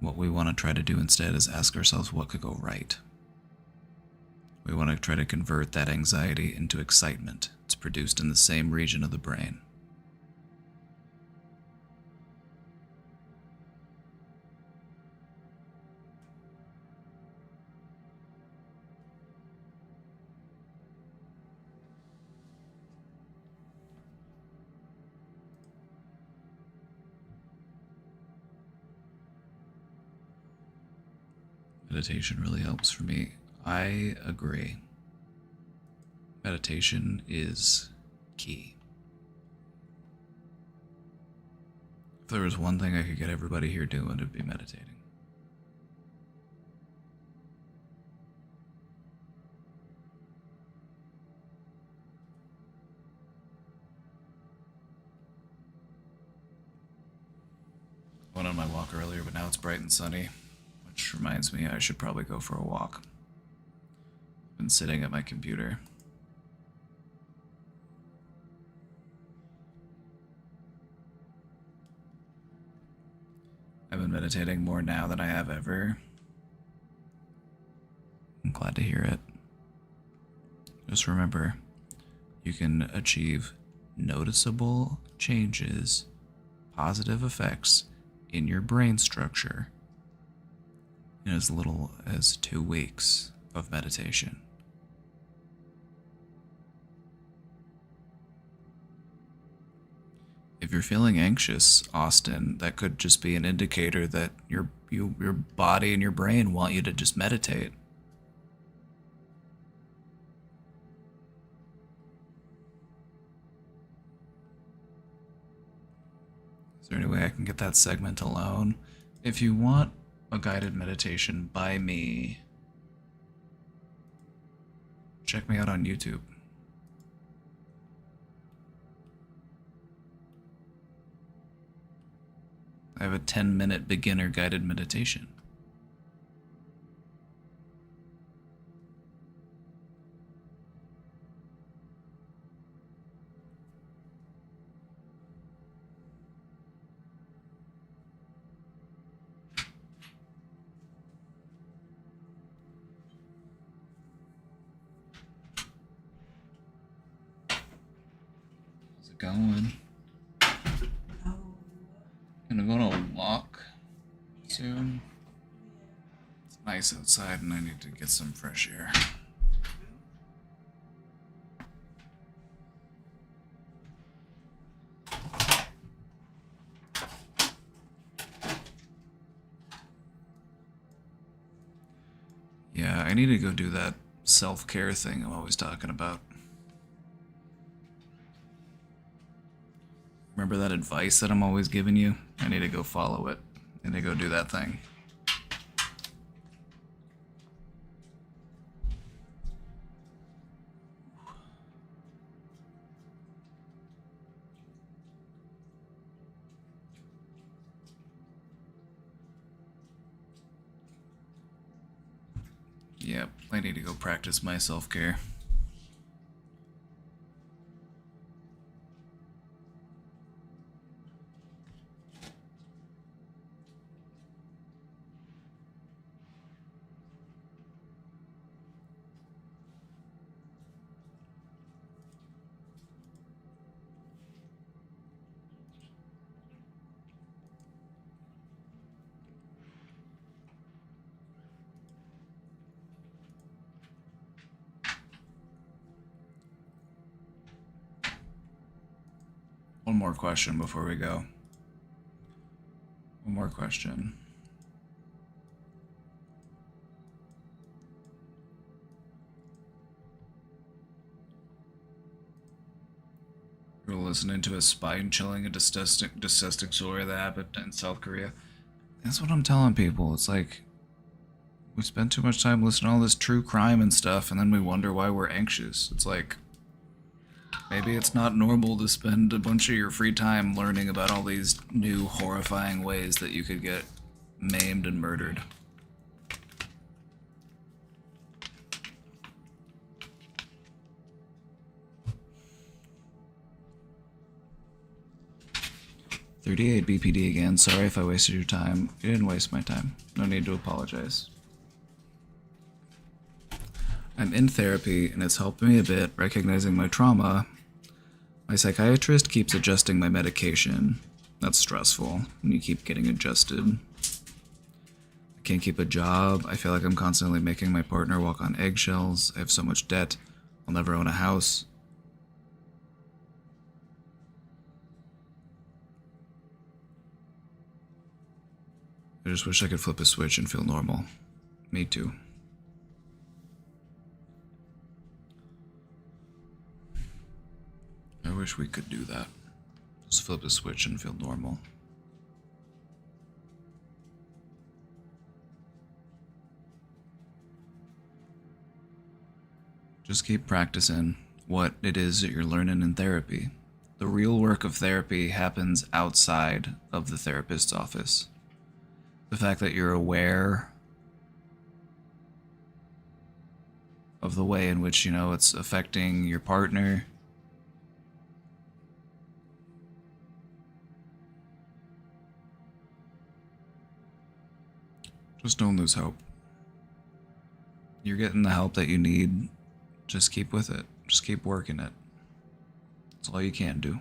What we want to try to do instead is ask ourselves what could go right. We want to try to convert that anxiety into excitement. It's produced in the same region of the brain. Meditation really helps for me. I agree. Meditation is key. If there was one thing I could get everybody here doing, it'd be meditating. Went on my walk earlier, but now it's bright and sunny, which reminds me I should probably go for a walk. Been sitting at my computer. I've been meditating more now than I have ever. I'm glad to hear it. Just remember, you can achieve noticeable changes, positive effects in your brain structure in as little as 2 weeks of meditation. If you're feeling anxious, Austin, that could just be an indicator that your body and your brain want you to just meditate. Is there any way I can get that segment alone? If you want a guided meditation by me, check me out on YouTube. I have a 10-minute beginner guided meditation. How's it going? Gonna go on a walk soon. It's nice outside and I need to get some fresh air. Yeah, I need to go do that self-care thing I'm always talking about. Remember that advice that I'm always giving you? I need to go follow it. I need to go do that thing. Yep, I need to go practice my self-care. One more question before we go. One more question. You're listening to a spine-chilling and disgusting story that happened in South Korea. That's what I'm telling people. It's like, we spend too much time listening to all this true crime and stuff, and then we wonder why we're anxious. It's like, maybe it's not normal to spend a bunch of your free time learning about all these new horrifying ways that you could get maimed and murdered. $38 BPD again. Sorry if I wasted your time. You didn't waste my time. No need to apologize. I'm in therapy and it's helped me a bit recognizing my trauma. My psychiatrist keeps adjusting my medication. That's stressful when you keep getting adjusted. I can't keep a job. I feel like I'm constantly making my partner walk on eggshells. I have so much debt. I'll never own a house. I just wish I could flip a switch and feel normal. Me too. I wish we could do that. Just flip a switch and feel normal. Just keep practicing what it is that you're learning in therapy. The real work of therapy happens outside of the therapist's office. The fact that you're aware of the way in which, it's affecting your partner. Just don't lose hope. You're getting the help that you need. Just keep with it. Just keep working it. That's all you can do.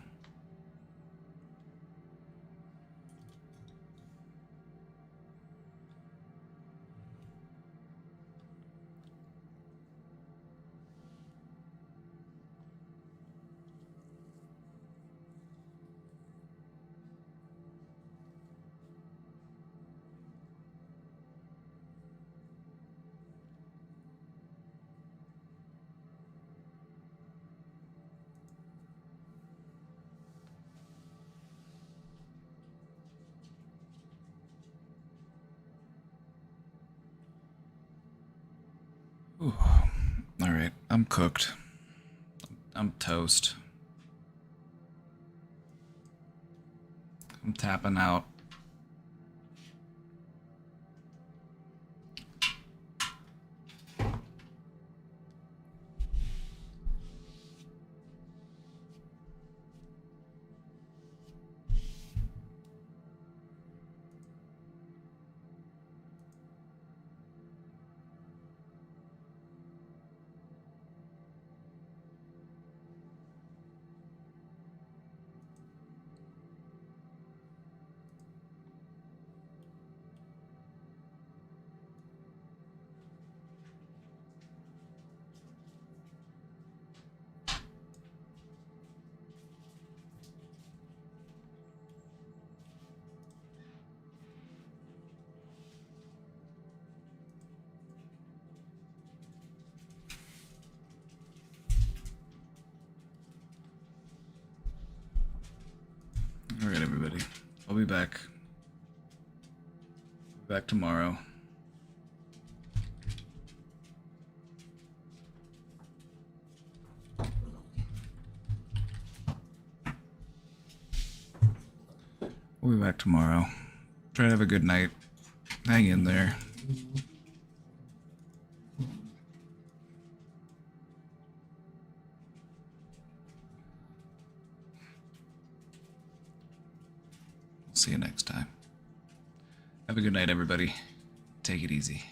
Ooh. All right, I'm cooked. I'm toast. I'm tapping out. All right, everybody. I'll be back. Back tomorrow. We'll be back tomorrow. Try to have a good night. Hang in there. See you next time. Have a good night, everybody. Take it easy.